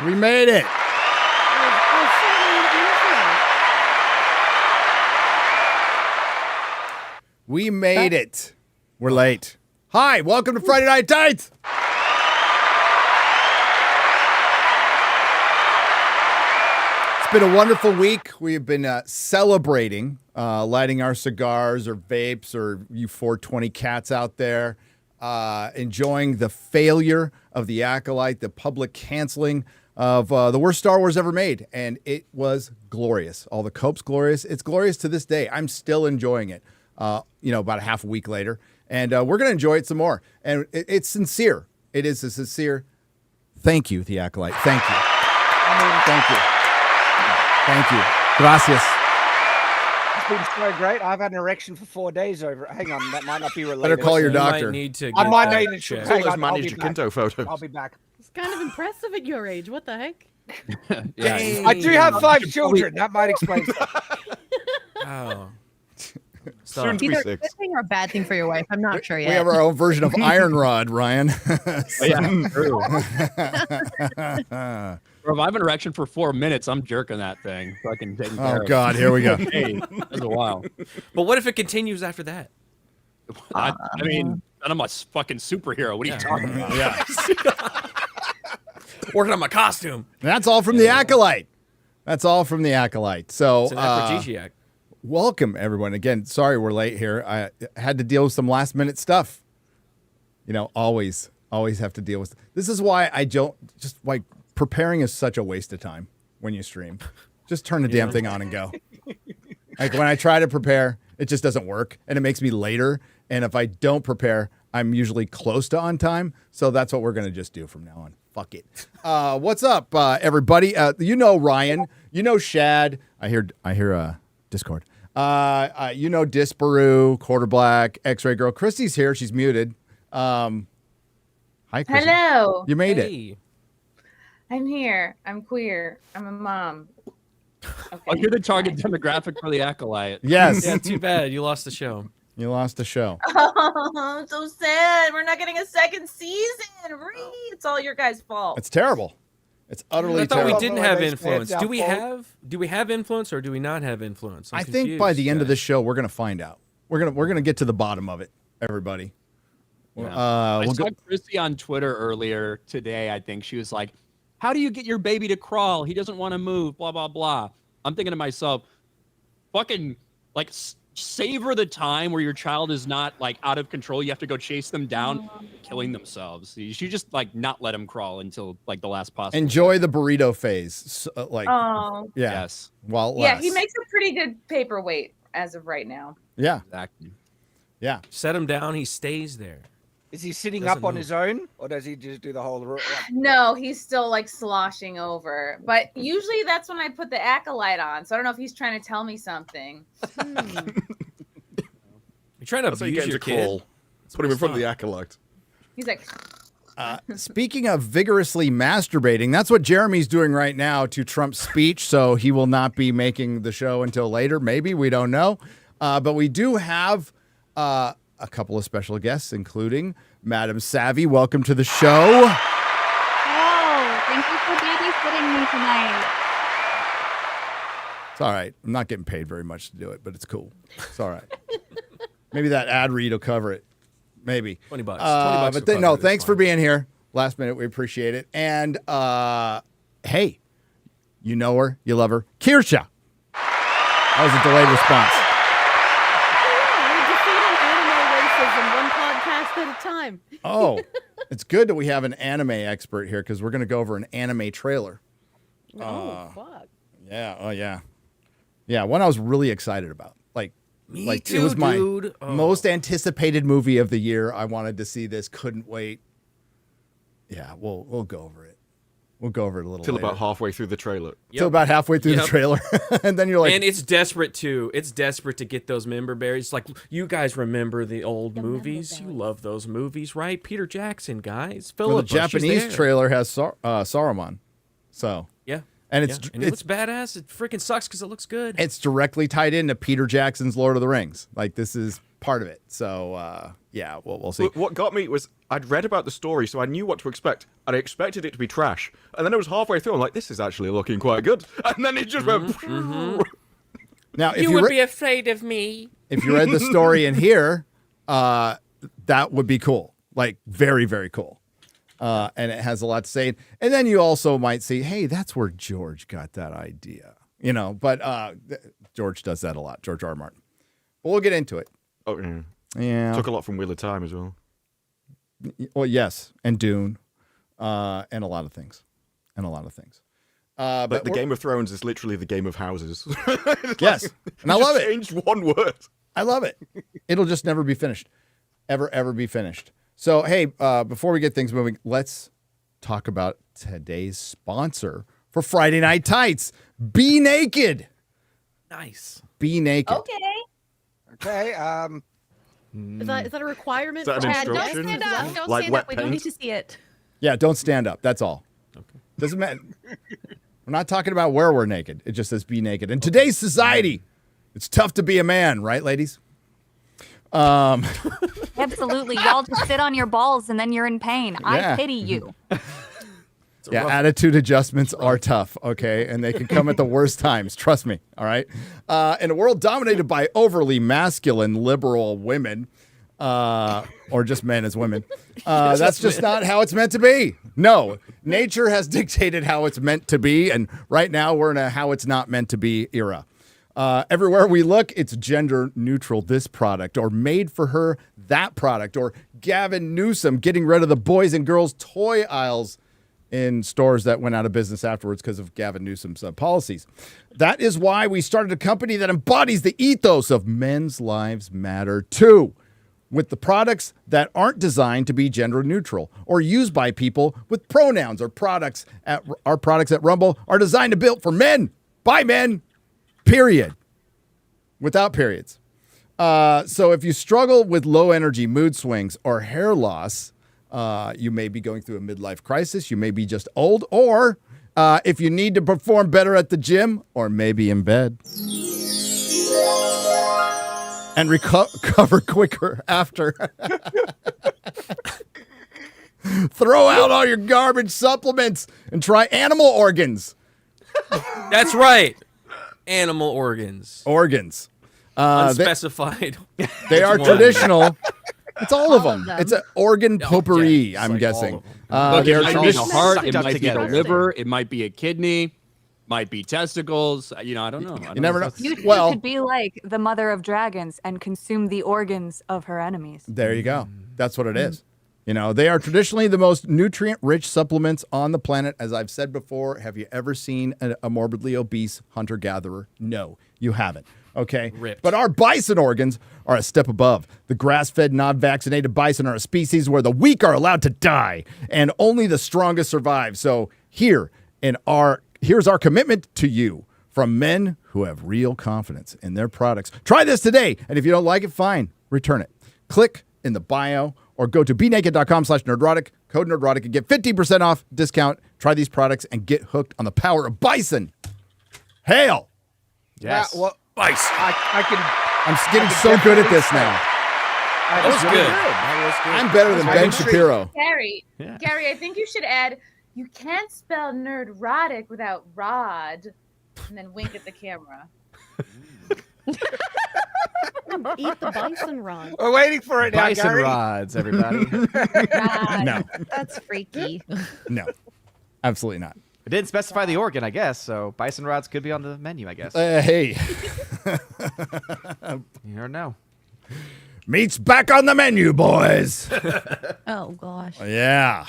We made it. We made it. We're late. Hi, welcome to Friday Night Tights. It's been a wonderful week. We've been celebrating, lighting our cigars or vapes or you 420 cats out there, enjoying the failure of the Acolyte, the public canceling of the worst Star Wars ever made. And it was glorious. All the Cope's glorious. It's glorious to this day. I'm still enjoying it, about a half a week later. And we're going to enjoy it some more. And it's sincere. It is a sincere thank you, the Acolyte. Thank you. Thank you. Thank you. Gracias. It's been so great. I've had an erection for 4 days over. Hang on, that might not be related. Better call your doctor. You might need to I might get need to checked. hang Those on, managed Jacinto photos. I'll be back. It's kind of impressive at your age. What the heck? Yeah. I do have 5 children. That might explain something. Oh. Soon to be Either a 6. good thing or a bad thing for your wife. I'm not sure yet. We have our own version of Iron Rod, Ryan. Yeah, true. Bro, if I have an erection for 4 minutes, I'm jerking that thing. Fucking taking care Oh, of God. Here we go. it. Hey, that's a while. But what if it continues after that? I mean, I'm a fucking superhero. What are you talking about? Yeah. Working on my costume. That's all from the Acolyte. That's all from the Acolyte. So, It's an aphrodisiac. welcome, everyone. Again, sorry we're late here. I had to deal with some last-minute stuff. Always have to deal with. This is why I don't, just like, preparing is such a waste of time when you stream. Just turn the damn thing on and go. Like, when I try to prepare, it just doesn't work, and it makes me later. And if I don't prepare, I'm usually close to on time. So that's what we're going to just do from now on. Fuck it. What's up, everybody? Ryan. Shad. I hear Discord. Disparu, Quarter Black, X-Ray Girl. Christy's here. She's muted. Hi, Christy. Hello. You made it. Hey. I'm here. I'm queer. I'm a mom. Okay. Oh, you're the target demographic for the Acolyte. Yes. Yeah, too bad. You lost the show. You lost the show. Oh, I'm so sad. We're not getting a second season. It's all your guys' fault. It's terrible. It's utterly I thought we terrible. didn't have influence. Do we have influence or do we not have influence? I'm I think by confused, the end of guys. this show, we're going to find out. We're gonna get to the bottom of it, everybody. Yeah. Uh, I we'll saw go- Christy on Twitter earlier today. I think she was like, "How do you get your baby to crawl? He doesn't want to move." Blah blah blah. I'm thinking to myself, fucking like savor the time where your child is not like out of control. You have to go chase them down, killing themselves. You should just like not let them crawl until like the last possible. Enjoy the burrito phase. Oh. Yeah. Yes. While it Yeah, he lasts. makes a pretty good paperweight as of right now. Yeah. Exactly. Yeah. Set him down, he stays there. Is he sitting Doesn't up on move. his own, or does he just do the whole? No, he's still like sloshing over. But usually that's when I put the Acolyte on. So I don't know if he's trying to tell me something. You're trying to That's how you abuse get your into kid. call. Put him in front of the Acolyte. He's like, Speaking of vigorously masturbating, that's what Jeremy's doing right now to Trump's speech. So he will not be making the show until later. Maybe, we don't know. But we do have a couple of special guests, including MadamSavvy. Welcome to the show. Oh, thank you for babysitting me tonight. It's all right. I'm not getting paid very much to do it, but it's cool. It's all right. Maybe that ad read will cover it. Maybe. $20. $20 But will cover no, it. It's thanks for fine. being here. Last minute, we appreciate it. And hey, you know her, you love her, Kirsha. That was a delayed response. We're defeating anime racism one podcast at a time. Oh, it's good that we have an anime expert here because we're going to go over an anime trailer. Oh, fuck. Yeah. Oh, yeah. Yeah. One I was really excited about. Me too, it was my dude. Oh. most anticipated movie of the year. I wanted to see this. Couldn't wait. Yeah, we'll go over it. We'll go over it a little Till later. about halfway through the trailer. Till about halfway through the trailer. And then you're like... And it's desperate, too. It's desperate to get those member berries. Like, you guys remember the old movies. You love those movies, right? Peter Jackson, guys. well, Philip the Japanese trailer has Saruman. So... Yeah. And And it looks badass. It freaking sucks because it looks good. It's directly tied into Peter Jackson's Lord of the Rings. Like, this is part of it. So yeah, we'll see. What got me was I'd read about the story, so I knew what to expect, and I expected it to be trash. And then it was halfway through, I'm like, this is actually looking quite good. And then it just went. Now, if You would be afraid of me. if you read the story in here, that would be cool. Like very, very cool. And it has a lot to say. And then you also might see, hey, that's where George got that idea. You know, but George does that a lot, George R. R. Martin. But we'll get into it. Oh, yeah. Yeah. Took a lot from Wheel of Time as well. Well, yes. And Dune. And a lot of things. But the Game of Thrones is literally the Game of Houses. Yes. And I love it. Changed one word. I love it. It'll just never be finished. Ever be finished. So, hey, before we get things moving, let's talk about today's sponsor for Friday Night Tights. Be Naked. Nice. Be Naked. Okay. Is that a requirement? Is that an for Don't instruction? stand up. Don't Like stand wet up. We don't need paint? to see it. Yeah, don't stand up. That's all. Okay. Doesn't matter. We're not talking about where we're naked. It just says be naked. In today's society, it's tough to be a man, right, ladies? Absolutely. Y'all just sit on your balls and then you're in pain. Yeah. I pity you. Yeah, attitude adjustments are tough, okay? And they can come at the worst times. Trust me, all right? In a world dominated by overly masculine liberal women, or just men as women, that's just not how it's meant to be. No, nature has dictated how it's meant to be, and right now we're in a how it's not meant to be era. Everywhere we look, it's gender neutral, this product, or made for her, that product, or Gavin Newsom getting rid of the boys and girls toy aisles in stores that went out of business afterwards because of Gavin Newsom's policies. That is why we started a company that embodies the ethos of men's lives matter too, with the products that aren't designed to be gender neutral or used by people with pronouns. Or our products at Rumble are designed to build for men, by men, period, without periods. So if you struggle with low energy mood swings or hair loss, you may be going through a midlife crisis. You may be just old, or if you need to perform better at the gym or maybe in bed and recover quicker after. Throw out all your garbage supplements and try animal organs. That's right. Animal organs. Unspecified. They are traditional. It's all of them. them. It's an organ potpourri, it's I'm like guessing. Look, They're it might be the traditional. heart, sucked it up might together. be the liver, it might be a kidney, might be testicles. I don't know. You never know. You Well, could be like the mother of dragons and consume the organs of her enemies. there you go. That's what it is. You know, they are traditionally the most nutrient-rich supplements on the planet. As I've said before, have you ever seen a morbidly obese hunter-gatherer? No, you haven't. Okay? Ripped. But our bison organs are a step above. The grass-fed, non-vaccinated bison are a species where the weak are allowed to die and only the strongest survive. So here's our commitment to you from men who have real confidence in their products. Try this today, and if you don't like it, fine, return it. Click in the bio or go to benaked.com/nerdrotic, code nerdrotic, and get 50% off discount. Try these products and get hooked on the power of bison. Hail! Yes. Well, Bison. I'm getting so good at this now. That was good. That was good. I'm better than Ben Shapiro. Gary, Yeah. Gary, I think you should add, you can't spell nerdrotic without rod, and then wink at the camera. Eat the bison rod. we're waiting for it now, Bison Gary. rods, everybody. No, That's freaky. no, absolutely not. It didn't specify the organ, I guess, so bison rods could be on the menu, I guess. Hey, You never know. meat's back on the menu, boys. Oh gosh. Yeah.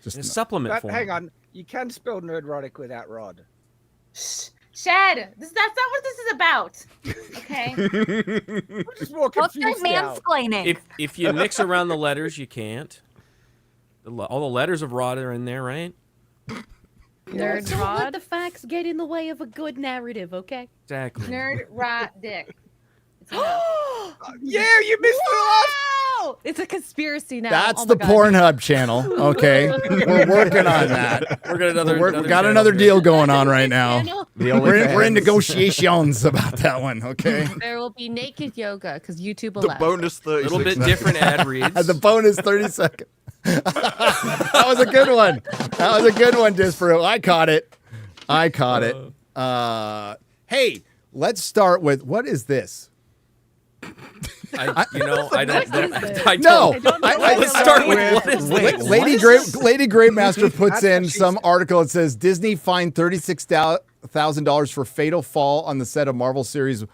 It's a supplement But form. hang on, you can spell nerdrotic without rod. Shad, that's not what this is about. Okay. I'm just more What's that confused now. mansplaining? If you mix around the letters, you can't. All the letters of rod are in there, right? Don't let the facts get in the way of a good narrative, okay? Exactly. Nerd rot dick. It's enough. Yeah, you missed the last. no, it's a conspiracy now. That's Oh the my God. Pornhub channel. Okay, we're working on that. We got another deal going on right now. Channel. We're in negotiations about that one. Okay. There will be naked yoga because YouTube The allows. bonus 30 A little bit different ad reads. The bonus 30 seconds. That was a good one. That was a good one, Disparu. I caught it. Hey, let's start with what is this? I don't. Let's start with what is this? Lady Greymaster puts in some article. It says Disney fined $36,000 for fatal fall on the set of Marvel series.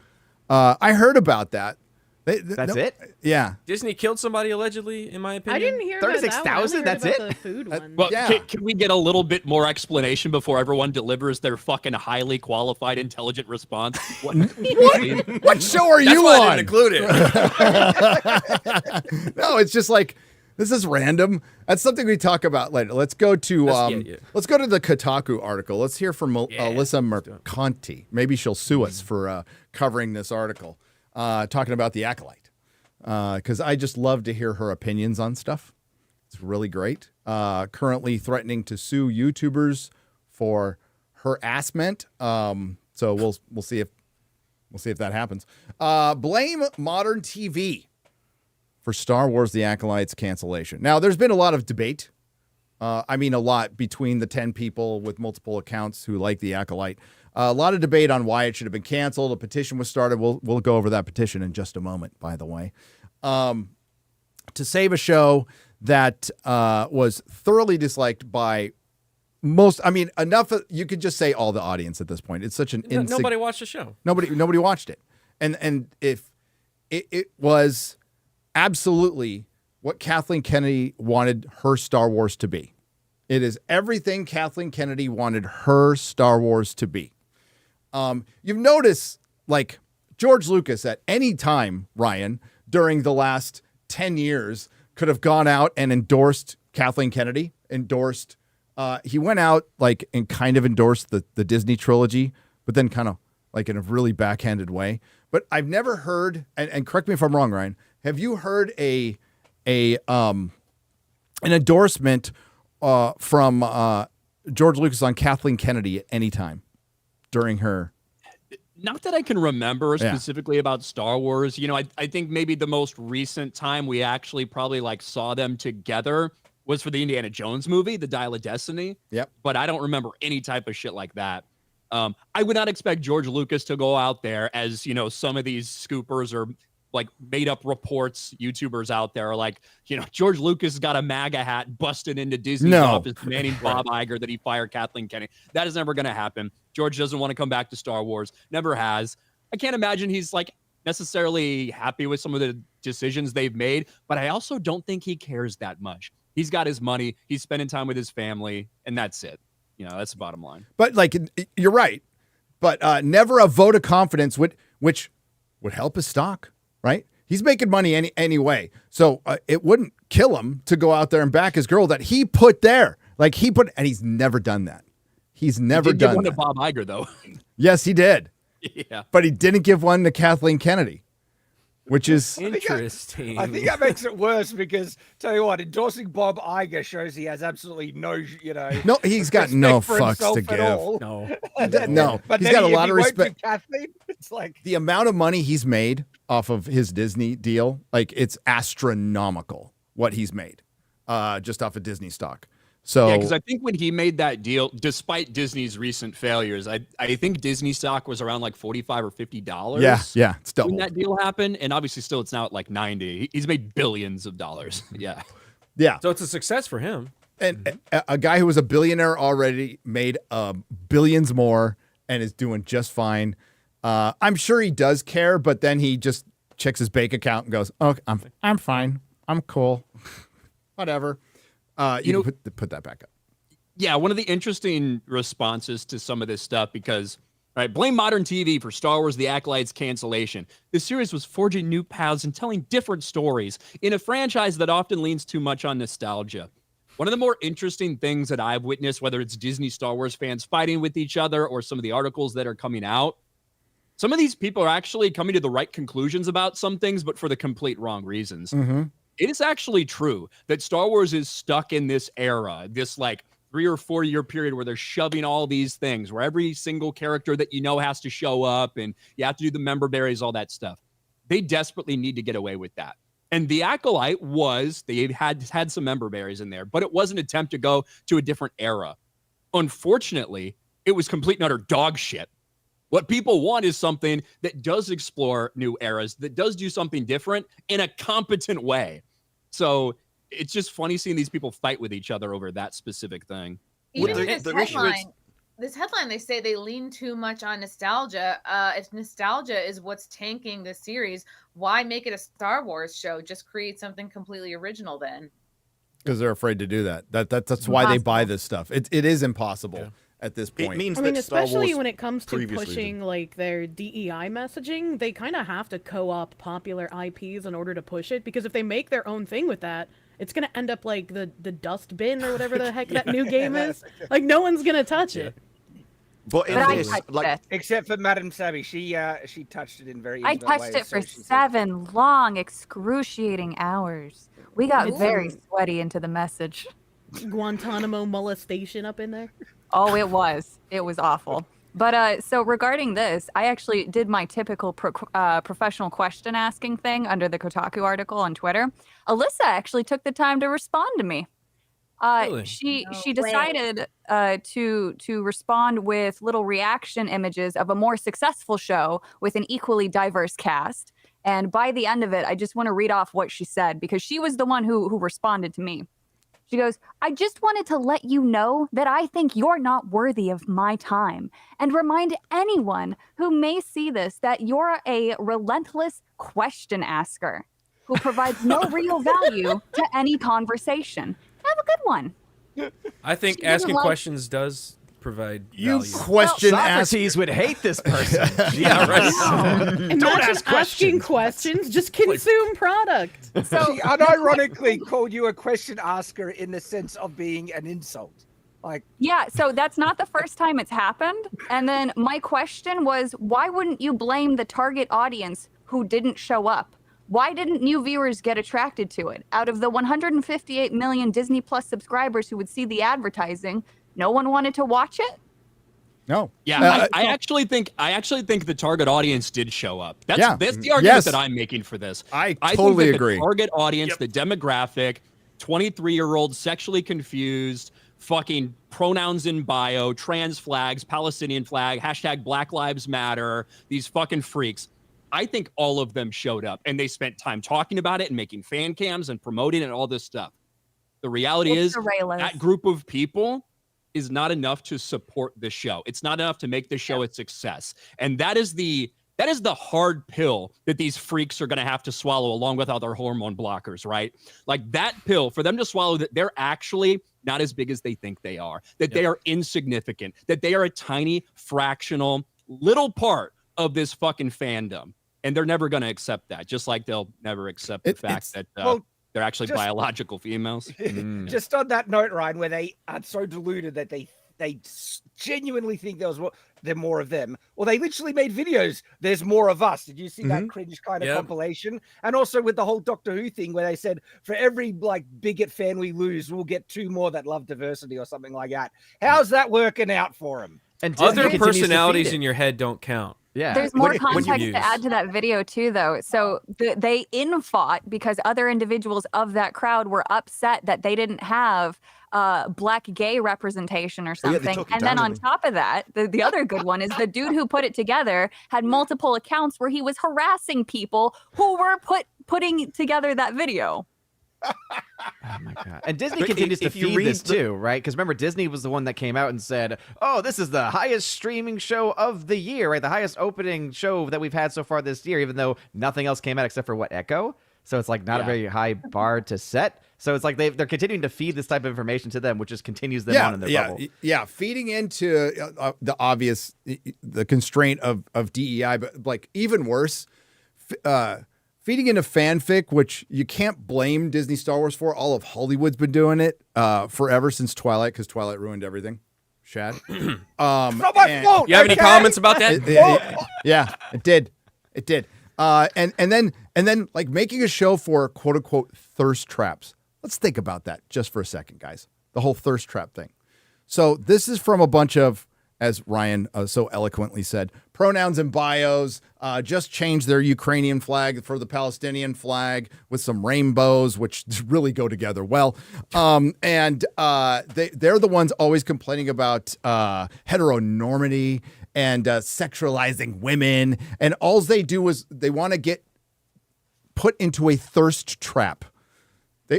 I heard about that. That's it? Yeah. Disney killed somebody allegedly, in my opinion. I didn't hear about that one. 36,000? That's I only heard it? about the food one. Well, Yeah. can we get a little bit more explanation before everyone delivers their fucking highly qualified, intelligent response? What? What show are That's you why I on? didn't include it. No, it's just like this is random. That's something we talk about later. Let's go to let's go to the Kotaku article. Let's hear from Alyssa Mercanti. Maybe she'll sue us for covering this article, talking about the Acolyte. Because I just love to hear her opinions on stuff. It's really great. Currently threatening to sue YouTubers for harassment. So we'll see if that happens. Blame modern TV for Star Wars: The Acolyte's cancellation. Now, there's been a lot of debate. A lot between the 10 people with multiple accounts who like The Acolyte. A lot of debate on why it should have been canceled. A petition was started. We'll go over that petition in just a moment, by the way. To save a show that was thoroughly disliked by most. Enough. You could just say all the audience at this point. It's such an Nobody watched the show. Nobody watched it. And if it was absolutely what Kathleen Kennedy wanted her Star Wars to be. It is everything Kathleen Kennedy wanted her Star Wars to be. You've noticed, like, George Lucas at any time, Ryan, during the last 10 years could have gone out and endorsed Kathleen Kennedy, he went out like and kind of endorsed the Disney trilogy, but then kind of like in a really backhanded way. But I've never heard, and correct me if I'm wrong, Ryan, have you heard an endorsement from George Lucas on Kathleen Kennedy at any time during her? Not that I can remember specifically about Star Wars. I think maybe the most recent time we actually probably saw them together was for the Indiana Jones movie, The Dial of Destiny. Yep. But I don't remember any type of shit like that. I would not expect George Lucas to go out there as, some of these scoopers or made up reports, YouTubers out there are George Lucas got a MAGA hat busted into Disney's office demanding Bob Iger that he fire Kathleen Kennedy. That is never going to happen. George doesn't want to come back to Star Wars. Never has. I can't imagine he's necessarily happy with some of the decisions they've made, but I also don't think he cares that much. He's got his money. He's spending time with his family, and that's it. That's the bottom line. But you're right. But never a vote of confidence, which would help his stock. Right? He's making money anyway. So it wouldn't kill him to go out there and back his girl that he put there. And he's never done that. He's never done done give one that. to Bob Iger, though. Yes, he did. Yeah. But he didn't give one to Kathleen Kennedy, which is interesting. I think that makes it worse because, tell you what, endorsing Bob Iger shows he has absolutely no, No, he's got no for fucks himself to at give. all. No. But He's then got a if lot he of won't do respect. Kathleen, it's The amount of money he's made off of his Disney deal, it's astronomical what he's made just off of Disney stock. So Yeah, because I think when he made that deal, despite Disney's recent failures, I think Disney stock was around $45 or $50. Yeah, it's double. When that deal happened, and obviously still it's now at 90. He's made billions of dollars. Yeah. Yeah. So it's a success for him. And a guy who was a billionaire already made billions more and is doing just fine. I'm sure he does care, but then he just checks his bank account and goes, "Okay, I'm fine. I'm cool. Whatever." You can put that back up. Yeah, one of the interesting responses to some of this stuff because, blame modern TV for Star Wars: The Acolyte's cancellation. The series was forging new paths and telling different stories in a franchise that often leans too much on nostalgia. One of the more interesting things that I've witnessed, whether it's Disney Star Wars fans fighting with each other or some of the articles that are coming out, some of these people are actually coming to the right conclusions about some things, but for the complete wrong reasons. Mm-hmm. It is actually true that Star Wars is stuck in this era, this like 3 or 4 year period where they're shoving all these things, where every single character that you know has to show up and you have to do the member berries, all that stuff. They desperately need to get away with that. And the Acolyte they had some member berries in there, but it was an attempt to go to a different era. Unfortunately, it was complete and utter dog shit. What people want is something that does explore new eras, that does do something different in a competent way. So it's just funny seeing these people fight with each other over that specific thing. Even this headline, they say they lean too much on nostalgia. If nostalgia is what's tanking the series, why make it a Star Wars show? Just create something completely original then. Because they're afraid to do that. That's why they buy this stuff. It is impossible at this point. It means I mean, that Star especially Wars when it comes to previously pushing like their DEI messaging, they kind of have to co-opt popular IPs in order to push it. Because if they make their own thing with that, it's gonna end up like the Dustburn or whatever the heck that new game is. Like no one's gonna touch it. But in this, like, except for MadamSavvy, she touched it in very. I touched it for 7 long, excruciating hours. We got very sweaty into the message. Guantanamo molestation up in there. Oh, it was awful. But so regarding this, I actually did my typical professional question asking thing under the Kotaku article on Twitter. Alyssa actually took the time to respond to me. Really? She decided to respond with little reaction images of a more successful show with an equally diverse cast. And by the end of it, I just want to read off what she said because she was the one who responded to me. She goes, I just wanted to let you know that I think you're not worthy of my time and remind anyone who may see this that you're a relentless question asker who provides no real value to any conversation. Have a good one. I think asking questions does provide You value. question Socrates would hate this person. Yeah, right. Imagine asking questions. Just consume product. So She unironically called you a question asker in the sense of being an insult. Like, yeah, so that's not the first time it's happened. And then my question was, why wouldn't you blame the target audience who didn't show up? Why didn't new viewers get attracted to it? Out of the 158 million Disney Plus subscribers who would see the advertising, no one wanted to watch it? No. Yeah, I actually think the target audience did show up. That's the argument Yes. that I'm making for this. I think totally that agree. The target audience, the demographic, 23-year-old sexually confused, fucking pronouns in bio, trans flags, Palestinian flag, hashtag Black Lives Matter, these fucking freaks. I think all of them showed up and they spent time talking about it and making fan cams and promoting it and all this stuff. The reality is that group of people is not enough to support the show. It's not enough to make the show a success. And that is the hard pill that these freaks are going to have to swallow along with other hormone blockers, right? Like that pill for them to swallow, that they're actually not as big as they think they are, that they are insignificant, that they are a tiny fractional little part of this fucking fandom. And they're never going to accept that, just like they'll never accept the fact that they're actually biological females. Just on that note, Ryan, where they are so deluded that they genuinely think there are more of them. Well, they literally made videos. There's more of us. Did you see that cringe kind of compilation? And also with the whole Doctor Who thing where they said for every like bigot fan we lose, we'll get 2 more that love diversity or something like that. How's that working out for them? And other personalities in your head don't count. Yeah. There's more context to add to that video too, though. So they in-fought because other individuals of that crowd were upset that they didn't have black gay representation or something. And then on top of that, the other good one is the dude who put it together had multiple accounts where he was harassing people who were putting together that video. Oh my god! And Disney continues to feed this too, right? Because remember, Disney was the one that came out and said, "Oh, this is the highest streaming show of the year, right? The highest opening show that we've had so far this year." Even though nothing else came out except for Echo, so it's like not a very high bar to set. So it's like they're continuing to feed this type of information to them, which just continues them on in their bubble. Yeah, feeding into the obvious, the constraint of DEI, but like even worse. Feeding into fanfic, which you can't blame Disney Star Wars for. All of Hollywood's been doing it forever since Twilight, because Twilight ruined everything. Shad. Not my fault. You have any comments about that? Yeah, it did. It did. And then like making a show for quote unquote thirst traps. Let's think about that just for a second, guys. The whole thirst trap thing. So this is from a bunch of, as Ryan so eloquently said, pronouns and bios. Just changed their Ukrainian flag for the Palestinian flag with some rainbows, which really go together well. They're the ones always complaining about heteronormity and sexualizing women. And all they do is they want to get put into a thirst trap.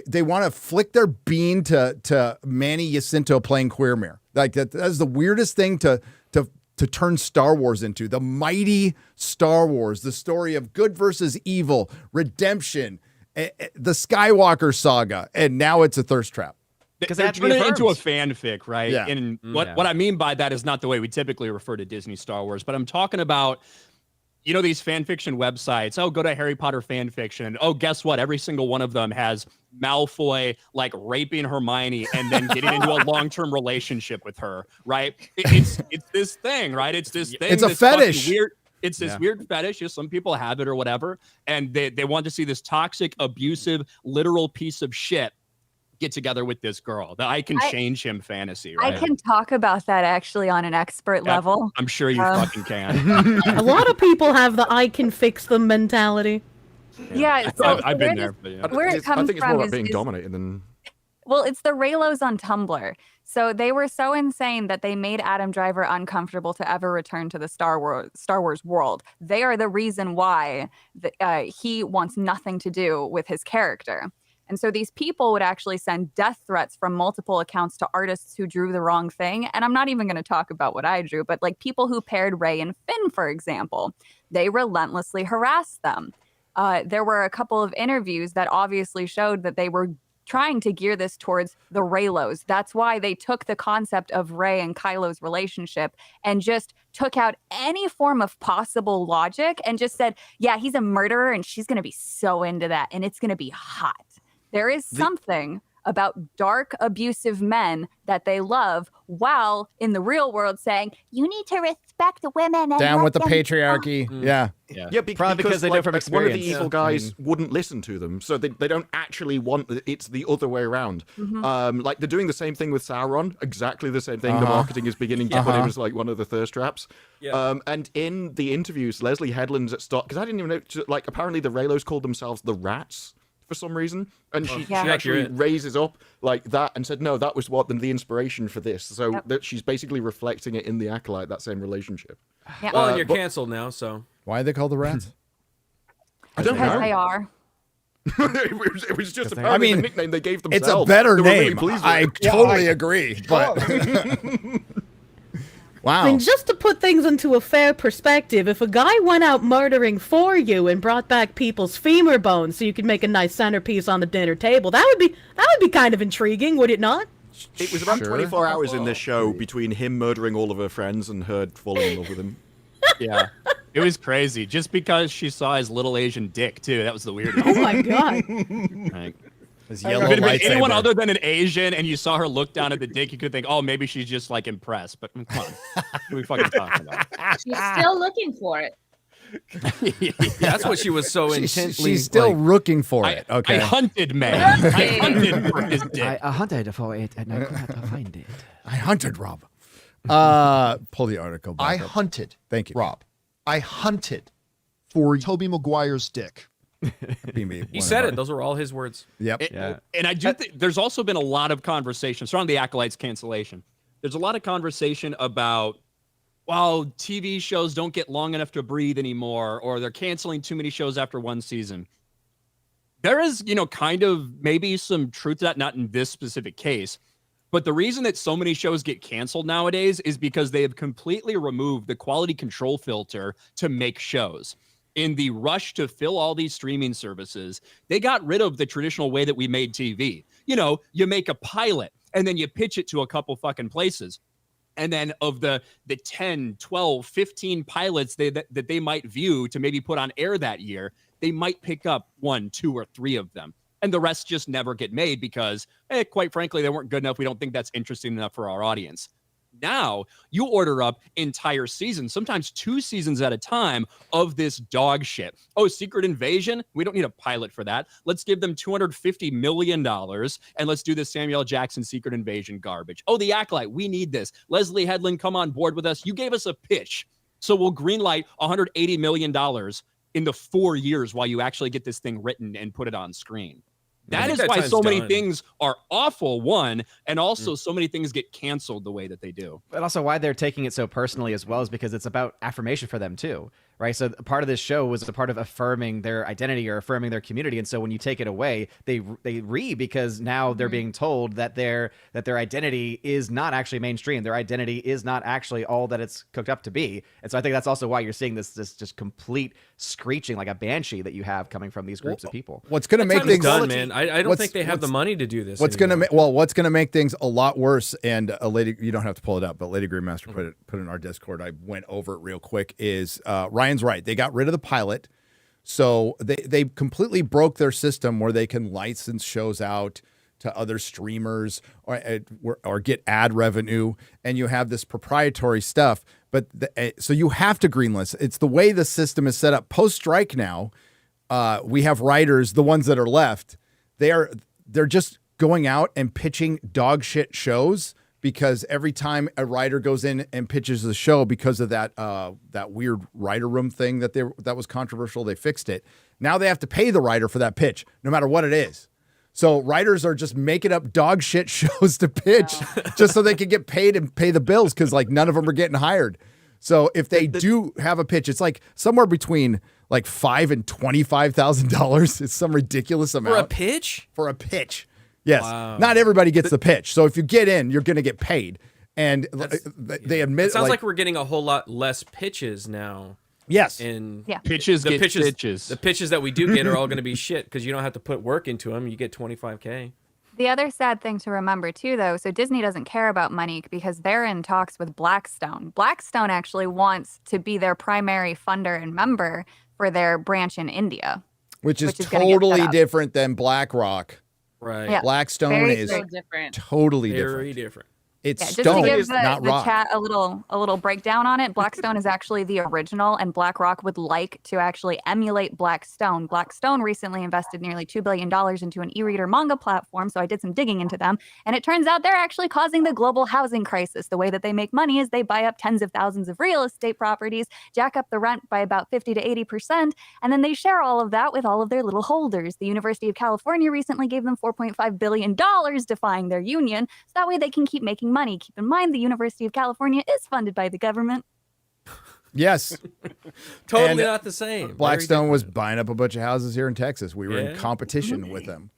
They want to flick their bean to Manny Jacinto playing Queermere. Like that is the weirdest thing to turn Star Wars into. The mighty Star Wars, the story of good versus evil, redemption, the Skywalker saga, and now it's a thirst trap. Because they're turning it into a fanfic, right? Yeah. And what I mean by that is not the way we typically refer to Disney Star Wars, but I'm talking about, you know, these fan fiction websites. Oh, go to Harry Potter fan fiction. Oh, guess what? Every single one of them has Malfoy like raping Hermione and then getting into a long-term relationship with her, right? It's this thing, right? It's this thing. It's a fetish. Weird. It's this weird fetish. Just some people have it or whatever, and they want to see this toxic, abusive, literal piece of shit get together with this girl. That I can change him fantasy, right? I can talk about that actually on an expert level. I'm sure you fucking can. A lot of people have the I can fix them mentality. Yeah, so I've been there. But yeah. Where it comes I think it's more from about is being dominated than. Well, it's the Raylos on Tumblr. So they were so insane that they made Adam Driver uncomfortable to ever return to the Star Wars world. They are the reason why he wants nothing to do with his character. And so these people would actually send death threats from multiple accounts to artists who drew the wrong thing. And I'm not even going to talk about what I drew, but like people who paired Rey and Finn, for example, they relentlessly harassed them. There were a couple of interviews that obviously showed that they were trying to gear this towards the Raylos. That's why they took the concept of Rey and Kylo's relationship and just took out any form of possible logic and just said, yeah, he's a murderer and she's going to be so into that and it's going to be hot. There is something about dark, abusive men that they love, while in the real world saying, you need to respect women. And down with the them patriarchy. Yeah. Yeah, Probably because they know from one of experience. the evil guys wouldn't listen to them, so they don't actually want. It's the other way around. Like they're doing the same thing with Sauron, exactly the same thing. The marketing is beginning to put him as like one of the thirst traps. And in the interviews, Leslie Headland's at start, because I didn't even know. Like apparently the Raylos called themselves the Rats for some reason, and she actually raises up like that and said, no, that was what the inspiration for this. So that she's basically reflecting it in the Acolyte, that same relationship. Yeah. Well, and you're canceled now, so. Why are they called the Rats? I don't because know. they are. it was just apparently the nickname they gave themselves. It's a better They were really name. pleased with I it. totally agree. But wow. I mean, just to put things into a fair perspective, if a guy went out murdering for you and brought back people's femur bones so you could make a nice centerpiece on the dinner table, that would be kind of intriguing, would it not? It was about 24 hours in this show between him murdering all of her friends and her falling in love with him. Yeah. It was crazy. Just because she saw his little Asian dick, too. That was the weirdest. Oh my god. Like, His if yellow it had been anyone lightsaber. other than an Asian and you saw her look down at the dick, you could think, oh, maybe she's just like impressed. But come on. What are we fucking talking about? She's still looking for it. That's what she was so intently. She's still like, looking for it. Okay. I hunted man. I hunted for his dick. I hunted for it and I could not find it. I hunted Rob. Pull the article back I up. hunted. Thank you. Rob. I hunted for Tobey Maguire's dick. He said it. Those were all his words. Yep. And I do think there's also been a lot of conversation surrounding the Acolyte's cancellation. There's a lot of conversation about, well, TV shows don't get long enough to breathe anymore, or they're canceling too many shows after one season. There is, kind of maybe some truth to that, not in this specific case. But the reason that so many shows get canceled nowadays is because they have completely removed the quality control filter to make shows. In the rush to fill all these streaming services, they got rid of the traditional way that we made TV. You make a pilot and then you pitch it to a couple fucking places. And then of the 10, 12, 15 pilots that they might view to maybe put on air that year, they might pick up 1, 2, or 3 of them. And the rest just never get made because, quite frankly, they weren't good enough. We don't think that's interesting enough for our audience. Now you order up entire seasons, sometimes 2 seasons at a time of this dog shit. Oh, Secret Invasion? We don't need a pilot for that. Let's give them $250 million and let's do this Samuel Jackson Secret Invasion garbage. Oh, The Acolyte, we need this. Leslie Headland, come on board with us. You gave us a pitch. So we'll greenlight $180 million in the 4 years while you actually get this thing written and put it on screen. That is why so many things are awful, one, and also so many things get canceled the way that they do. But also why they're taking it so personally as well is because it's about affirmation for them too, right? So part of this show was a part of affirming their identity or affirming their community, and so when you take it away, they because now they're being told that their identity is not actually mainstream. Their identity is not actually all that it's cooked up to be, and so I think that's also why you're seeing this just complete screeching like a banshee that you have coming from these groups of people. What's going to make things done, man? I don't think they have the money to do this. What's going to make things a lot worse? And Lady, you don't have to pull it up, but Lady Greenmaster put it in our Discord. I went over it real quick. Is Ryan's right? They got rid of the pilot, so they completely broke their system where they can license shows out to other streamers or get ad revenue, and you have this proprietary stuff. But so you have to greenlist. It's the way the system is set up. Post strike now, we have writers, the ones that are left. They're just going out and pitching dog shit shows because every time a writer goes in and pitches the show because of that weird writer room thing that was controversial, they fixed it. Now they have to pay the writer for that pitch, no matter what it is. So writers are just making up dog shit shows to pitch just so they can get paid and pay the bills because like none of them are getting hired. So if they do have a pitch, it's like somewhere between like $5,000 and $25,000. It's some ridiculous amount for a pitch. For a pitch, yes. Wow. Not everybody gets the pitch. So if you get in, you're going to get paid. And they admit it sounds like we're getting a whole lot less pitches now. Yes. And pitches the get pitches. The pitches that we do get are all going to be shit because you don't have to put work into them. You get $25K. The other sad thing to remember too, though, so Disney doesn't care about money because they're in talks with Blackstone. Blackstone actually wants to be their primary funder and member for their branch in India. Which is totally different than BlackRock. Right. Yeah. Blackstone is so different. Totally Very different. different. It's just stone, to give not the rock. chat a little breakdown on it. Blackstone is actually the original, and BlackRock would like to actually emulate Blackstone. Blackstone recently invested nearly $2 billion into an e-reader manga platform, so I did some digging into them, and it turns out they're actually causing the global housing crisis. The way that they make money is they buy up tens of thousands of real estate properties, jack up the rent by about 50 to 80%, and then they share all of that with all of their little holders. The University of California recently gave them $4.5 billion, defying their union, so that way they can keep making money. Keep in mind, the University of California is funded by the government. Yes. Totally not the same. Blackstone was buying up a bunch of houses here in Texas. We were in competition with them.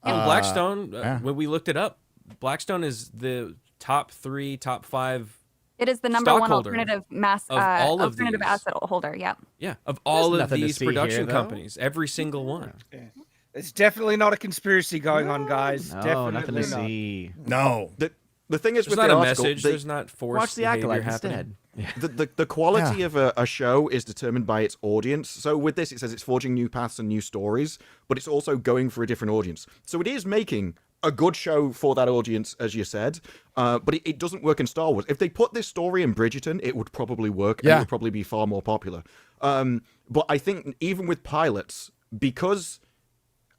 And Blackstone, when we looked it up, Blackstone is the top 5. It is the number one stockholder alternative of asset holder. Yeah. Yeah, of all There's of nothing to these see production here, though. companies, every single one. It's definitely not a conspiracy going on, guys. No, Definitely nothing to not. see. No. The thing is There's with not the a article, message. There's not forced Watch the behavior Acolyte happening. instead. the quality of a show is determined by its audience. So with this, it says it's forging new paths and new stories, but it's also going for a different audience. So it is making a good show for that audience, as you said, but it doesn't work in Star Wars. If they put this story in Bridgerton, it would probably work, and it would probably be far more popular. But I think even with pilots, because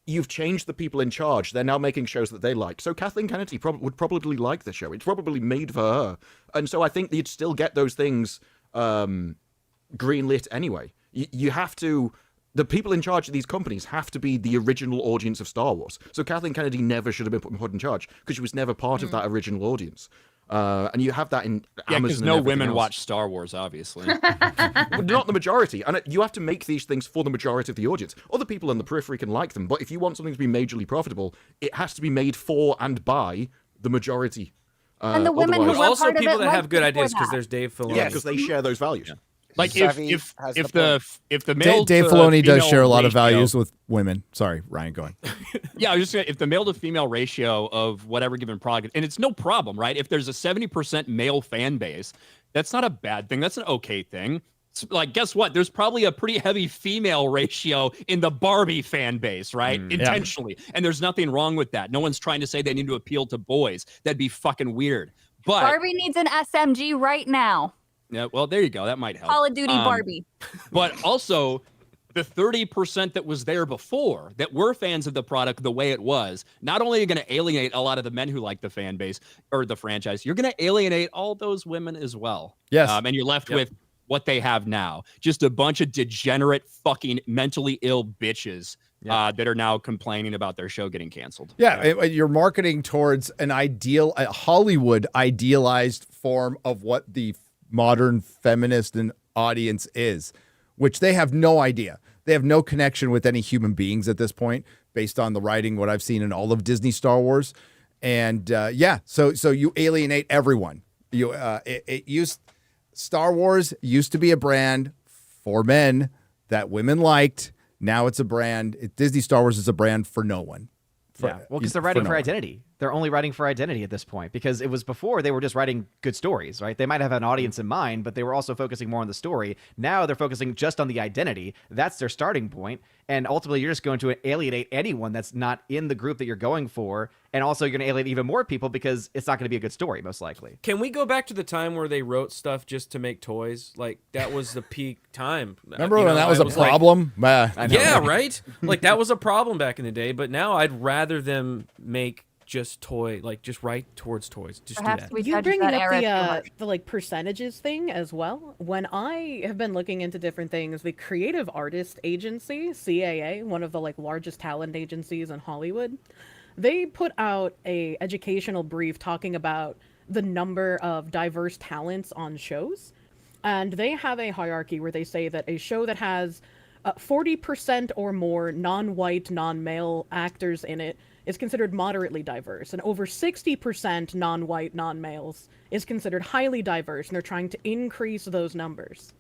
you've changed the people in charge, they're now making shows that they like. So Kathleen Kennedy would probably like the show. It's probably made for her. And so I think you'd still get those things greenlit anyway. You have to... The people in charge of these companies have to be the original audience of Star Wars. So Kathleen Kennedy never should have been put in charge because she was never part of that original audience. And you have that in Amazon. Because no women watch Star Wars, obviously. Not the majority. And you have to make these things for the majority of the audience. Other people in the periphery can like them, but if you want something to be majorly profitable, it has to be made for and by the majority. And the women who There's were also part of people it that liked have good it ideas for because that. there's Dave Filoni. Yeah, because they share those values. Yeah. Like Savvy if has the male Dave to Filoni does female share a lot of ratio- values with women. Sorry, Ryan, go on. Yeah, I was just saying, if the male to female ratio of whatever given product, and it's no problem, right? If there's a 70% male fan base, that's not a bad thing. That's an okay thing. It's like, guess what? There's probably a pretty heavy female ratio in the Barbie fan base, right? Intentionally. And there's nothing wrong with that. No one's trying to say they need to appeal to boys. That'd be fucking weird. But Barbie needs an SMG right now. Yeah, well, there you go. That might help. Call of Duty Barbie. But also, the 30% that was there before that were fans of the product the way it was, not only are you going to alienate a lot of the men who like the fan base or the franchise, you're going to alienate all those women as well. Yes. And you're left with what they have now. Just a bunch of degenerate, fucking mentally ill bitches that are now complaining about their show getting canceled. Yeah, you're marketing towards a Hollywood idealized form of what the modern feminist and audience is, which they have no idea. They have no connection with any human beings at this point, based on the writing, what I've seen in all of Disney Star Wars. And so you alienate everyone. Star Wars used to be a brand for men that women liked. Now it's a brand. Disney Star Wars is a brand for no one. Well, because they're writing for identity. They're only writing for identity at this point, because it was before they were just writing good stories, right? They might have an audience in mind, but they were also focusing more on the story. Now they're focusing just on the identity. That's their starting point. And ultimately, you're just going to alienate anyone that's not in the group that you're going for. And also, you're going to alienate even more people because it's not going to be a good story, most likely. Can we go back to the time where they wrote stuff just to make toys? Like, that was the peak time. Remember when that was a problem? Yeah, right? Like, that was a problem back in the day. But now I'd rather them make just write towards toys. Just Perhaps do that. You bringing up the like percentages thing as well. When I have been looking into different things, the Creative Artist Agency, CAA, one of the like largest talent agencies in Hollywood, they put out a educational brief talking about the number of diverse talents on shows. And they have a hierarchy where they say that a show that has 40% or more non-white, non-male actors in it is considered moderately diverse, and over 60% non-white, non-males is considered highly diverse, and they're trying to increase those numbers.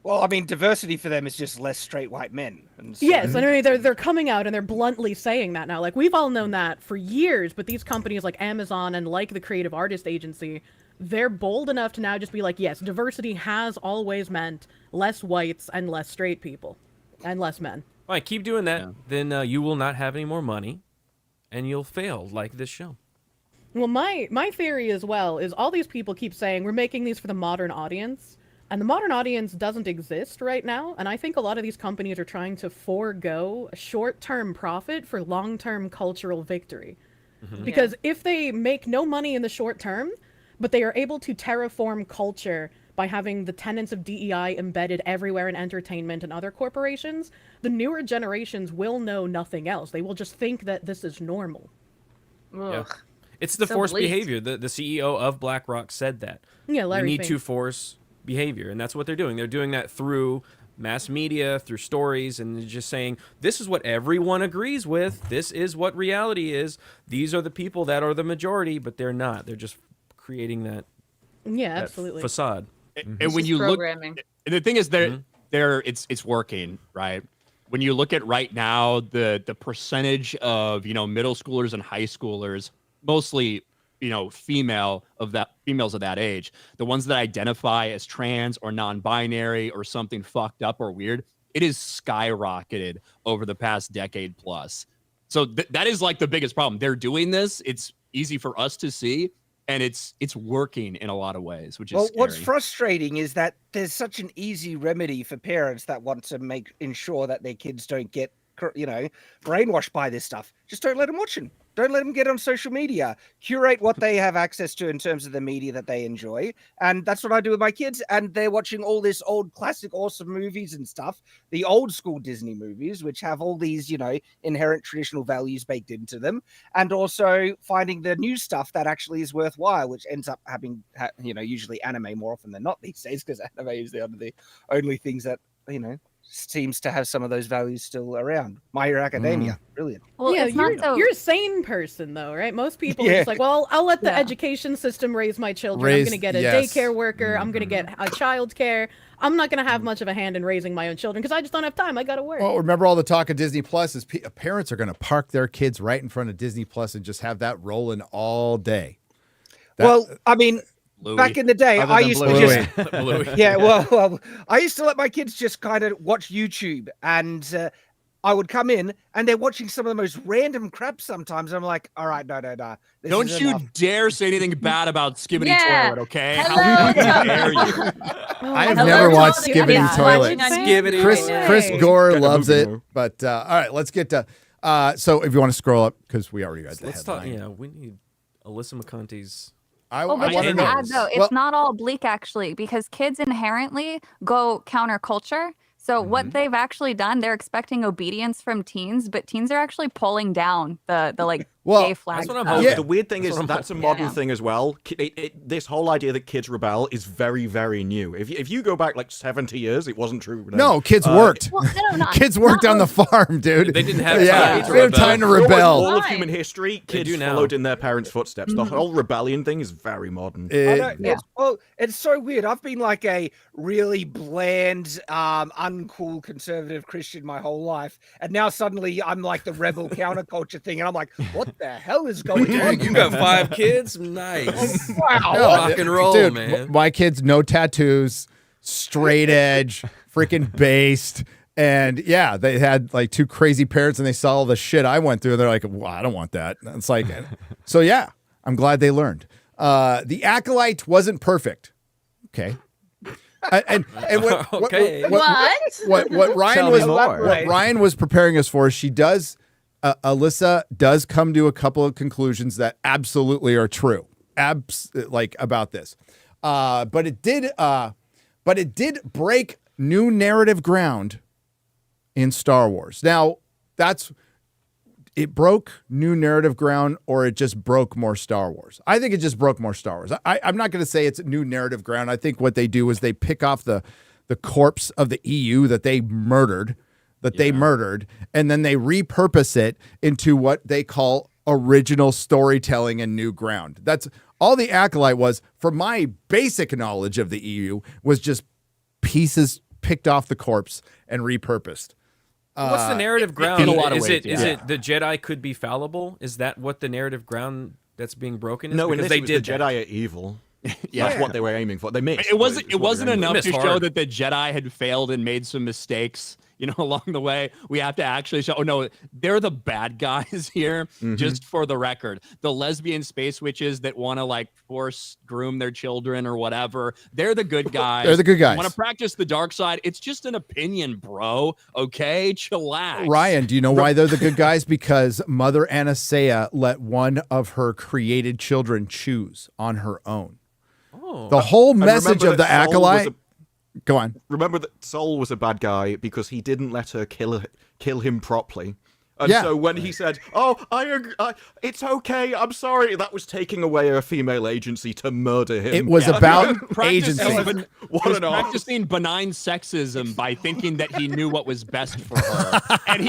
Well, I mean, diversity for them is just less straight white men. And so... Yes, and I mean, they're coming out and they're bluntly saying that now. Like, we've all known that for years, but these companies like Amazon and like the Creative Artist Agency, they're bold enough to now just be like, yes, diversity has always meant less whites and less straight people, and less men. All right, keep doing that. Then you will not have any more money, and you'll fail like this show. Well, my theory as well is all these people keep saying we're making these for the modern audience, and the modern audience doesn't exist right now, and I think a lot of these companies are trying to forego short-term profit for long-term cultural victory. Mm-hmm. Because if they make no money in the short term, but they are able to terraform culture by having the tenets of DEI embedded everywhere in entertainment and other corporations, the newer generations will know nothing else. They will just think that this is normal. Yeah. It's the forced behavior. The CEO of BlackRock said that. Yeah, Larry We need Fink. to force behavior, and that's what they're doing. They're doing that through mass media, through stories, and they're just saying, this is what everyone agrees with. This is what reality is. These are the people that are the majority, but they're not. They're just creating that, absolutely. facade. And when you look, the thing is, it's working, right? When you look at right now, the percentage of middle schoolers and high schoolers, mostly females of that age, the ones that identify as trans or non-binary or something fucked up or weird, it is skyrocketed over the past decade plus. So that is like the biggest problem. They're doing this. It's easy for us to see. And it's working in a lot of ways, which is scary. What's frustrating is that there's such an easy remedy for parents that want to ensure that their kids don't get, brainwashed by this stuff. Just don't let them watch them. Don't let them get on social media. Curate what they have access to in terms of the media that they enjoy. And that's what I do with my kids. And they're watching all this old classic awesome movies and stuff. The old school Disney movies, which have all these, inherent traditional values baked into them. And also finding the new stuff that actually is worthwhile, which ends up having, usually anime more often than not these days, because anime is the only things that, seems to have some of those values still around. My Hero Academia, brilliant. Well, yeah, you're a sane person though, right? Most people are just like, well, I'll let the education system raise my children. I'm going to get a daycare worker. I'm going to get a child care. I'm not going to have much of a hand in raising my own children because I just don't have time. I got to work. Well, remember all the talk of Disney Plus is parents are going to park their kids right in front of Disney Plus and just have that rolling all day. Well, I mean, Louis. Back in the day, I used to just I used to let my kids just kind of watch YouTube, and I would come in and they're watching some of the most random crap sometimes. I'm like, all right, no. This Don't is you enough. dare say anything bad about Skibbity Yeah. Toilet, okay? Hello, How Tom. dare you? I have Hello, never watched Tom. Skibbity Yeah. Toilet. Skibbity Chris Toilet. Gore Kind of loves movie, it, though. but all right, let's get to. So if you want to scroll up, because we already read the Let's talk. headline. Yeah, we need Alyssa McConty's. I Oh, but want to just know. add though, it's Well, not all bleak actually, because kids inherently go counterculture. So what they've actually done, they're expecting obedience from teens, but teens are actually pulling down the like Well, gay flag. that's what I'm stuff. hoping. The weird thing That's is what I'm that's a hoping. modern Yeah. thing as well. This whole idea that kids rebel is very, very new. If you go back like 70 years, it wasn't true. then. no, kids worked. Well, no, not, Kids worked not on the farm, dude. They didn't have yeah, time to they have rebel. time to For almost rebel. all of Fine. human history, They kids do now. followed in their parents' footsteps. The whole rebellion thing is very modern. I It- know, it's so weird. I've been like a really bland, uncool conservative Christian my whole life, and now suddenly I'm like the rebel counterculture thing, and I'm like, what the hell is going on? You got 5 kids? Nice. Wow. No, Rock and roll, dude, man. My kids, no tattoos, straight edge, freaking based. And yeah, they had like 2 crazy parents and they saw all the shit I went through. They're like, well, I don't want that. And it's like, so yeah, I'm glad they learned. The Acolyte wasn't perfect. Okay. And what, Okay. what Ryan Tell was me more. what Ryan was preparing us for, she does Alyssa does come to a couple of conclusions that absolutely are true. Like about this. But it did break new narrative ground in Star Wars. Now, it broke new narrative ground, or it just broke more Star Wars. I think it just broke more Star Wars. I'm not going to say it's new narrative ground. I think what they do is they pick off the corpse of the EU that they murdered, and then they repurpose it into what they call original storytelling and new ground. That's all the Acolyte was, from my basic knowledge of the EU, was just pieces picked off the corpse and repurposed. What's the narrative ground? in a lot of is ways, it yeah. the Jedi could be fallible? Is that what the narrative ground that's being broken is? No, in because this they it was did the that. Jedi are evil. Yeah. That's what they were aiming for. They missed. It wasn't. It's It what wasn't they were aiming enough Missed to show hard. that the Jedi had failed and made some mistakes. You know, along the way, we have to actually show. Oh no, they're the bad guys here. Just for the record, the lesbian space witches that want to like force groom their children or whatever, they're the good guys. They're the good guys. Want to practice the dark side? It's just an opinion, bro. Okay, chillax. Ryan, do you know why they're the good guys? Because Mother Anastasia let one of her created children choose on her own. Oh. The whole And message remember of the that Saul was Acolyte. Go on. Remember that Saul was a bad guy because he didn't let her kill him properly. And Yeah. so when he said, "Oh, I agree, it's okay, I'm sorry," that was taking away a female agency to murder him. It was Yeah. about Practicing agency. ben- What he was an arse. practicing benign sexism by thinking that he knew what was best for her, and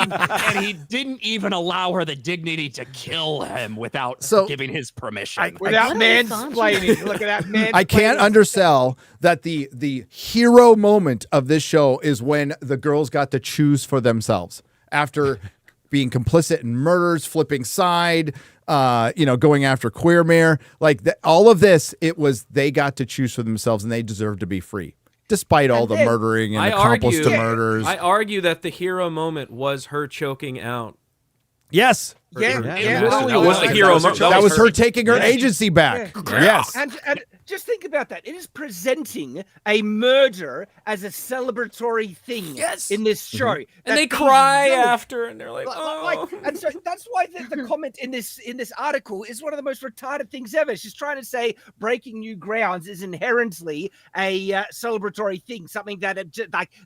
he didn't even allow her the dignity to kill him without So- giving his permission. Without What are we mansplaining. Look at that man. I can't undersell that the hero moment of this show is when the girls got to choose for themselves after being complicit in murders, flipping side, going after Queermere. Like all of this, it was they got to choose for themselves and they deserved to be free, despite all the then murdering and I accomplice argue, to murders. I argue that the hero moment was her choking out. yes. Yeah, Yeah, yeah. literally That was the was. hero That was moment. her That was her her taking her agency back. Yeah. Yes. And just think about that. It is presenting a murder as a celebratory thing in this show. And That they these cry villains- after, and they're like, oh. and so that's why the comment in this article is one of the most retarded things ever. She's trying to say breaking new grounds is inherently a celebratory thing, something that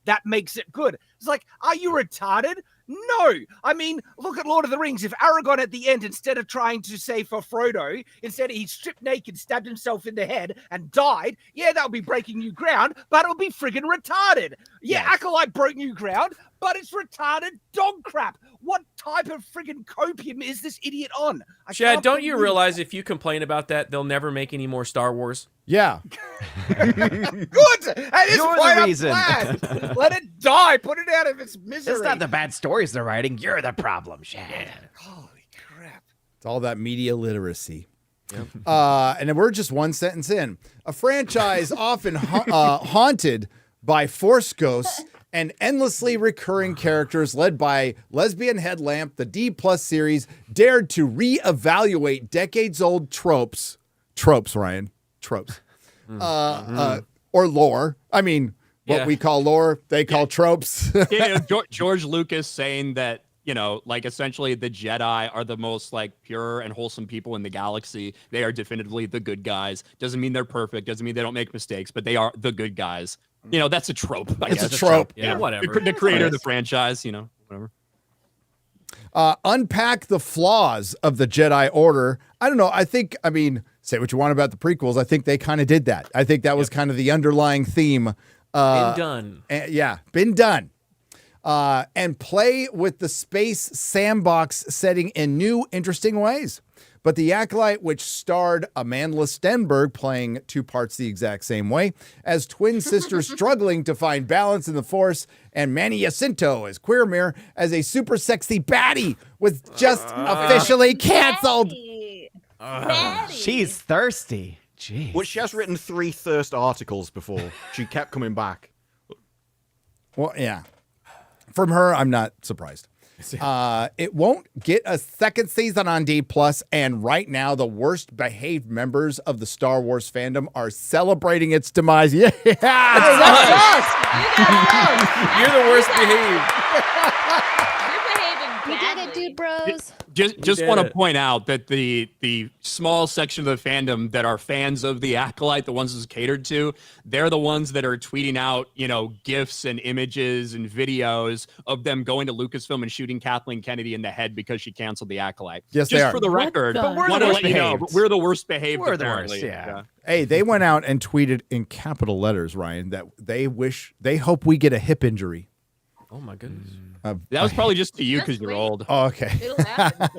that makes it good. It's like, are you retarded? No, I mean, look at Lord of the Rings. If Aragorn at the end, instead of trying to save for Frodo, instead he stripped naked, stabbed himself in the head, and died, yeah, that would be breaking new ground, but it would be friggin' retarded. Yeah, Acolyte broke new ground, but it's retarded dog crap. What type of friggin' copium is this idiot on? Chad, don't you realize if you complain about that, they'll never make any more Star Wars? Yeah. Good. That is You're why the I'm reason. glad. Let it die. Put it out of its misery. It's not the bad stories they're writing. You're the problem, Shad. Holy crap. It's all that media literacy. And then we're just one sentence in. A franchise often haunted by force ghosts and endlessly recurring characters led by Lesbian Headlamp, the D+ series dared to reevaluate decades-old tropes, Ryan, tropes, or lore. I mean, what we call lore, they call tropes. George Lucas saying that, like essentially the Jedi are the most like pure and wholesome people in the galaxy. They are definitively the good guys. Doesn't mean they're perfect. Doesn't mean they don't make mistakes, but they are the good guys. That's a trope. It's a trope. Yeah, whatever. The creator of the franchise, whatever. Unpack the flaws of the Jedi Order. I don't know. I mean, say what you want about the prequels. I think they kind of did that. I think that was kind of the underlying theme. Been done. Been done. And play with the space sandbox setting in new, interesting ways. But The Acolyte, which starred Amandla Stenberg playing two parts the exact same way, as twin sisters struggling to find balance in the Force, and Manny Jacinto as Queer Mirror as a super sexy baddie, was just officially canceled. She's thirsty. Jeez. Well, she has written 3 thirst articles before. She kept coming back. Well, yeah. From her, I'm not surprised. It won't get a second season on D+, and right now the worst behaved members of the Star Wars fandom are celebrating its demise. Yeah, You're the worst behaved. We did it, dude, bros. Just want to point out that the small section of the fandom that are fans of the Acolyte, the ones it's catered to, they're the ones that are tweeting out, GIFs and images and videos of them going to Lucasfilm and shooting Kathleen Kennedy in the head because she canceled the Acolyte. Yes, just they are. for the record, But we're the worst behaved. we're the worst behaved. We're the apparently. worst, yeah. Hey, they went out and tweeted in capital letters, Ryan, that they hope we get a hip injury. Oh my goodness. That was probably just to you because you're old. Oh, okay. It'll happen.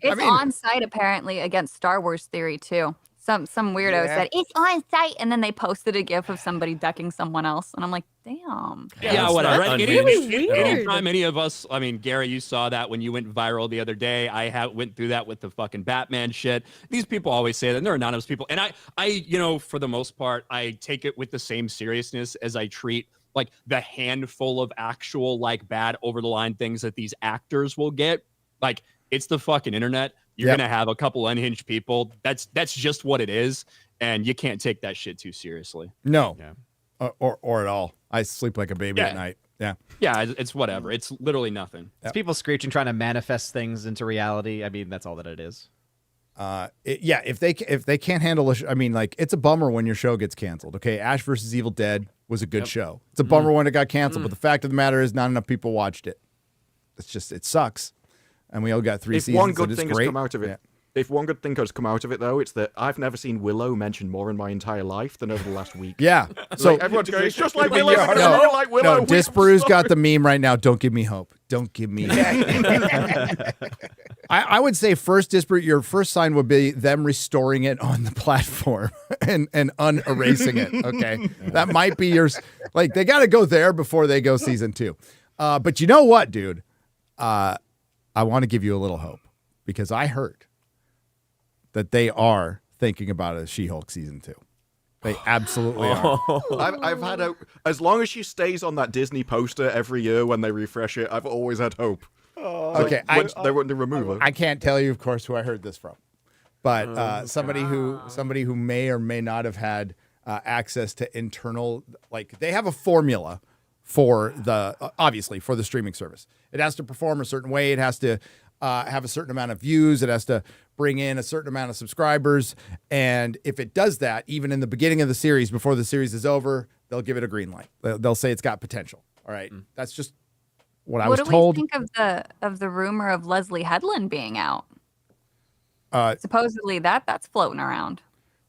It's on site apparently against Star Wars theory too. Some weirdo said it's on site, and then they posted a GIF of somebody decking someone else, and I'm like, damn. Yeah, whatever. That's really weird. Anytime any of us, I mean, Gary, you saw that when you went viral the other day. I went through that with the fucking Batman shit. These people always say that, and they're anonymous people, and I, for the most part, I take it with the same seriousness as I treat like the handful of actual like bad over the line things that these actors will get. Like, it's the fucking internet. You're gonna have a couple unhinged people. That's just what it is, and you can't take that shit too seriously. No, or at all. I sleep like a baby at night. Yeah, it's whatever. It's literally nothing. It's people screeching, trying to manifest things into reality. I mean, that's all that it is. If they can't handle I mean, like, it's a bummer when your show gets canceled. Okay, Ash vs. Evil Dead was a good show. It's a bummer when it got canceled, but the fact of the matter is not enough people watched it. It sucks. And we all got 3 seasons. If one good thing great. has come out of it, if one good thing has come out of it, though, it's that I've never seen Willow mentioned more in my entire life than over the last week. Yeah. So everyone's going, it's just like Willow. Like Willow. No, Disparu's got the meme right now. Don't give me hope. Don't give me hope. I would say first, Disparu, your first sign would be them restoring it on the platform and unerasing it. Okay. That might be yours. Like, they got to go there before they go season 2. But you know what, dude? I want to give you a little hope, because I heard that they are thinking about a She-Hulk season 2. They absolutely are. I've had as long as she stays on that Disney poster every year when they refresh it, I've always had hope. Okay, they want to remove her. I can't tell you, of course, who I heard this from, but somebody who may or may not have had access to internal, like, they have a formula for obviously for the streaming service. It has to perform a certain way. It has to have a certain amount of views. It has to bring in a certain amount of subscribers. And if it does that, even in the beginning of the series, before the series is over, they'll give it a green light. They'll say it's got potential. All right. That's just what I was told. What do we think of the rumor of Leslie Headland being out? Supposedly that's floating around.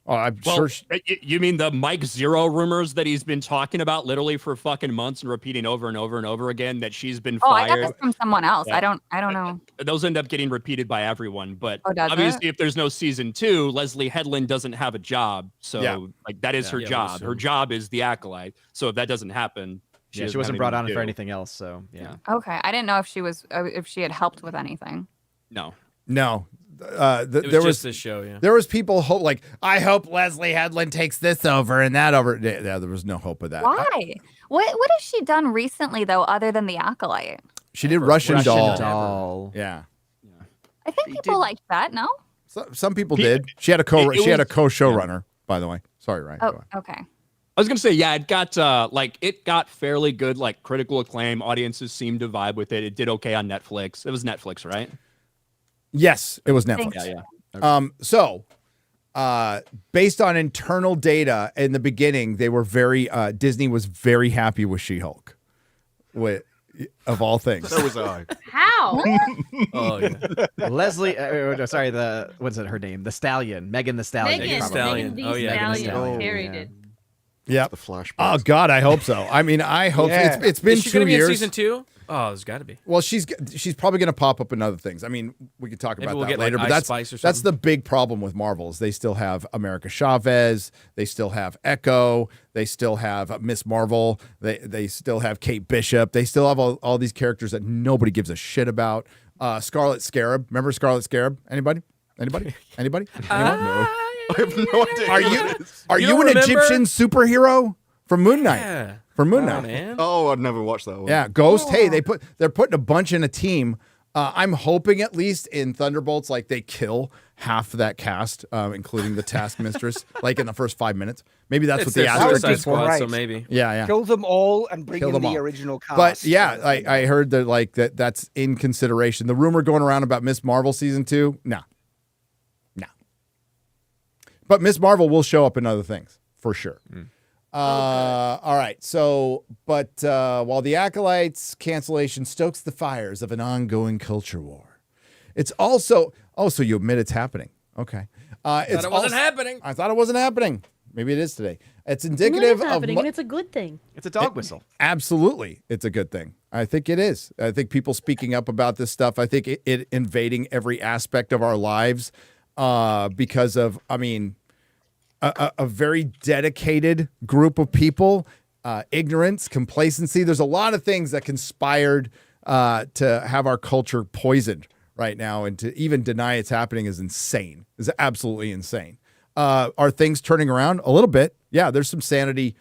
Oh, I'm Well, sure. you mean the Mike Zero rumors that he's been talking about literally for fucking months and repeating over and over and over again, that she's been I got fired? this from someone else. Yeah. I don't know. Those end up getting repeated by everyone, but does obviously if there's no season 2, Leslie Headland doesn't have a job. So like that is her job. Her job is the Acolyte. So if that doesn't happen, she wasn't brought on for anything else. So yeah. Okay, I didn't know if she had helped with anything. No. There was this show. Yeah, there was people I hope Leslie Headland takes this over and that over. Yeah, there was no hope of that. Why? What has she done recently though, other than the Acolyte? She did Russian Doll. Doll. Yeah. I think people liked that. No. Some people did. She had a co-showrunner, by the way. Sorry, Ryan. Oh, okay. I was gonna say, yeah, it got fairly good, like critical acclaim. Audiences seemed to vibe with it. It did okay on Netflix. It was Netflix, right? Yes, it was Netflix. Yeah. Okay. So, based on internal data in the beginning, they were Disney was very happy with She-Hulk, of all things. So was I. How? Oh, yeah. Leslie, sorry, what's her name? The Stallion, Megan the Stallion. Megan Stallion. the Oh, yeah, Stallion. Stallion. Terry Yeah. did. Yeah. The flashback. Oh God, I hope so. I mean, I hope Yeah. it's been Is she 2 gonna be in years. season 2? Oh, there's got to be. Well, she's probably going to pop up in other things. I mean, we could talk Maybe about we'll that get, later, like, but Ice Spice or that's something. the big problem with Marvel is they still have America Chavez, they still have Echo, they still have Miss Marvel, they still have Kate Bishop, they still have all these characters that nobody gives a shit about. Scarlet Scarab, remember Scarlet Scarab? Anybody? Anyone? No. I have no idea. Are You you don't an remember? Egyptian superhero from Moon Knight? Yeah. From Moon Oh, Knight. man. Oh, I'd never watched that one. Yeah, Ghost. Hey, they're putting a bunch in a team. I'm hoping at least in Thunderbolts, like they kill half of that cast, including the Taskmistress, like in the first 5 minutes. Maybe that's It's what the their asterisk Suicide is for. Squad, so Right. maybe. Yeah. Kill them all and bring Kill in them the all. original cast. But yeah, I heard that that's in consideration. The rumor going around about Miss Marvel season 2, no. But Miss Marvel will show up in other things for sure. All right. So, but while the Acolytes cancellation stokes the fires of an ongoing culture war, it's also so you admit it's happening. Okay. It wasn't happening. I thought it wasn't happening. Maybe it is today. It's Well, it indicative is happening, of and it's a good thing. It's a dog whistle. Absolutely, it's a good thing. I think it is. I think people speaking up about this stuff. I think it invading every aspect of our lives because of, I mean, a very dedicated group of people, ignorance, complacency. There's a lot of things that conspired to have our culture poisoned right now, and to even deny it's happening is insane. Is absolutely insane. Are things turning around a little bit? Yeah, there's some sanity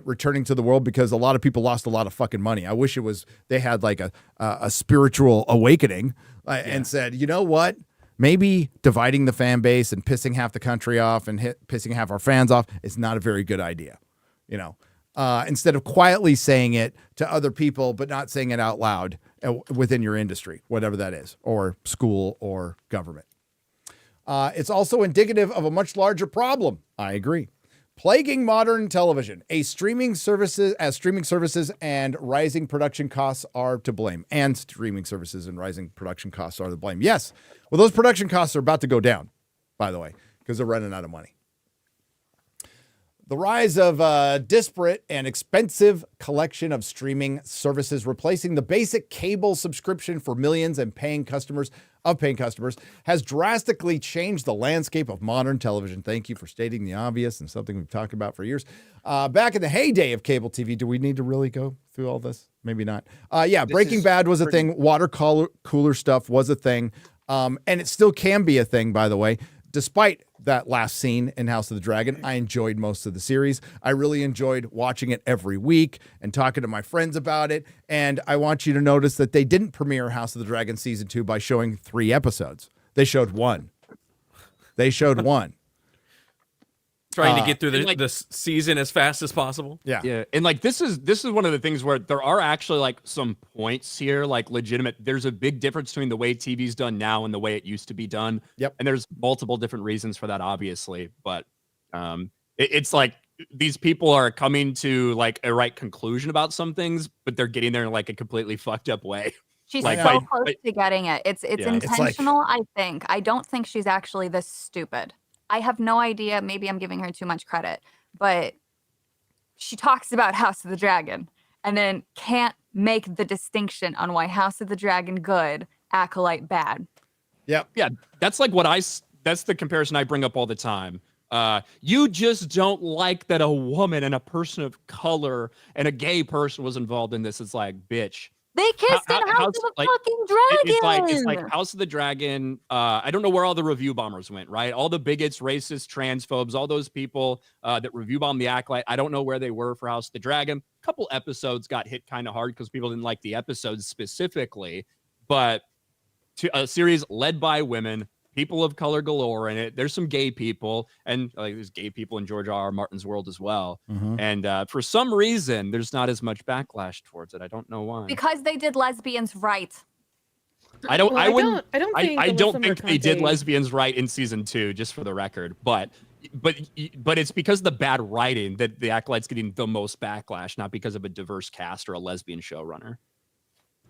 returning to the world because a lot of people lost a lot of fucking money. I wish they had like a spiritual awakening and said, you know what? Maybe dividing the fan base and pissing half the country off and pissing half our fans off is not a very good idea. You know, instead of quietly saying it to other people, but not saying it out loud within your industry, whatever that is, or school or government. It's also indicative of a much larger problem. I agree. Plaguing modern television, streaming services and rising production costs are to blame. And streaming services and rising production costs are to blame. Yes. Well, those production costs are about to go down, by the way, because they're running out of money. The rise of disparate and expensive collection of streaming services replacing the basic cable subscription for millions and paying customers has drastically changed the landscape of modern television. Thank you for stating the obvious and something we've talked about for years. Back in the heyday of cable TV, do we need to really go through all this? Maybe not. Breaking Bad was a thing. Water cooler stuff was a thing. And it still can be a thing, by the way. Despite that last scene in House of the Dragon, I enjoyed most of the series. I really enjoyed watching it every week and talking to my friends about it. And I want you to notice that they didn't premiere House of the Dragon season 2 by showing 3 episodes. They showed 1. Trying to get through the season as fast as possible. Yeah. And like this is one of the things where there are actually like some points here, like legitimate. There's a big difference between the way TV's done now and the way it used to be done. Yep. And there's multiple different reasons for that, obviously. But it's like these people are coming to like a right conclusion about some things, but they're getting there in like a completely fucked up way. She's Like, so close to getting it. It's Yeah. intentional, I think. I don't think she's actually this stupid. I have no idea. Maybe I'm giving her too much credit, but she talks about House of the Dragon and then can't make the distinction on why House of the Dragon good, Acolyte bad. Yep. Yeah, that's like that's the comparison I bring up all the time. You just don't like that a woman and a person of color and a gay person was involved in this. It's like, bitch, They kissed in House of the fucking Dragon. It's like House of the Dragon. I don't know where all the review bombers went, right? All the bigots, racists, transphobes, all those people that review bombed the Acolyte. I don't know where they were for House of the Dragon. A couple episodes got hit kind of hard because people didn't like the episodes specifically, but a series led by women, people of color galore in it. There's some gay people, and there's gay people in George R. R. Martin's world as well. And for some reason, there's not as much backlash towards it. I don't know why. Because they did lesbians right. I don't think they did lesbians right in season 2, just for the record. But it's because of the bad writing that the Acolyte's getting the most backlash, not because of a diverse cast or a lesbian showrunner.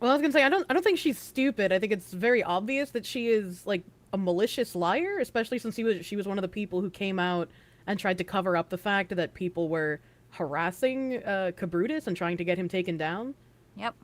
Well, I was gonna say I don't think she's stupid. I think it's very obvious that she is like a malicious liar, especially since she was one of the people who came out and tried to cover up the fact that people were harassing Kabrutus and trying to get him taken down. Yep.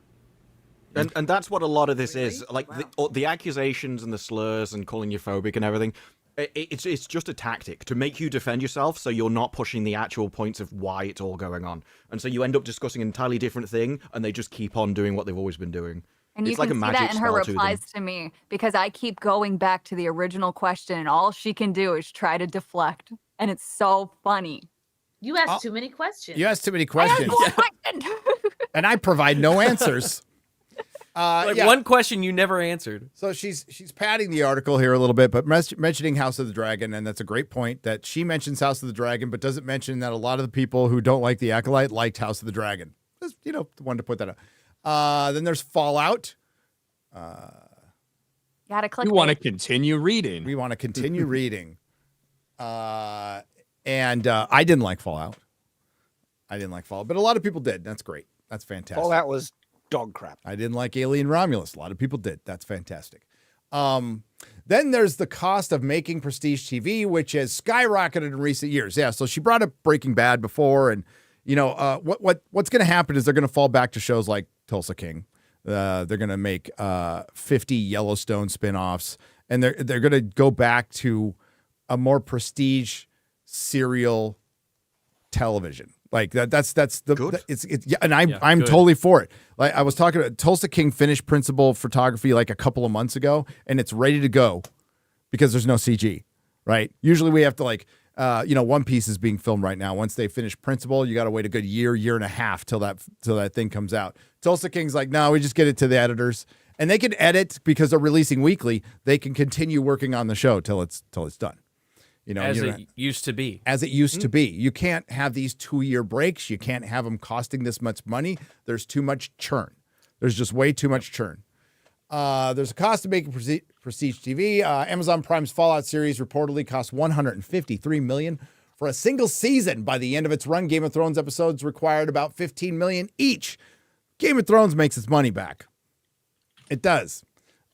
And that's what a lot of this is. Like the accusations and the slurs and calling you phobic and everything. It's just a tactic to make you defend yourself, so you're not pushing the actual points of why it's all going on. And so you end up discussing an entirely different thing, and they just keep on doing what they've always been doing. And it's you like can a see magic that in her spell to replies them. to me, because I keep going back to the original question, and all she can do is try to deflect. And it's so funny. You asked too many questions. You asked too many questions. Question. And I provide no answers. One question you never answered. So she's padding the article here a little bit, but mentioning House of the Dragon, and that's a great point that she mentions House of the Dragon, but doesn't mention that a lot of the people who don't like the Acolyte liked House of the Dragon. Just, wanted to put that out. Then there's Fallout. Gotta click. We want to continue reading. We want to continue reading. And I didn't like Fallout. But a lot of people did. That's great. That's fantastic. Fallout was dog crap. I didn't like Alien Romulus. A lot of people did. That's fantastic. Then there's the cost of making prestige TV, which has skyrocketed in recent years. Yeah, so she brought up Breaking Bad before, and what's going to happen is they're going to fall back to shows like Tulsa King. They're going to make 50 Yellowstone spinoffs, and they're going to go back to a more prestige serial television. Like that's the it's and I'm totally for it. Like I was talking about Tulsa King finished principal photography like a couple of months ago, and it's ready to go because there's no CG, right? Usually we have to One Piece is being filmed right now. Once they finish principal, you got to wait a good year and a half till that thing comes out. Tulsa King's like, no, we just get it to the editors, and they can edit because they're releasing weekly. They can continue working on the show till it's done. As it used to be. As it used to be. You can't have these 2-year breaks. You can't have them costing this much money. There's too much churn. There's just way too much churn. There's a cost of making prestige TV. Amazon Prime's Fallout series reportedly cost $153 million for a single season. By the end of its run, Game of Thrones episodes required about $15 million each. Game of Thrones makes its money back. It does.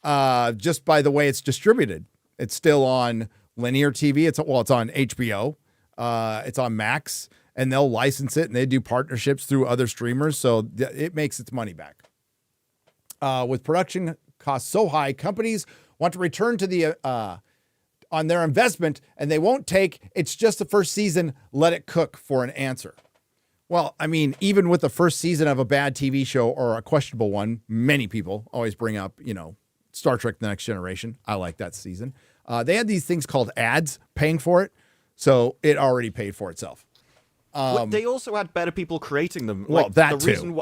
Just by the way it's distributed. It's still on linear TV. It's on HBO. It's on Max, and they'll license it, and they do partnerships through other streamers, so it makes its money back. With production costs so high, companies want to return to on their investment, and they won't take it's just the first season, let it cook for an answer. Well, I mean, even with the first season of a bad TV show or a questionable one, many people always bring up, Star Trek: The Next Generation. I like that season. They had these things called ads paying for it, so it already paid for itself. They also had better people creating them. Well, that too.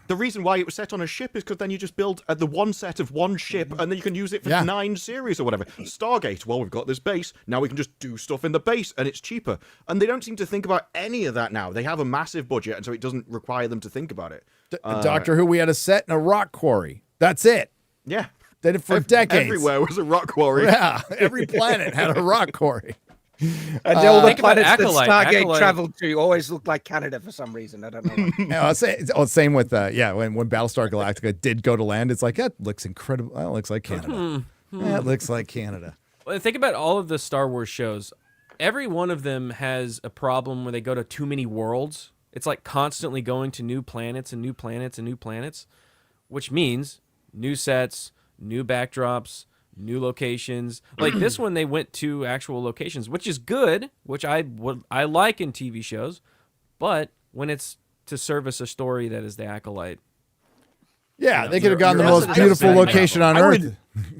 The reason why it was set on a ship is because then you just build the one set of one ship, and then you can use it for 9 series or whatever. Stargate, well, we've got this base. Now we can just do stuff in the base, and it's cheaper. And they don't seem to think about any of that now. They have a massive budget, and so it doesn't require them to think about it. Doctor Who, we had a set in a rock quarry. That's it. Yeah. Did it for decades. Everywhere was a rock quarry. Yeah, every planet had a rock quarry. And all the Think about planets that Acolyte. Stargate traveled to always looked like Canada for some reason. I don't know why. Same with when Battlestar Galactica did go to land, it's like, that looks incredible. That looks like Canada. That looks like Canada. Well, think about all of the Star Wars shows. Every one of them has a problem where they go to too many worlds. It's like constantly going to new planets and new planets and new planets, which means new sets, new backdrops, new locations. Like this one, they went to actual locations, which is good, which I like in TV shows. But when it's to service a story that is the Acolyte, Yeah, they could have gotten the you're most also beautiful just- location on Earth.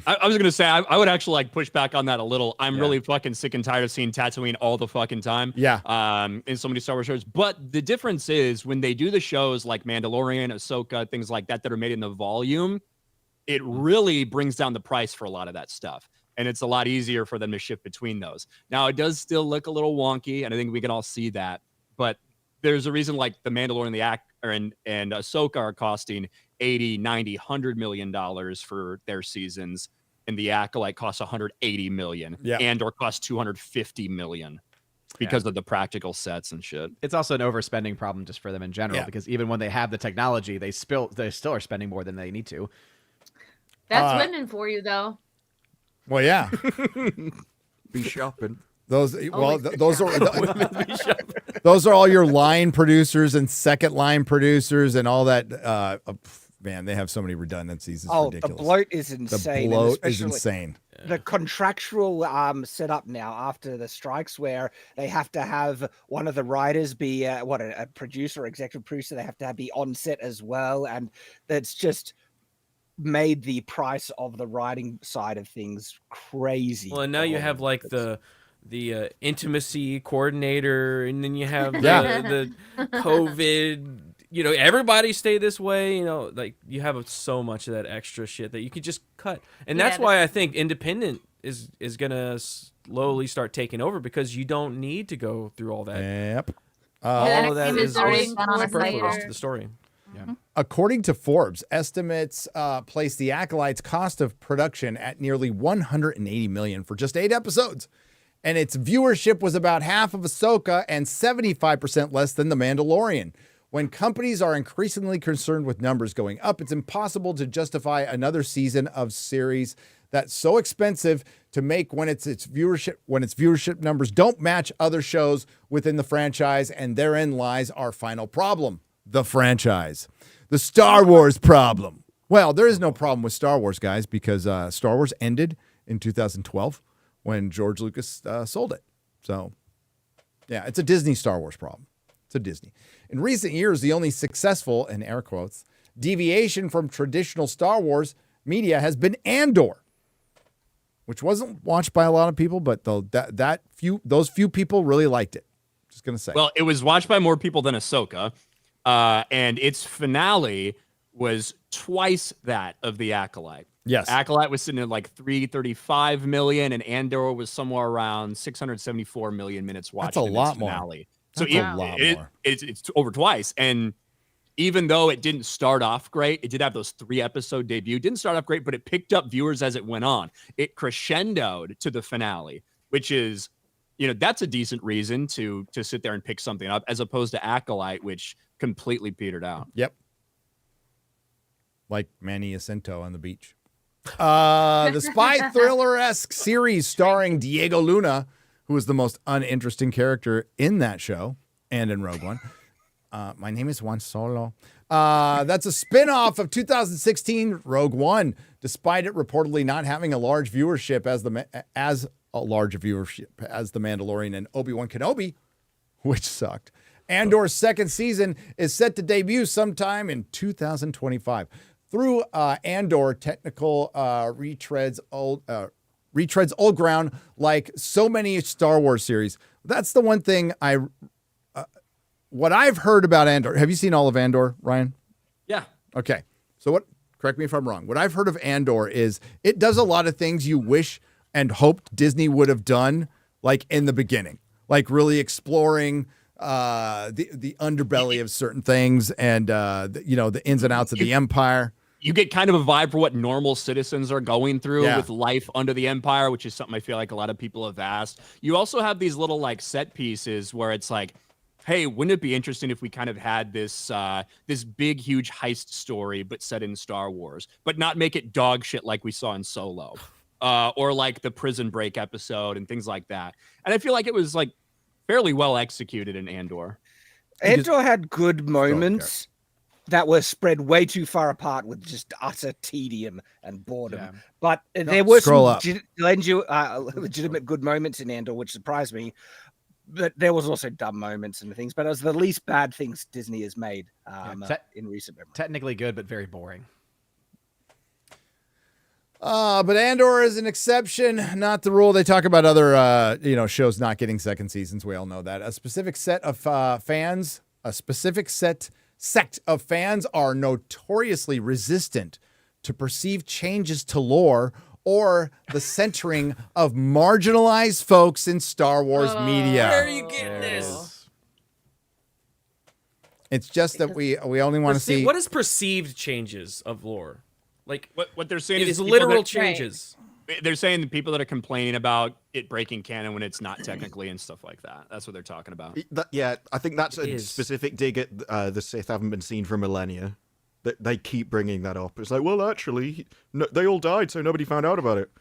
I was gonna say I would actually like push back on that a little. I'm really fucking sick and tired of seeing Tatooine all the fucking time. Yeah. In so many Star Wars shows. But the difference is when they do the shows like Mandalorian, Ahsoka, things like that are made in the volume, it really brings down the price for a lot of that stuff. And it's a lot easier for them to shift between those. Now it does still look a little wonky, and I think we can all see that. But there's a reason like the Mandalorian, and Ahsoka are costing 80, 90, $100 million for their seasons, and the Acolyte costs 180 million, or costs 250 million because of the practical sets and shit. It's also an overspending problem just for them in general, because even when they have the technology, they still are spending more than they need to. That's women for you, though. Well, yeah. Be shopping. Those those are all your line producers and second line producers and all that. Man, they have so many redundancies. It's ridiculous. The bloat is insane. The bloat is insane. The contractual setup now after the strikes, where they have to have one of the writers be a producer, executive producer. They have to be on set as well, and that's just made the price of the writing side of things crazy. Well, and now you have like the intimacy coordinator, and then you have the COVID, everybody stay this way, like you have so much of that extra shit that you could just cut. And that's why I think independent is gonna slowly start taking over, because you don't need to go through all that. Yep. All of that is superfluous to the story. Yeah. According to Forbes, estimates place the Acolyte's cost of production at nearly $180 million for just 8 episodes. And its viewership was about half of Ahsoka and 75% less than The Mandalorian. When companies are increasingly concerned with numbers going up, it's impossible to justify another season of series that's so expensive to make when its viewership numbers don't match other shows within the franchise, and therein lies our final problem. The franchise. The Star Wars problem. Well, there is no problem with Star Wars, guys, because Star Wars ended in 2012 when George Lucas sold it. So, yeah, it's a Disney Star Wars problem. It's a Disney. In recent years, the only successful, in air quotes, deviation from traditional Star Wars media has been Andor, which wasn't watched by a lot of people, but those few people really liked it. Just going to say. Well, it was watched by more people than Ahsoka. And its finale was twice that of the Acolyte. Yes. Acolyte was sitting at like 335 million, and Andor was somewhere around 674 million minutes watched. That's a lot finale. More. So a lot more. It's over twice. And even though it didn't start off great, it did have those 3-episode debut. It didn't start off great, but it picked up viewers as it went on. It crescendoed to the finale, which is, that's a decent reason to sit there and pick something up, as opposed to Acolyte, which completely petered out. Yep. Like Manny Jacinto on the beach. The spy thriller-esque series starring Diego Luna, who is the most uninteresting character in that show and in Rogue One. My name is Juan Solo. That's a spin-off of 2016 Rogue One, despite it reportedly not having a large viewership as The Mandalorian and Obi-Wan Kenobi, which sucked. Andor's second season is set to debut sometime in 2025. Through Andor, technical retreads old ground like so many Star Wars series. That's the one thing what I've heard about Andor. Have you seen all of Andor, Ryan? Yeah. Okay. So correct me if I'm wrong. What I've heard of Andor is it does a lot of things you wish and hoped Disney would have done, like in the beginning, like really exploring the underbelly of certain things and the ins and outs of the Empire. You get kind of a vibe for what normal citizens are going through with life under the Empire, which is something I feel like a lot of people have asked. You also have these little like set pieces where it's like, hey, wouldn't it be interesting if we kind of had this this big, huge heist story, but set in Star Wars, but not make it dog shit like we saw in Solo, or like the Prison Break episode and things like that. And I feel like it was like fairly well executed in Andor. Andor had good moments that were spread way too far apart with just utter tedium and boredom. Yeah. But there were some legitimate good moments in Andor, which surprised me. But there was also dumb moments and things. But it was the least bad things Disney has made in recent memory. Technically good, but very boring. But Andor is an exception, not the rule. They talk about other, shows not getting second seasons. We all know that. A specific set of fans, sect of fans are notoriously resistant to perceived changes to lore or the centering of marginalized folks in Star Wars media. Where are you getting this? It's just that we only want to see. What is perceived changes of lore? Like what they're saying is is literal changes. They're saying the people that are complaining about it breaking canon when it's not technically and stuff like that. That's what they're talking about. Yeah, I think that's a specific dig at the Sith haven't been seen for millennia. They keep bringing that up. It's like, well, actually, no, they all died, so nobody found out about it.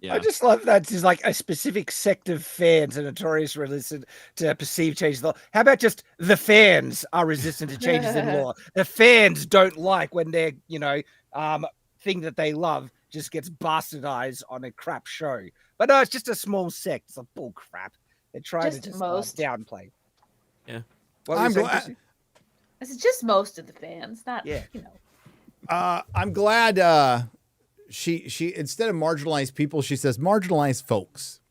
Yeah. I just love that there's like a specific sect of fans are notoriously resistant to perceived changes. How about just the fans are resistant to changes in law? The fans don't like when their, thing that they love just gets bastardized on a crap show. But no, it's just a small sect. It's a bull crap. They're trying to just downplay. Yeah. I'm glad. It's just most of the fans, not I'm glad she instead of marginalized people, she says marginalized folks.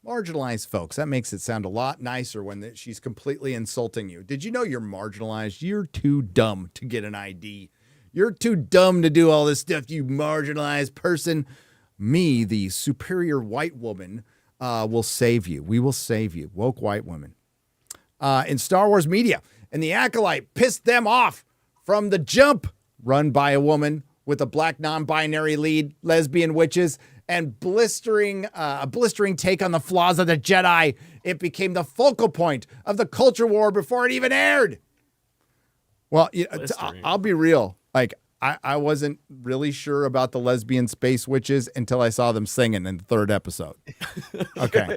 Marginalized folks. That makes it sound a lot nicer when she's completely insulting you. Did you know you're marginalized? You're too dumb to get an ID. You're too dumb to do all this stuff, you marginalized person. Me, the superior white woman, will save you. We will save you. Woke white women. In Star Wars media. And the Acolyte pissed them off from the jump, run by a woman with a black non-binary lead, lesbian witches, and a blistering take on the flaws of the Jedi. It became the focal point of the culture war before it even aired. Well, I'll be real. Like, I wasn't really sure about the lesbian space witches until I saw them singing in the third episode. Okay.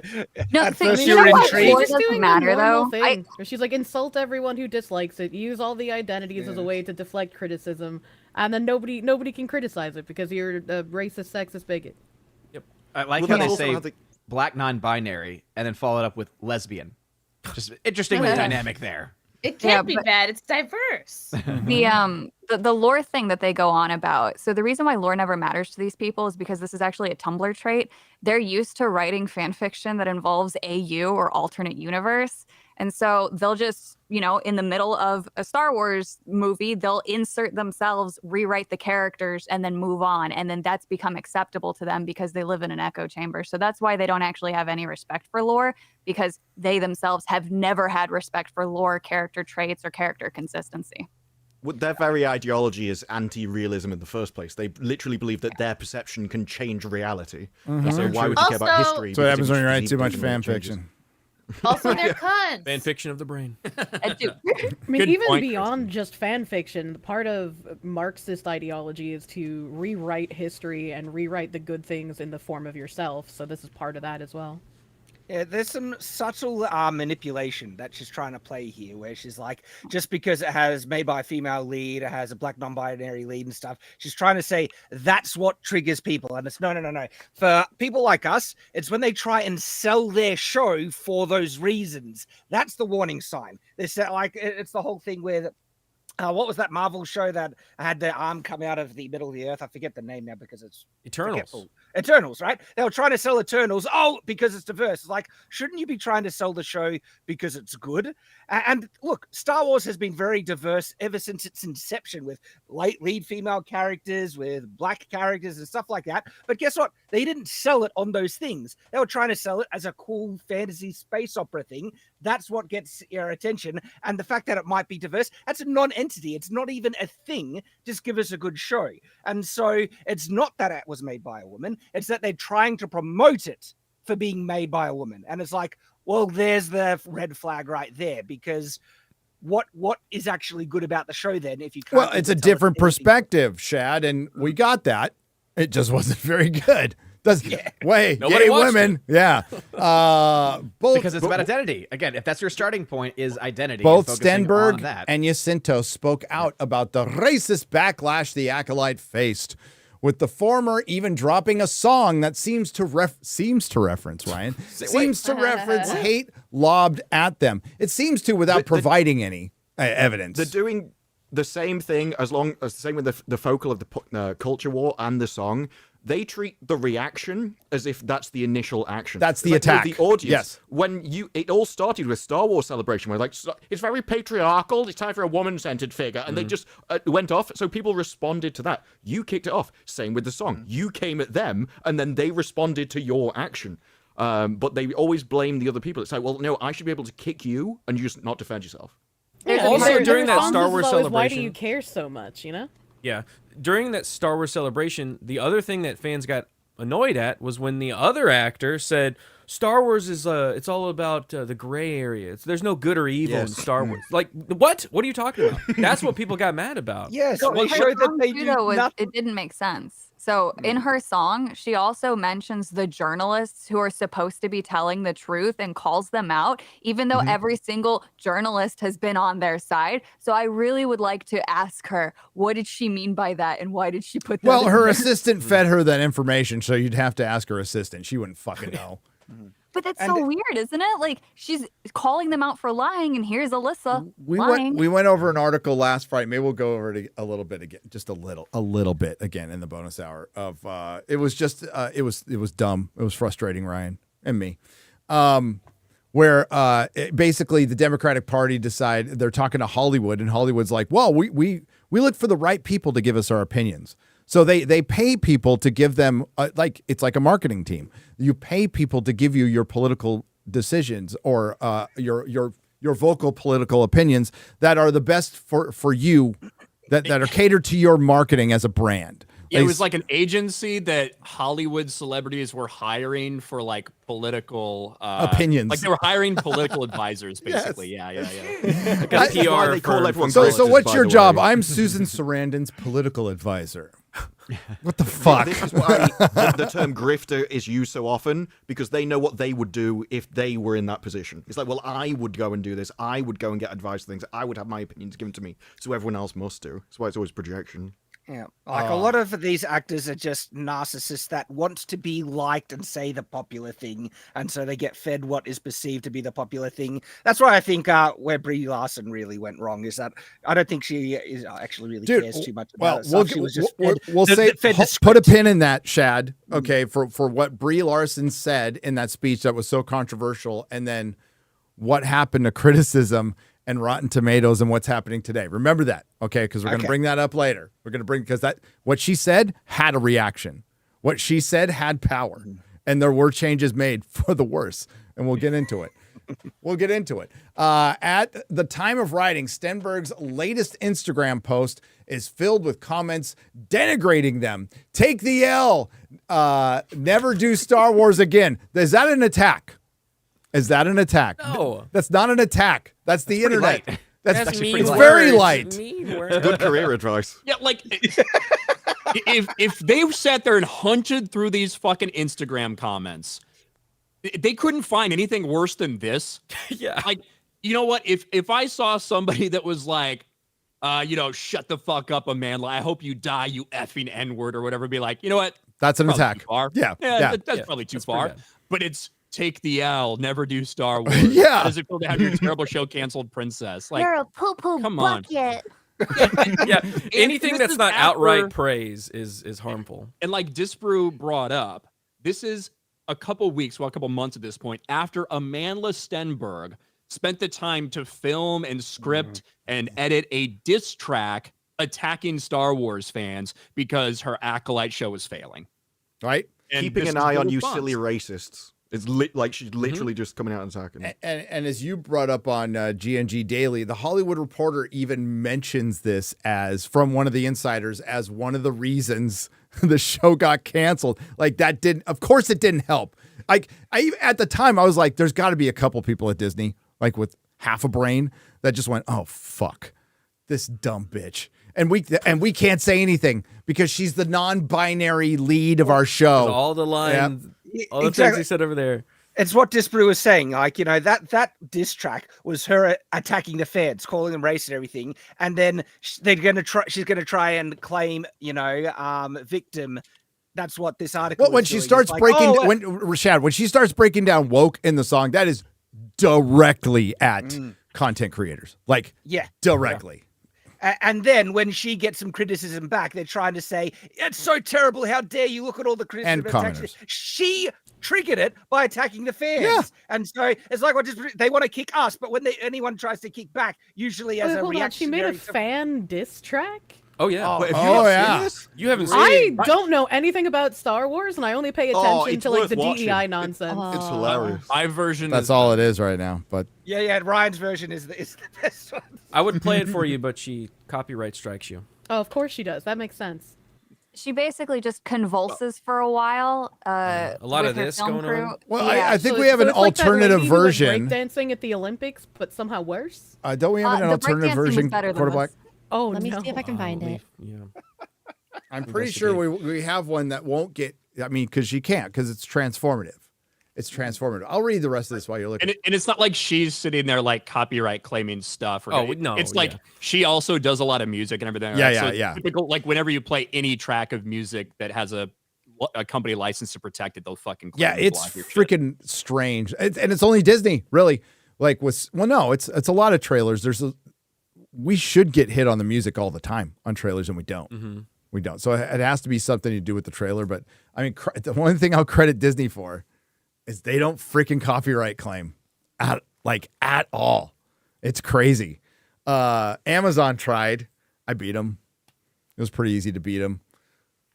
No, At so first you you know were what? intrigued. Lore She's doesn't doing matter, the normal though. thing. Where she's like, insult everyone who dislikes it. Use all the identities as a way to deflect criticism, and then nobody can criticize it because you're a racist, sexist bigot. Yep. I like how they say black non-binary and then follow it up with lesbian. Just interestingly dynamic there. It can't be bad. It's diverse. The lore thing that they go on about. So the reason why lore never matters to these people is because this is actually a Tumblr trait. They're used to writing fan fiction that involves AU or alternate universe. And so they'll just, in the middle of a Star Wars movie, they'll insert themselves, rewrite the characters, and then move on. And then that's become acceptable to them because they live in an echo chamber. So that's why they don't actually have any respect for lore, because they themselves have never had respect for lore, character traits, or character consistency. Their very ideology is anti-realism in the first place. They literally believe that their perception can change reality. Mm-hmm. So why would you care about history? So what happens when you write too much fan fiction. Also, they're cunts. Fan fiction of the brain. I mean, even beyond just fan fiction, part of Marxist ideology is to rewrite history and rewrite the good things in the form of yourself. So this is part of that as well. Yeah, there's some subtle manipulation that she's trying to play here, where she's like, just because it has made by a female lead, it has a black non-binary lead and stuff, she's trying to say that's what triggers people. And it's no. For people like us, it's when they try and sell their show for those reasons. That's the warning sign. It's the whole thing where what was that Marvel show that had the arm come out of the middle of the earth? I forget the name now because it's Eternals. Eternals, right? They were trying to sell Eternals. Oh, because it's diverse. It's like, shouldn't you be trying to sell the show because it's good? And look, Star Wars has been very diverse ever since its inception, with lead female characters, with black characters and stuff like that. But guess what? They didn't sell it on those things. They were trying to sell it as a cool fantasy space opera thing. That's what gets your attention. And the fact that it might be diverse, that's a non-entity. It's not even a thing. Just give us a good show. And so it's not that it was made by a woman. It's that they're trying to promote it for being made by a woman. And it's like, well, there's the red flag right there, because what is actually good about the show then if you can't? Well, it's a different perspective, Shad, and we got that. It just wasn't very good. Nobody gay women. It. Yeah. Because it's about identity. Again, if that's your starting point, is identity. Both Stenberg and Jacinto spoke out about the racist backlash the Acolyte faced, with the former even dropping a song that seems to reference hate lobbed at them. It seems to without providing any evidence. They're doing the same thing same with the focal of the culture war and the song. they treat the reaction as if that's the initial action. That's the it's attack. Like the audience. Yes. When it all started with Star Wars Celebration, where like it's very patriarchal. It's time for a woman-centered figure, and they just went off. So people responded to that. You kicked it off. Same with the song. You came at them, and then they responded to your action. But they always blame the other people. It's like, well, no, I should be able to kick you, and you just not defend yourself. Also, during that Star Wars celebration, why do you care so much? You know? Yeah, during that Star Wars celebration, the other thing that fans got annoyed at was when the other actor said Star Wars is it's all about the gray area. There's no good or evil in Star Wars. Like what? What are you talking about? That's what people got mad about. Yes, So they her showed that song they too, do though, nothing. it didn't make sense. So in her song, she also mentions the journalists who are supposed to be telling the truth and calls them out, even though every single journalist has been on their side. So I really would like to ask her, what did she mean by that, and why did she put that? Well, in her there? assistant fed her that information, so you'd have to ask her assistant. She wouldn't fucking know. But that's so weird, isn't it? Like she's calling them out for lying, and here's Alyssa We lying. went over an article last Friday. Maybe we'll go over it a little bit again, just a little bit again in the bonus hour of it was just it was dumb. It was frustrating, Ryan and me. Where basically the Democratic Party decide they're talking to Hollywood, and Hollywood's like, well, we look for the right people to give us our opinions. So they pay people to give them like it's like a marketing team. You pay people to give you your political decisions or your vocal political opinions that are the best for you that are catered to your marketing as a brand. Yeah, it was like an agency that Hollywood celebrities were hiring for like political opinions. Like they were hiring political advisors, basically. Yes. Yeah. Like a PR firm. So what's your job? I'm Susan Sarandon's political advisor. What the fuck? This is why the term grifter is used so often, because they know what they would do if they were in that position. It's like, well, I would go and do this. I would go and get advice on things. I would have my opinions given to me. So everyone else must do. That's why it's always projection. Yeah, like a lot of these actors are just narcissists that want to be liked and say the popular thing, and so they get fed what is perceived to be the popular thing. That's why I think where Brie Larson really went wrong is that I don't think she is actually really cares too much about it. She was just put a pin in that, Shad. Okay, for what Brie Larson said in that speech that was so controversial, and then what happened to criticism and Rotten Tomatoes and what's happening today. Remember that, okay? Because we're going to bring that up later. We're going to bring, because that what she said had a reaction. What she said had power, and there were changes made for the worse, and we'll get into it. At the time of writing, Stenberg's latest Instagram post is filled with comments denigrating them. Take the L. Never do Star Wars again. Is that an attack? Is that an attack? No. That's not an attack. That's the internet. Light. That's actually it's pretty very light. light. Good career advice. Yeah, like if they sat there and hunted through these fucking Instagram comments, they couldn't find anything worse than this. Yeah. Like, you know what? If I saw somebody that was like, shut the fuck up, Amanda, I hope you die, you effing N-word or whatever, be like, you know what? That's an Probably attack. too far. Yeah. That's probably too far. But it's take the L, never do Star Wars. Yeah. How does it feel to have your terrible show canceled, princess? Like, You're a poo-poo come on. bucket. Yeah, anything this that's is not after- outright praise is harmful. And like Disparu brought up, this is a couple months at this point, after Amanda Stenberg spent the time to film and script and edit a diss track attacking Star Wars fans because her Acolyte show was failing. Right? And Keeping this an is eye the on you response. silly racists. It's like she's literally just coming out and attacking. And as you brought up on GNG Daily, the Hollywood Reporter even mentions this as, from one of the insiders, as one of the reasons the show got canceled. Like that of course it didn't help. Like at the time I was like, there's got to be a couple people at Disney, like with half a brain, that just went, oh fuck, this dumb bitch. And we can't say anything because she's the non-binary lead of our show. All the lines, all the things Exactly. he said over there. It's what Disparu was saying. Like, that diss track was her attacking the feds, calling them race and everything. And then she's going to try and claim, victim. That's what this article Well, when is she doing. starts It's like, breaking, Rashad, when she starts breaking down woke in the song, that is directly at content creators. Like, yeah, directly. And then when she gets some criticism back, they're trying to say, it's so terrible. How dare you look at all the criticism. And commenters. She triggered it by attacking the fans. Yeah. And so it's like, they want to kick us, but when anyone tries to kick back, usually as a Hold on, she made a reactionary... fan diss track? Oh yeah. Yeah. You haven't seen I don't know anything about Star Wars, and I only pay attention it's to like worth the watching. DEI nonsense. It's hilarious. My version. That's all it is right now. But Yeah, Ryan's version is the best one. I would play it for you, but she copyright strikes you. Oh, of course she does. That makes sense. She basically just convulses for a while. A lot with of her this film going crew. on. well, Yeah. I think So we have an it's like that alternative lady who was version. breakdancing at the Olympics, but somehow worse. Don't we have an the alternative breakdancing was version, better than Quarterback? this. Oh, Let me no. see if I can find it. Yeah. I'm pretty sure we have one that won't get. I mean, because you can't, because it's transformative. It's transformative. I'll read the rest of this while you're looking. And it's not like she's sitting there like copyright claiming stuff. Or Oh, no, It's like she also does a lot of music and everything. Yeah, right? yeah, So it's yeah. Typical, like whenever you play any track of music that has a company license to protect it, they'll fucking claim Yeah, and it's block your shit. freaking strange, and it's only Disney, really. Like no, it's a lot of trailers. We should get hit on the music all the time on trailers, and we don't. Mm-hmm. We don't. So it has to be something to do with the trailer. But I mean, the one thing I'll credit Disney for is they don't freaking copyright claim at all. It's crazy. Amazon tried. I beat them. It was pretty easy to beat them.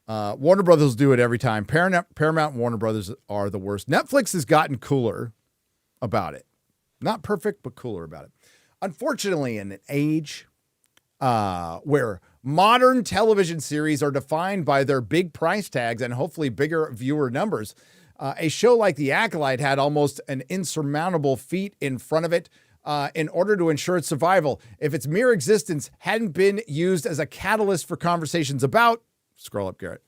Warner Brothers do it every time. Paramount and Warner Brothers are the worst. Netflix has gotten cooler about it. Not perfect, but cooler about it. Unfortunately, in an age where modern television series are defined by their big price tags and hopefully bigger viewer numbers, a show like The Acolyte had almost an insurmountable feat in front of it in order to ensure its survival. If its mere existence hadn't been used as a catalyst for conversations about... Scroll up, Garrett.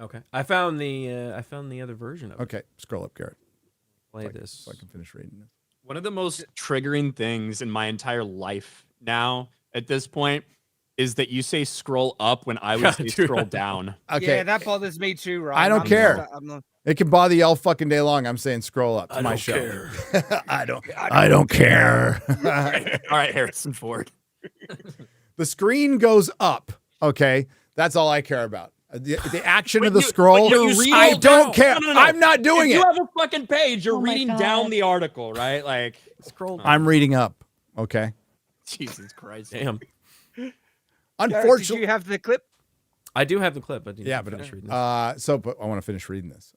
Okay. I found the other version of it. Okay, scroll up, Garrett. Play this. So I can finish reading this. One of the most triggering things in my entire life now at this point is that you say scroll up when I would say scroll down. Okay. Yeah, that bothers me too, Ryan. I don't care. It can bother you all fucking day long. I'm saying scroll up. It's my show. Care. I don't care. All right, Harrison Ford. The screen goes up. Okay. That's all I care about. The action of the scroll. I don't care. No. I'm not doing if it. You have a fucking page. You're Oh my reading God. down the article, right? Like, Scroll. I'm reading up. Okay. Jesus Christ. Damn. Unfortunately, did you have the clip? I do have the clip, but yeah, but finish reading this. but I want to finish reading this.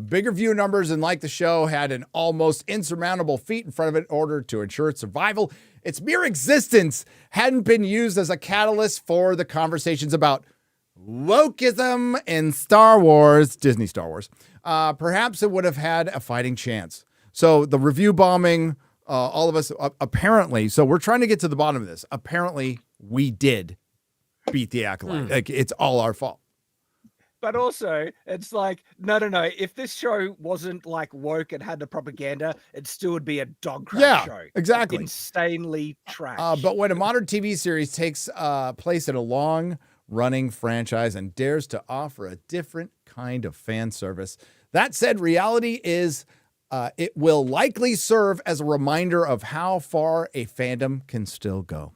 Bigger view numbers and like the show had an almost insurmountable feat in front of it in order to ensure its survival. Its mere existence hadn't been used as a catalyst for the conversations about wokeism in Star Wars, Disney Star Wars. Perhaps it would have had a fighting chance. So the review bombing, all of us apparently. So we're trying to get to the bottom of this. Apparently, we did beat the Acolyte. Like, it's all our fault. But also, it's like, no. If this show wasn't like woke and had the propaganda, it still would be a dog crap show. Exactly. Insanely trash. But when a modern TV series takes place in a long-running franchise and dares to offer a different kind of fan service, that said, reality is it will likely serve as a reminder of how far a fandom can still go.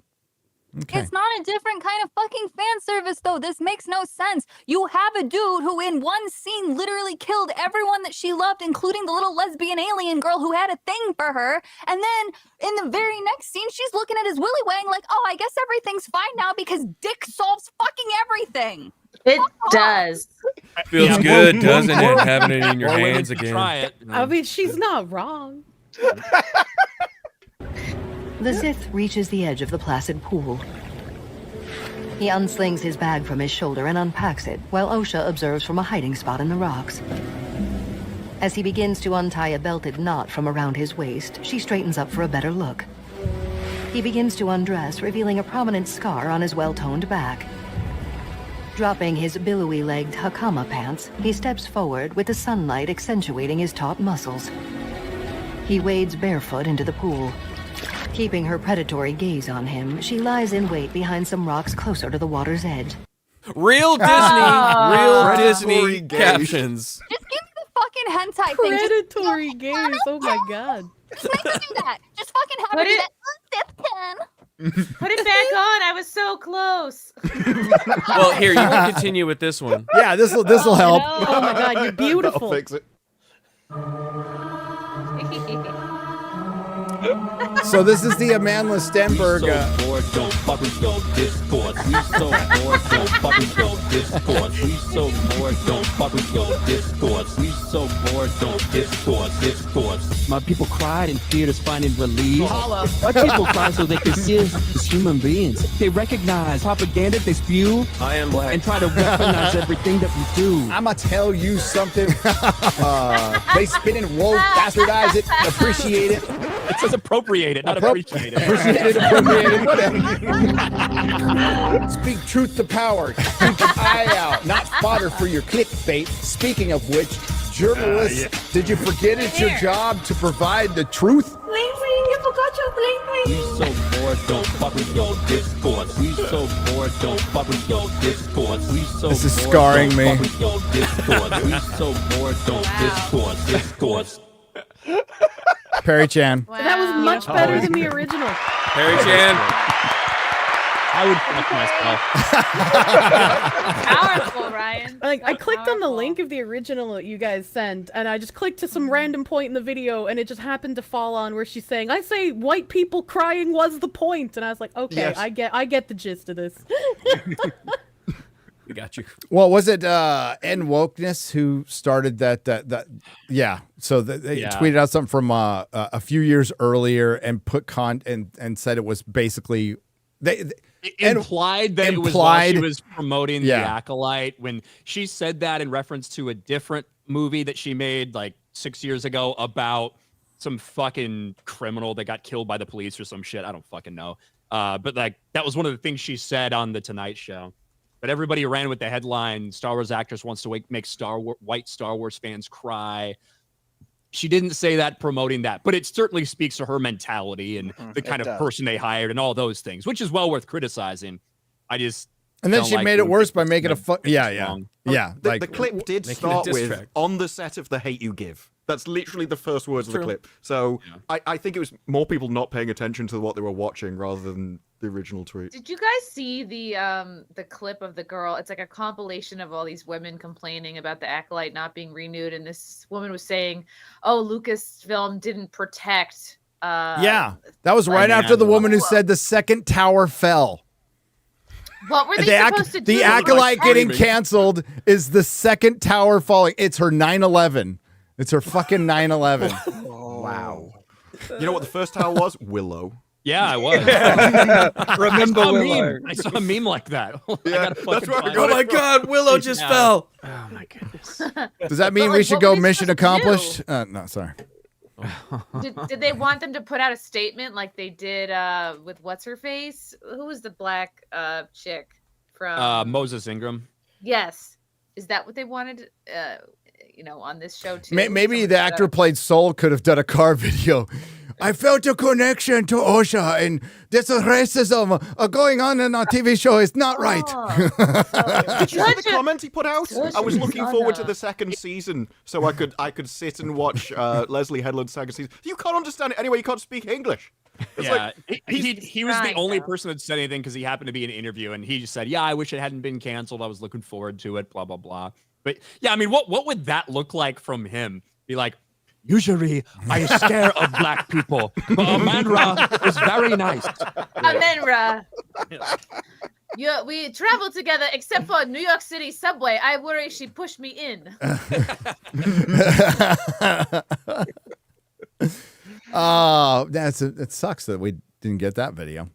Okay. It's not a different kind of fucking fan service, though. This makes no sense. You have a dude who, in one scene, literally killed everyone that she loved, including the little lesbian alien girl who had a thing for her. And then, in the very next scene, she's looking at his willy wang like, oh, I guess everything's fine now because dick solves fucking everything. It does. Feels good, doesn't it? Having it in your hands again. Try it. I mean, she's not wrong. The Sith reaches the edge of the placid pool. He unslings his bag from his shoulder and unpacks it, while Osha observes from a hiding spot in the rocks. As he begins to untie a belted knot from around his waist, she straightens up for a better look. He begins to undress, revealing a prominent scar on his well-toned back. Dropping his billowy-legged hakama pants, he steps forward with the sunlight accentuating his taut muscles. He wades barefoot into the pool. Keeping her predatory gaze on him, she lies in wait behind some rocks closer to the water's edge. Real Disney captions. Just give me the fucking hentai thing. Predatory gaze. Oh my god. Just make her do that. Just fucking have her do that. Sith pen. Put it back on. I was so close. Well, here, you can continue with this one. Yeah, this will help. No. Oh my god, you're beautiful. That'll fix it. So this is the Amandla Stenberg. bored, don't fucking go Discord. We so bored, don't fucking go Discord. We so bored, don't fucking go Discord. We so bored, don't Discord. My people cried in fear finding relief. My people cry so they can see us as human beings. They recognize propaganda they spew. I am black. And try to weaponize everything that we do. I'ma tell you something. They spin it, woke, bastardize it, appreciate it. It says appropriate it, not appreciate it. Appreciate it, appropriate it, whatever. Speak truth to power. Keep an eye out. Not fodder for your clickbait. Speaking of which, journalists, did you forget it's your job to provide the truth? We so bored, don't fucking go Discord. We so bored, don't fucking go Discord. We so This is bored, scarring don't me. fucking go Discord. We so bored, don't Discord. Perry Chan. Wow. That was much better than the original. Perry Chan. I would fuck myself. Powerful, Ryan. Like, I So clicked on the powerful. link of the original that you guys sent, and I just clicked to some random point in the video, and it just happened to fall on where she's saying, "I say white people crying was the point," and I was like, "Okay, Yes. I get the gist of this." We got you. Well, was it N Wokeness who started that? Yeah. So they tweeted out something from a few years earlier and put and said it was basically Implied that it was while she was promoting the Acolyte, when she said that in reference to a different movie that she made like 6 years ago about some fucking criminal that got killed by the police or some shit. I don't fucking know. But like that was one of the things she said on the Tonight Show. But everybody ran with the headline, Star Wars actress wants to make white Star Wars fans cry. She didn't say that promoting that, but it certainly speaks to her mentality and the kind of person they hired and all those things, which is well worth criticizing. I just and then she made it worse by making a yeah. The clip did start with on the set of The Hate You Give. That's literally the first words of the clip. So I think it was more people not paying attention to what they were watching rather than the original tweet. Did you guys see the clip of the girl? It's like a compilation of all these women complaining about the Acolyte not being renewed, and this woman was saying, "Oh, Lucasfilm didn't protect." Yeah, that was right after the woman who said the second tower fell. What were they supposed to do? The Acolyte getting canceled is the second tower falling. It's her 9/11. It's her fucking 9/11. Wow. You know what the first tower was? Willow. Yeah, I was. Remember Willow? I saw a meme like that. Yeah, that's where I got Oh it my from. God, Willow just fell. Oh my goodness. Does that mean But, we like, should what go were they mission supposed to accomplished? No, sorry. Did they want them to put out a statement like they did with what's her face? Who was the black chick from Moses Ingram. Yes. Is that what they wanted on this show too? Maybe the actor played Soul could have done a car video. I felt a connection to OSHA, and this racism going on in our TV show is not right. Did you see the comment he put out? I was looking forward to the second season so I could sit and watch Leslie Headland's second season. You can't understand it anyway. You can't speak English. It's Yeah, like, he was the only person that said anything because he happened to be in an interview, and he just said, "Yeah, I wish it hadn't been canceled. I was looking forward to it." Blah blah blah. But yeah, I mean, what would that look like from him? Be like, usually I scare of black people, but Amandra is very nice. Amenra. We travel together except for New York City subway. I worry she pushed me in. Oh, it sucks that we didn't get that video.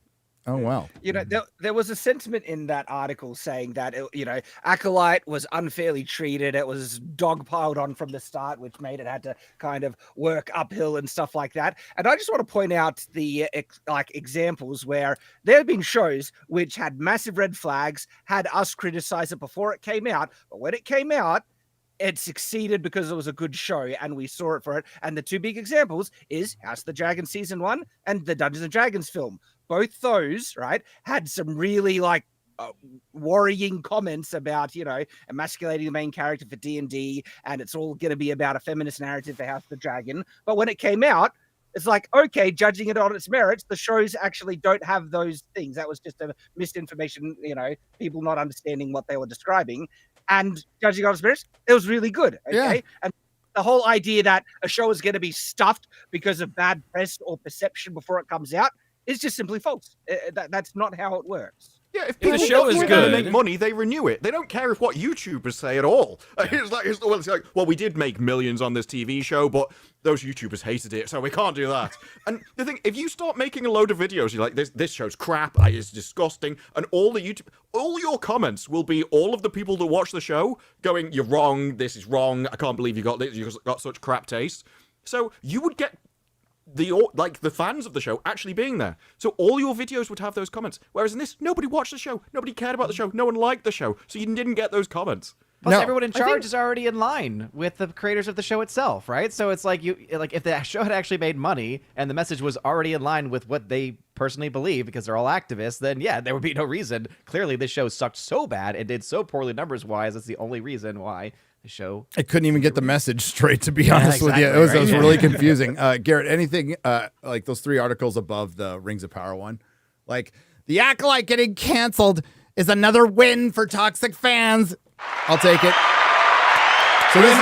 Oh, well. There was a sentiment in that article saying that, Acolyte was unfairly treated. It was dogpiled on from the start, which made it had to kind of work uphill and stuff like that. And I just want to point out the examples where there have been shows which had massive red flags, had us criticize it before it came out. But when it came out, it succeeded because it was a good show and we saw it for it. And the two big examples is House of the Dragon Season 1 and the Dungeons and Dragons film. Both those, right, had some really worrying comments about, emasculating the main character for D&D, and it's all going to be about a feminist narrative for House of the Dragon. But when it came out, It's like, okay, judging it on its merits, the shows actually don't have those things. That was just a misinformation, people not understanding what they were describing. And judging on its merits, it was really good. Okay. Yeah. And the whole idea that a show is going to be stuffed because of bad press or perception before it comes out is just simply false. That's not how it works. Yeah, if the people show is good, make money, they renew it. They don't care if what YouTubers say at all. It's like, well, we did make millions on this TV show, but those YouTubers hated it, so we can't do that. And the thing, if you start making a load of videos, you're like, this show's crap, it's disgusting, and all your comments will be all of the people that watch the show going, you're wrong, this is wrong, I can't believe you got such crap taste. So you would get the fans of the show actually being there. So all your videos would have those comments. Whereas in this, nobody watched the show. Nobody cared about the show. No one liked the show. So you didn't get those comments. Plus, everyone in charge is already in line with the creators of the show itself, right? So it's like if the show had actually made money and the message was already in line with what they personally believe because they're all activists, then yeah, there would be no reason. Clearly, this show sucked so bad and did so poorly numbers-wise. That's the only reason why the show. I couldn't even get the message straight, to be honest with you. It was really confusing. Garrett, anything like those 3 articles above the Rings of Power one, like the Acolyte getting canceled is another win for toxic fans. I'll take it. So this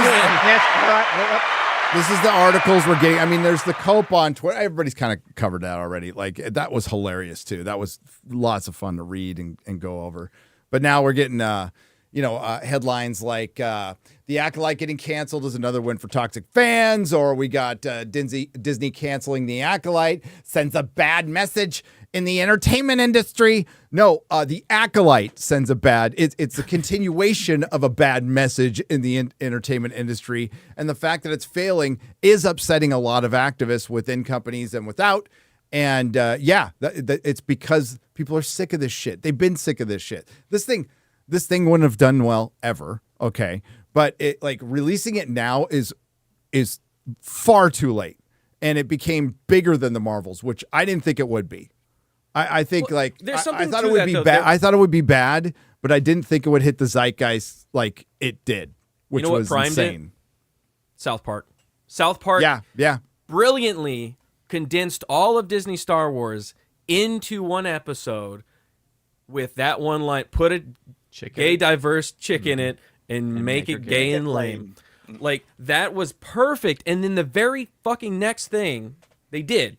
is the articles we're getting. I mean, there's the Cope on Twitter. Everybody's kind of covered that already. Like, that was hilarious, too. That was lots of fun to read and go over. But now we're getting, headlines like the Acolyte getting canceled is another win for toxic fans, or we got Disney canceling the Acolyte, sends a bad message in the entertainment industry. No, the Acolyte sends a bad. It's a continuation of a bad message in the entertainment industry, and the fact that it's failing is upsetting a lot of activists within companies and without. And it's because people are sick of this shit. They've been sick of this shit. This thing wouldn't have done well ever. Okay, but releasing it now is far too late, and it became bigger than the Marvels, which I didn't think it would be. I think there's something I thought to it would that, be though. bad. I thought it would be bad, but I didn't think it would hit the zeitgeist like it did, which you know what was primed insane. South Park. South Park. Yeah. Brilliantly condensed all of Disney Star Wars into one episode with that one line. Put a gay, diverse chick in it and make it gay and lame. Like, that was perfect. And then the very fucking next thing they did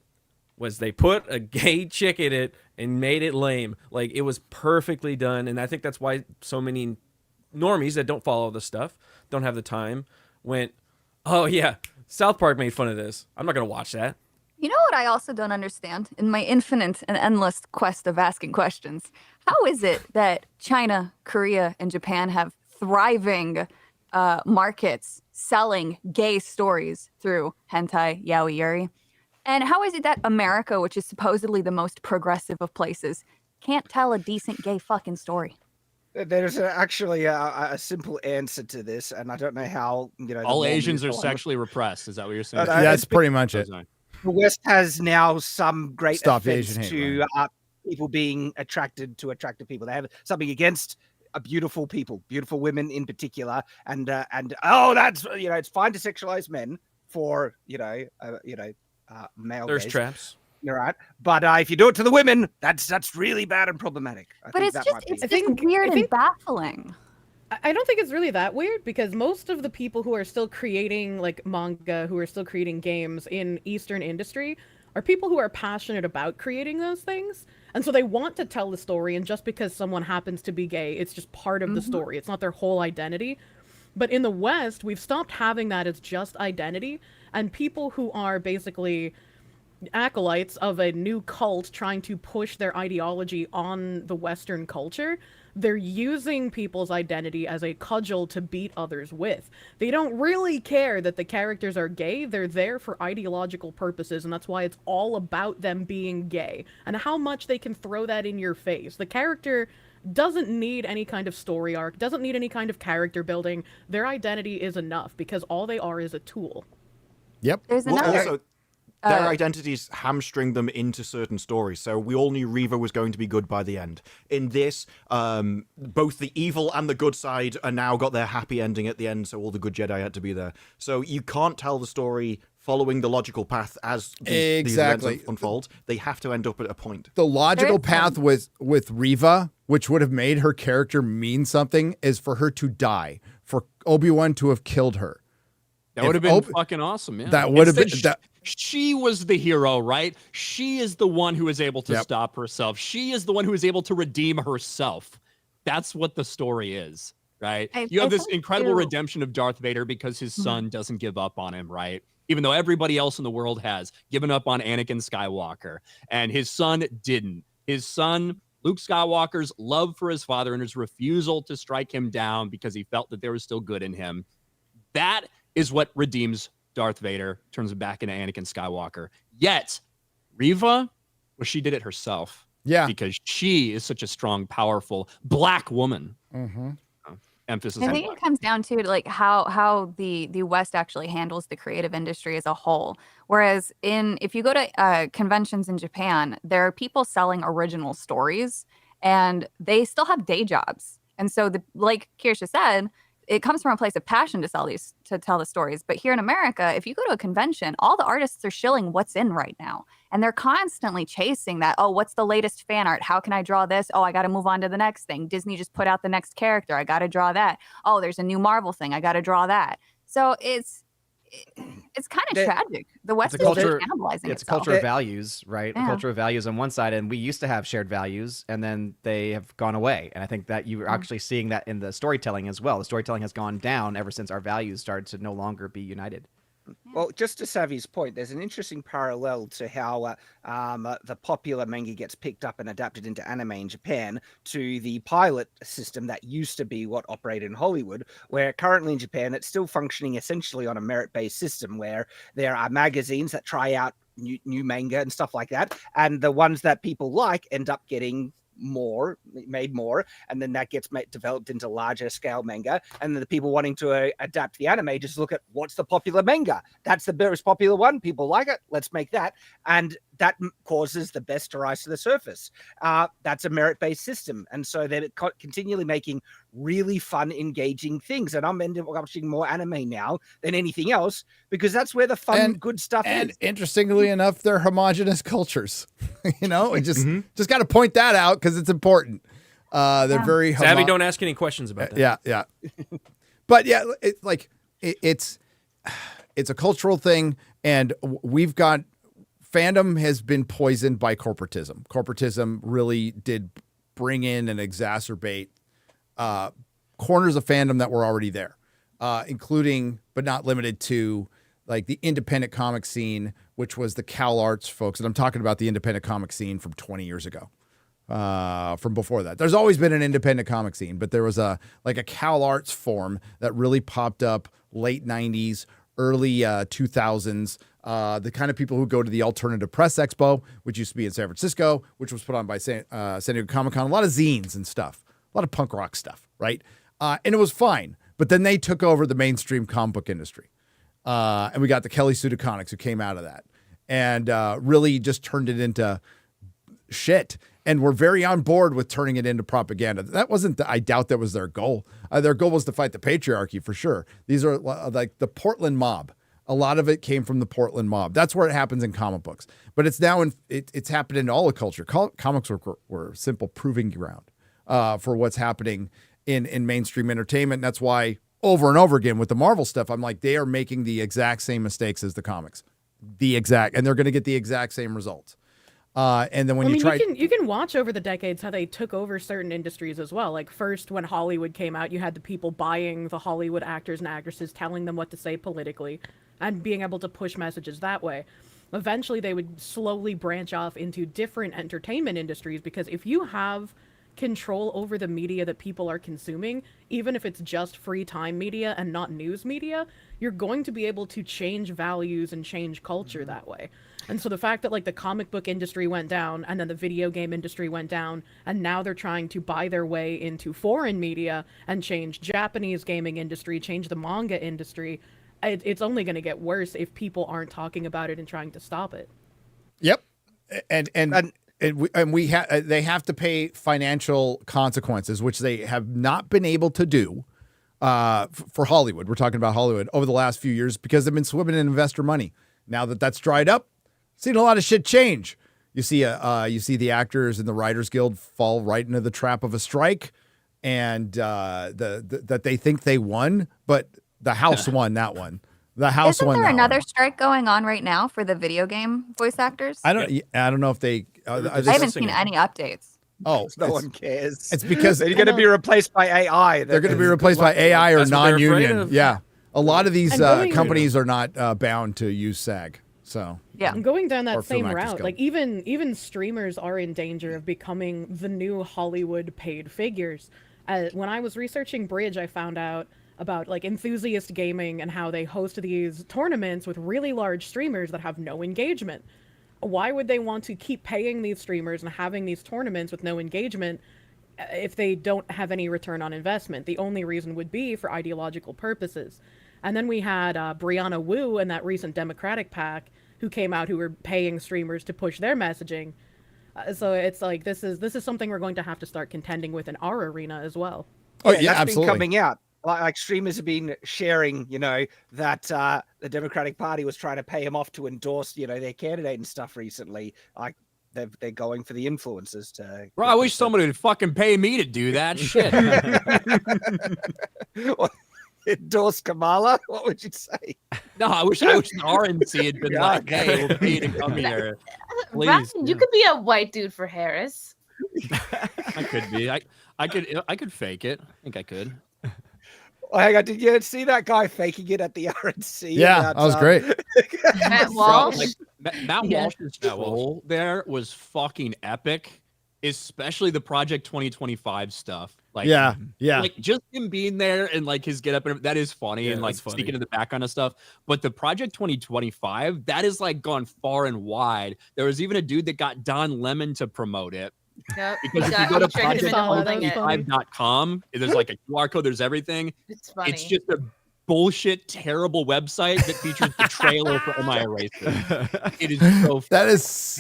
was they put a gay chick in it and made it lame. Like, it was perfectly done. And I think that's why so many normies that don't follow the stuff, don't have the time, went, oh yeah, South Park made fun of this. I'm not going to watch that. You know what I also don't understand in my infinite and endless quest of asking questions? How is it that China, Korea, and Japan have thriving markets selling gay stories through hentai, yaoi, yuri? And how is it that America, which is supposedly the most progressive of places, can't tell a decent gay fucking story? There's actually a simple answer to this, and I don't know how, all Asians are sexually repressed. Is that what you're saying? That's pretty much it. The West has now some great Stop offense Asian hate, to people being attracted to attractive people. They have something against beautiful people, beautiful women in particular, and that's it's fine to sexualize men for male There's gaze. traps. You're right, but if you do it to the women, that's really bad and problematic. But it's just weird and baffling. I don't think it's really that weird, because most of the people who are still creating like manga, who are still creating games in Eastern industry, are people who are passionate about creating those things. And so they want to tell the story, and just because someone happens to be gay, it's just part of the story. It's not their whole identity. But in the West, we've stopped having that as just identity, and people who are basically acolytes of a new cult trying to push their ideology on the Western culture, they're using people's identity as a cudgel to beat others with. They don't really care that the characters are gay. They're there for ideological purposes, and that's why it's all about them being gay and how much they can throw that in your face. The character doesn't need any kind of story arc, doesn't need any kind of character building. Their identity is enough, because all they are is a tool. Yep. There's another... Also, their identities hamstring them into certain stories. So we all knew Reva was going to be good by the end. In this, both the evil and the good side are now got their happy ending at the end, so all the good Jedi had to be there. So you can't tell the story following the logical path as these events unfold. They have to end up at a point. The logical path with Reva, which would have made her character mean something, is for her to die, for Obi-Wan to have killed her. That would have been fucking awesome, yeah. That would have been... She was the hero, right? She is the one who is able to stop herself. She is the one who is able to redeem herself. That's what the story is, right? You have this incredible redemption of Darth Vader because his son doesn't give up on him, right? Even though everybody else in the world has given up on Anakin Skywalker. And his son didn't. His son, Luke Skywalker's love for his father and his refusal to strike him down because he felt that there was still good in him. That is what redeems Darth Vader, turns him back into Anakin Skywalker. Yet, Reva, well, she did it herself. Yeah. Because she is such a strong, powerful black woman. Emphasis I on think black. it comes down to like how the West actually handles the creative industry as a whole. Whereas if you go to conventions in Japan, there are people selling original stories and they still have day jobs. And so like Kirsha said, it comes from a place of passion to tell the stories. But here in America, if you go to a convention, all the artists are shilling what's in right now. And they're constantly chasing that. Oh, what's the latest fan art? How can I draw this? Oh, I got to move on to the next thing. Disney just put out the next character. I got to draw that. Oh, there's a new Marvel thing. I got to draw that. So it's kind of tragic. The West is cannibalizing itself. It's a culture of values, right? A culture of values on one side, and we used to have shared values, and then they have gone away. And I think that you're actually seeing that in the storytelling as well. The storytelling has gone down ever since our values started to no longer be united. Well, just to Savvy's point, there's an interesting parallel to how the popular manga gets picked up and adapted into anime in Japan to the pilot system that used to be what operated in Hollywood, where currently in Japan, it's still functioning essentially on a merit-based system where there are magazines that try out new manga and stuff like that. And the ones that people like end up getting made more, and then that gets developed into larger scale manga, and then the people wanting to adapt the anime just look at what's the popular manga. That's the most popular one, people like it, let's make that, and that causes the best to rise to the surface. That's a merit-based system, and so they're continually making really fun, engaging things, and I'm watching more anime now than anything else because that's where the fun, good stuff is. And interestingly enough, they're homogenous cultures. And just got to point that out because it's important. They're very Savvy. Don't ask any questions about that. Yeah. But yeah, it's a cultural thing, and we've got fandom has been poisoned by corporatism. Corporatism really did bring in and exacerbate corners of fandom that were already there, including but not limited to like the independent comic scene, which was the Cal Arts folks. And I'm talking about the independent comic scene from 20 years ago, from before that. There's always been an independent comic scene, but there was a Cal Arts form that really popped up late 90s, early 2000s. The kind of people who go to the Alternative Press Expo, which used to be in San Francisco, which was put on by San Diego Comic-Con, a lot of zines and stuff, a lot of punk rock stuff, right? And it was fine. But then they took over the mainstream comic book industry. And we got the Kelly Pseudoconics who came out of that and really just turned it into shit. And we're very on board with turning it into propaganda. That wasn't, I doubt that was their goal. Their goal was to fight the patriarchy for sure. These are like the Portland mob. A lot of it came from the Portland mob. That's where it happens in comic books. But it's now it's happened in all of culture. Comics were simple proving ground for what's happening in mainstream entertainment. And that's why over and over again with the Marvel stuff, I'm like, they are making the exact same mistakes as the comics. And they're going to get the exact same results. And then when you can watch over the decades how they took over certain industries as well. Like first when Hollywood came out, you had the people buying the Hollywood actors and actresses, telling them what to say politically and being able to push messages that way. Eventually they would slowly branch off into different entertainment industries, because if you have control over the media that people are consuming, even if it's just free time media and not news media, you're going to be able to change values and change culture that way. And so the fact that like the comic book industry went down and then the video game industry went down, and now they're trying to buy their way into foreign media and change Japanese gaming industry, change the manga industry, it's only going to get worse if people aren't talking about it and trying to stop it. Yep. They have to pay financial consequences, which they have not been able to do for Hollywood. We're talking about Hollywood over the last few years because they've been swimming in investor money. Now that that's dried up, seen a lot of shit change. You see the actors in the Writers Guild fall right into the trap of a strike, and that they think they won, but the House won that one. The House Isn't won there that another one. strike going on right now for the video game voice actors? I don't know if they. I haven't seen any updates. Oh, no one cares. It's because they're going to be replaced by AI. They're going to be replaced by AI or That's what they're afraid non-union. of. Yeah, a lot of these And companies are not bound to use SAG. So yeah, I'm going down Or that same Film Actors route. Guild. Like even streamers are in danger of becoming the new Hollywood paid figures. When I was researching Bridge, I found out about like enthusiast gaming and how they host these tournaments with really large streamers that have no engagement. Why would they want to keep paying these streamers and having these tournaments with no engagement if they don't have any return on investment? The only reason would be for ideological purposes. And then we had Brianna Wu and that recent Democratic PAC who came out who were paying streamers to push their messaging. So it's like this is something we're going to have to start contending with in our arena as well. Oh, That's absolutely. been coming out. Like streamers have been sharing, that the Democratic Party was trying to pay him off to endorse, their candidate and stuff recently. Like they're going for the influencers to. Bro, I wish somebody would fucking pay me to do that shit. Endorse Kamala? What would you say? No, I wish the RNC had been like, hey, we'll pay you to come here. Please. Ryan, you could be a white dude for Harris. I could be. I could fake it. I think I could. Oh, hang on, did you see that guy faking it at the RNC? Yeah, that was great. Matt Walsh. Matt Walsh's troll there was fucking epic, especially the Project 2025 stuff. Like, Yeah. like just him being there and like his get up and that is funny and like that's funny. sneaking in the background of stuff. But the Project 2025, that is like gone far and wide. There was even a dude that got Don Lemon to promote it. Yep. Because if you go to he tricked him into holding it. project2025.com, there's like a QR code, there's everything. It's funny. It's just a bullshit, terrible website that features the trailer for Am I a Racist? It is so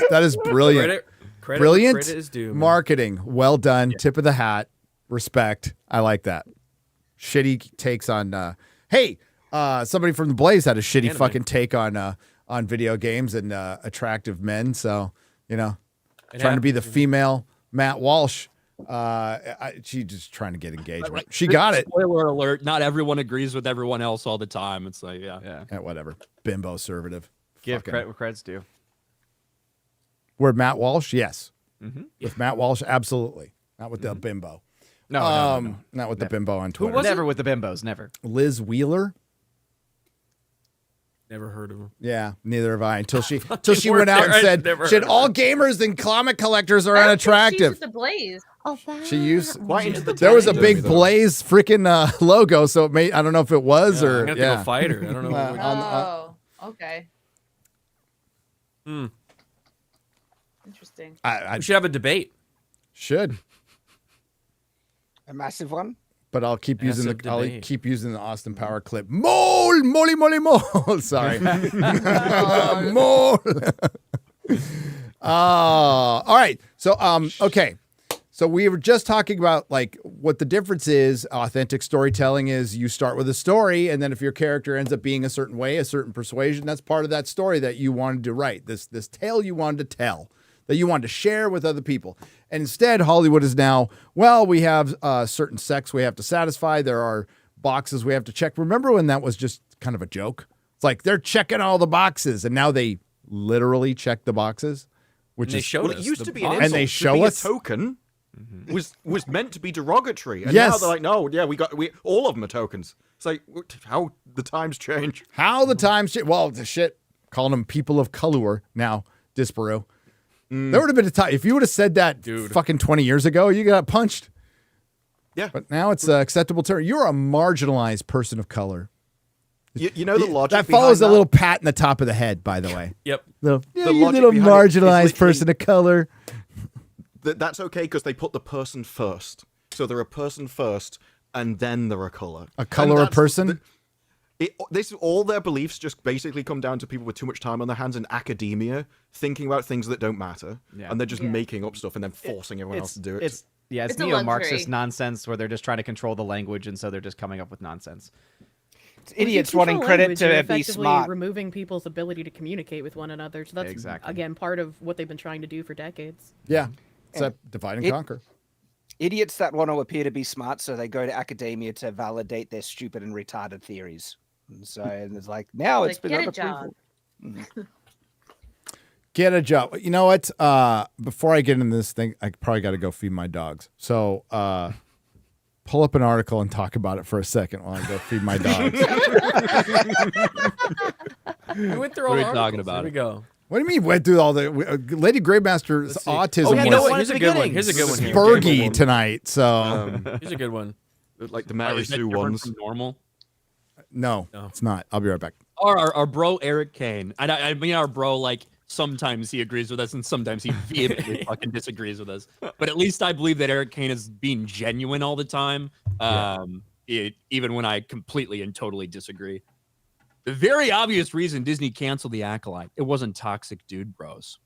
That is brilliant. Credit Brilliant where credit is due, man. marketing. Well done. Tip of the hat. Respect. I like that. Shitty takes on. Hey, somebody from the Blaze had a shitty Anime. fucking take on video games and attractive men. So trying to be the female Matt Walsh. She just trying to get engagement. She got it. Spoiler alert, not everyone agrees with everyone else all the time. It's like, yeah. Whatever. Bimbo conservative. Give Fucking- credit where credit's due. Word Matt Walsh? Yes. Mm-hmm. With Matt Walsh, absolutely. Not with the bimbo. No. Not with the bimbo on Twitter. Never with the bimbos. Never. Liz Wheeler? Never heard of him. Yeah, neither have I. Until she worked went out there, and I've said, never "Shit, heard all gamers and comic collectors are She's unattractive." with the Blaze. Oh, that. She used Quite into the there was a tiny big though. Blaze freaking logo, so it may I don't know if it was Yeah, or I'm gonna have to go fight her. I don't know. what we're doing. Oh, okay. Hmm. Interesting. I We should have a debate. should, A massive one. but I'll keep using Massive I'll debate. keep using the Austin Power clip. Mole, moly, moly, mole. Sorry, mole. All right. So okay. So we were just talking about like what the difference is. Authentic storytelling is you start with a story, and then if your character ends up being a certain way, a certain persuasion, that's part of that story that you wanted to write. This tale you wanted to tell, that you wanted to share with other people. And instead, Hollywood is now, well, we have certain sex we have to satisfy. There are boxes we have to check. Remember when that was just kind of a joke? It's like they're checking all the boxes, and now they literally check the boxes, which And they is showed Well, us it used the to be an box. insult. And they To show be us- a token was meant to be derogatory, and Yes. now they're like, no, yeah, we all of them are tokens. It's like how the times change. how the times change. Well, the shit, calling them people of color now, Disparu. There would have been a time if you would have said that Dude. fucking 20 years ago, you got punched. Yeah, But now it's acceptable term. You're a marginalized person of color. you know the logic That follows a behind little pat in the top of the head, by the way. Yep. Little, yeah, The you logic little behind it is marginalized literally- person of color. That's okay because they put the person first. So they're a person first, and then they're a color. A color And a person? All their beliefs just basically come down to people with too much time on their hands in academia, thinking about things that don't matter, Yeah. and they're just making up stuff and then forcing everyone else to do it. It's It's a neo-Marxist luxury. nonsense where they're just trying to control the language, and so they're just coming up with nonsense. idiots Well, if you wanting control credit language, you're to be effectively smart. removing people's ability to communicate with one another. So that's Exactly. again part of what they've been trying to do for decades. Yeah, it's a divide and conquer. Idiots that want to appear to be smart, so they go to academia to validate their stupid and retarded theories. And it's like now it's been get a unapproval. job. Get a job. You know what? Before I get into this thing, I probably got to go feed my dogs. So pull up an article and talk about it for a second while I go feed my dogs. We went through all What are the we talking articles. about? Here we go. What do you mean went through all the Lady Greymaster's autism? Oh, you know was what? Here's a good one. Here's a good one. Here. Spurgy tonight. So Here's a good one. Like the Mary Is that Sue different ones. from normal. no, it's not. I'll be right back. Our bro Eric Kane. I mean our bro, like sometimes he agrees with us and sometimes he vehemently fucking disagrees with us. But at least I believe that Eric Kane is being genuine all the time. Even when I completely and totally disagree. The very obvious reason Disney canceled The Acolyte, it wasn't toxic dude bros.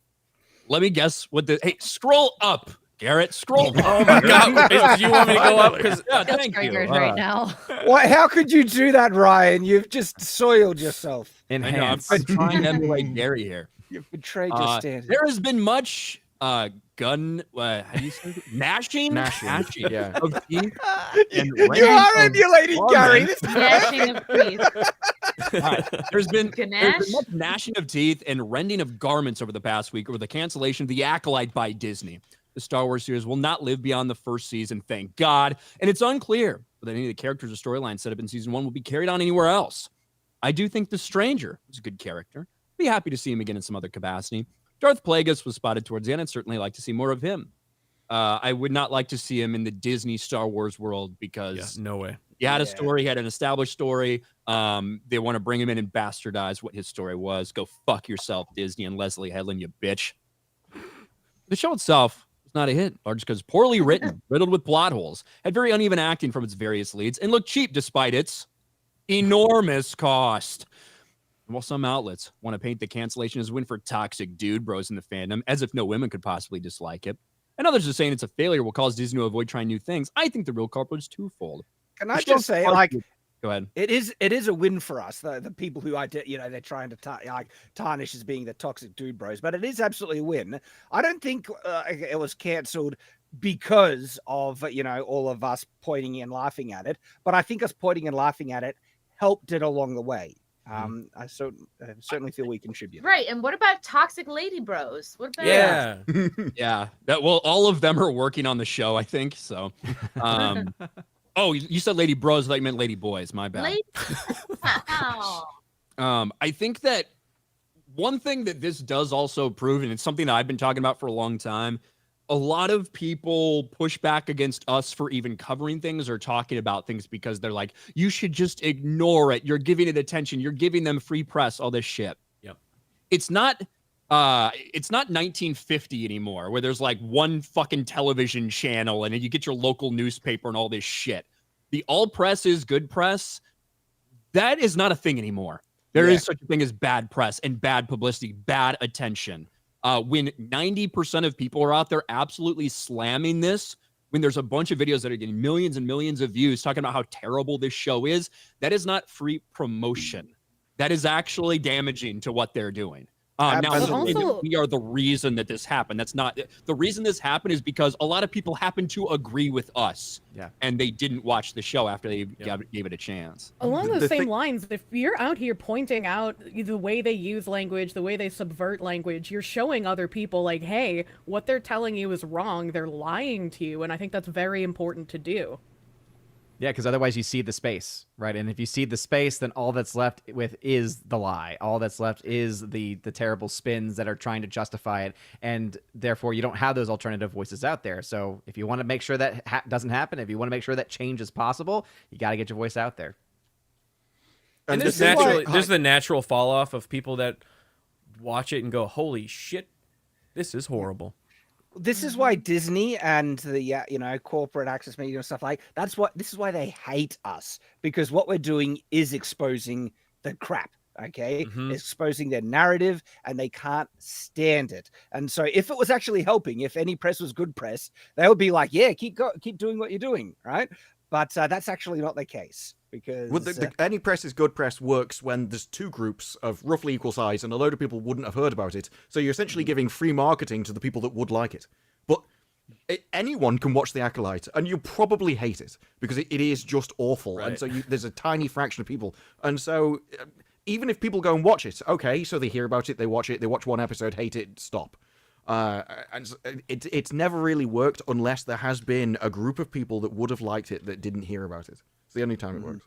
Let me guess what the hey, scroll up, Garrett. Scroll up. Oh my god. Do you want me to go up? Because yeah, thank you. right now. What? How could you do that, Ryan? You've just soiled yourself. I know, I'm Enhance. trying to emulate Gary here. You've betrayed your standards. There has been much gun how do you say it? gnashing Yeah. of teeth and You rending are of emulating Gary. This is Gnashing of teeth. All right. There's been Ganache? much gnashing of teeth and rending of garments over the past week over the cancellation of The Acolyte by Disney. The Star Wars series will not live beyond the first season, thank God. And it's unclear whether any of the characters or storylines set up in season 1 will be carried on anywhere else. I do think the Stranger is a good character. Be happy to see him again in some other capacity. Darth Plagueis was spotted towards the end. I'd certainly like to see more of him. I would not like to see him in the Disney Star Wars world because no way. he had a story, he had an established story. They want to bring him in and bastardize what his story was. Go fuck yourself, Disney and Leslie Headland, you bitch. The show itself was not a hit, largely because poorly written, riddled with plot holes, had very uneven acting from its various leads, and looked cheap despite its enormous cost. And while some outlets want to paint the cancellation as a win for toxic dude bros in the fandom, as if no women could possibly dislike it, and others are saying it's a failure will cause Disney to avoid trying new things, I think the real culprit is twofold. Can I just say, like, go ahead. It is a win for us, the people who they're trying to tarnish as being the toxic dude bros, but it is absolutely a win. I don't think it was cancelled because of all of us pointing and laughing at it, but I think us pointing and laughing at it helped it along the way. I certainly feel we contribute. Right, and what about toxic lady bros? What about Yeah. That well, all of them are working on the show, I think. So, oh, you said lady bros, I thought you meant lady boys. My bad. I think that one thing that this does also prove, and it's something that I've been talking about for a long time, a lot of people push back against us for even covering things or talking about things because they're like, you should just ignore it. You're giving it attention. You're giving them free press, all this shit. Yep. It's not 1950 anymore where there's like one fucking television channel and then you get your local newspaper and all this shit. The all press is good press. That is not a thing anymore. There is such a thing as bad press and bad publicity, bad attention. When 90% of people are out there absolutely slamming this, when there's a bunch of videos that are getting millions and millions of views talking about how terrible this show is, that is not free promotion. That is actually damaging to what they're doing. Now, we are the reason that this happened. That's not the reason this happened is because a lot of people happen to agree with us. Yeah. And they didn't watch the show after they gave it a chance. Along those same lines, if you're out here pointing out the way they use language, the way they subvert language, you're showing other people like, hey, what they're telling you is wrong. They're lying to you. And I think that's very important to do. Yeah, because otherwise you see the space, right? And if you see the space, then all that's left with is the lie. All that's left is the terrible spins that are trying to justify it, and therefore you don't have those alternative voices out there. So if you want to make sure that doesn't happen, if you want to make sure that change is possible, you got to get your voice out there. And there's the natural fall off of people that watch it and go, "Holy shit, this is horrible." This is why Disney and the corporate access media and stuff this is why they hate us, because what we're doing is exposing the crap. Okay, exposing their narrative, and they can't stand it. And so, if it was actually helping, if any press was good press, they would be like, "Yeah, keep doing what you're doing," right? But that's actually not the case because Well, any press is good press works when there's two groups of roughly equal size and a load of people wouldn't have heard about it. So you're essentially giving free marketing to the people that would like it. But anyone can watch The Acolyte, and you probably hate it because it is just awful. Right. And so there's a tiny fraction of people. And so even if people go and watch it, okay, so they hear about it, they watch one episode, hate it, stop. And it's never really worked unless there has been a group of people that would have liked it that didn't hear about it. It's the only time it works.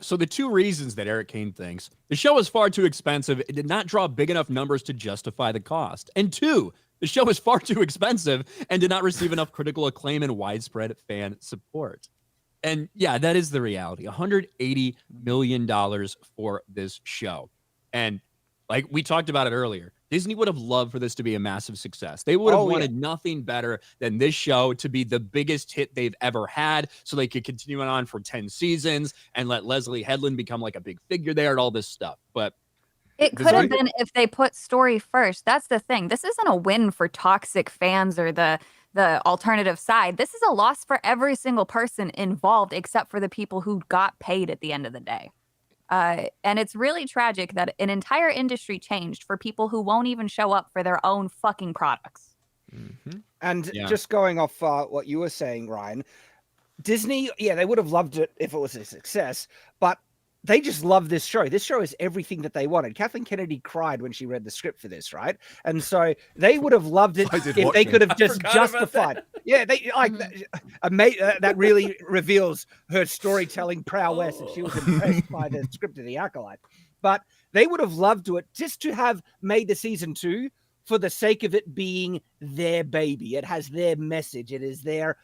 So the two reasons that Eric Kane thinks the show is far too expensive, it did not draw big enough numbers to justify the cost. And two, the show is far too expensive and did not receive enough critical acclaim and widespread fan support. And yeah, that is the reality. $180 million for this show. And like we talked about it earlier, Disney would have loved for this to be a massive success. They would have wanted nothing better than this show to be the biggest hit they've ever had so they could continue it on for 10 seasons and let Leslie Headland become like a big figure there and all this stuff. But it could have been if they put story first. That's the thing. This isn't a win for toxic fans or the alternative side. This is a loss for every single person involved except for the people who got paid at the end of the day. And it's really tragic that an entire industry changed for people who won't even show up for their own fucking products. Mm-hmm. And just going off what you were saying, Ryan, Disney, they would have loved it if it was a success, but they just love this show. This show is everything that they wanted. Kathleen Kennedy cried when she read the script for this, right? And so they would have loved it if they could have just justified. Yeah, they like that really reveals her storytelling prowess, and she was impressed by the script of The Acolyte. But they would have loved it just to have made the season 2 for the sake of it being their baby. It has their message. It is their,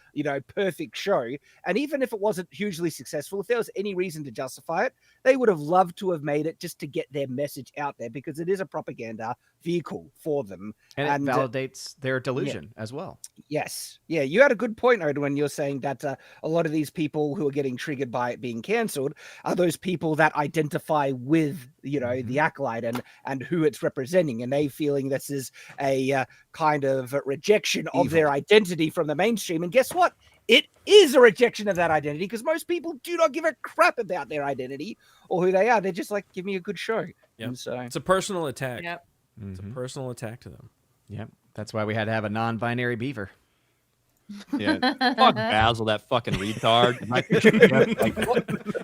perfect show. And even if it wasn't hugely successful, if there was any reason to justify it, they would have loved to have made it just to get their message out there because it is a propaganda vehicle for them. And it validates their delusion as well. Yes. Yeah, you had a good point, Odin, when you're saying that a lot of these people who are getting triggered by it being cancelled are those people that identify with, the Acolyte and who it's representing. And they feeling this is a kind of rejection of their identity from the mainstream. And guess what? It is a rejection of that identity because most people do not give a crap about their identity or who they are. They're just like, give me a good show. Yep. And so it's a personal attack. Yep. It's a personal attack to them. Yep. That's why we had to have a non-binary beaver. Yeah. Fuck Basil, that fucking retard.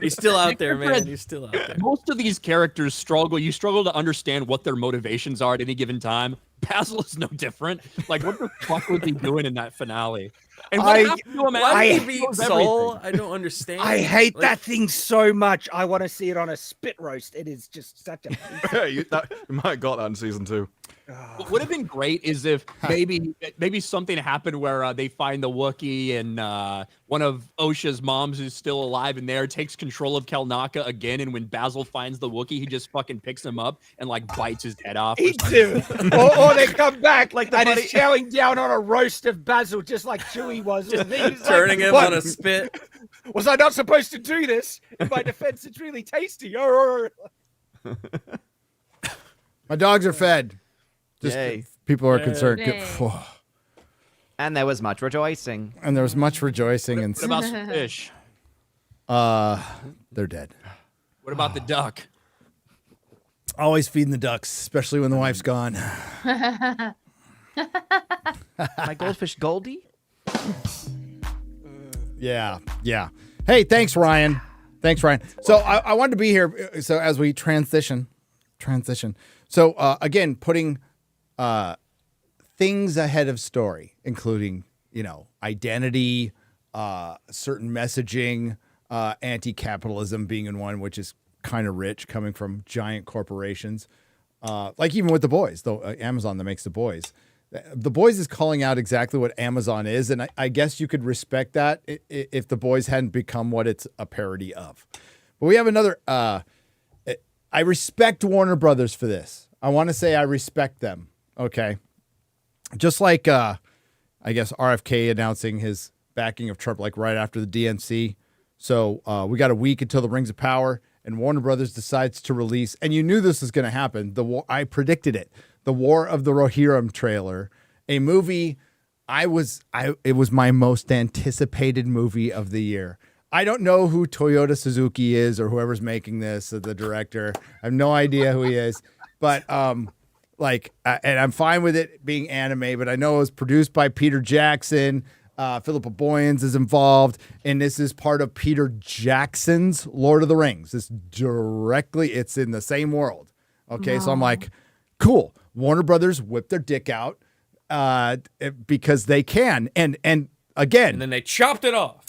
He's still out there, man. He's still out there. Most of these characters struggle. You struggle to understand what their motivations are at any given time. Basil is no different. Like, what the fuck was he doing in that finale? And what happened to him after Soul? I don't understand. I hate that thing so much. I want to see it on a spit roast. It is just such a. You might have got that in season 2. What would have been great is if maybe something happened where they find the Wookiee and one of Osha's moms who's still alive in there takes control of Kelnaka again, and when Basil finds the Wookiee, he just fucking picks him up and like bites his head off. He do. or they come back and is chowing down on a roast of Basil just like Chewie was. Just turning him on a spit. Was I not supposed to do this? In my defense, it's really tasty. My dogs are fed. Just Yay. people are concerned. And there was much rejoicing. And there was much rejoicing. And What about some fish? they're dead. What about the duck? Always feeding the ducks, especially when the wife's gone. My goldfish Goldie? Yeah. Hey, thanks, Ryan. So I wanted to be here. So as we transition. So again, putting things ahead of story, including, identity, certain messaging, anti-capitalism being in one, which is kind of rich coming from giant corporations. Like even with The Boys, though, Amazon that makes The Boys. The Boys is calling out exactly what Amazon is, and I guess you could respect that if The Boys hadn't become what it's a parody of. But we have another. I respect Warner Brothers for this. I want to say I respect them. Okay, just like I guess RFK announcing his backing of Trump like right after the DNC. So we got a week until the Rings of Power, and Warner Brothers decides to release. And you knew this was going to happen. I predicted it. The War of the Rohirrim trailer, a movie it was my most anticipated movie of the year. I don't know who Toyota Suzuki is or whoever's making this, or the director. I have no idea who he is, but and I'm fine with it being anime, but I know it was produced by Peter Jackson. Philippa Boyens is involved, and this is part of Peter Jackson's Lord of the Rings. It's in the same world. Okay, so I'm like, cool. Warner Brothers whipped their dick out because they can. And again. And then they chopped it off.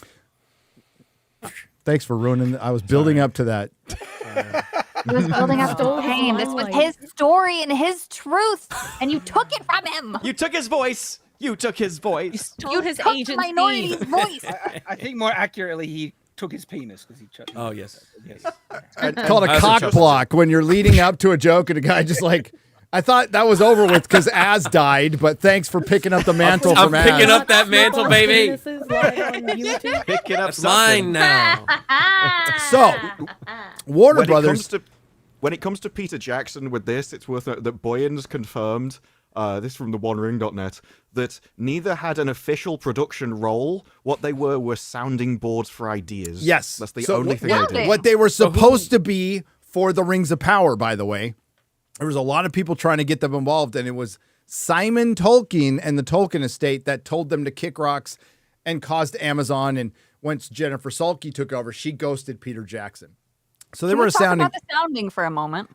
Thanks for ruining it. I was building up to that. He was building up to pain. This was his story and his truth, and you took it from him. You took his voice. You took his voice. You stole his minority's voice. I think more accurately, he took his penis because he chose. Oh, yes. It's called a cock block when you're leading up to a joke and a guy just like, I thought that was over with because Az died, but thanks for picking up the mantle from Az. I'm picking up that mantle, baby. Picking up It's mine now. So, Warner Brothers. When it comes to Peter Jackson with this, it's worth noting that Boyens confirmed, this from the OneRing.net, that neither had an official production role. What they were sounding boards for ideas. Yes. That's the only thing they did. What they were supposed to be for the Rings of Power, by the way. There was a lot of people trying to get them involved, and it was Simon Tolkien and the Tolkien estate that told them to kick rocks and caused Amazon. And once Jennifer Salke took over, she ghosted Peter Jackson. So they were sounding. Talk about the sounding for a moment.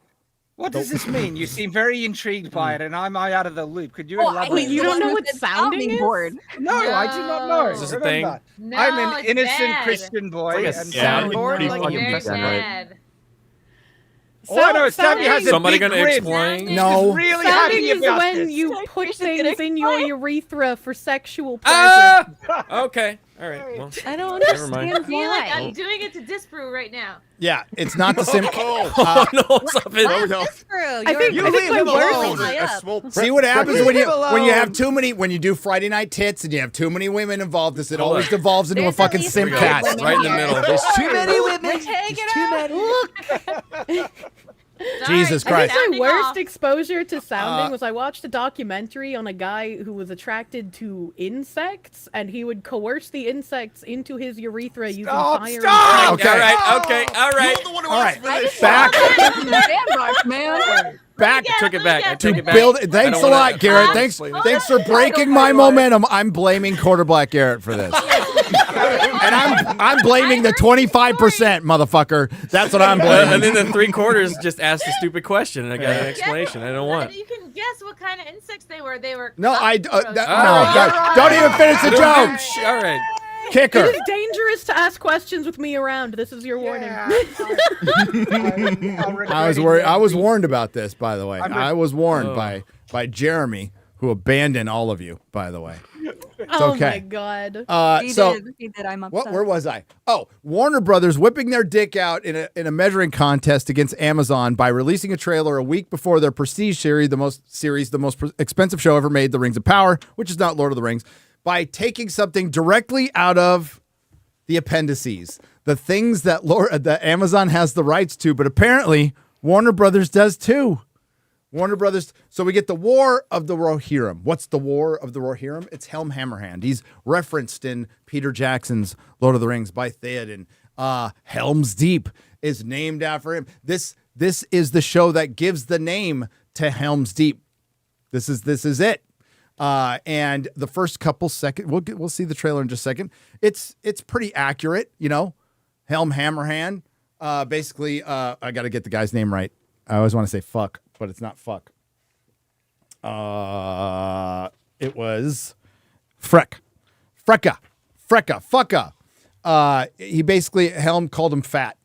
What does this mean? You seem very intrigued by it, and I'm out of the loop. Could you elaborate? Wait, you don't know what sounding board? No, I do not know. Is this a thing? No, I'm an it's innocent bad. Christian boy. It's like a and soundboard? pretty Like fucking Very bad, right? bad. All I know is Savvy has a Somebody big gonna grin. explain? No. He's really Sounding happy is about when this. you put things in your urethra for sexual pleasure. Okay. All right. Well, I don't never mind. understand I feel like why. I'm doing it to Disparu right now. Yeah, it's not the same. Oh, no, stop it. I think my worst. See what happens when you have too many, when you do Friday Night Tits and you have too many women involved. It always devolves into a fucking simp cast. Right in the middle. There's too many women. Jesus Sorry, Christ. I think sounding my worst off. exposure to sounding was I watched a documentary on a guy who was attracted to insects, and he would coerce the insects into his urethra using fire. Stop! Okay. All right. All right. All right. Back. Man. Back. I took it back. I take it back. Build. I Thanks a don't lot, wanna- Garrett. Thanks for breaking my momentum. I'm blaming Quarter Black Garrett for this. And I'm blaming the 25%, motherfucker. That's what I'm blaming. And then the 3/4 just asked a stupid question, and I got an explanation. I don't want. You can guess what kind of insects they were. They were. No, I cockroaches. no. Don't even finish the joke. All right. Kicker. It is dangerous to ask questions with me around. This is your warning. I was warned about this, by the way. I was warned by Jeremy, who abandoned all of you, by the way. It's Oh okay. my god. He did. I'm upset. Where was I? Oh, Warner Brothers whipping their dick out in a measuring contest against Amazon by releasing a trailer a week before their Prestige series, the most expensive show ever made, The Rings of Power, which is not Lord of the Rings, by taking something directly out of the appendices, the things that Amazon has the rights to, but apparently Warner Brothers does too. Warner Brothers. So we get the War of the Rohirrim. What's the War of the Rohirrim? It's Helm Hammerhand. He's referenced in Peter Jackson's Lord of the Rings by Theoden. Helm's Deep is named after him. This is the show that gives the name to Helm's Deep. This is it. And the first couple seconds, we'll see the trailer in just a second. It's pretty accurate, you know. Helm Hammerhand. Basically, I got to get the guy's name right. I always want to say fuck, but it's not fuck. It was Freka. He basically, Helm called him fat.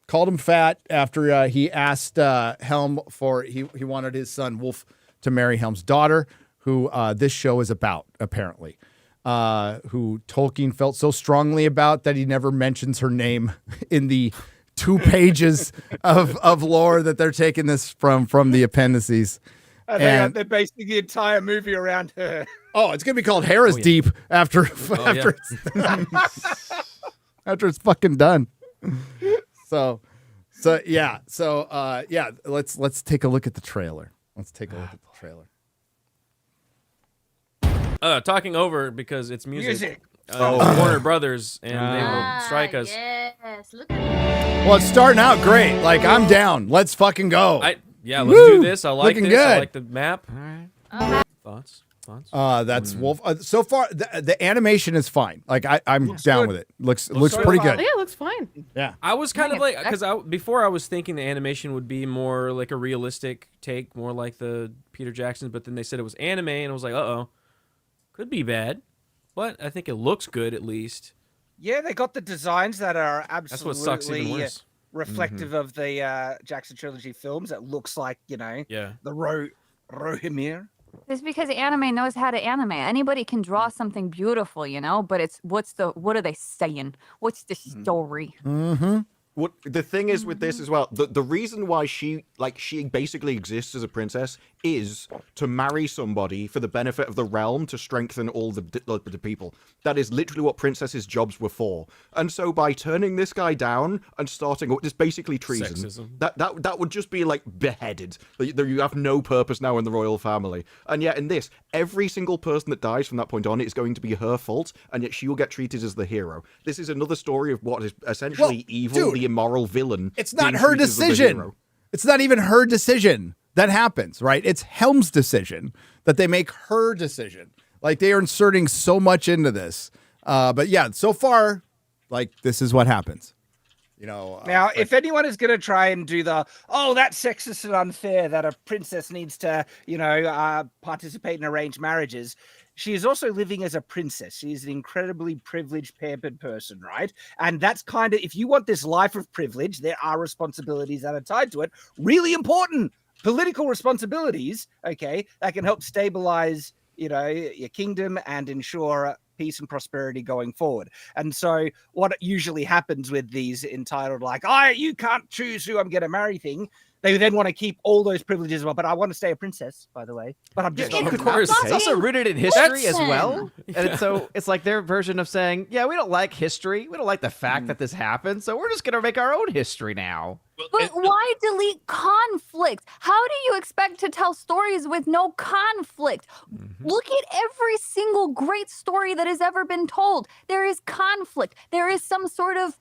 Called him fat after he asked Helm for, he wanted his son Wolf to marry Helm's daughter, who this show is about, apparently. Who Tolkien felt so strongly about that he never mentions her name in the 2 pages of lore that they're taking this from the appendices. And they're basing the entire movie around her. Oh, it's gonna be called Harris Deep after it's fucking done. So yeah. Let's take a look at the trailer. talking over because it's music. Music. Warner Brothers, and they will strike us. Yes, look Well, it's starting out great. Like, I'm down. Let's fucking go. Let's do this. I like Looking this. I good. like the map. All right. at Thoughts? That's Wolf. So far, the animation is fine. Like, I'm down with it. Looks pretty good. Yeah, it looks fine. Yeah. I was kind of like, because before I was thinking the animation would be more like a realistic take, more like the Peter Jackson's, but then they said it was anime, and I was like, could be bad, but I think it looks good at least. Yeah, they got the designs that are absolutely That's what sucks even worse. Reflective of the Jackson trilogy films. It looks like, the Rohirrim. It's because anime knows how to anime. Anybody can draw something beautiful, but it's what are they saying? What's the story? Mm-hmm. What the thing is with this as well, the reason why she basically exists as a princess is to marry somebody for the benefit of the realm to strengthen all the people. That is literally what princesses' jobs were for. And so by turning this guy down and starting, it's basically treason. Sexism. That would just be like beheaded. You have no purpose now in the royal family. And yet in this, every single person that dies from that point on is going to be her fault, and yet she will get treated as the hero. This is another story of what is essentially evil, the immoral villain. It's not being her treated as the decision. hero. It's not even her decision that happens, right? It's Helm's decision that they make her decision. Like, they are inserting so much into this. But yeah, so far, like, this is what happens. Now, if anyone is going to try and do that's sexist and unfair that a princess needs to, participate in arranged marriages, she is also living as a princess. She is an incredibly privileged, pampered person, right? And that's kind of, if you want this life of privilege, there are responsibilities that are tied to it. Really important political responsibilities, okay, that can help stabilize, your kingdom and ensure peace and prosperity going forward. And so what usually happens with these entitled, you can't choose who I'm going to marry thing, they then want to keep all those privileges as well. But I want to stay a princess, by the way. But I'm just of course. It's also rooted in history as well. And so it's like their version of saying, yeah, we don't like history. We don't like the fact that this happened. So we're just going to make our own history now. But why delete conflict? How do you expect to tell stories with no conflict? Look at every single great story that has ever been told. There is conflict. There is some sort of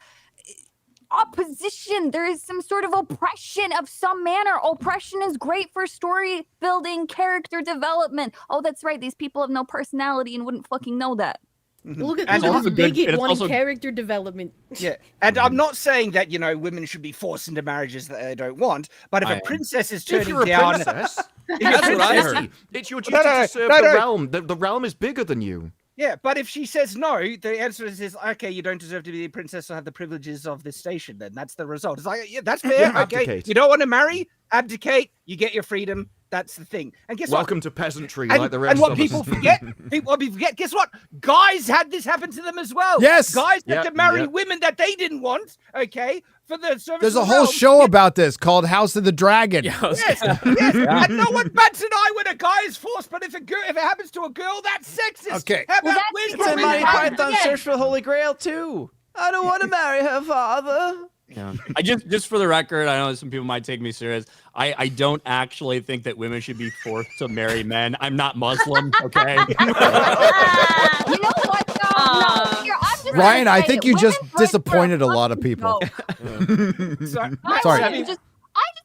opposition. There is some sort of oppression of some manner. Oppression is great for story building, character development. Oh, that's right. These people have no personality and wouldn't fucking know that. Look at this bigot wanting character development. Yeah, and I'm not saying that women should be forced into marriages that they don't want, but if a princess is turning down, that's what I heard. It's your duty to serve the realm. The realm is bigger than you. Yeah, but if she says no, the answer is okay, you don't deserve to be a princess or have the privileges of this station. Then that's the result. It's like, yeah, that's fair. Okay, abdicate. You don't want to marry? Abdicate. You get your freedom. That's the thing. And guess Welcome what? to peasantry, And, like the rest and what of people us. forget, guess what? Guys had this happen to them as well. Yes. Guys had to marry women that they didn't want. Okay, for the service. There's a of the whole realm. show about this called House of the Dragon. Yes. And no one bats an eye when a guy is forced, but if it happens to a girl, that's sexist. Okay. How about It's in Monty Python Search for the Holy Grail too. I don't want to marry her father. Yeah. I just for the record, I know some people might take me serious. I don't actually think that women should be forced to marry men. I'm not Muslim, okay? You know what, though? No, here, I'm just Ryan, gonna I say think it. you just Women bred disappointed for a lot of people. Sorry. Sorry. I just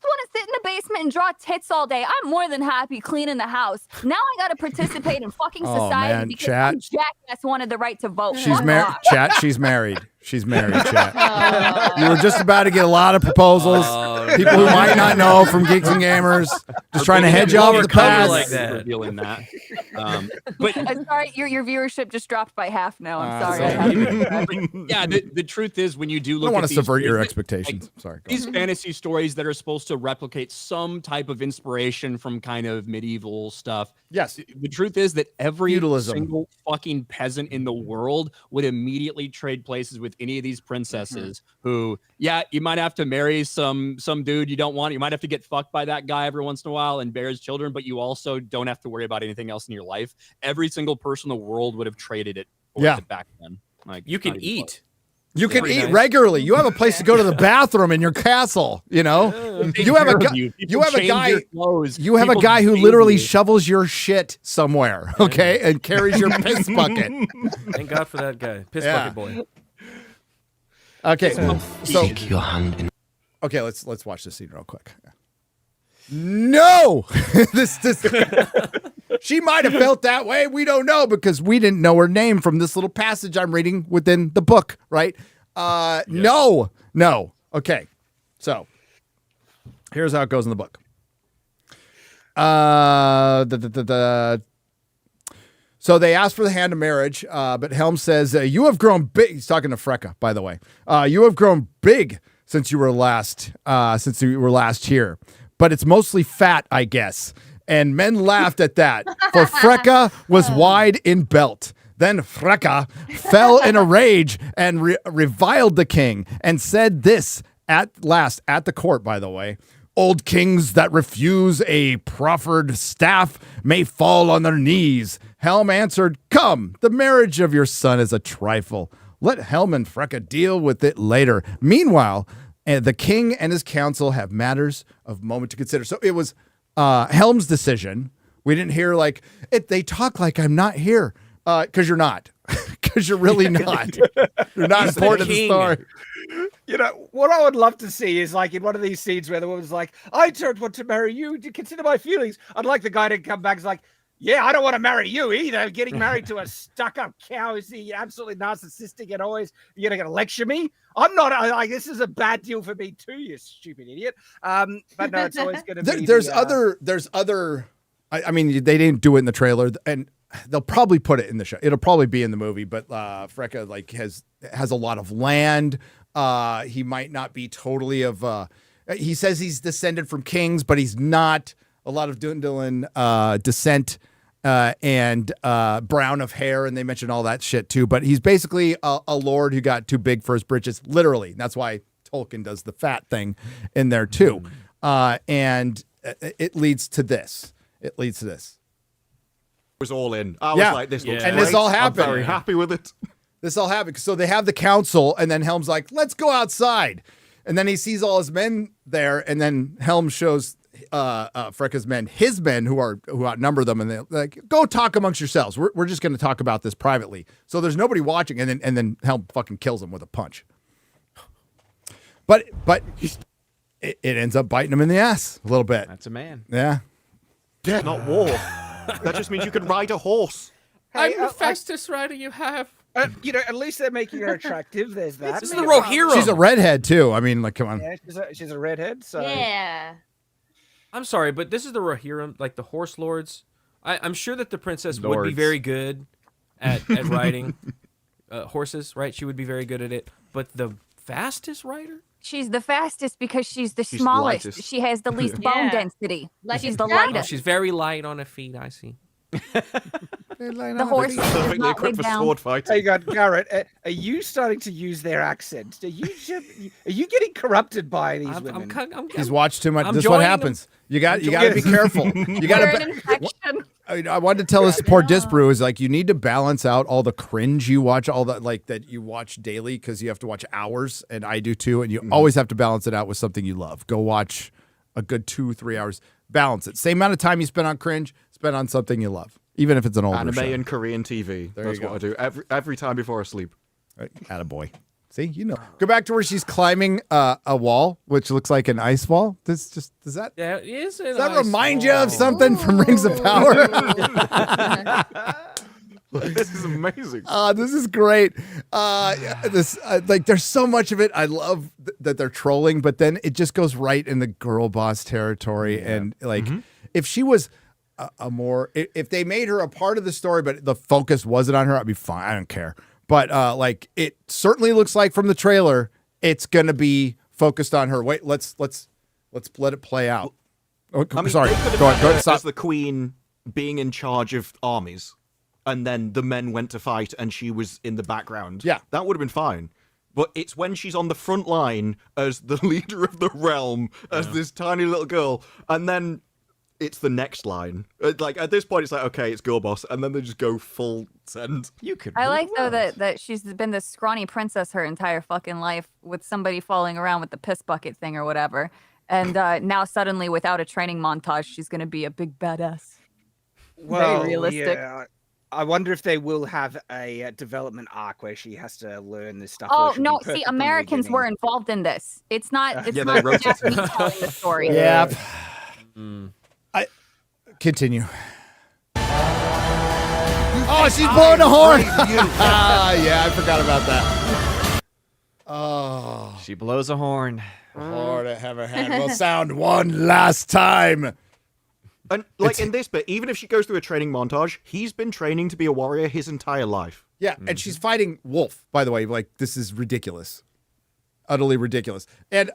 want to sit in the basement and draw tits all day. I'm more than happy cleaning the house. Now I got to participate in fucking society man, because chat. some jackass wanted the right to vote. She's married. Chat. She's married. She's married. Chat. You were just about to get a lot of proposals. People who might not know from Geeks and Gamers, just trying to hedge off the past. Like that. Revealing that. But I'm sorry, your viewership just dropped by half now. I'm sorry. yeah, the truth is when you do I look don't want at to these subvert your stories, expectations. Sorry. Go these fantasy stories that are supposed to replicate some type of inspiration from kind of medieval stuff. Yes. The truth is that every Feudalism. single fucking peasant in the world would immediately trade places with any of these princesses who, yeah, you might have to marry some dude you don't want. You might have to get fucked by that guy every once in a while and bear his children, but you also don't have to worry about anything else in your life. Every single person in the world would have traded it for it back then. Like, You can not even eat. close. You can Pretty eat nice. regularly. You have a place to go to the bathroom in your castle. You know, you have a guy. You have a guy. You have a guy who literally shovels your shit somewhere. Okay, and carries your piss bucket. Thank God for that guy, piss bucket boy. Okay, so your hand in. okay, let's watch this scene real quick. No, this she might have felt that way. We don't know because we didn't know her name from this little passage I'm reading within the book, right? No. Okay, so here's how it goes in the book. So they ask for the hand of marriage, but Helm says, "You have grown big." He's talking to Freka, by the way. You have grown big since you were last here. But it's mostly fat, I guess. And men laughed at that, for Freka was wide in belt. Then Freka fell in a rage and reviled the king and said this at last, at the court, by the way. Old kings that refuse a proffered staff may fall on their knees. Helm answered, "Come, the marriage of your son is a trifle. Let Helm and Freka deal with it later. Meanwhile, the king and his council have matters of moment to consider." So it was Helm's decision. We didn't hear they talk like I'm not here because you're not. Because you're really not. You're not important to the story. You know, what I would love to see is in one of these scenes where the woman's like, "I don't want to marry you. Consider my feelings." I'd like the guy to come back and like, "Yeah, I don't want to marry you either. Getting married to a stuck-up cow is absolutely narcissistic and always, you're going to lecture me? I'm not, this is a bad deal for me too, you stupid idiot." But no, it's always going to be There's other, I mean, they didn't do it in the trailer, and they'll probably put it in the show. It'll probably be in the movie, but Freka has a lot of land. He might not be totally he says he's descended from kings, but he's not. A lot of Dundalan descent and brown of hair, and they mention all that shit too. But he's basically a lord who got too big for his britches, literally. That's why Tolkien does the fat thing in there too. And it leads to this. It leads to this. Was all in. I was like, this looks and great. this all happened. I'm very happy with it. This all happened. So they have the council, and then Helm's like, "Let's go outside." And then he sees all his men there, and then Helm shows Freka's men, his men who outnumber them, and they're like, "Go talk amongst yourselves. We're just going to talk about this privately." So there's nobody watching, and then Helm fucking kills him with a punch. But it ends up biting him in the ass a little bit. That's a man. Yeah. Yeah, not war. That just means you can ride a horse. Hey, I'm the fastest rider you have. At least they're making her attractive. There's that. This is the Rohirrim. She's a redhead too. I mean, come on. Yeah, she's a redhead. So yeah. I'm sorry, but this is the Rohirrim, the horse lords. I'm sure that the princess would be Lords. very good at riding horses, right? She would be very good at it. But the fastest rider? She's the fastest because she's the smallest. lightest. She has the least bone density. She's the Oh, lightest. she's very light on her feet, I see. The horse does Perfectly not weigh equipped for down. sword fighting. Hey, God, Garrett, are you starting to use their accent? Are you getting corrupted by these women? He's watched too much. I'm This is what joining happens. You got to be careful. You got You're an to. infection. I wanted to tell this poor Disparu is you need to balance out all the cringe you watch, all that that you watch daily because you have to watch hours, and I do too, and you always have to balance it out with something you love. Go watch a good 2-3 hours. Balance it. Same amount of time you spend on cringe, spend on something you love, even if it's an older Anime show. and Korean TV. That's what I do every time before I sleep. Right. Attaboy. See, Go back to where she's climbing a wall, which looks like an ice wall. Does that Does that remind you of something from Rings of Power? This is amazing. This is great. There's so much of it. I love that they're trolling, but then it just goes right in the girl boss territory. Yeah. And if she was if they made her a part of the story, but the focus wasn't on her, I'd be fine. I don't care. But it certainly looks like from the trailer, it's gonna be focused on her. Wait, let's let it play out. Oh, I mean, sorry. they could have Go had on. her Stop. as the queen being in charge of armies, and then the men went to fight, and she was in the background. Yeah, that would have been fine. But it's when she's on the front line as the leader of the realm, as this tiny little girl, and then it's the next line. Like at this point, it's like, okay, it's Girl Boss, and then they just go full send. You could. I like though that she's been this scrawny princess her entire fucking life with somebody falling around with the piss bucket thing or whatever, and now suddenly without a training montage, she's gonna be a big badass. Well, Very realistic. yeah. I wonder if they will have a development arc where she has to learn this stuff. Oh no! See, Americans were involved in this. It's not. It's Yeah, not they wrote it. Japanese telling the story. Yep. I continue. Oh, she's blowing a horn. Yeah, I forgot about that. Oh, She blows a horn. Lord, I have her hand will sound one last time. And like in this bit, even if she goes through a training montage, he's been training to be a warrior his entire life. Yeah, and she's fighting Wolf, by the way. Like, this is ridiculous. Utterly ridiculous. And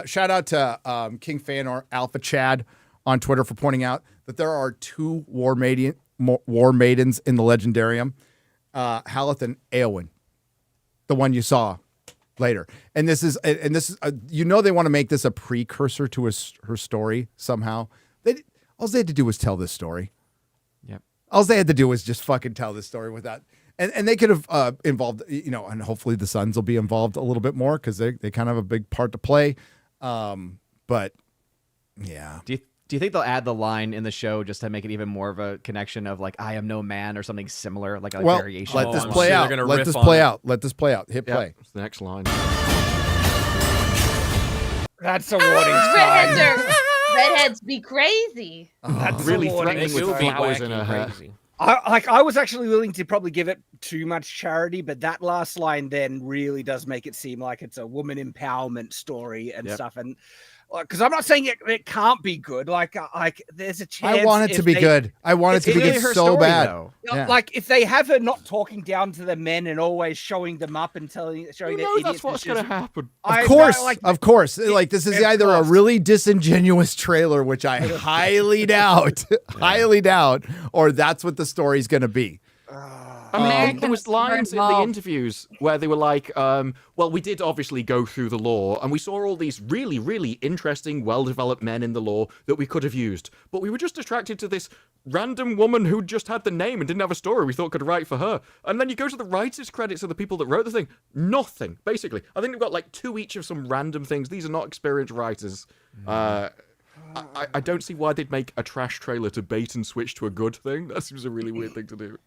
shout out to King Feanor Alpha Chad on Twitter for pointing out that there are 2 war maidens in the Legendarium, Haleth and Eowyn, the one you saw later. And this is you know, they want to make this a precursor to her story somehow. All they had to do was tell this story. Yep. All they had to do was just fucking tell this story without, and they could have involved, you know, and hopefully the sons will be involved a little bit more because they kind of have a big part to play. But yeah. Do you think they'll add the line in the show just to make it even more of a connection of like I am no man or something similar, like a variation? Let this I'm play sure out. they're gonna Let riff this on play it. out. Let this play out. Hit play. It's the next line. That's a warning sign. Redheads be crazy. That's Really a warning threatening with sign. flowers in her hair. Crazy. I was actually willing to probably give it too much charity, but that last line then really does make it seem like it's a woman empowerment story and stuff. And because I'm not saying it can't be good, like there's a chance. I want it to be good. I want it to be good so bad. Yeah. Like if they have her not talking down to the men and always showing them up and showing Who that knows that's what's going to happen. Of course. Like this is either a really disingenuous trailer, which I highly doubt, or that's what the story's going to be. I mean, there was lines in the interviews where they were like, well, we did obviously go through the lore, and we saw all these really, really interesting, well-developed men in the lore that we could have used. But we were just attracted to this random woman who just had the name and didn't have a story we thought could write for her. And then you go to the writers' credits of the people that wrote the thing. Nothing, basically. I think they've got like 2 each of some random things. These are not experienced writers. I don't see why they'd make a trash trailer to bait and switch to a good thing. That seems a really weird thing to do.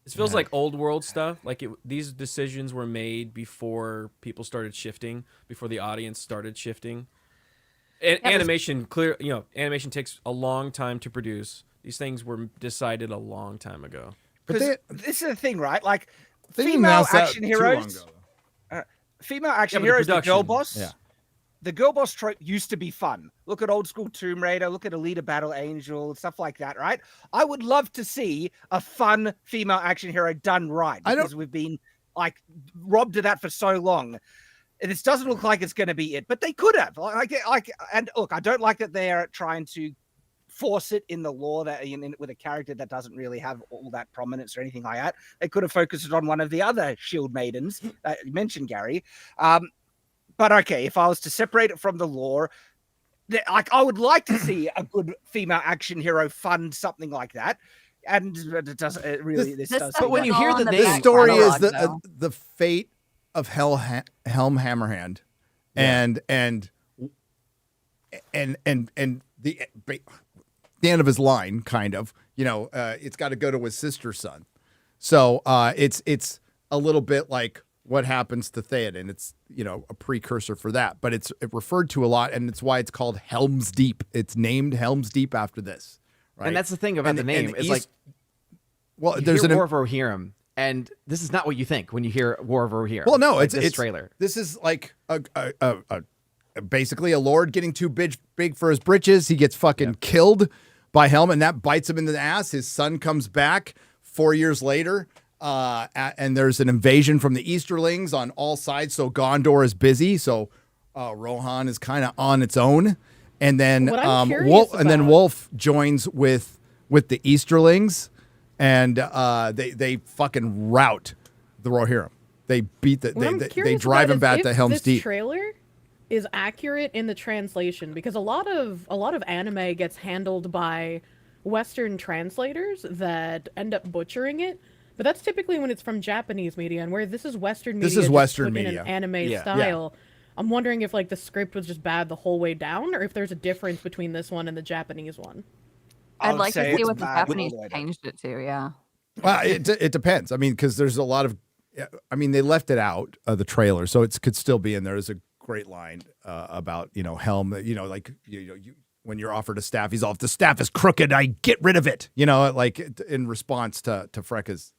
This feels like old world stuff. Like these decisions were made before people started shifting, before the audience started shifting. And animation, animation takes a long time to produce. These things were decided a long time ago. Because this is the thing, right? Like They didn't female announce that action too long heroes, ago. female action Yeah, but the heroes, the girl production- boss. Yeah. The girl boss trope used to be fun. Look at old school Tomb Raider, look at Alita Battle Angel, stuff like that, right? I would love to see a fun female action hero done right because we've been like robbed of that for so long. And this doesn't look like it's going to be it, but they could have. And look, I don't like that they're trying to force it in the lore that with a character that doesn't really have all that prominence or anything like that. They could have focused on one of the other shield maidens that you mentioned, Gary. But okay, if I was to separate it from the lore, I would like to see a good female action hero fund something like that. And it doesn't this does. But when you hear the name, the story is the fate of Helm Hammerhand, and the end of his line, kind of. It's got to go to his sister's son. So it's a little bit like what happens to Theoden. It's a precursor for that, but it referred to a lot, and it's why it's called Helm's Deep. It's named Helm's Deep after this, right? And that's the thing about the name. It's like, there's War of Rohirrim, and this is not what you think when you hear War of Rohirrim. Well, no, like it's trailer. This is like basically a lord getting too big for his britches. He gets fucking killed by Helm, and that bites him in the ass. His son comes back 4 years later. And there's an invasion from the Easterlings on all sides, so Gondor is busy. So Rohan is kind of on its own, and then Wolf joins with the Easterlings, and they fucking rout the Rohirrim. They beat they drive him back to Helm's Deep. Trailer is accurate in the translation, because a lot of anime gets handled by Western translators that end up butchering it. But that's typically when it's from Japanese media, and where this is Western media. This is Western put in media. an anime style. I'm wondering if like the script was just bad the whole way down, or if there's a difference between this one and the Japanese one. I'd like to see what the Japanese changed it to. Yeah. Well, it depends. I mean, because there's a lot of, I mean, they left it out of the trailer, so it could still be in there. There's a great line about Helm. Like when you're offered a staff, he's all, if the staff is crooked, I get rid of it. Like in response to Freka's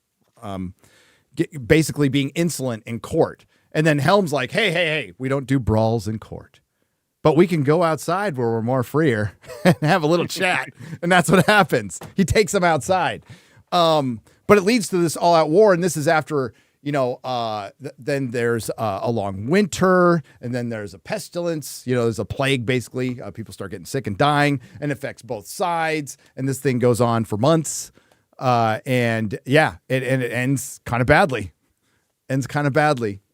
basically being insolent in court. And then Helm's like, hey, we don't do brawls in court, but we can go outside where we're more freer and have a little chat. And that's what happens. He takes them outside. But it leads to this all-out war, and this is after, then there's a long winter, and then there's a pestilence, there's a plague, basically. People start getting sick and dying, and affects both sides, and this thing goes on for months. It ends kind of badly.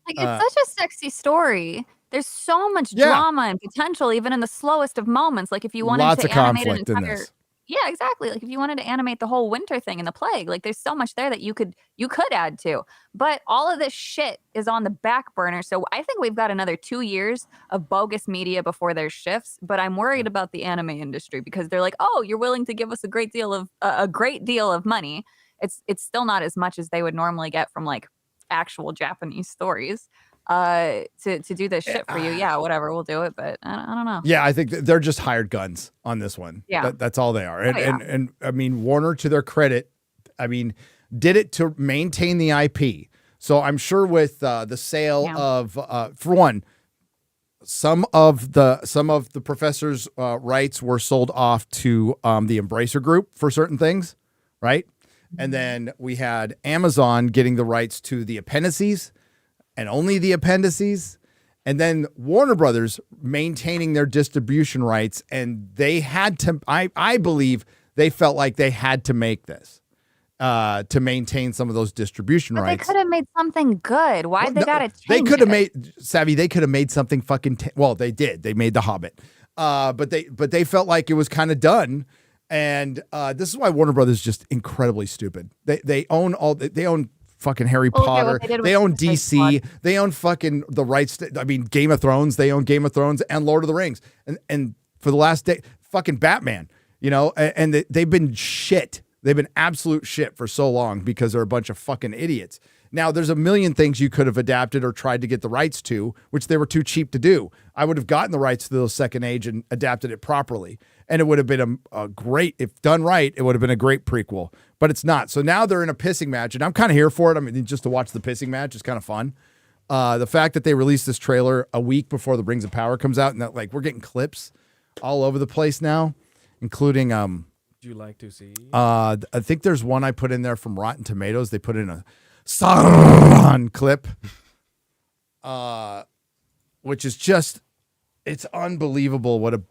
Like, it's such a sexy story. There's so much drama and potential, even in the slowest of moments. Like, if you wanted to animate an entire... Yeah, exactly. Like, if you wanted to animate the whole winter thing and the plague, like, there's so much there that you could add to. But all of this shit is on the back burner. So I think we've got another 2 years of bogus media before there's shifts. But I'm worried about the anime industry, because they're like, oh, you're willing to give us a great deal of money. It's still not as much as they would normally get from like actual Japanese stories. To do this shit for you, whatever, we'll do it, but I don't know. Yeah, I think they're just hired guns on this one. Yeah, that's all they are. And I mean, Warner, to their credit, I mean, did it to maintain the IP. So I'm sure with the sale of, for one, some of the professor's rights were sold off to the Embracer Group for certain things, right? And then we had Amazon getting the rights to the appendices. And only the appendices, and then Warner Brothers maintaining their distribution rights, and they had to. I believe they felt like they had to make this to maintain some of those distribution rights. They could have made something good. Why they gotta change? They could have made Savvy. They could have made something fucking. Well, they did. They made The Hobbit, but they felt like it was kind of done. And this is why Warner Brothers is just incredibly stupid. They own fucking Harry Potter. They own DC. They own fucking the rights to, Game of Thrones. They own Game of Thrones and Lord of the Rings. And for the last day, fucking Batman, and they've been shit. They've been absolute shit for so long because they're a bunch of fucking idiots. Now, there's a million things you could have adapted or tried to get the rights to, which they were too cheap to do. I would have gotten the rights to those Second Age and adapted it properly. And it would have been a great, if done right, it would have been a great prequel. But it's not. So now they're in a pissing match, and I'm kind of here for it. I mean, just to watch the pissing match is kind of fun. The fact that they released this trailer a week before the Rings of Power comes out, and that, like, we're getting clips all over the place now, including... Would you like to see? I think there's one I put in there from Rotten Tomatoes. They put in a Sauron clip, which is just, it's unbelievable what a...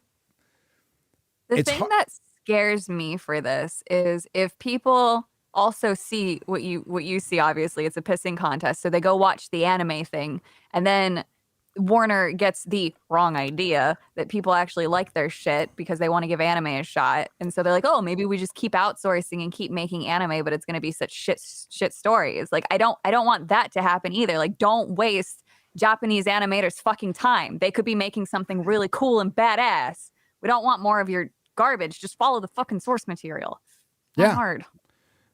The thing that scares me for this is if people also see what you see. Obviously, it's a pissing contest, so they go watch the anime thing, and then Warner gets the wrong idea that people actually like their shit because they want to give anime a shot, and so they're like, oh, maybe we just keep outsourcing and keep making anime, but it's going to be such shit stories. Like, I don't want that to happen either. Like, don't waste Japanese animators' fucking time. They could be making something really cool and badass. We don't want more of your garbage. Just follow the fucking source material. Not hard.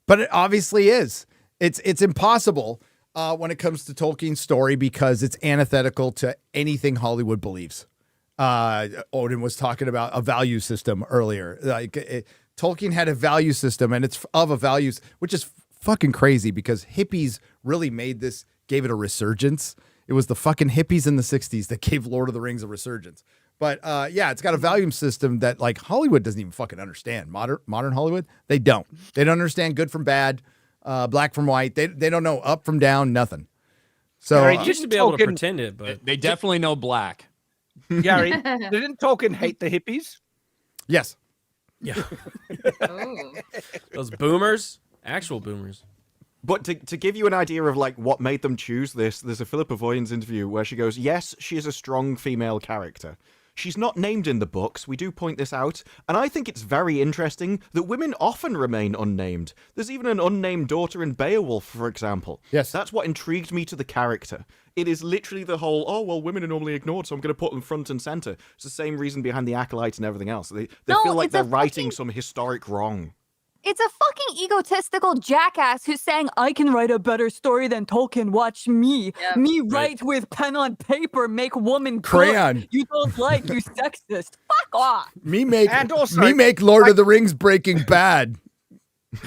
But it obviously is. It's impossible when it comes to Tolkien's story because it's antithetical to anything Hollywood believes. Odin was talking about a value system earlier. Tolkien had a value system, and it's of a values, which is fucking crazy because hippies really gave it a resurgence. It was the fucking hippies in the 60s that gave Lord of the Rings a resurgence. But it's got a value system that like Hollywood doesn't even fucking understand. Modern Hollywood, they don't. They don't understand good from bad, black from white. They don't know up from down, nothing. So Gary, just to be able to pretend it, but they definitely know black. Gary, didn't Tolkien hate the hippies? Yes. Yeah. Those boomers, actual boomers. But to give you an idea of like what made them choose this, there's a Philippa Voyens interview where she goes, yes, she is a strong female character. She's not named in the books, we do point this out, and I think it's very interesting that women often remain unnamed. There's even an unnamed daughter in Beowulf, for example. Yes. That's what intrigued me to the character. It is literally the whole, oh, well, women are normally ignored, so I'm going to put them front and center. It's the same reason behind the Acolytes and everything else. They feel like they're righting some historic wrong. It's a fucking egotistical jackass who's saying, I can write a better story than Tolkien. Watch me. Yep. Me write with pen on paper, make woman Crayon. good. You don't like, you sexist. Fuck off. Me make And Lord of the Rings Breaking Bad.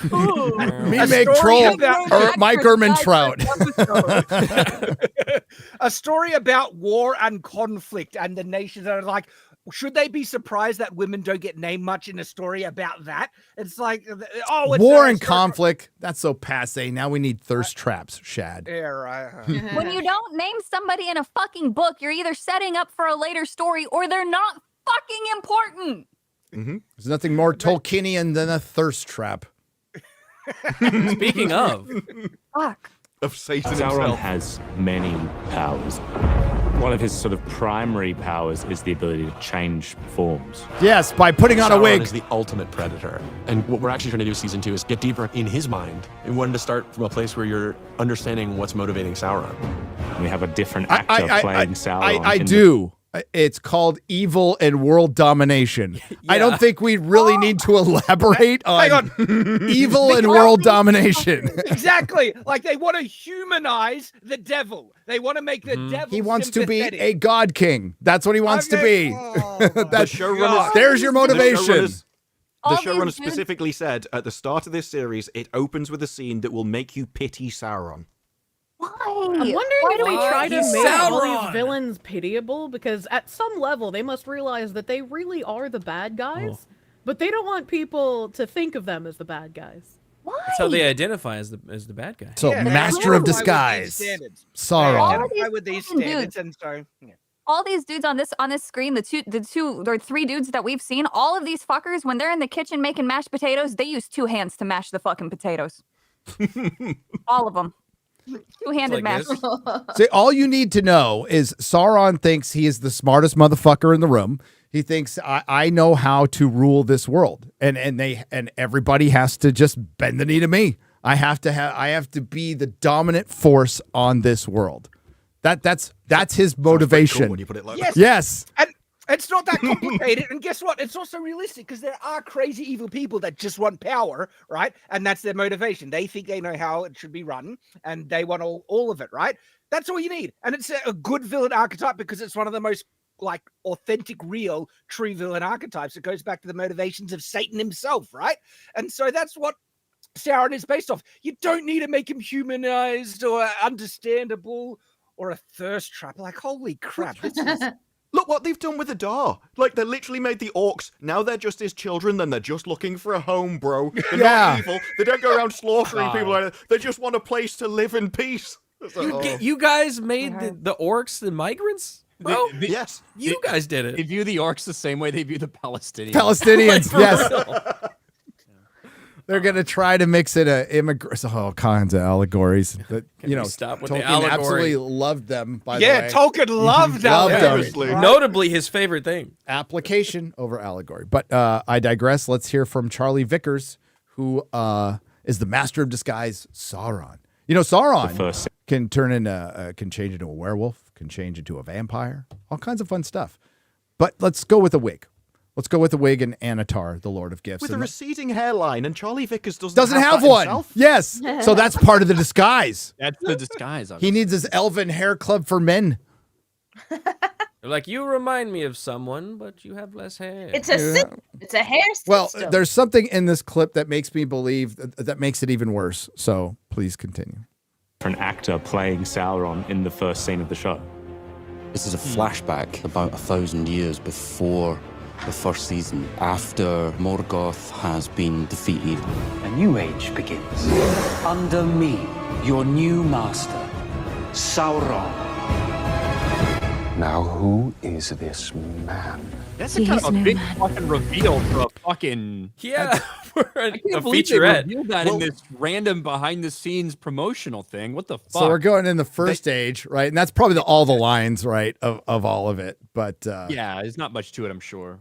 Me make Troll or Mike Ehrmantraut. A story about war and conflict and the nations are like, should they be surprised that women don't get named much in a story about that? It's like, oh, it's War and conflict. That's so passe. Now we need thirst traps, Shad. Yeah, right. When you don't name somebody in a fucking book, you're either setting up for a later story or they're not fucking important. Mm-hmm. There's nothing more Tolkienian than a thirst trap. Speaking of. Fuck. Of Satan Sauron himself. has many powers. One of his sort of primary powers is the ability to change forms. Yes, by putting on a Sauron wig. is the ultimate predator. And what we're actually trying to do season 2 is get deeper in his mind. We wanted to start from a place where you're understanding what's motivating Sauron. We have a different actor playing Sauron. I do. It's called evil and world domination. I don't think we really need to elaborate on evil and world domination. Exactly. Like they want to humanize the devil. They want to make the devil. He wants to be sympathetic. a god king. That's what he wants to be. The showrunners, There's your motivation. The showrunner specifically said at the start of this series, it opens with a scene that will make you pity Sauron. Why? I'm wondering if they try to He's make all Sauron. these villains pitiable, because at some level they must realize that they really are the bad guys, but they don't want people to think of them as the bad guys. Why? That's how they identify as the bad guy. So, Yeah, they master of identify with these disguise, standards. They Sauron. identify with these fucking standards, and so yeah. All these dudes on this screen, the two or three dudes that we've seen, all of these fuckers, when they're in the kitchen making mashed potatoes, they use 2 hands to mash the fucking potatoes. All of them. Two-handed Like mash. this. See, all you need to know is Sauron thinks he is the smartest motherfucker in the room. He thinks I know how to rule this world, and everybody has to just bend the knee to me. I have to be the dominant force on this world. That's his motivation. Cool when you put it like Yes. Yes. And it's not that complicated. And guess what? It's also realistic because there are crazy evil people that just want power, right? And that's their motivation. They think they know how it should be run and they want all of it, right? That's all you need. And it's a good villain archetype because it's one of the most like authentic, real, true villain archetypes. It goes back to the motivations of Satan himself, right? And so that's what Sauron is based off. You don't need to make him humanized or understandable or a thirst trap. Like, holy crap. This is... Look what they've done with the Dar. Like, they literally made the orcs. Now they're just his children, then they're just looking for a home, bro. They're not evil. They don't go around slaughtering people. Like that. They just want a place to live in peace. You guys made the orcs the migrants? Bro, yes. You guys did it. They view the orcs the same way they view the Palestinians. Palestinians, Like, yes. real. They're gonna try to mix it all kinds of allegories. That stop with the Tolkien allegory? absolutely loved them. By the way, Tolkien loved them. Notably, his favorite thing. Application over allegory. But I digress. Let's hear from Charlie Vickers, who is the master of disguise, Sauron. You know, Sauron can change into a werewolf, can change into a vampire, all kinds of fun stuff. But let's go with a wig. Let's go with the wig and Anatar, the Lord of Gifts. With a receding hairline, and Charlie Vickers doesn't have that one. himself. Yes. So that's part of the disguise. That's the disguise. He needs his elven hair club for men. They're like, you remind me of someone, but you have less hair. It's a hair system. Well, there's something in this clip that makes me believe that makes it even worse. So please continue. For an actor playing Sauron in the first scene of the show. This is a flashback about 1,000 years before the first season, after Morgoth has been defeated. A new age begins. Under me, your new master, Sauron. Now, who is this man? That's a kind of a big fucking reveal for a fucking for I can't a believe they featurette. revealed that in this random behind the scenes promotional thing. What the fuck? So we're going in the first age, right? And that's probably all the lines, right, of all of it. But yeah, there's not much to it, I'm sure.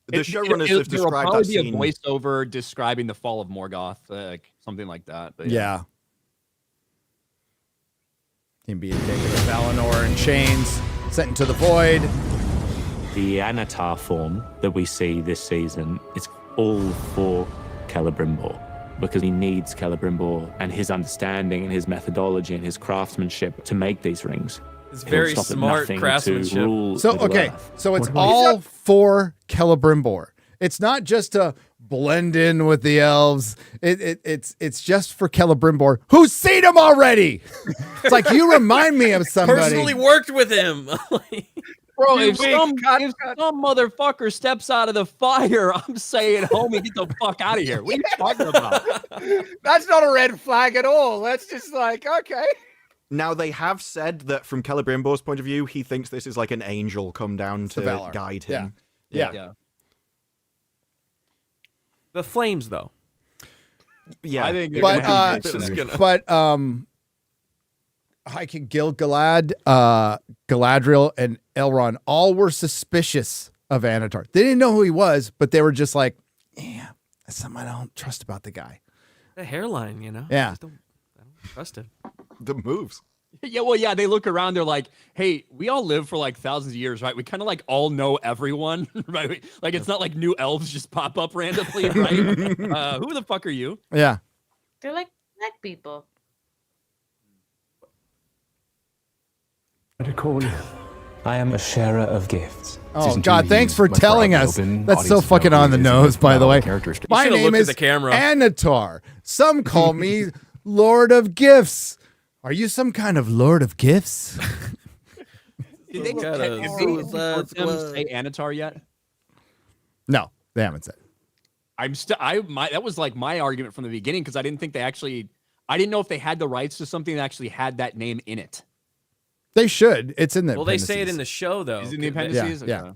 The showrunners have there will described probably that be scene. a voiceover describing the fall of Morgoth, like something like that. But yeah. Him being taken to Valinor in chains, sent into the void. The Anatar form that we see this season is all for Celebrimbor, because he needs Celebrimbor and his understanding and his methodology and his craftsmanship to make these rings. It's It'll very stop at smart nothing to craftsmanship. rule So Middle-earth. so it's What about- all for Celebrimbor. It's not just to blend in with the elves. It's just for Celebrimbor, who's seen him already. It's like, you remind me of somebody. Personally worked with him. Bro, You if some motherfucker steps out of the fire, I'm saying, homie, get the fuck out of here. What are you talking about? That's not a red flag at all. That's just like, okay. Now, they have said that from Celebrimbor's point of view, he thinks this is like an angel come down to Valar. guide him. Yeah. The flames, though. Yeah. I think But Gil-galad, Galadriel, and Elrond all were suspicious of Anatar. They didn't know who he was, but they were just like, yeah, that's something I don't trust about the guy. The hairline, you know? Yeah. I don't trust him. The moves. Yeah, well, yeah, they look around, they're like, hey, we all live for like thousands of years, right? We kind of like all know everyone, right? Like, it's not like new elves just pop up randomly, right? Who the fuck are you? Yeah. They're like black people. To call you. I am a sharer of gifts. Oh, Season God, two, thanks he's for much more telling out in us. the open. That's so Audiences fucking know who on the he is, nose, and by the not all way. characters. My should've name looked at is the camera. Anatar. Some call me Lord of Gifts. Are you some kind of Lord of Gifts? Did they Got have a they Suicide them Squad. say Anatar yet? No, they haven't said. That was like my argument from the beginning, because I didn't think I didn't know if they had the rights to something that actually had that name in it. They should. It's in the Well, they say it appendices. in the show, though. Is it in the 'cause appendices? Yeah, Okay.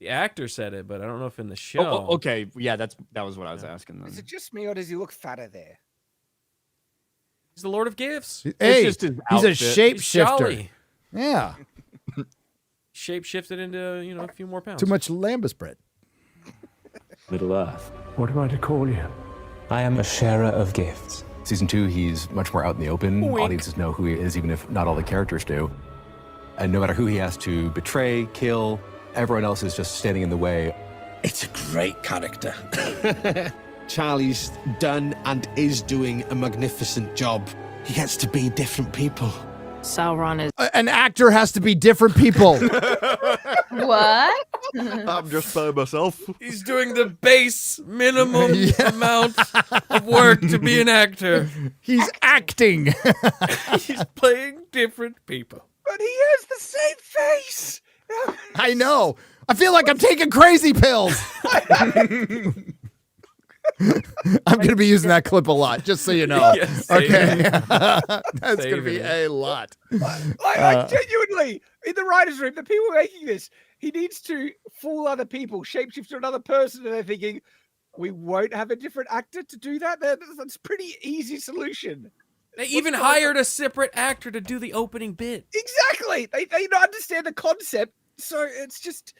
The actor said it, but I don't know if in the show. Oh, okay. Yeah, that was what I was asking then. Is it just me or does he look fatter there? He's the Lord of Gifts. Hey, just his he's a outfit. He's shapeshifter. jolly. Yeah. Shape shifted into, a few more pounds. Too much lambus bread. Middle-earth. What am I to call you? I am a sharer of gifts. Season 2, he's much more out in the open. Wink. Audiences know who he is, even if not all the characters do. And no matter who he has to betray, kill, everyone else is just standing in the way. It's a great character. Charlie's done and is doing a magnificent job. He gets to be different people. Sauron is. An actor has to be different people. What? I'm just by myself. He's doing the base minimum amount of work to be an actor. He's acting. He's playing different people. But he has the same face. I know. I feel like I'm taking crazy pills. I'm going to be using that clip a lot, just so you know. Yes, okay. That's going to be it. a lot. I genuinely, in the writer's room, the people making this, he needs to fool other people, shapeshift to another person, and they're thinking, we won't have a different actor to do that? That's a pretty easy solution. They even hired a separate actor to do the opening bit. Exactly. They don't understand the concept, so it's just,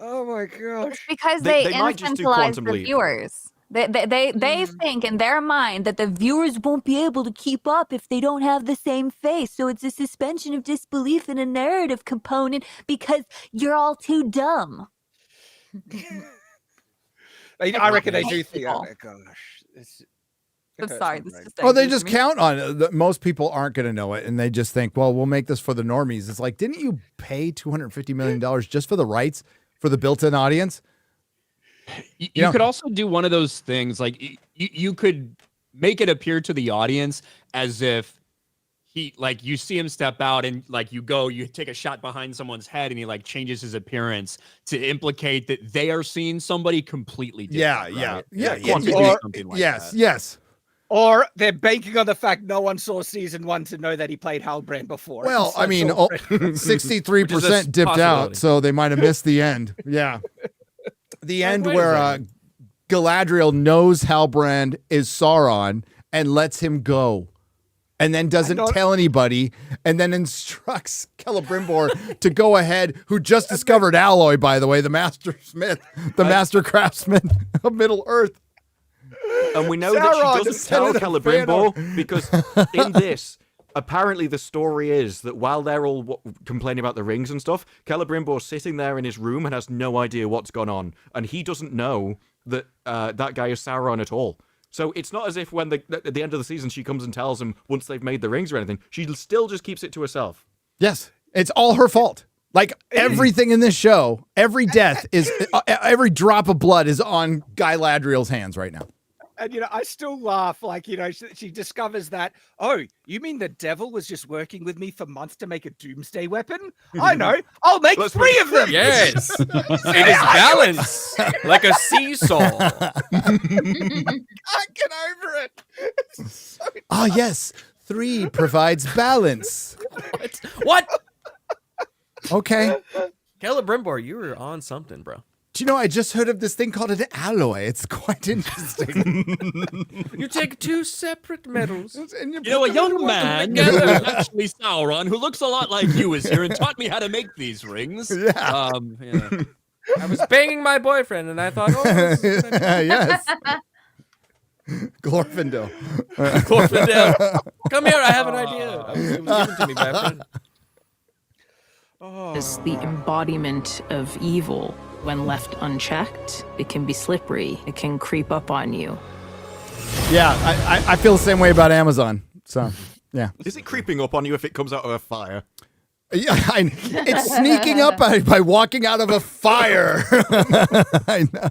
oh my gosh. It's because They they might just do infantilize Quantum the Leap. viewers. They think in their mind that the viewers won't be able to keep up if they don't have the same face. So it's a suspension of disbelief in a narrative component because you're all too dumb. I reckon they do think, oh People. my gosh. I'm sorry. This just Oh, they angers just me. count on it. Most people aren't going to know it, and they just think, well, we'll make this for the normies. It's like, didn't you pay $250 million just for the rights for the built-in audience? You could also do one of those things, like you could make it appear to the audience as if you see him step out and you take a shot behind someone's head and he changes his appearance to implicate that they are seeing somebody completely different. Something like that. Yes. Or they're banking on the fact no one saw season 1 to know that he played Halbrand before. Well, So I mean, it's all- 63% dipped out, so they might have missed the end. Yeah. The end where Galadriel knows Halbrand is Sauron and lets him go. And then doesn't tell anybody, and then instructs Celebrimbor to go ahead, who just discovered Alloy, by the way, the master smith, the master craftsman of Middle Earth. And we know that she doesn't tell Celebrimbor because in this, apparently the story is that while they're all complaining about the rings and stuff, Celebrimbor's sitting there in his room and has no idea what's gone on. And he doesn't know that that guy is Sauron at all. So it's not as if when at the end of the season she comes and tells him once they've made the rings or anything. She still just keeps it to herself. Yes, it's all her fault. Like everything in this show, every death is, every drop of blood is on Galadriel's hands right now. And, I still laugh, like, she discovers that, oh, you mean the devil was just working with me for months to make a doomsday weapon? I know. I'll make 3 of them. Yes. It is balance, like a seesaw. I can't get over it. Ah, yes. 3 provides balance. What? Okay. Celebrimbor, you were on something, bro. Do you know, I just heard of this thing called an alloy. It's quite interesting. You take 2 separate metals. And a young man who's actually Sauron, who looks a lot like you, is here and taught me how to make these rings. Yeah. I was banging my boyfriend, and I thought, yes. Glorfindel. Glorfindel. Come here, I have an idea. It was given to me by a friend. Is the embodiment of evil. When left unchecked, it can be slippery. It can creep up on you. Yeah, I feel the same way about Amazon. So, yeah. Is it creeping up on you if it comes out of a fire? Yeah, it's sneaking up by walking out of a fire. I know.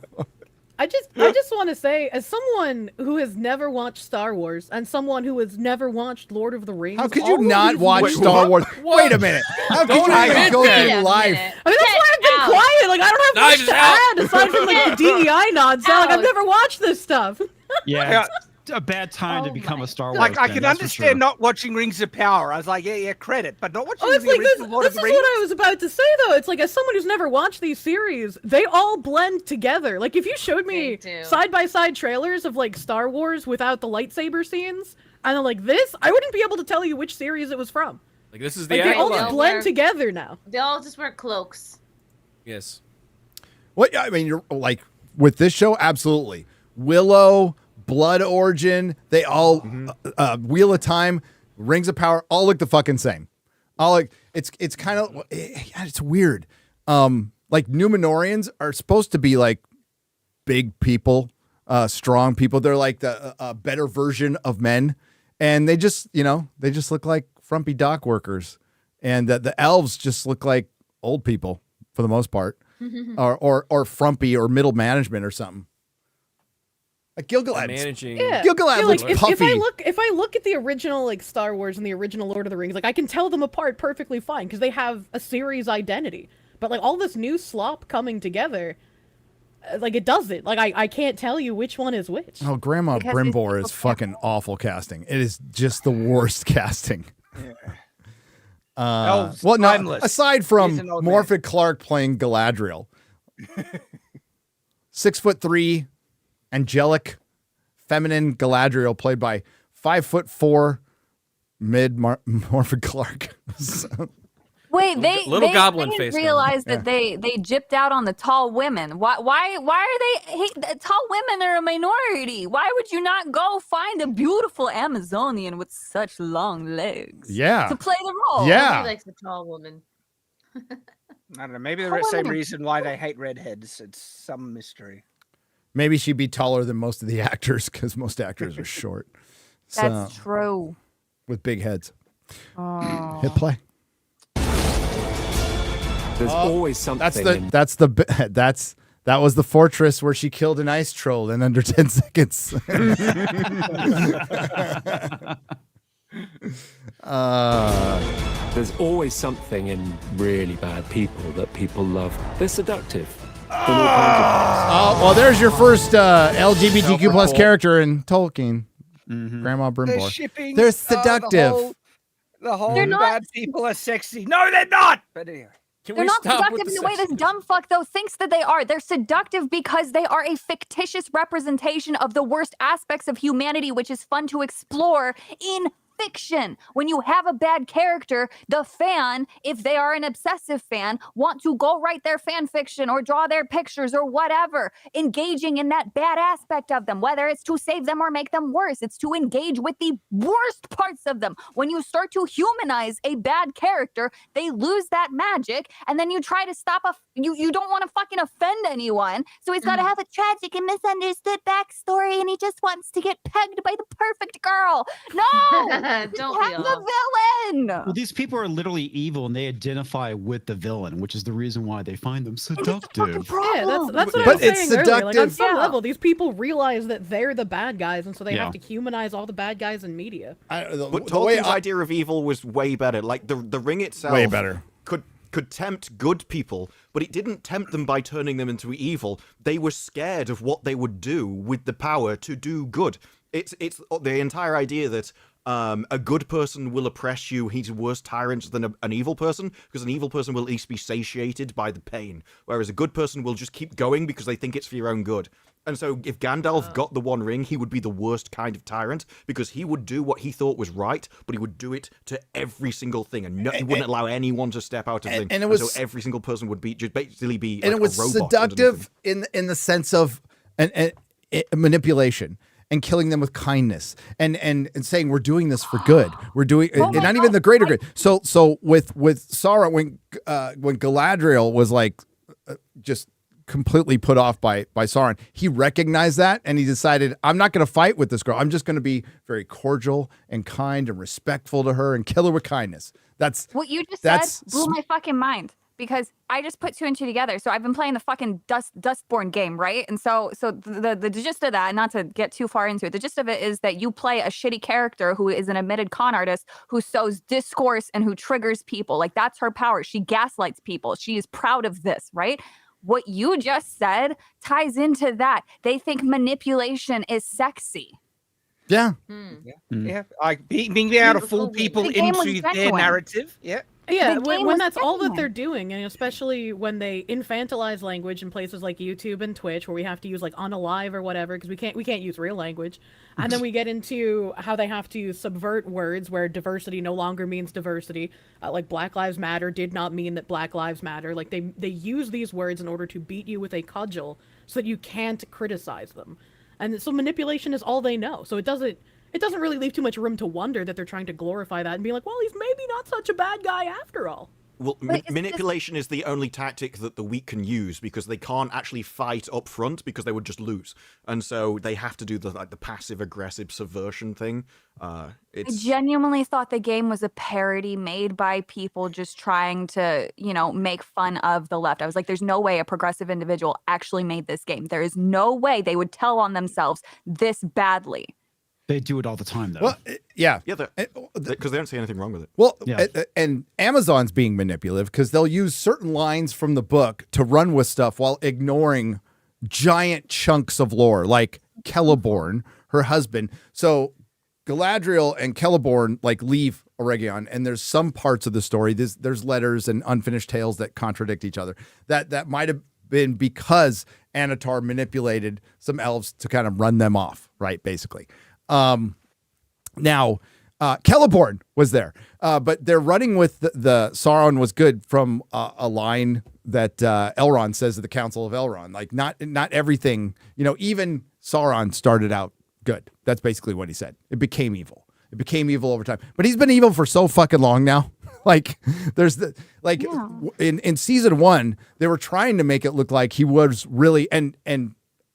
I just want to say, as someone who has never watched Star Wars and someone who has never watched Lord of the Rings, how could you not watch Star Wars? Wait a minute. How could you even go through life? I mean, that's why I've been quiet. Like, I don't have much to add aside from like the DEI nods. So, like, I've never watched this stuff. Yeah, it's a bad time to become a Star Wars Like, I fan, can that's for understand sure. not watching Rings of Power. I was like, yeah, credit, but not watching It's the like original Lord this of is the what Rings. I was about to say, though. It's like, as someone who's never watched these series, they all blend together. Like, if you showed me side-by-side trailers of, like, Star Wars without the lightsaber scenes, and then, like, this, I wouldn't be able to tell you which series it was from. Like, this is the Like, they all Acolyte. just blend together now. They all just wear cloaks. Yes. What I mean, you're like with this show, absolutely. Willow, Blood Origin, they all Wheel of Time, Rings of Power, all look the fucking same. All like it's kind of it's weird. Like Numenorians are supposed to be like big people, strong people. They're like the better version of men, and they just look like frumpy dock workers, and the elves just look like old people for the most part. or frumpy or middle management or something. Like Gilgalad. Gilgalad looks puffy. If I look at the original like Star Wars and the original Lord of the Rings, like I can tell them apart perfectly fine because they have a series identity. But like all this new slop coming together, like it doesn't. Like I can't tell you which one is which. Oh, Grandma Brimbor is fucking awful casting. It is just the worst casting. Well, no, aside from Morphic Clark playing Galadriel, 6'3", angelic, feminine Galadriel played by 5'4" Morphic Clark. Wait, they goblin didn't face realize that they gypped out on the tall women. Why are they tall women are a minority? Why would you not go find a beautiful Amazonian with such long legs? Yeah. To play the role. Yeah. Nobody likes a tall woman. I don't know. Maybe the same reason why they hate redheads. It's some mystery. Maybe she'd be taller than most of the actors because most actors are short. That's true. With big heads. Oh. Hit play. There's always something. That was the fortress where she killed an ice troll in under 10 seconds. There's always something in really bad people that people love. They're seductive. Oh, well, there's your first LGBTQ plus character in Tolkien. Grandma Brimbor. They're seductive. The whole bad people are sexy. No, they're not. But anyway. They're not seductive in the way this dumb fuck, though, thinks that they are. They're seductive because they are a fictitious representation of the worst aspects of humanity, which is fun to explore in fiction. When you have a bad character, the fan, if they are an obsessive fan, want to go write their fan fiction or draw their pictures or whatever, engaging in that bad aspect of them, whether it's to save them or make them worse. It's to engage with the worst parts of them. When you start to humanize a bad character, they lose that magic, and then you try to stop you don't want to fucking offend anyone, so he's got to have a tragic and misunderstood backstory, and he just wants to get pegged by the perfect girl. No! Don't have the villain. Well, these people are literally evil, and they identify with the villain, which is the reason why they find them seductive. Yeah, that's what I was saying earlier. Like, on some level, these people realize that they're the bad guys, and so they have to humanize all the bad guys in media. But Tolkien's idea of evil was way better. Like the ring itself, way better. Could tempt good people, but it didn't tempt them by turning them into evil. They were scared of what they would do with the power to do good. It's the entire idea that a good person will oppress you. He's a worse tyrant than an evil person, because an evil person will at least be satiated by the pain, whereas a good person will just keep going because they think it's for your own good. And so if Gandalf got the One Ring, he would be the worst kind of tyrant, because he would do what he thought was right, but he would do it to every single thing, and he wouldn't allow anyone to step out of things. And so every single person would basically be and like it was a robot seductive in the sense of manipulation. And killing them with kindness, and saying we're doing this for good. We're doing, and not even the greater good. So with Sauron, when Galadriel was like just completely put off by Sauron, he recognized that, and he decided, I'm not going to fight with this girl. I'm just going to be very cordial and kind and respectful to her and kill her with kindness. That's what you just said blew my fucking mind. Because I just put two and two together. So I've been playing the fucking Dustburn game, right? And so the gist of that, not to get too far into it, the gist of it is that you play a shitty character who is an admitted con artist who sows discourse and who triggers people. Like, that's her power. She gaslights people. She is proud of this, right? What you just said ties into that. They think manipulation is sexy. Yeah. Yeah. Like being able to fool people into their narrative. Yeah. Yeah, when that's all that they're doing, and especially when they infantilize language in places like YouTube and Twitch, where we have to use like unalive or whatever, because we can't use real language, and then we get into how they have to subvert words where diversity no longer means diversity, like Black Lives Matter did not mean that Black Lives Matter. Like they use these words in order to beat you with a cudgel so that you can't criticize them, and so manipulation is all they know. So it doesn't really leave too much room to wonder that they're trying to glorify that and be like, well, he's maybe not such a bad guy after all. Well, manipulation is the only tactic that the weak can use, because they can't actually fight up front because they would just lose. And so they have to do the passive-aggressive subversion thing. I genuinely thought the game was a parody made by people just trying to, make fun of the left. I was like, there's no way a progressive individual actually made this game. There is no way they would tell on themselves this badly. They do it all the time, though. Well, yeah, because they don't see anything wrong with it. Well, and Amazon's being manipulative because they'll use certain lines from the book to run with stuff while ignoring giant chunks of lore, like Celeborn, her husband. So Galadriel and Celeborn leave Eregion, and there's some parts of the story. There's letters and unfinished tales that contradict each other. That might have been because Anatar manipulated some elves to kind of run them off, right? Basically. Now, Celeborn was there, but they're running with the Sauron was good from a line that Elrond says at the Council of Elrond. Like, not everything, even Sauron started out good. That's basically what he said. It became evil. It became evil over time. But he's been evil for so fucking long now. In season 1, they were trying to make it look like he was really and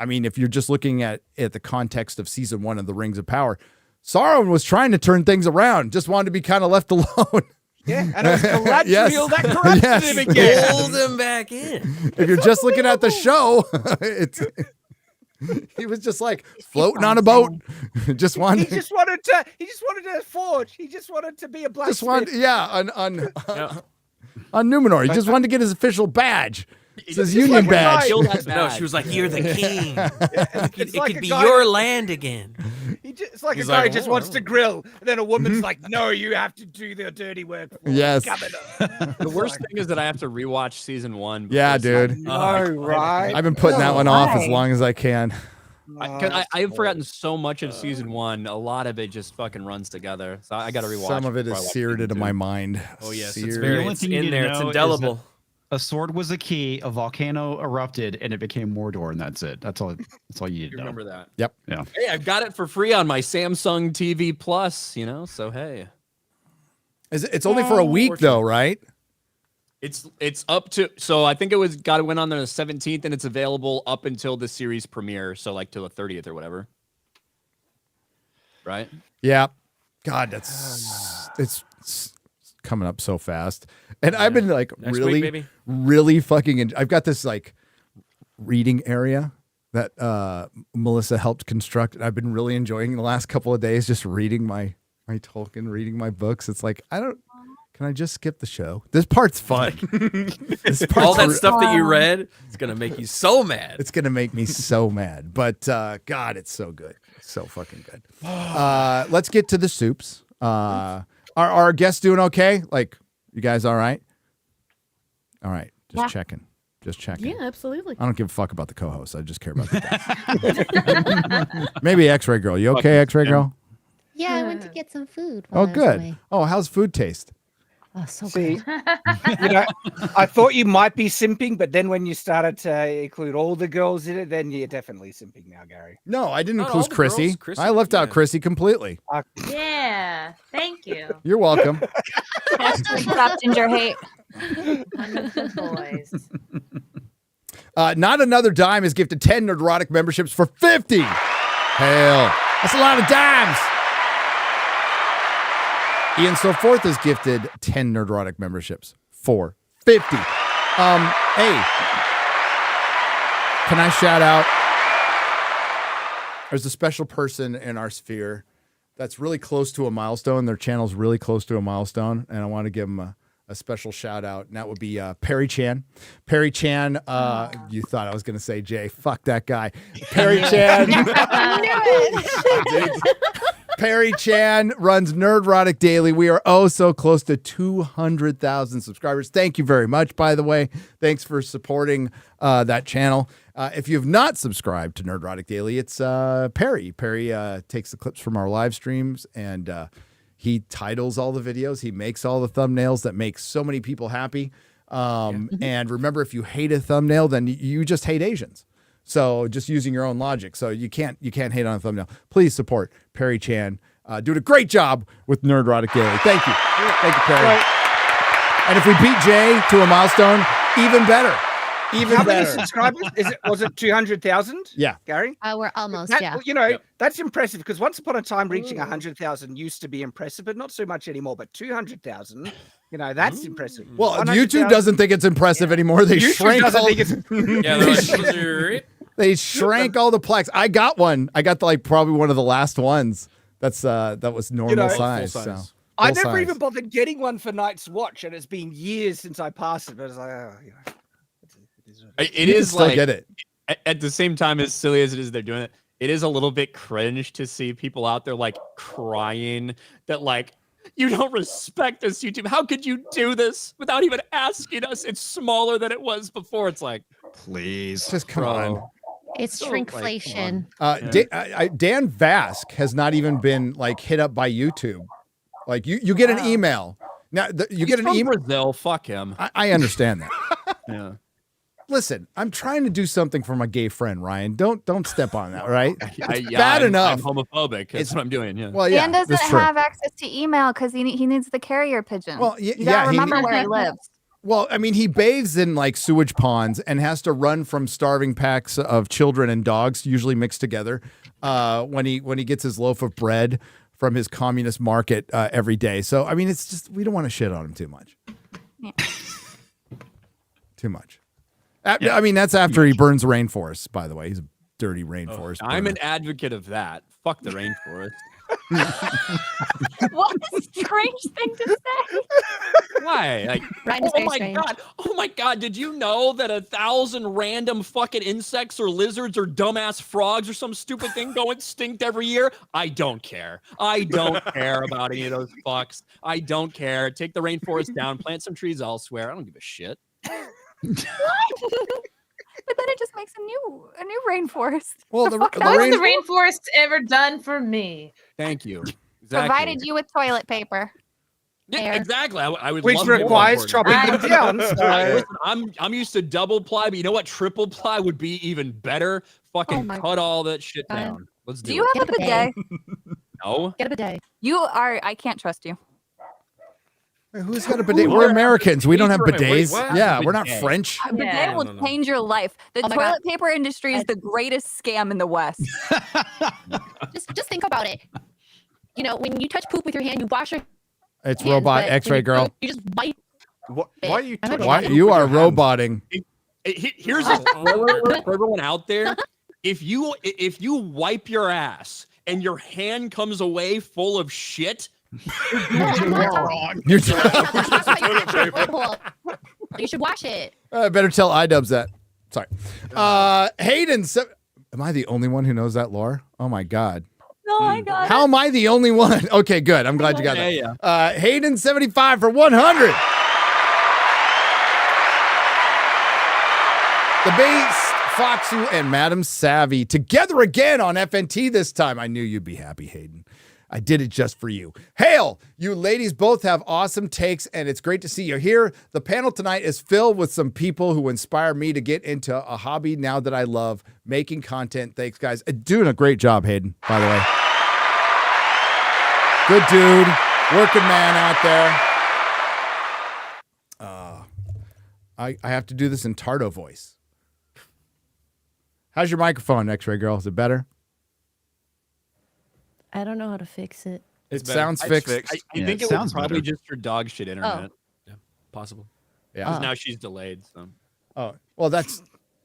I mean, if you're just looking at the context of season 1 of the Rings of Power, Sauron was trying to turn things around, just wanted to be kind of left alone. Yeah, and it was Galadriel that corrupted him again. Pulled him back in. If you're just looking at the show, he was just like floating on a boat. He just wanted to forge. He just wanted to be a blacksmith. on Numenor. He just wanted to get his official badge. It's his union badge. No, she was like, "You're the king. It like could a be guy- your land again." It's like He's a guy like, just "Oh, wants to grill, and then a woman's like, "No, you have to do the dirty work." For Yes. The worst thing is that I have to rewatch season 1. Yeah, before dude. season- right? I've been putting that one off as long as I can. I've forgotten so much of season 1. A lot of it just fucking runs together. So I got to rewatch. Some of it before I is watch seared season into 2. my mind. Oh yes, Seared. it's The very. only It's thing you in need there. to It's know is indelible. that a sword was a key, a volcano erupted, and it became Mordor, and that's it. That's all you need to know. Remember that? Yep. Yeah. Hey, I've got it for free on my Samsung TV Plus. So hey, It's only for a week though, right? it's up to. So I think it went on the 17th, and it's available up until the series premiere. So like till the 30th or whatever. Right? Yeah. God, it's coming up so fast. And I've been like Next really, week, baby. really fucking. I've got this like reading area that Melissa helped construct. And I've been really enjoying the last couple of days just reading my Tolkien, reading my books. It's like, can I just skip the show? This part's fun. All that stuff that you read, it's gonna make you so mad. It's gonna make me so mad. But God, it's so good. It's so fucking good. Let's get to the soups. Are our guests doing okay? Like, you guys all right? All right. Just checking. Just checking. Yeah, absolutely. I don't give a fuck about the co-hosts. I just care about the guests. Maybe X-Ray Girl. You okay, X-Ray Girl? Yeah, I went to get some food. Oh, while I was good. away. Oh, how's food taste? Oh, so See, good. I thought you might be simping, but then when you started to include all the girls in it, then you're definitely simping now, Gary. No, I didn't Not all include the Chrissy. girls. Chrissy, I left out yeah. Chrissy completely. Yeah, thank you. You're welcome. Stop ginger hate. Wonderful boys. Not Another Dime is gifted 10 Nerdrotic memberships for 50. Hell, that's a lot of dimes. Ian So Forth is gifted 10 Nerdrotic memberships for 50. Hey, can I shout out? There's a special person in our sphere that's really close to a milestone. Their channel's really close to a milestone, and I want to give them a special shout out, and that would be Perry Chan. Perry Chan, you thought I was going to say Jay. Fuck that guy. Perry Chan. Perry Chan runs Nerdrotic Daily. We are so close to 200,000 subscribers. Thank you very much, by the way. Thanks for supporting that channel. If you have not subscribed to Nerdrotic Daily, it's Perry. Perry takes the clips from our live streams, and he titles all the videos. He makes all the thumbnails that make so many people happy. And remember, if you hate a thumbnail, then you just hate Asians. So just using your own logic. So you can't hate on a thumbnail. Please support Perry Chan. Doing a great job with Nerdrotic Daily. Thank you. Thank you, Perry. Right. And if we beat Jay to a milestone, even better. Even How many better. subscribers? Was it 200,000? Yeah. Gary? We're almost, That- yeah. That's impressive because once upon a time, reaching 100,000 used to be impressive, but not so much anymore. But 200,000, that's impressive. Well, 100,000 YouTube doesn't think it's impressive anymore. They YouTube shrank doesn't all, think it's- they shrank all the plaques. I got one. I got probably one of the last ones. That was normal size. full size. So, I full never size. even bothered getting one for Night's Watch, and it's been years since I passed it. But I was like, It You can is still like get it. At the same time, as silly as it is, they're doing it. It is a little bit cringe to see people out there like crying that like you don't respect us, YouTube. How could you do this without even asking us? It's smaller than it was before. It's like, please, just come on. It's So, like, shrinkflation. Dan Vask has not even been like hit up by YouTube. Like you get an email now. You get an from email. Brazil. Fuck him. I understand that. Yeah. Listen, I'm trying to do something for my gay friend Ryan. Don't step on that, right? It's Yeah, bad I'm enough. homophobic. That's what I'm doing. Yeah. Well, yeah, Dan doesn't that's true. have access to email because he needs the carrier pigeon. Well, you yeah, gotta remember where he lives. Well, I mean, he bathes in like sewage ponds and has to run from starving packs of children and dogs, usually mixed together, when he gets his loaf of bread from his communist market every day. So, I mean, it's just we don't want to shit on him too much. Yeah. Too much. I mean, that's after he burns rainforests. By the way, he's a dirty rainforest. I'm burner. an advocate of that. Fuck the rainforest. What a strange thing to say. Why? Like, Ryan is oh very my strange. god! Oh my god! Did you know that 1,000 random fucking insects or lizards or dumbass frogs or some stupid thing go extinct every year? I don't care. I don't care about any of those fucks. I don't care. Take the rainforest down. Plant some trees elsewhere. I don't give a shit. What? But then it just makes a new rainforest. Well, What has the rainforest ever done for me? Thank you. Provided you with toilet paper. Yeah, exactly. I would Which love more requires of it. chopping them down. So. Listen, I'm used to double ply, but you know what? Triple ply would be even better. Fucking my cut all that shit down. Let's do Do you it. have a bidet? No. Get a bidet. You are. I can't trust you. Who's got a bidet? We're Americans. We don't have bidets. what? Yeah, we're not Bidet. French. A bidet Yeah. will change your life. The Oh my toilet God. paper industry is the greatest scam in the West. Just think about it. You know, when you touch poop with your hand, you wash your It's hands, robot but X-ray when you girl. You just wipe. Why are you? I'm a Why robot. you are roboting? Here's a spoiler for everyone out there. If you wipe your ass and your hand comes away full of shit, You're That's why you touch it. Well, you should wash it. I better tell iDubbbz that. Sorry. Hayden, am I the only one who knows that lore? Oh my God. No, I got How am I the only one? Okay, good. I'm glad you got that. Yeah. Hayden 75 for 100. The Beast, Foxu, and MadamSavvy together again on FNT this time. I knew you'd be happy, Hayden. I did it just for you. Hail! You ladies both have awesome takes, and it's great to see you here. The panel tonight is filled with some people who inspire me to get into a hobby now that I love making content. Thanks, guys. Doing a great job, Hayden, by the way. Good dude. Working man out there. I have to do this in Tardo voice. How's your microphone, X-Ray Girl? Is it better? I don't know how to fix it. It sounds fixed. I Yeah, think it it was sounds probably better. just her dog shit internet. Yeah, possible. Yeah. 'Cause now she's delayed. So. Oh, well, that's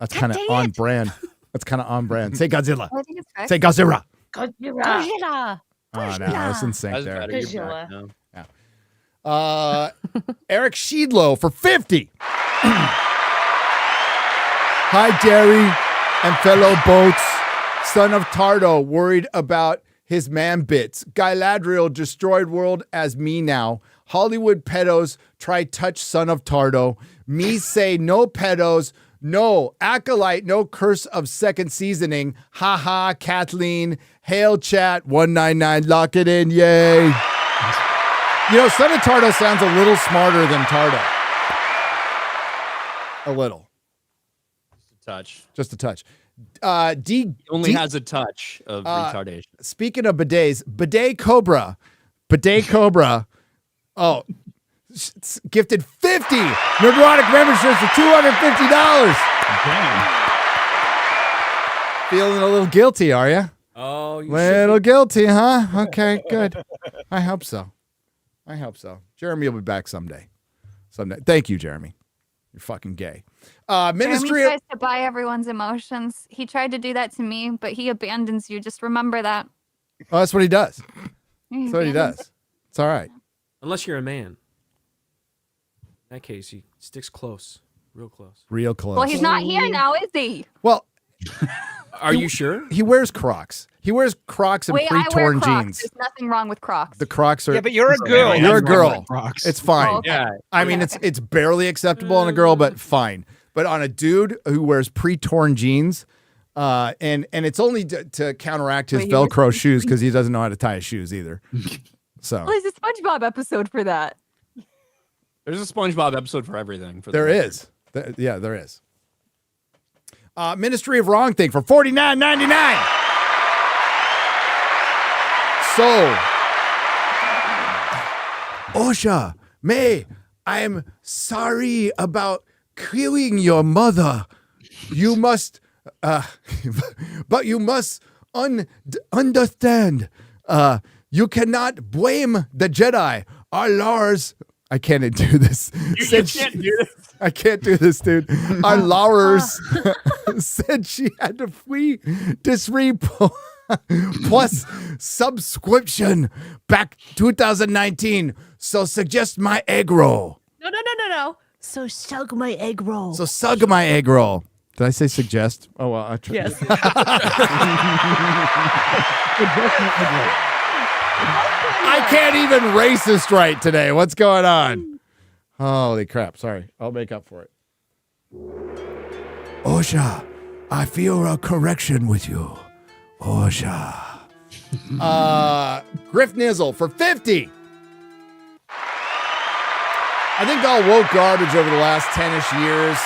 kind of on brand. That's kind of on brand. Say Godzilla. I think it's fixed. Say Godzilla. Godzilla. Oh, no, that's in sync That's there. better. You're back now. Eric Sheedlow for 50. Hi, Derry and fellow boats. Son of Tardo worried about his man bits. Galadriel destroyed world as me now. Hollywood pedos try touch son of Tardo. Me say no pedos. No, Acolyte, no curse of second seasoning. Ha ha, Kathleen. Hail chat 199. Lock it in. Yay. You know, son of Tardo sounds a little smarter than Tardo. A little. Touch. Just a touch. He only has a touch of retardation. Speaking of bidets, Bidet Cobra. Oh, gifted 50 Nerdrotic memberships for $250. Feeling a little guilty, are you? Oh, you Little guilty, huh? Okay, good. I hope so. Jeremy will be back someday. Thank you, Jeremy. You're fucking gay. Ministry Jeremy tries to buy everyone's emotions. He tried to do that to me, but he abandons you. Just remember that. Oh, that's what he does. He That's what he abandons- does. It's all right. Unless you're a man. In that case, he sticks close, real close. Real close. Well, he's not here now, is he? Well, Are you sure? He wears Crocs. He wears Crocs and Wait, I wear pre-torn Crocs. jeans. There's nothing wrong with Crocs. The Crocs are. Yeah, but you're a girl. You're a That's wrong girl. with Crocs. It's fine. Oh, okay. Yeah. I mean, it's barely acceptable on a girl, but fine. But on a dude who wears pre-torn jeans, and it's only to counteract his Wait, he wears Velcro shoes because he doesn't know how to tie his shoes either. So Well, there's a SpongeBob episode for that. There's a SpongeBob episode for everything. For there is. There is. Ministry of Wrong Thing for $49.99. So, Osha, May, I am sorry about killing your mother. You must, but you must understand. You cannot blame the Jedi. Our Lars, I can't do this. You can't do this. I can't do this, dude. Our Lars said she had to flee Disparu. plus subscription back 2019. So suggest my egg roll. No. So sug my egg roll. So sug my egg roll. Did I say suggest? Oh, well, I tried. Yes. I can't even racist right today. What's going on? Holy crap. Sorry. I'll make up for it. Osha, I feel a correction with you. Osha. Griff Nizzle for 50. I think all woke garbage over the last 10-ish years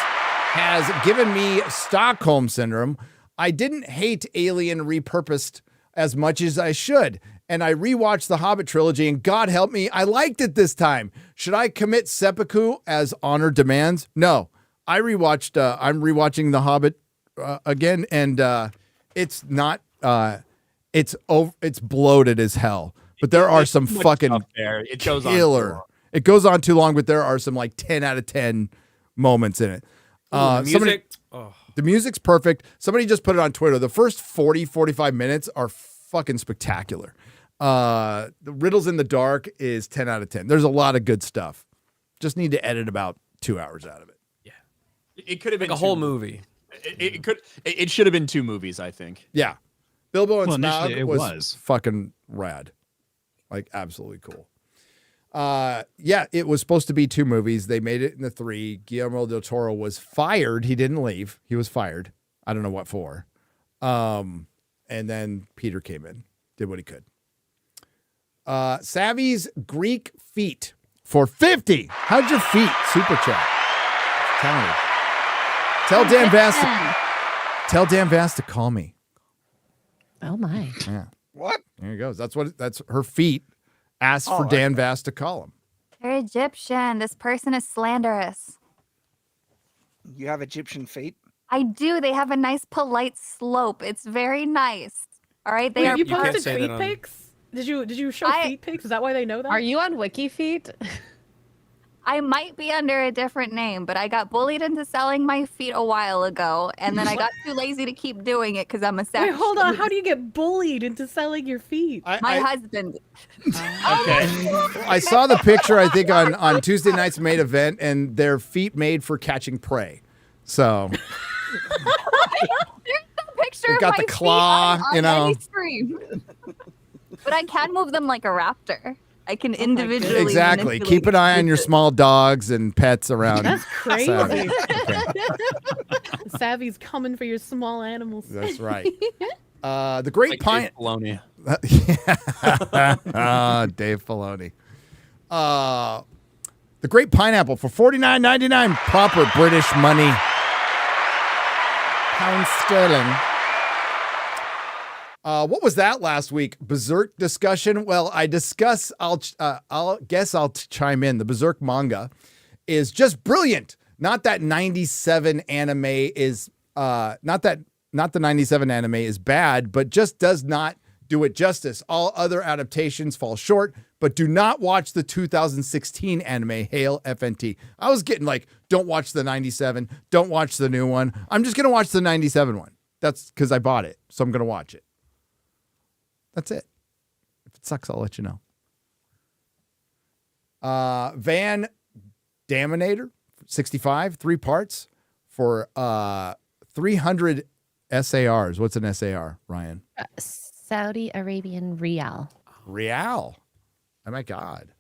has given me Stockholm Syndrome. I didn't hate Alien Repurposed as much as I should. And I rewatched the Hobbit trilogy, and God help me, I liked it this time. Should I commit seppuku as honor demands? No. I'm rewatching the Hobbit again, and it's not. It's bloated as hell. But there are some fucking it goes killer. It goes on too long, but there are some like 10 out of 10 moments in it. The music. The music's perfect. Somebody just put it on Twitter. The first 40, 45 minutes are fucking spectacular. The Riddles in the Dark is 10 out of 10. There's a lot of good stuff. Just need to edit about 2 hours out of it. It could have been a whole movie. It should have been 2 movies, I think. Yeah. Bilbo and initially Smaug it was fucking rad. Like, absolutely cool. Yeah, it was supposed to be 2 movies. They made it into 3. Guillermo del Toro was fired. He didn't leave. He was fired. I don't know what for. And then Peter came in, did what he could. Savvy's Greek feet for 50. How'd your feet? Super chat. Counted. Tell Dan Vast to call me. Oh my. Yeah. What? There he goes. That's her feet. Asked for Dan Vast to call him. They're Egyptian. This person is slanderous. You have Egyptian feet? I do. They have a nice, polite slope. It's very nice. All right. Wait, you posted feet pics? Did you show feet pics? Is that why they know that? Are you on Wiki Feet? I might be under a different name, but I got bullied into selling my feet a while ago, and then I got too lazy to keep doing it because I'm a Wait, hold on. How do you get bullied into selling your feet? My husband. Okay. I saw the picture, I think, on Tuesday night's main event, and their feet made for catching prey. So There's no picture They've of got my the claw, feet on you know. any screen. But I can move them like a raptor. I can individually exactly. manipulate Keep an eye on your it. small dogs and pets around. That's crazy. Savvy. Savvy's coming for your small animals. That's right. The Great Pine. Dave Filoni. Dave Filoni. The Great Pineapple for $49.99. Proper British money. Pound sterling. What was that last week? Berserk discussion. Well, I'll chime in. The Berserk manga is just brilliant. Not that 97 anime is not the 97 anime is bad, but just does not do it justice. All other adaptations fall short, but do not watch the 2016 anime, Hail FNT. I was getting like, don't watch the 97, don't watch the new one. I'm just going to watch the 97 one. That's because I bought it, so I'm going to watch it. That's it. If it sucks, I'll let you know. Van Daminator, 65, 3 parts for 300 SARs. What's an SAR, Ryan? Saudi Arabian Rial. Rial. Oh, my God.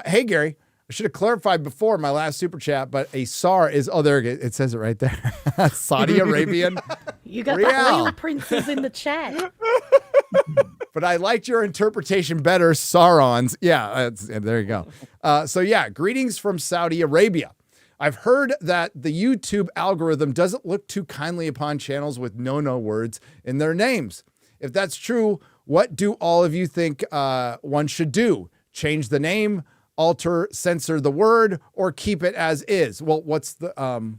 Hey, Gary. I should have clarified before my last super chat, but a SAR is, oh, there it says it right there. Saudi Arabian. You got Rial. the oil princes in the chat. But I liked your interpretation better, Saurons. Yeah, there you go. So yeah, greetings from Saudi Arabia. I've heard that the YouTube algorithm doesn't look too kindly upon channels with no words in their names. If that's true, what do all of you think one should do? Change the name, alter, censor the word, or keep it as is? Well, what's the word?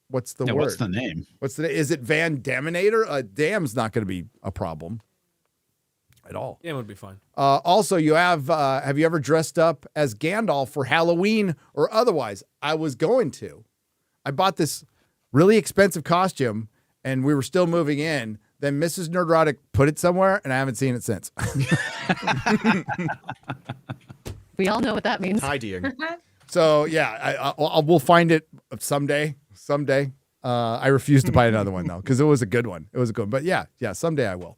What's the name? Is it Van Daminator? Dam's not going to be a problem at all. Yeah, it would be fine. Also, you have you ever dressed up as Gandalf for Halloween or otherwise? I was going to. I bought this really expensive costume, and we were still moving in. Then Mrs. Nerdrotic put it somewhere, and I haven't seen it since. We all know what that means. Tidying. So yeah, we'll find it someday. I refuse to buy another one though, because it was a good one. It was a good one. But yeah, someday I will.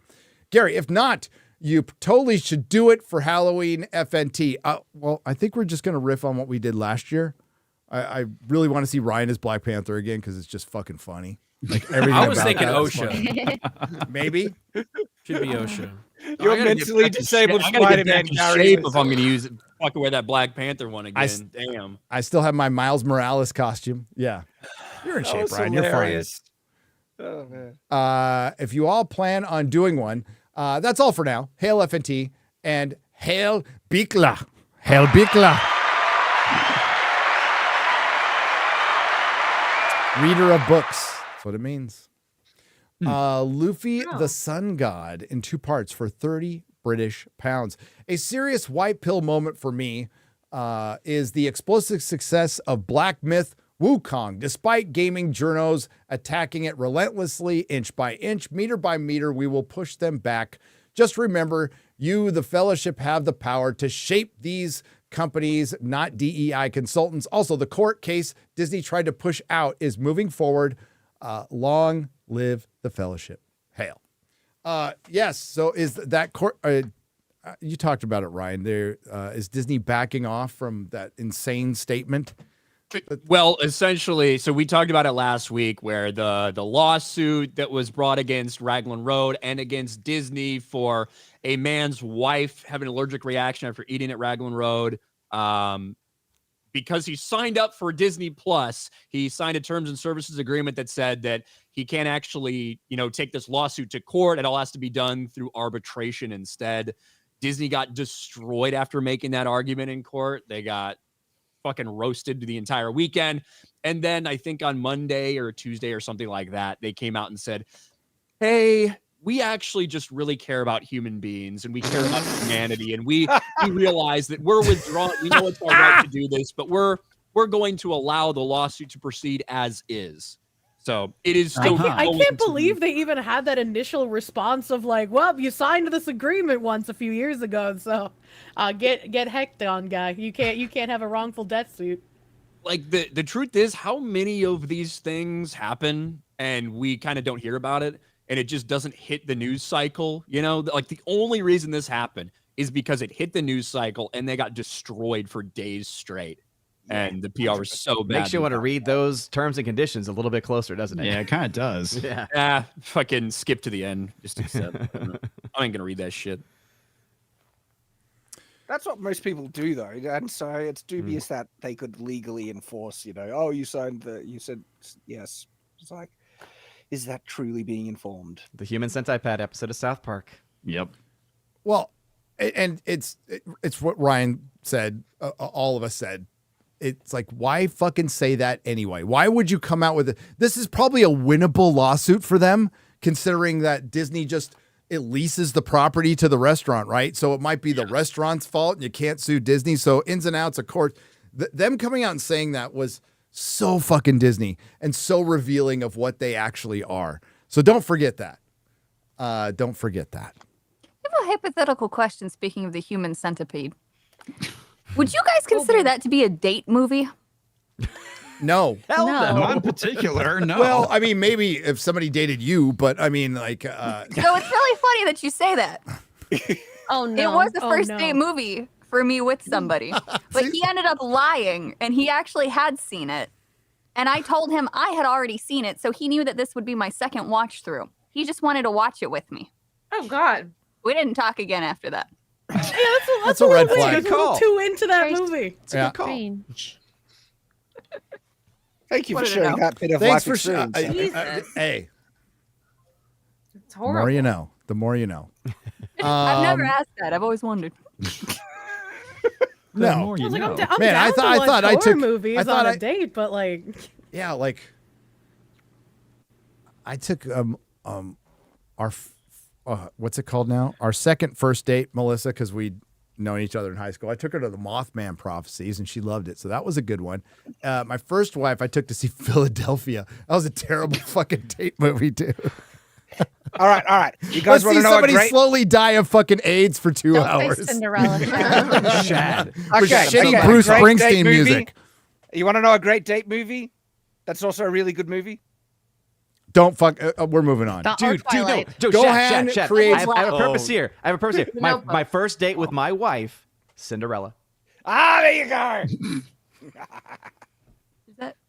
Gary, if not, you totally should do it for Halloween FNT. Well, I think we're just gonna riff on what we did last year. I really want to see Ryan as Black Panther again because it's just fucking funny. Like everything. I was about thinking that is OSHA. funny. Maybe Should be OSHA. You're mentally disabled I gotta get Spider-Man, back in Gary. shape if I'm gonna use fucking wear that Black Panther one again. Damn. I still have my Miles Morales costume. Yeah, you're in shape, Ryan. Hilarious. You're fine. If you all plan on doing one, that's all for now. Hail FNT and Hail Bikla. Hail Bikla. Reader of books. That's what it means. Luffy the Sun God in 2 parts for 30 British pounds. A serious white pill moment for me is the explosive success of Black Myth Wukong. Despite gaming journos attacking it relentlessly, inch by inch, meter by meter, we will push them back. Just remember, you, the Fellowship, have the power to shape these companies, not DEI consultants. Also, the court case Disney tried to push out is moving forward. Long live the Fellowship. Hail. Yes. So is that court? You talked about it, Ryan. There is Disney backing off from that insane statement. Well, essentially, so we talked about it last week where the lawsuit that was brought against Raglan Road and against Disney for a man's wife having an allergic reaction after eating at Raglan Road, because he signed up for Disney Plus, he signed a terms and services agreement that said that he can't actually, take this lawsuit to court. It all has to be done through arbitration instead. Disney got destroyed after making that argument in court. They got fucking roasted the entire weekend. And then I think on Monday or Tuesday or something like that, they came out and said, hey, we actually just really care about human beings and we care about humanity. And we realize that we're withdrawn. We know it's our right to do this, but we're going to allow the lawsuit to proceed as is. So it is still. I can't believe they even had that initial response of like, well, you signed this agreement once a few years ago, so get hecked on, guy. You can't have a wrongful death suit. Like the truth is, how many of these things happen and we kind of don't hear about it, and it just doesn't hit the news cycle. Like the only reason this happened is because it hit the news cycle and they got destroyed for days straight. And the PR was so bad. Makes you want to read those terms and conditions a little bit closer, doesn't it? Yeah, it kind of does. Yeah. Fucking skip to the end. Just accept. I ain't gonna read that shit. That's what most people do, though, and so it's dubious that they could legally enforce. Oh, you said yes. It's like, is that truly being informed? The Human Centipede episode of South Park. Yep. Well, and it's what Ryan said. All of us said. It's like, why fucking say that anyway? Why would you come out with it? This is probably a winnable lawsuit for them, considering that Disney it leases the property to the restaurant, right? So it might be the restaurant's fault and you can't sue Disney. So ins and outs of court, them coming out and saying that was so fucking Disney and so revealing of what they actually are. So don't forget that. Don't forget that. I have a hypothetical question, speaking of the Human Centipede. Would you guys consider that to be a date movie? No. Hell no. Not in particular, no. Well, I mean, maybe if somebody dated you, but I mean, like... So it's really funny that you say that. Oh, no. It was a first date movie for me with somebody. But he ended up lying, and he actually had seen it. And I told him I had already seen it, so he knew that this would be my second watch through. He just wanted to watch it with me. Oh, God. We didn't talk again after that. Yeah, that's a red flag. That's a little too into that movie. It's a good call. Thank you for sharing that bit of Thanks life for experience. Hey. It's The horrible. more you know. The more you know. I've never asked that. I've always wondered. No. More you know. I'm Man, down I thought to watch I horror took movies I thought on a date, but like, yeah, like I took our what's it called now? Our second first date, Melissa, because we'd known each other in high school. I took her to the Mothman Prophecies, and she loved it, so that was a good one. My first wife, I took to see Philadelphia. That was a terrible fucking date movie too. All right. You guys Let's want see to know somebody a great... slowly die of fucking AIDS for 2 Don't say hours. Cinderella. Shad. With shitty Bruce Great Springsteen date movie. music. You want to know a great date movie? That's also a really good movie. Don't fuck. We're moving on. Dude, no. Dude, Go Shad, ahead, Shad, Shad. create. I have a purpose here. I have a purpose here. No. My first date with my wife, Cinderella. Ah, there you go.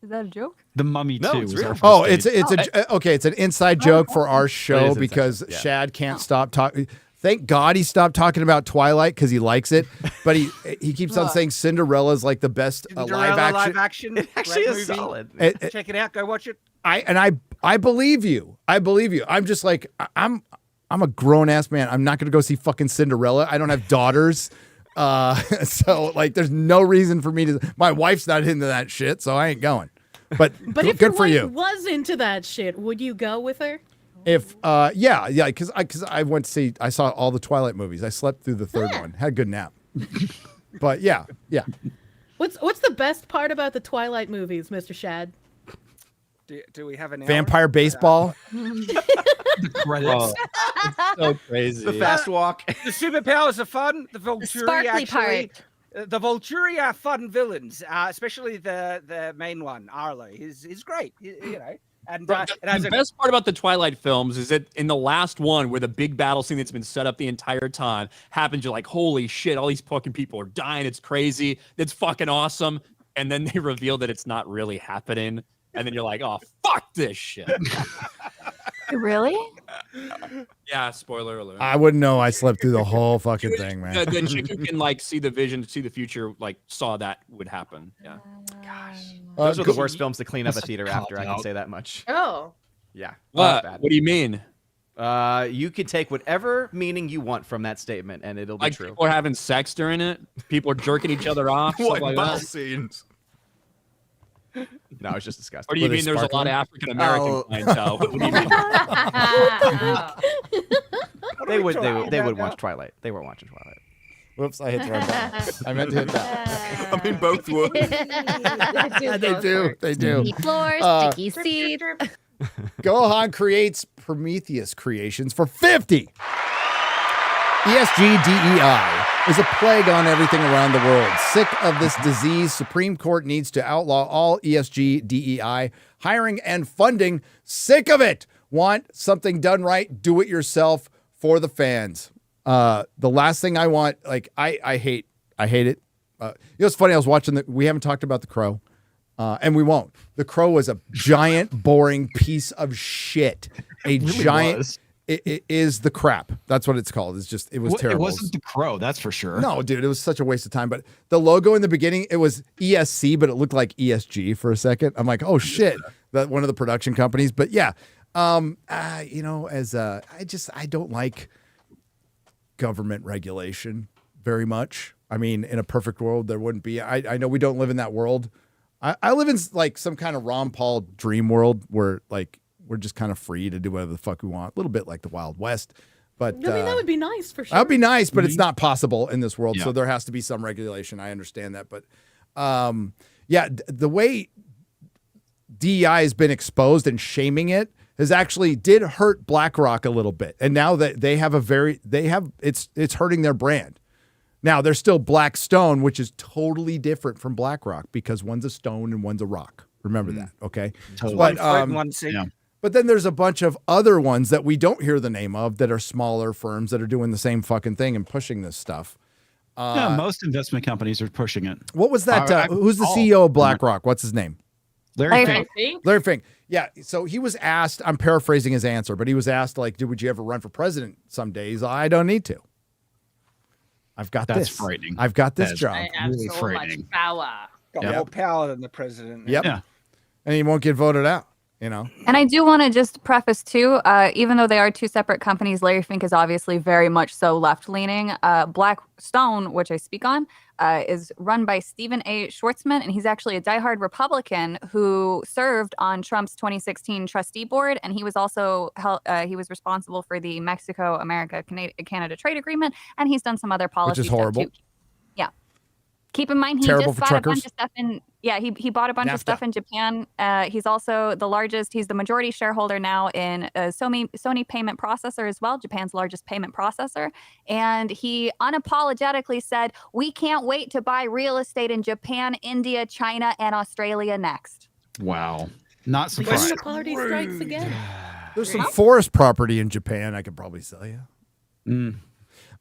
Is that a joke? The Mummy No, 2. it's was real. our first Oh, date. it's an inside joke for our show inside because joke, yeah. Shad can't stop talking. Thank God he stopped talking about Twilight because he likes it, but he keeps on saying Cinderella's like the best live action. It actually is movie. solid. Check it out. Go watch it. I believe you. I believe you. I'm just like I'm a grown ass man. I'm not gonna go see fucking Cinderella. I don't have daughters. So like there's no reason for me to. My wife's not into that shit, so I ain't going. But if good your for wife you. was into that shit, would you go with her? If yeah, because I went to see, I saw all the Twilight movies. I slept through the third one, had a good nap. But yeah. What's the best part about the Twilight movies, Mr. Shad? Do we have an Vampire baseball? The credits. Oh, it's so crazy. The fast walk. The superpowers are fun. The Volturi sparkly actually. part. The Volturi are fun villains, especially the main one, Arlo. He's great. You know. And, the as best part about the Twilight films is that in the last one, where the big battle scene that's been set up the entire time happens, you're like, holy shit, all these fucking people are dying. It's crazy. It's fucking awesome. And then they reveal that it's not really happening. And then you're like, oh, fuck this shit. Really? Yeah, spoiler alert. I wouldn't know. I slept through the whole fucking thing, man. The chick who can like see the vision, see the future, like saw that would happen. Yeah. Those are the worst films to clean up a theater after. I can say that much. Oh. Yeah. What? Bad. What do you mean? You can take whatever meaning you want from that statement, and it'll be Like true. people are having sex during it. People are jerking each other off. What stuff like battle that. scenes? No, it's just disgusting. Or do you Were they mean there's a lot sparkling? of African American clientele? What do you mean? They would watch Twilight. They were watching Twilight. Whoops, I hit the wrong button. I meant to hit that. I mean, both would. They do. They do. Sticky floors, sticky seats. Gohan creates Prometheus creations for 50. ESG DEI is a plague on everything around the world. Sick of this disease, Supreme Court needs to outlaw all ESG DEI hiring and funding. Sick of it. Want something done right? Do it yourself for the fans. The last thing I want, like I hate it. You know, it's funny. I was watching we haven't talked about The Crow. And we won't. The Crow was a giant, boring piece of shit. A giant. Was. It is the crap. That's what it's called. It was terrible. It wasn't The Crow, that's for sure. No, dude, it was such a waste of time. But the logo in the beginning, it was ESC, but it looked like ESG for a second. I'm like, oh shit, that one of the production companies. But yeah, you know, I don't like government regulation very much. I mean, in a perfect world, there wouldn't be. I know we don't live in that world. I live in like some kind of Ron Paul dream world where like we're just kind of free to do whatever the fuck we want. A little bit like the Wild West. But I mean, that would be nice for sure. that would be nice, but it's not possible in this world. Yeah. So there has to be some regulation. I understand that. But yeah, the way DEI has been exposed and shaming it has actually did hurt BlackRock a little bit. And now that it's hurting their brand. Now there's still Blackstone, which is totally different from BlackRock because one's a stone and one's a rock. Remember that, okay? Totally. But then there's a bunch of other ones that we don't hear the name of that are smaller firms that are doing the same fucking thing and pushing this stuff. Yeah, most investment companies are pushing it. What was that? Who's the CEO of BlackRock? What's his name? Larry Fink. Larry Fink. Yeah. So he was asked, I'm paraphrasing his answer, but he was asked, like, would you ever run for president someday? He's like, I don't need to. I've got That's this. frightening. I've got this That is job. I have really so frightening. much power. Got Yep. more power than the president. Yep. Yeah. And he won't get voted out, you know? And I do want to just preface too, even though they are two separate companies, Larry Fink is obviously very much so left-leaning. Blackstone, which I speak on, is run by Stephen A. Schwartzman, and he's actually a diehard Republican who served on Trump's 2016 trustee board, and he was also he was responsible for the Mexico-America-Canada trade agreement, and he's done some other policy Which is stuff horrible. too. Yeah. Keep in mind, he Terrible just for bought truckers. a bunch of stuff in. Yeah, he bought a bunch of NAFTA. stuff in Japan. He's also the largest. He's the majority shareholder now in Sony Payment Processor as well, Japan's largest payment processor. And he unapologetically said, "We can't wait to buy real estate in Japan, India, China, and Australia next." Wow, not The surprised. party strikes again. There's some forest property in Japan I could probably sell you.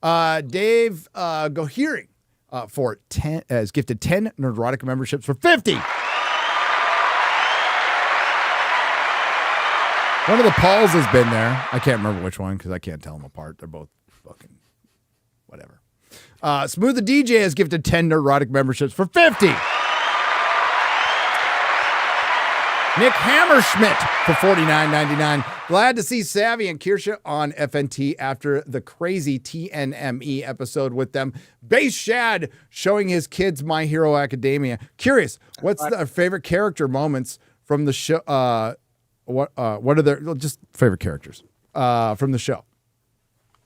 Dave Gohiri for 10 has gifted 10 Nerdrotic memberships for 50. One of the Pauls has been there. I can't remember which one because I can't tell them apart. They're both fucking whatever. Smooth the DJ has gifted 10 Nerdrotic memberships for 50. Nick Hammerschmidt for $49.99. Glad to see Savvy and Kirsha on FNT after the crazy TNME episode with them. Base Shad showing his kids My Hero Academia. Curious, what's their favorite character moments from the show? What are their just favorite characters from the show?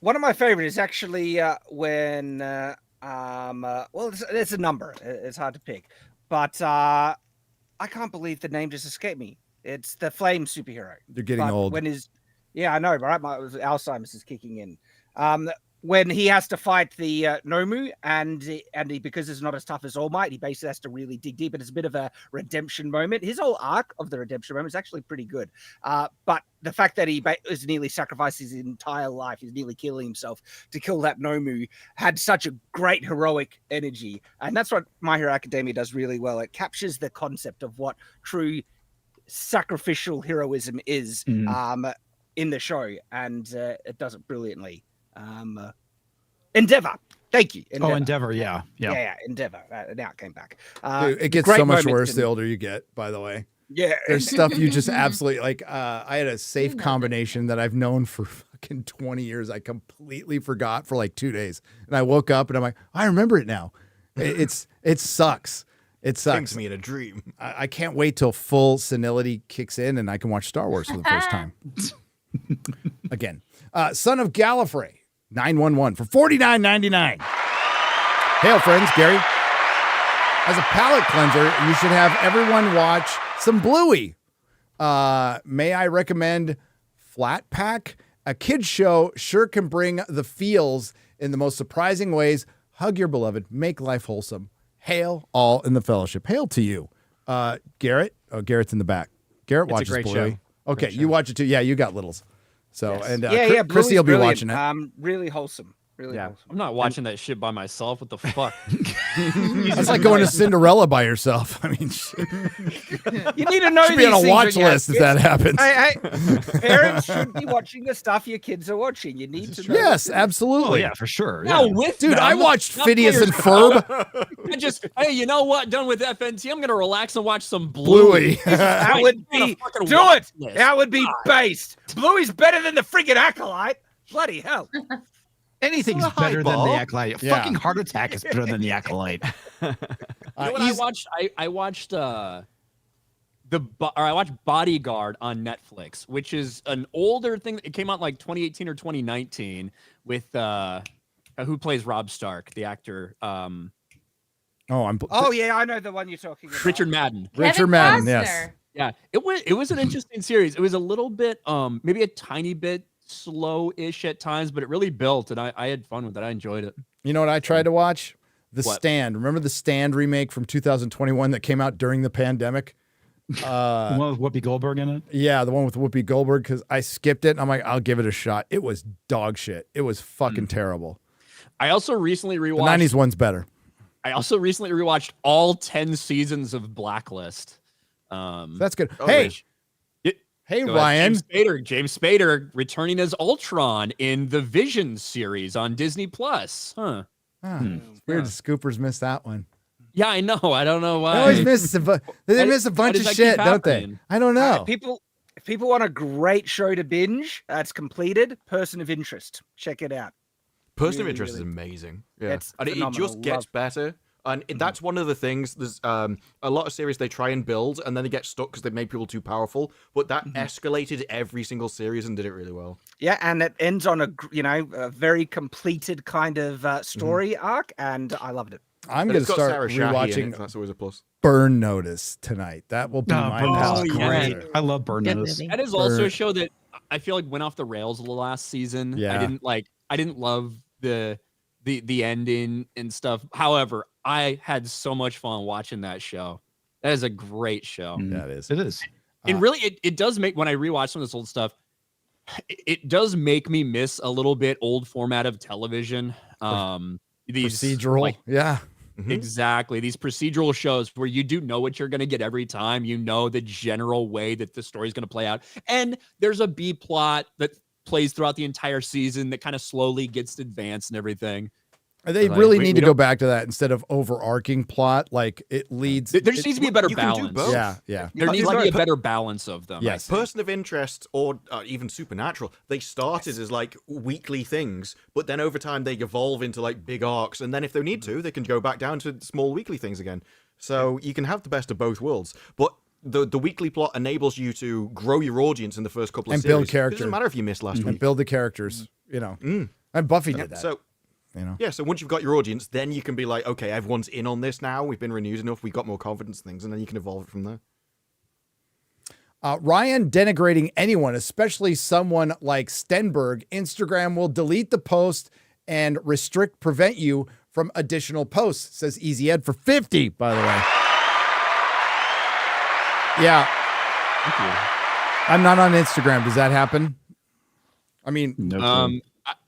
One of my favorite is actually when well, it's a number. It's hard to pick, but I can't believe the name just escaped me. It's the Flame superhero. They're getting old. When yeah, I know, right? My Alzheimer's is kicking in. When he has to fight the Nomu, and he, because it's not as tough as All Might, he basically has to really dig deep. And it's a bit of a redemption moment. His whole arc of the redemption moment is actually pretty good. But the fact that he was nearly sacrificed his entire life, he's nearly killing himself to kill that Nomu, had such a great heroic energy. And that's what My Hero Academia does really well. It captures the concept of what true sacrificial heroism is in the show, and it does it brilliantly. Endeavor. Thank you. Endeavor. Oh, Endeavor. Yeah. Endeavor. Now it came back. Dude, it gets Great so much moment worse in- the older you get, by the way. Yeah. There's stuff you just absolutely like. I had a safe combination that I've known for fucking 20 years. I completely forgot for like 2 days. And I woke up and I'm like, I remember it now. It sucks. It sucks. Brings me in a dream. I can't wait till full senility kicks in and I can watch Star Wars for the first time. Again. Son of Gallifrey, 911 for $49.99. Hail, friends. Gary. As a palate cleanser, you should have everyone watch some Bluey. May I recommend Flat Pack? A kid's show sure can bring the feels in the most surprising ways. Hug your beloved. Make life wholesome. Hail, all in the fellowship. Hail to you. Garrett. Oh, Garrett's in the back. Garrett It's a watches great Bluey. show. Okay, Great you show. watch it too. Yeah, you got littles. So, Yes. and yeah, Chrissy will be brilliant. watching it. Really wholesome. Really Yeah, wholesome. I'm not watching that shit by myself. What the fuck? That's like going to Cinderella by yourself. I mean, shit. You need to know Should be on a these things watch when you have list if kids. that happens. Hey, parents should be watching the stuff your kids are watching. You need to know. Yes, absolutely. Oh, yeah, for sure. Now Yeah. with Dude, them, I watched not Phineas and players- Ferb. I just, hey, you know what? Done with FNT. I'm gonna relax and watch some Bluey. That would be do it. That would be based. Bluey's better than the friggin' Acolyte. Bloody hell. Anything's It's a better than the highball. Acolyte. Yeah. Fucking Heart Attack is better than the Acolyte. You know what I watched? I watched I watched Bodyguard on Netflix, which is an older thing. It came out like 2018 or 2019 with who plays Rob Stark, the actor. Oh, Yeah, I know the one you're talking about. Richard Madden. Richard Madden, yes. Yeah, it was an interesting series. It was a little bit maybe a tiny bit slow-ish at times, but it really built, and I had fun with it. I enjoyed it. You know what I tried to watch? The What? Stand. Remember the Stand remake from 2021 that came out during the pandemic? The one with Whoopi Goldberg in it? Yeah, the one with Whoopi Goldberg, because I skipped it. And I'm like, I'll give it a shot. It was dog shit. It was fucking terrible. I also recently The rewatched 90s one's better. I also recently rewatched all 10 seasons of Blacklist. That's good. Oh, Hey, which- hey, Go ahead. Ryan. James Spader returning as Ultron in the Vision series on Disney Plus. Huh. It's weird. The Scoopers missed that one. Yeah, I know. I don't know why. They always miss they miss a bunch of does that shit, keep don't they? happening? I don't know. If people want a great show to binge, that's completed. Person of Interest. Check it out. Person of Really, Interest really- is amazing. Yeah. It's And it phenomenal. just gets better And that's one of the things. There's a lot of series they try and build, and then they get stuck because they've made people too powerful. But that escalated every single series and did it really well. Yeah, and it ends on a very completed kind of story arc, and I loved it. I'm going to start Sarah Shahi in rewatching it, that's always a plus. Burn Notice tonight. That will be my palate great. I love Burn Notice. That is also a show that I feel like went off the rails the last season. Yeah. I didn't love the ending and stuff. However, I had so much fun watching that show. That is a great show. That is. It is. And really, it does make, when I rewatch some of this old stuff, it does make me miss a little bit old format of television. These procedural, yeah. Exactly. These procedural shows where you do know what you're going to get every time. You know the general way that the story is going to play out. And there's a B plot that plays throughout the entire season that kind of slowly gets advanced and everything. They really need to go back to that instead of overarching plot. Like it leads. There just needs to be a better balance. Yeah. There needs to be a better balance of them. Yes. Person of Interest or even Supernatural, they started as like weekly things, but then over time they evolve into like big arcs. And then if they need to, they can go back down to small weekly things again. So you can have the best of both worlds. But the weekly plot enables you to grow your audience in the first couple of And series. build characters. It doesn't matter if you missed last week. And build the characters, And Buffy did that. So, Yeah, so once you've got your audience, then you can be like, okay, everyone's in on this now. We've been renewed enough. We've got more confidence in things, and then you can evolve it from there. Ryan denigrating anyone, especially someone like Stenberg. Instagram will delete the post and prevent you from additional posts, says Easy Ed for 50, by the way. Yeah. Thank you. I'm not on Instagram. Does that happen? I mean,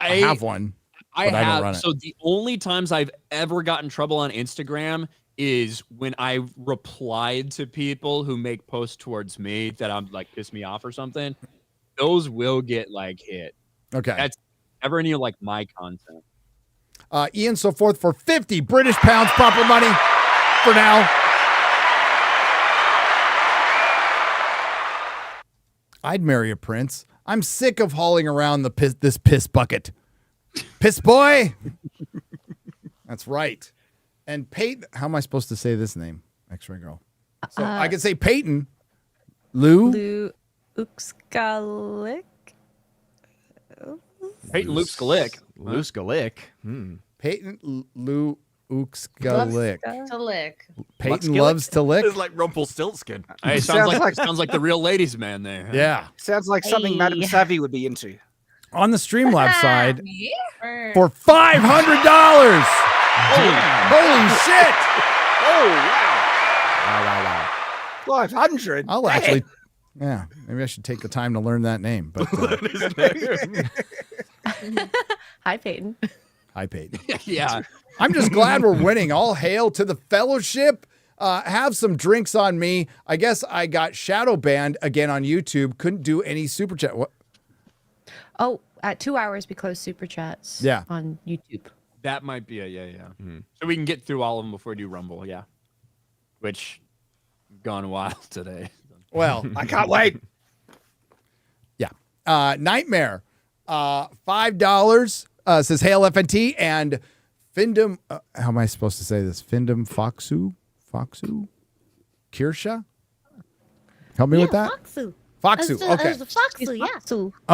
I have one. I don't run have. it. So the only times I've ever gotten in trouble on Instagram is when I replied to people who make posts towards me that I'm like piss me off or something. Those will get like hit. Okay. That's never any like my content. Ian so forth for 50 British pounds, proper money for now. I'd marry a prince. I'm sick of hauling around this piss bucket. Piss boy. That's right. And Peyton, how am I supposed to say this name? X-Ray Girl. So I could say Peyton. Lou Uxkalik. Peyton Luke Skalik. Lou Skalik. Peyton Lou Uxkalik. To lick. Peyton loves to lick. It's like Rumpelstiltskin. Hey, sounds like the real ladies' man there. Yeah. Sounds like something MadamSavvy would be into. On the Streamlabs side, Yeah. for $500. Holy shit. Oh, Wow. 500. I'll actually, maybe I should take the time to learn that name. But Hi, Peyton. Hi, Peyton. Yeah. I'm just glad we're winning. All hail to the fellowship. Have some drinks on me. I guess I got shadow banned again on YouTube. Couldn't do any super chat. What? Oh, at 2 hours we close super chats. Yeah. On YouTube. That might be So we can get through all of them before we do Rumble, which gone wild today. Well, I can't wait. Yeah. Nightmare. $5 says Hail FNT and Findum. How am I supposed to say this? Findum Foxu? Kirsha? Help me with that. Foxu. Okay. Foxu, yeah.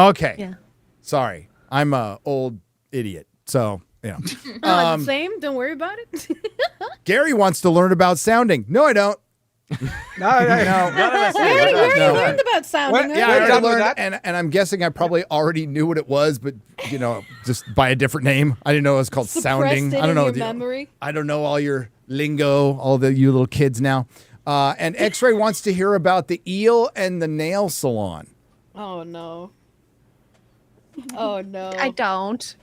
Okay. Yeah. Sorry. I'm a old idiot. So, It's the same. Don't worry about it. Gary wants to learn about sounding. No, I don't. No. We already learned about sounding. Yeah, I already learned, and I'm guessing I probably already knew what it was, but just by a different name. I didn't know it was called sounding. I don't know. Memory. I don't know all your lingo, you little kids now. And X-Ray wants to hear about the eel and the nail salon. Oh no. Oh no. I don't.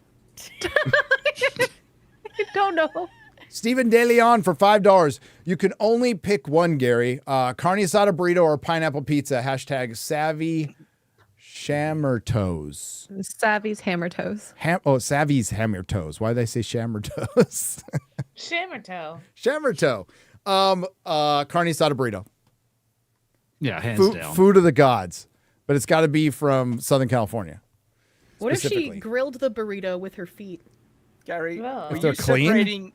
I don't know. Stephen De Leon for $5. You can only pick one, Gary. Carne asada burrito or pineapple pizza. # Savvy Shammer Toes. Savvy's Hammer Toes. Savvy's Hammer Toes. Why did they say Shammer Toes? Shammertoe. Shammer Toe. Carne asada burrito. Yeah, hands down. Food of the gods. But it's got to be from Southern California. What if she grilled the burrito with her feet? Gary, If they're clean?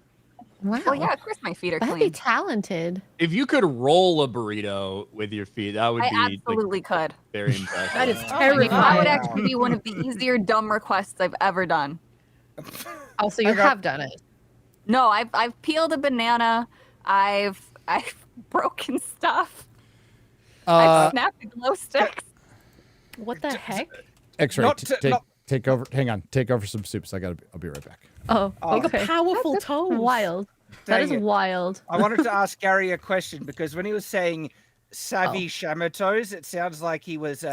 Wow. Well, yeah, of course my feet are That'd clean. be talented. If you could roll a burrito with your feet, that would I be absolutely could. very impressive. That is That terrifying. would actually be one of the easier dumb requests I've ever done. Also, you have done it. No, I've peeled a banana. I've broken stuff. I've snapped a glow stick. What the heck? X-ray, take over. Hang on, take over some soups. I'll be right back. Oh, Like a powerful That's toe. wild. That is Dang it. wild. I wanted to ask Gary a question because when he was saying savvy shamatos, it sounds like he was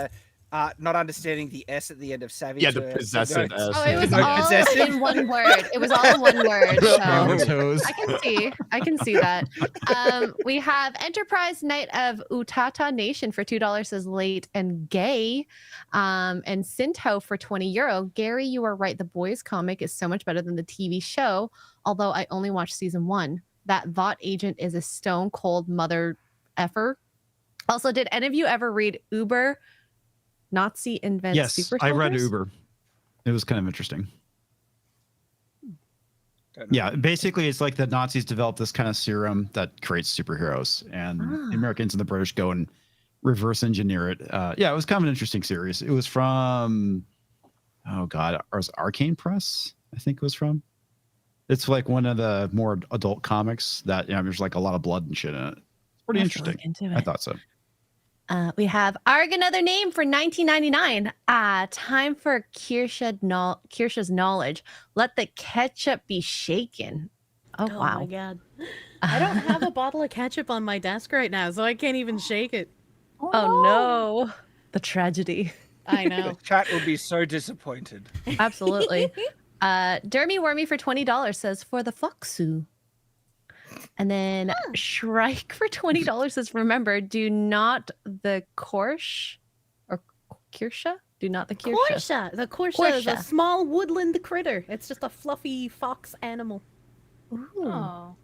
not understanding the S at the end of savvy. Yeah, the possessive S. Oh, it was all in one word. It was all in one word. So I can see that. We have Enterprise Knight of Utata Nation for $2 says late and gay. And Sinto for €20. Gary, you are right. The Boys comic is so much better than the TV show, although I only watched season 1. That Vought agent is a stone cold mother effer. Also, did any of you ever read Uber? Nazi invents Yes, super I read soldiers? Uber. It was kind of interesting. Yeah, basically, it's like the Nazis developed this kind of serum that creates superheroes, and the Americans and the British go and reverse engineer it. Yeah, it was kind of an interesting series. It was from, oh God, it was Arcane Press, I think it was from. It's like one of the more adult comics that, you know, there's like a lot of blood and shit in it. It's pretty interesting. I thought so. We have Arg, another name for 1999. Time for Kirsha's knowledge. Let the ketchup be shaken. Oh, wow. My God. I don't have a bottle of ketchup on my desk right now, so I can't even shake it. Oh, no. The tragedy. I know. The chat will be so disappointed. Absolutely. Dermy Wormy for $20 says for the Foxu. And then Shrike for $20 says, remember, do not the Korsh or Kirsha? Do not the Kirsha. Korsha. The Korsha is a small woodland critter. It's just a fluffy fox animal. Ooh. Oh,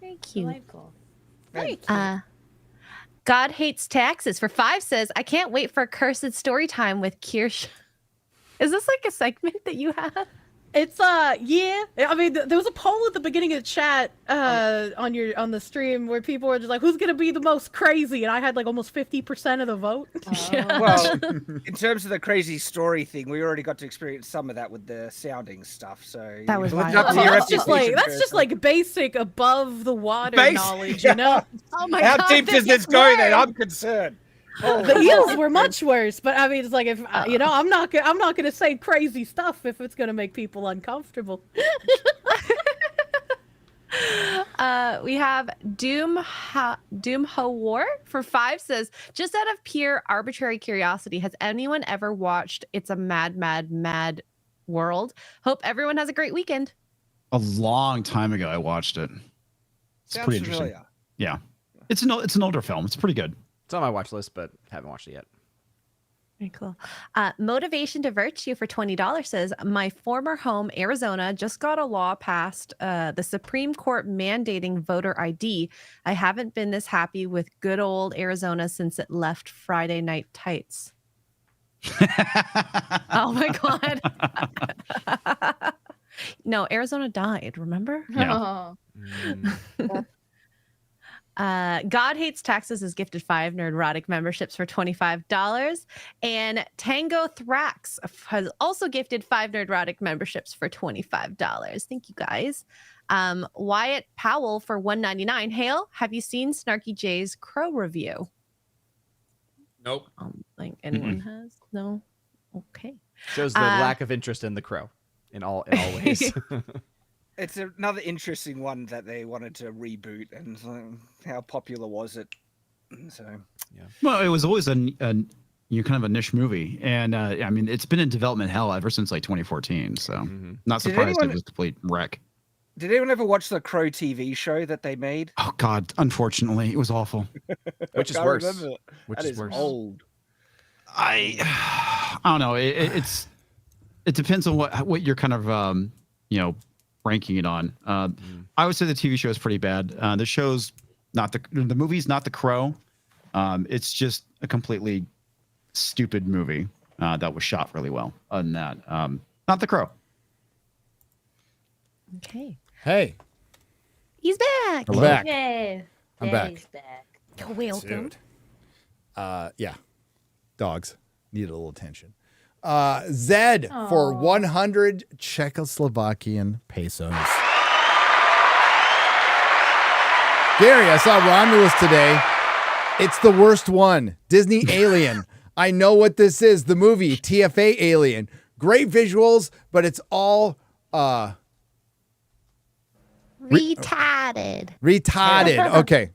very cute. delightful. Very cute. God Hates Taxes for 5 says, I can't wait for Cursed Story Time with Kirsha. Is this like a segment that you have? It's yeah. I mean, there was a poll at the beginning of the chat on the stream where people were just like, "Who's gonna be the most crazy?" And I had like almost 50% of the vote. Well, in terms of the crazy story thing, we already got to experience some of that with the sounding stuff. So that was that's just like basic above the water knowledge, you know. Oh my How God, deep does this go? Then I'm concerned. The eels were much worse, but I mean, it's like if you know, I'm not gonna say crazy stuff if it's gonna make people uncomfortable. We have Doom Ho War for 5 says, just out of pure arbitrary curiosity, has anyone ever watched It's a Mad, Mad, Mad World? Hope everyone has a great weekend. A long time ago, I watched it. It's Sounds pretty interesting. familiar. Yeah, it's an older film. It's pretty good. It's on my watch list, but haven't watched it yet. Very cool. Motivation to Virtue for $20 says, my former home, Arizona, just got a law passed, the Supreme Court mandating voter ID. I haven't been this happy with good old Arizona since it left Friday Night Tights. Oh my God. No, Arizona died, remember? Yeah. God Hates Taxes is gifted 5 Nerdrotic memberships for $25. And Tango Thrax has also gifted 5 Nerdrotic memberships for $25. Thank you guys. Wyatt Powell for $1.99. Hale, have you seen Snarky J's Crow review? Nope. Like anyone has? No? Okay. Shows the lack of interest in the Crow in all ways. It's another interesting one that they wanted to reboot, and how popular was it? So yeah. Well, it was always kind of a niche movie, and I mean, it's been in development hell ever since like 2014. So not surprised it was a complete wreck. Did anyone ever watch the Crow TV show that they made? Oh God, unfortunately, it was awful. Which is worse? Which is worse? Old. I don't know. It depends on what you're kind of ranking it on. I would say the TV show is pretty bad. The show's not the movie's not The Crow. It's just a completely stupid movie that was shot really well. Other than that, not The Crow. Okay. Hey. He's back. I'm back. Yay. I'm back. Daddy's back. You're welcome. Dude. Yeah. Dogs need a little attention. Zed for 100 Czechoslovakian pesos. Gary, I saw Romulus today. It's the worst one. Disney Alien. I know what this is. The movie TFA Alien. Great visuals, but it's all retarded. Retarded. Okay.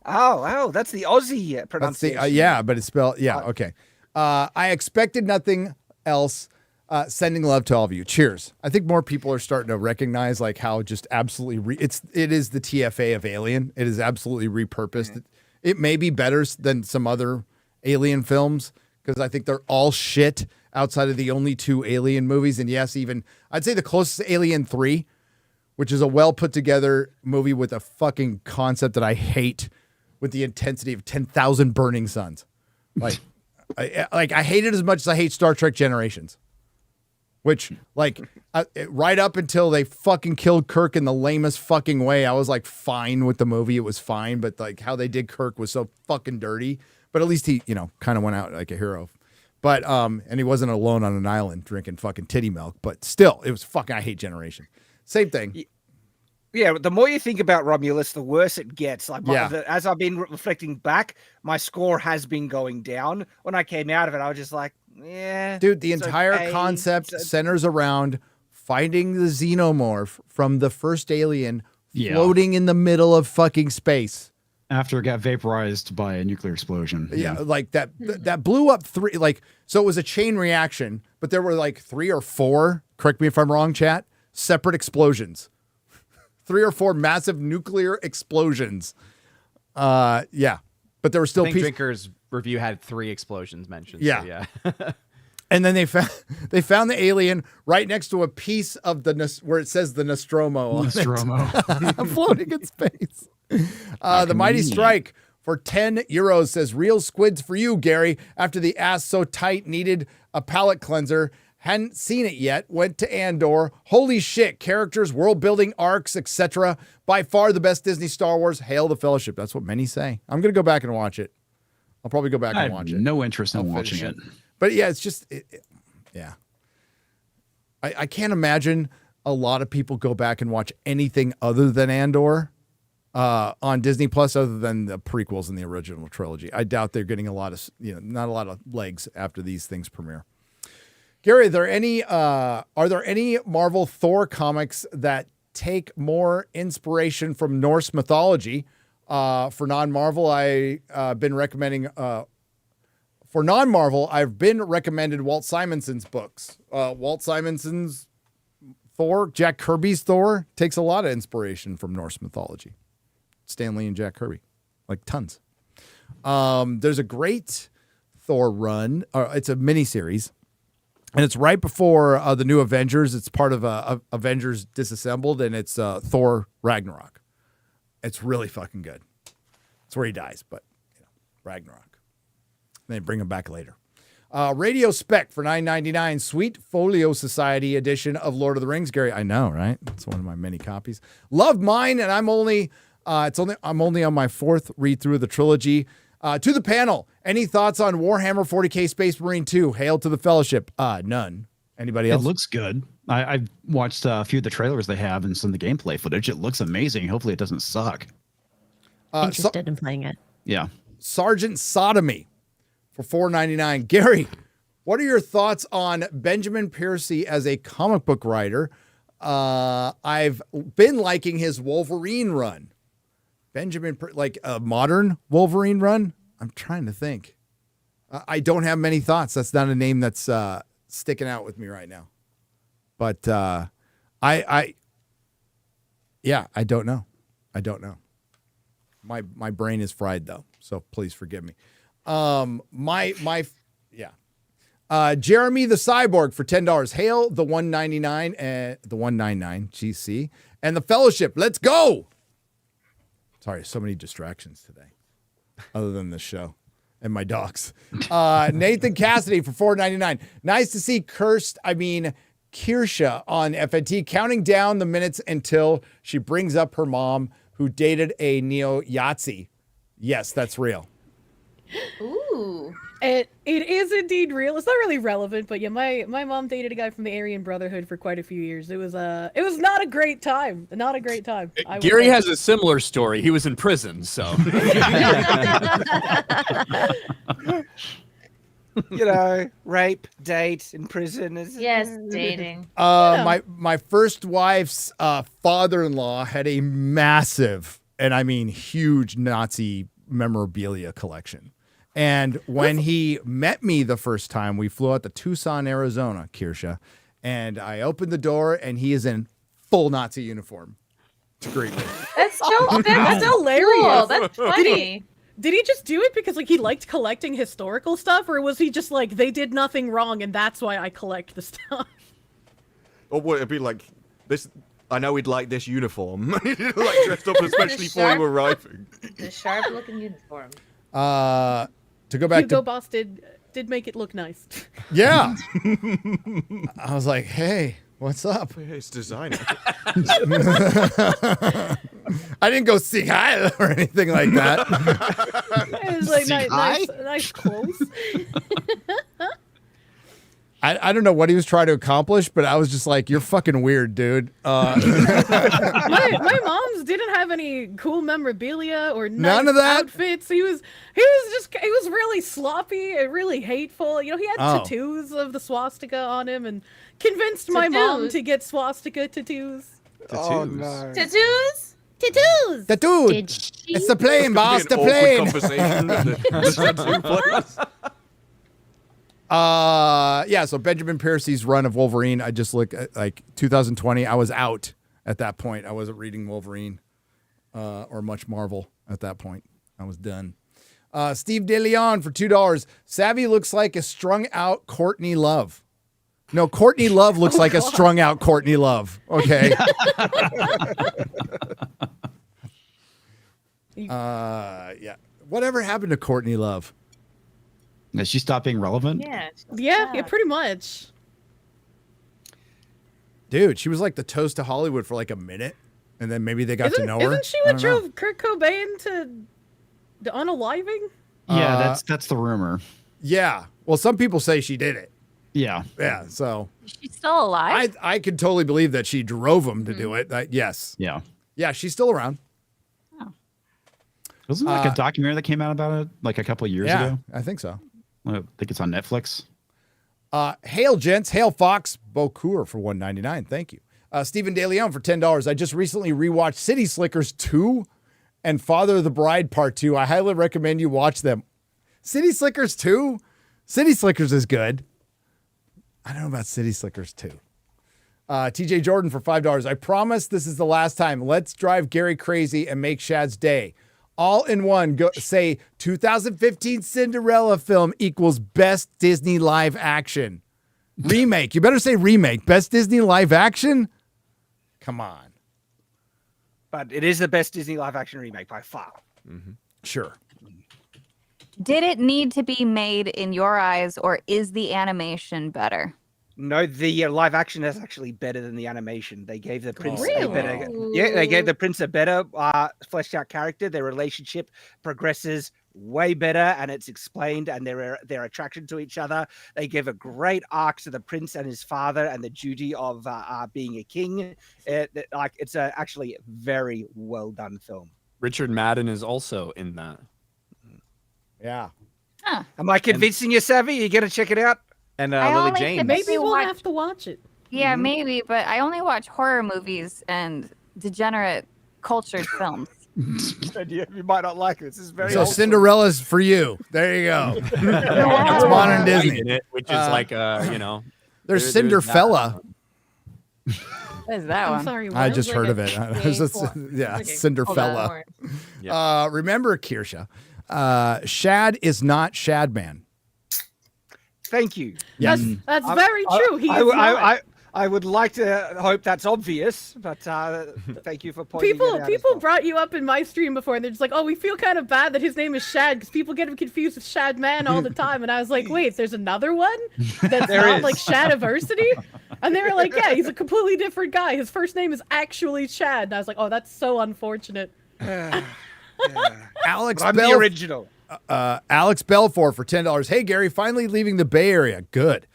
Oh, that's the Aussie pronunciation. Yeah, but it's spelled. Yeah, okay. I expected nothing else. Sending love to all of you. Cheers. I think more people are starting to recognize like how just absolutely it is the TFA of Alien. It is absolutely repurposed. It may be better than some other Alien films because I think they're all shit outside of the only 2 Alien movies. And yes, even I'd say the closest Alien 3, which is a well put together movie with a fucking concept that I hate with the intensity of 10,000 burning suns. Like, I hate it as much as I hate Star Trek Generations. Which, right up until they fucking killed Kirk in the lamest fucking way, I was like fine with the movie. It was fine, but like how they did Kirk was so fucking dirty. But at least he, kind of went out like a hero. But and he wasn't alone on an island drinking fucking titty milk. But still, it was fucking. I hate Generation. Same thing. Yeah, the more you think about Romulus, the worse it gets. Like, as I've been reflecting back, my score has been going down. When I came out of it, I was just like, yeah. Dude, the entire concept centers around finding the xenomorph from the first Alien floating in the middle of fucking space. After it got vaporized by a nuclear explosion. Yeah, like that blew up 3. So it was a chain reaction, but there were like 3 or 4, correct me if I'm wrong, chat, separate explosions. 3 or 4 massive nuclear explosions. But there were still Drinker's review had 3 explosions mentioned. Yeah. So yeah. And then they found the alien right next to a piece of where it says the Nostromo. Nostromo. Floating in space. The Mighty Strike for €10 says, real squids for you, Gary. After the ass so tight needed a palate cleanser. Hadn't seen it yet. Went to Andor. Holy shit. Characters, world building, arcs, etc. By far the best Disney Star Wars. Hail the Fellowship. That's what many say. I'm going to go back and watch it. I'll probably go back and watch it. No interest in watching it. But yeah, it's just, yeah. I can't imagine a lot of people go back and watch anything other than Andor on Disney Plus other than the prequels in the original trilogy. I doubt they're getting not a lot of legs after these things premiere. Gary, are there any Marvel Thor comics that take more inspiration from Norse mythology? For non-Marvel, I've been recommended Walt Simonson's books. Walt Simonson's Thor, Jack Kirby's Thor takes a lot of inspiration from Norse mythology. Stan Lee and Jack Kirby, like tons. There's a great Thor run. It's a miniseries. And it's right before the new Avengers. It's part of Avengers Disassembled, and it's Thor Ragnarok. It's really fucking good. It's where he dies, but Ragnarok. They bring him back later. Radio Spec for $9.99. Sweet Folio Society edition of Lord of the Rings. Gary, I know, right? It's one of my many copies. Love mine, and I'm only on my 4th read through of the trilogy. To the panel, any thoughts on Warhammer 40K Space Marine 2? Hail to the Fellowship. None. Anybody else? It looks good. I've watched a few of the trailers they have and some of the gameplay footage. It looks amazing. Hopefully it doesn't suck. Interested in playing it. Yeah. Sergeant Sodomy for $4.99. Gary, what are your thoughts on Benjamin Piercy as a comic book writer? I've been liking his Wolverine run. Like a modern Wolverine run? I'm trying to think. I don't have many thoughts. That's not a name that's sticking out with me right now. But I don't know. I don't know. My brain is fried though, so please forgive me. Jeremy the Cyborg for $10. Hail the 199 and the 199 GC and the Fellowship. Let's go. Sorry, so many distractions today, other than this show and my dogs. Nathan Cassidy for $4.99. Nice to see Kirsha on FNT, counting down the minutes until she brings up her mom who dated a neo-Yahtzee. Yes, that's real. Ooh. It is indeed real. It's not really relevant, but yeah, my mom dated a guy from the Aryan Brotherhood for quite a few years. It was not a great time. Not a great time. Gary has a similar story. He was in prison, so. You know, rape, date, in prison. Yes, dating. My first wife's father-in-law had a massive, and I mean huge, Nazi memorabilia collection. And when he met me the first time, we flew out to Tucson, Arizona, Kirsha, and I opened the door, and he is in full Nazi uniform to greet me. That's so That's hilarious. Cool. That's funny. Did he just do it because like he liked collecting historical stuff, or was he just like they did nothing wrong and that's why I collect the stuff? Or would it be like this? I know he'd like this uniform. Like dressed up especially for you arriving. The sharp-looking uniform. To go back Hugo to Boss did make it look nice. yeah, I was like, hey, what's up? Hey, it's designer. I didn't go sing hi or anything like that. It was like nice clothes. I don't know what he was trying to accomplish, but I was just like, you're fucking weird, dude. My mom's didn't have any cool memorabilia or None of that? outfits. He was really sloppy and really hateful. You know, he had tattoos of the swastika on him and convinced my mom to get swastika tattoos. Oh, no. Tattoos? Tattoos! Tattoos! It's the plane, boss, the plane! Conversation. the tattoo place. Yeah, so Benjamin Percy's run of Wolverine, I just looked at like 2020. I was out at that point. I wasn't reading Wolverine or much Marvel at that point. I was done. Steve DeLeon for $2. Savvy looks like a strung out Courtney Love. No, Courtney Love looks like a strung out Courtney Love. Okay. Yeah. Whatever happened to Courtney Love? Did she stop being relevant? Yeah, pretty much. Dude, she was like the toast to Hollywood for like a minute, and then maybe they got to know her. Isn't she what drove Kurt Cobain to unaliving? Yeah, that's the rumor. Yeah. Well, some people say she did it. Yeah. Yeah. So She's still alive. I could totally believe that she drove him to do it. Yes. Yeah. Yeah, she's still around. Wasn't there like a documentary that came out about it like a couple of years ago? I think so. I think it's on Netflix. Hail, gents. Hail, Fox. Bocour for $1.99. Thank you. Stephen DeLeon for $10. I just recently rewatched City Slickers 2 and Father of the Bride Part 2. I highly recommend you watch them. City Slickers 2? City Slickers is good. I don't know about City Slickers 2. TJ Jordan for $5. I promise this is the last time. Let's drive Gary crazy and make Shad's day. All in one, say 2015 Cinderella film equals best Disney live action. Remake. You better say remake. Best Disney live action? Come on. But it is the best Disney live action remake by far. Mm-hmm. Sure. Did it need to be made in your eyes, or is the animation better? No, the live action is actually better than the animation. They gave the prince Really? a better, they gave the prince a better fleshed out character. Their relationship progresses way better, and it's explained, and their attraction to each other. They give a great arc to the prince and his father, and the duty of being a king. It's actually a very well done film. Richard Madden is also in that. Yeah. Huh. Am I convincing you, Savvy? You gonna check it out? And I Lily only James. Maybe we'll have to watch it. Yeah, maybe, but I only watch horror movies and degenerate cultured films. You might not like it. This is very. So wholesome. Cinderella's for you. There you go. It's modern Disney. In it, which is like you know. There's Cinderfella. What is that one? I'm sorry. I just what? heard of it. Yeah, Cinderfella. Remember, Kirsha, Shad is not Shadman. Thank you. Yes. That's very true. He is not. I would like to hope that's obvious, but thank you for pointing it out. People brought you up in my stream before, and they're just like, "Oh, we feel kind of bad that his name is Shad because people get him confused with Shad Man all the time." And I was like, "Wait, there's another one that's not like Shadiversity." And they were like, yeah, he's a completely different guy. His first name is actually Chad. And I was like, oh, that's so unfortunate. Alex I'm the original. Alex Belfort for $10. Hey, Gary, finally leaving the Bay Area. Good.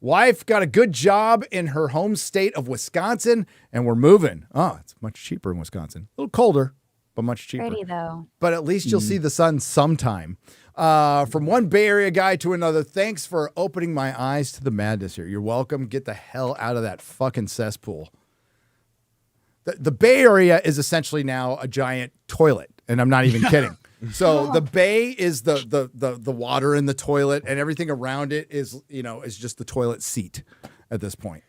Wife got a good job in her home state of Wisconsin, and we're moving. Oh, it's much cheaper in Wisconsin. A little colder, but much cheaper. Pretty, though. But at least you'll see the sun sometime. From one Bay Area guy to another, thanks for opening my eyes to the madness here. You're welcome. Get the hell out of that fucking cesspool. The Bay Area is essentially now a giant toilet, and I'm not even kidding. So the bay is the water in the toilet, and everything around it is just the toilet seat at this point.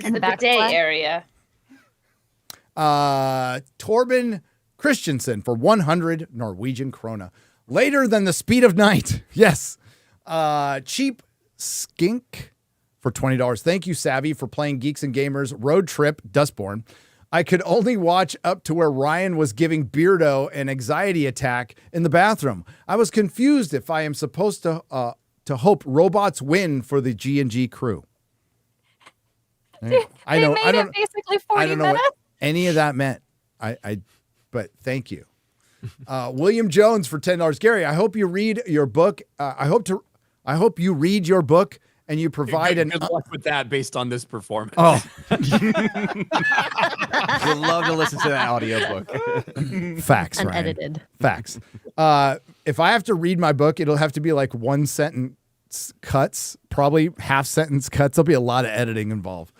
And the bidet area. Torben Christensen for 100 Norwegian krona. Later than the speed of night. Yes. Cheap Skink for $20. Thank you, Savvy, for playing Geeks and Gamers Road Trip Dustburn. I could only watch up to where Ryan was giving Beardo an anxiety attack in the bathroom. I was confused if I am supposed to hope robots win for the G&G crew. I don't basically 40 I don't know minutes. what any of that meant. But thank you. William Jones for $10. Gary, I hope you read your book. I hope you read your book and you provide good luck with that based on this performance. Oh. We'd love to listen to that audiobook. Facts, Ryan. Unedited. Facts. If I have to read my book, it'll have to be like one sentence cuts, probably half sentence cuts. There'll be a lot of editing involved.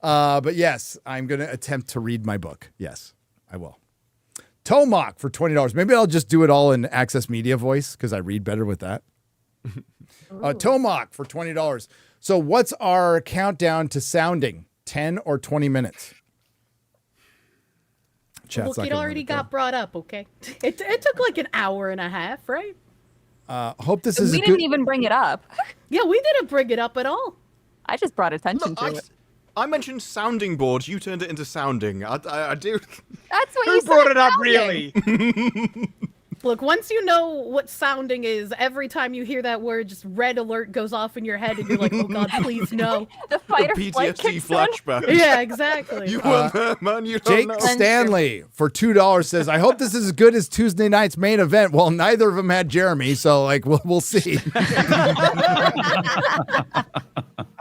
But yes, I'm going to attempt to read my book. Yes, I will. Tomok for $20. Maybe I'll just do it all in Access Media voice because I read better with that. Tomok for $20. So what's our countdown to sounding? 10 or 20 minutes? Look, it already got brought up, okay? It took like an hour and a half, right? Hope this is We didn't even bring it up. Yeah, we didn't bring it up at all. I just brought attention to it. I mentioned sounding board. You turned it into sounding. I do. That's what Who you said. brought it up, sounding. really? Look, once you know what sounding is, every time you hear that word, just red alert goes off in your head, and you're like, "Oh God, please no!" The fight or PTSD flight kicks in. flashback. Yeah, exactly. You weren't there, man. You don't Jake know. Stanley for $2 says, "I hope this is as good as Tuesday night's main event." Well, neither of them had Jeremy, so like we'll see.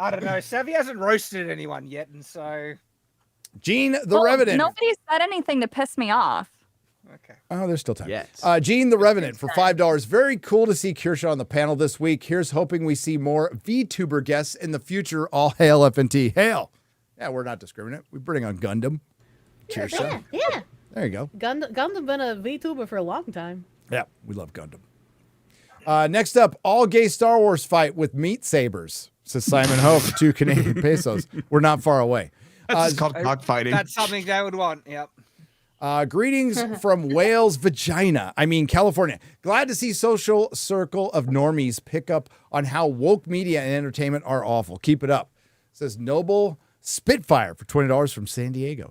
I don't know. Savvy hasn't roasted anyone yet, and so Gene the Revenant. Nobody said anything to piss me off. okay. Oh, there's still time. Yes. Gene the Revenant for $5. Very cool to see Kirsha on the panel this week. Here's hoping we see more VTuber guests in the future. All hail FNT. Hail. Yeah, we're not discriminate. We bring on Gundam. Kirsha. Yeah. There you go. Gundam been a VTuber for a long time. Yeah, we love Gundam. Next up, all gay Star Wars fight with meat sabers, says Simon Ho for 2 Canadian pesos. We're not far away. That's called cockfighting. That's something they would want. Yep. Greetings from Wales, California. Glad to see Social Circle of Normies pick up on how woke media and entertainment are awful. Keep it up. Says Noble Spitfire for $20 from San Diego.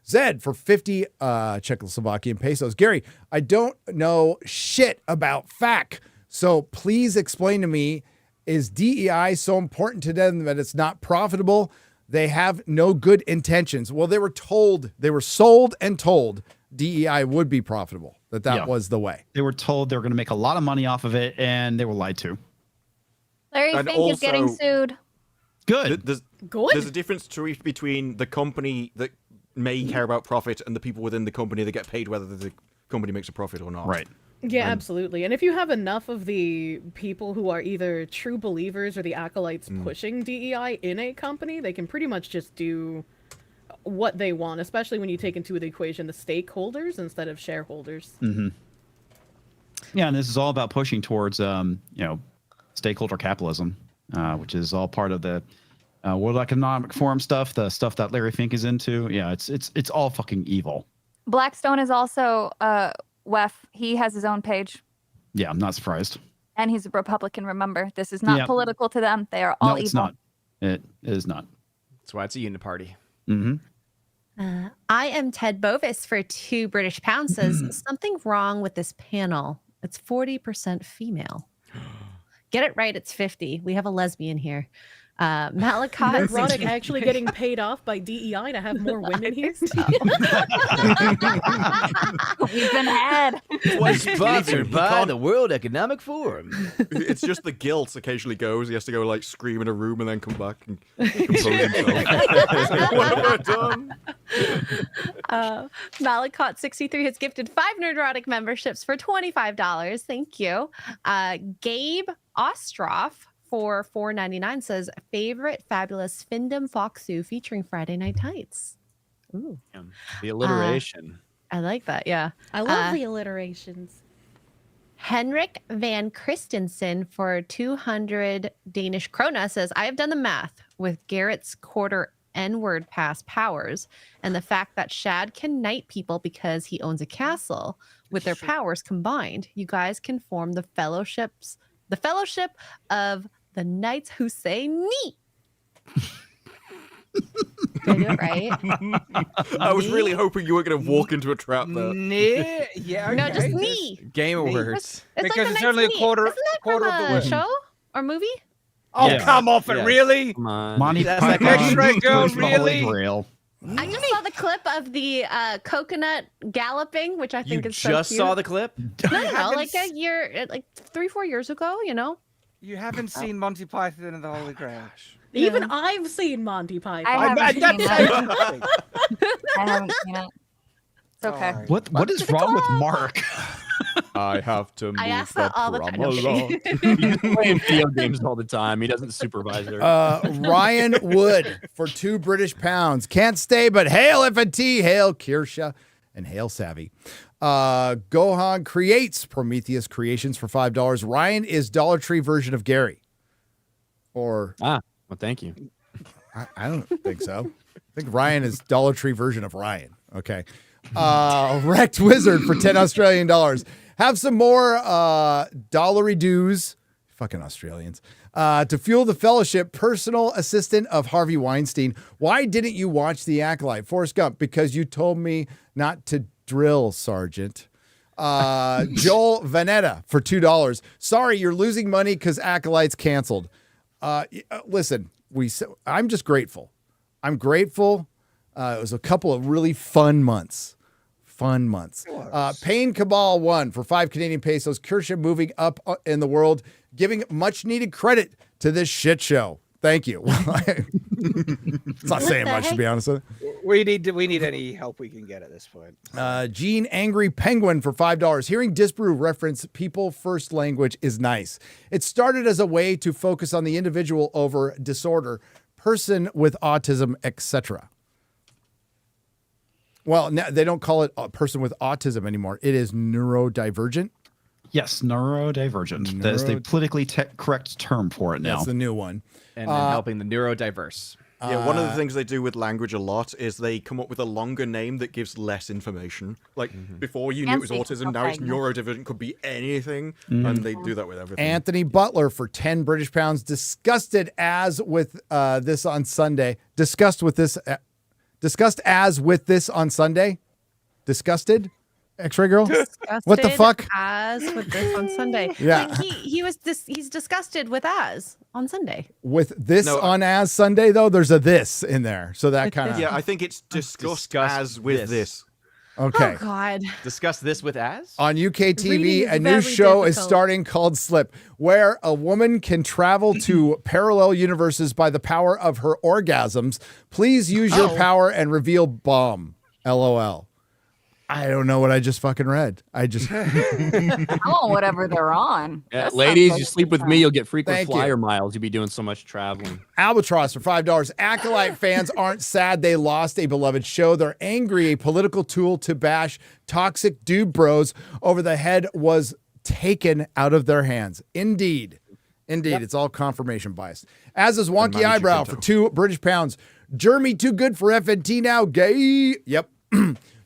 Zed for 50 Czechoslovakian pesos. Gary, I don't know shit about FAC, so please explain to me, is DEI so important to them that it's not profitable? They have no good intentions. Well, they were sold and told DEI would be profitable, that was the way. They were told they were going to make a lot of money off of it, and they were lied to. Larry And Fink is getting also- sued. Good. Good. There's a difference between the company that may care about profit and the people within the company that get paid whether the company makes a profit or not. Right. Yeah, And- absolutely. And if you have enough of the people who are either true believers or the acolytes pushing DEI in a company, they can pretty much just do what they want, especially when you take into the equation the stakeholders instead of shareholders. Mm-hmm. Yeah, and this is all about pushing towards, stakeholder capitalism, which is all part of the World Economic Forum stuff, the stuff that Larry Fink is into. Yeah, it's all fucking evil. Blackstone is also WEF. He has his own page. Yeah, I'm not surprised. And he's a Republican, remember. This is not Yep. political to them. They are all No, evil. it's not. It is not. That's why it's a uniparty. Mm-hmm. I am Ted Bovis for 2 British pounds says something wrong with this panel. It's 40% female. Get it right. It's 50. We have a lesbian here. Malakot. Nerdrotic actually getting paid off by DEI to have more women here. We've been had. Was sponsored by the World Economic Forum. It's just the guilt occasionally goes. He has to go like scream in a room and then come back and compose himself. What have I done? Malakot63 has gifted 5 Nerdrotic memberships for $25. Thank you. Gabe Ostroff for $4.99 says favorite fabulous Findom Foxu featuring Friday Night Tights. Ooh. The alliteration. I like that. Yeah. I love the alliterations. Henrik Van Christensen for 200 Danish krona says, I have done the math with Garrett's quarter N-word pass powers and the fact that Shad can knight people because he owns a castle. With their powers combined, you guys can form the fellowship of the knights who say neat. Did I do it right? I was really hoping you were going to walk into a trap there. Yeah. No, just knee. Game of words. Because it's only a quarter of the word. Show or movie? Oh, come off it, really? Come on. Monty That's Python. like X-ray girl, Where's the Holy really? Grail? I just saw the clip of the coconut galloping, which I think You is so just cute. saw the clip? No, like a year, like 3-4 years ago, you know? You haven't seen Monty Python and the Holy Grail. Even I've seen Monty Python. I haven't seen That's- it. I haven't seen it. It's okay. What is wrong with Mark? I have to move I ask that all the time. No, He's playing video games all the time. He doesn't supervise her. Ryan Wood for £2 Can't stay, but hail FNT, hail Kirsha, and hail Savvy. Gohan creates Prometheus Creations for $5. Ryan is Dollar Tree version of Gary. Or well, thank you. I don't think so. I think Ryan is Dollar Tree version of Ryan. Okay. Wrecked Wizard for $10 Australian. Have some more dollary dues, fucking Australians, to fuel the fellowship. Personal assistant of Harvey Weinstein. Why didn't you watch The Acolyte? Forrest Gump, because you told me not to drill, Sergeant. Joel Vanetta for $2. Sorry, you're losing money because Acolyte's canceled. Listen, I'm just grateful. I'm grateful. It was a couple of really fun months. Payne Cabal 1 for 5 Canadian pesos. Kirsha moving up in the world, giving much needed credit to this shit show. Thank you. It's not saying much, to be honest with you. We need any help we can get at this point. Gene Angry Penguin for $5. Hearing Disparu reference people first language is nice. It started as a way to focus on the individual over disorder, person with autism, etc. Well, now they don't call it a person with autism anymore. It is neurodivergent. Yes, neurodivergent. That is the politically correct term for it now. That's the new one. And helping the neurodiverse. Yeah, one of the things they do with language a lot is they come up with a longer name that gives less information. Like before you knew it was autism, now it's neurodivergent, could be anything, and they do that with everything. Anthony Butler for £10. Disgusted as with this on Sunday. Discussed as with this on Sunday. Disgusted? X-Ray Girl? What the fuck? As with this on Sunday. Yeah. Like he's disgusted with as on Sunday. With this on as Sunday, though, there's a this in there. So that kind of... Yeah, I think it's discussed as with this. Okay. Oh, God. Discuss this with as? On UK TV, Reading a is new very show is difficult. starting called Slip, where a woman can travel to parallel universes by the power of her orgasms. Please use your power and reveal bomb. LOL. I don't know what I just fucking read. Oh, whatever they're on. Yeah, That ladies, sounds you like sleep with me, you'll get frequent Thank flyer you. miles. You'll be doing so much traveling. Albatross for $5. Acolyte fans aren't sad they lost a beloved show. They're angry a political tool to bash toxic dude bros over the head was taken out of their hands. Indeed. It's all confirmation bias. As is Wonky Eyebrow for £2 Jeremy too good for FNT now. Gay. Yep.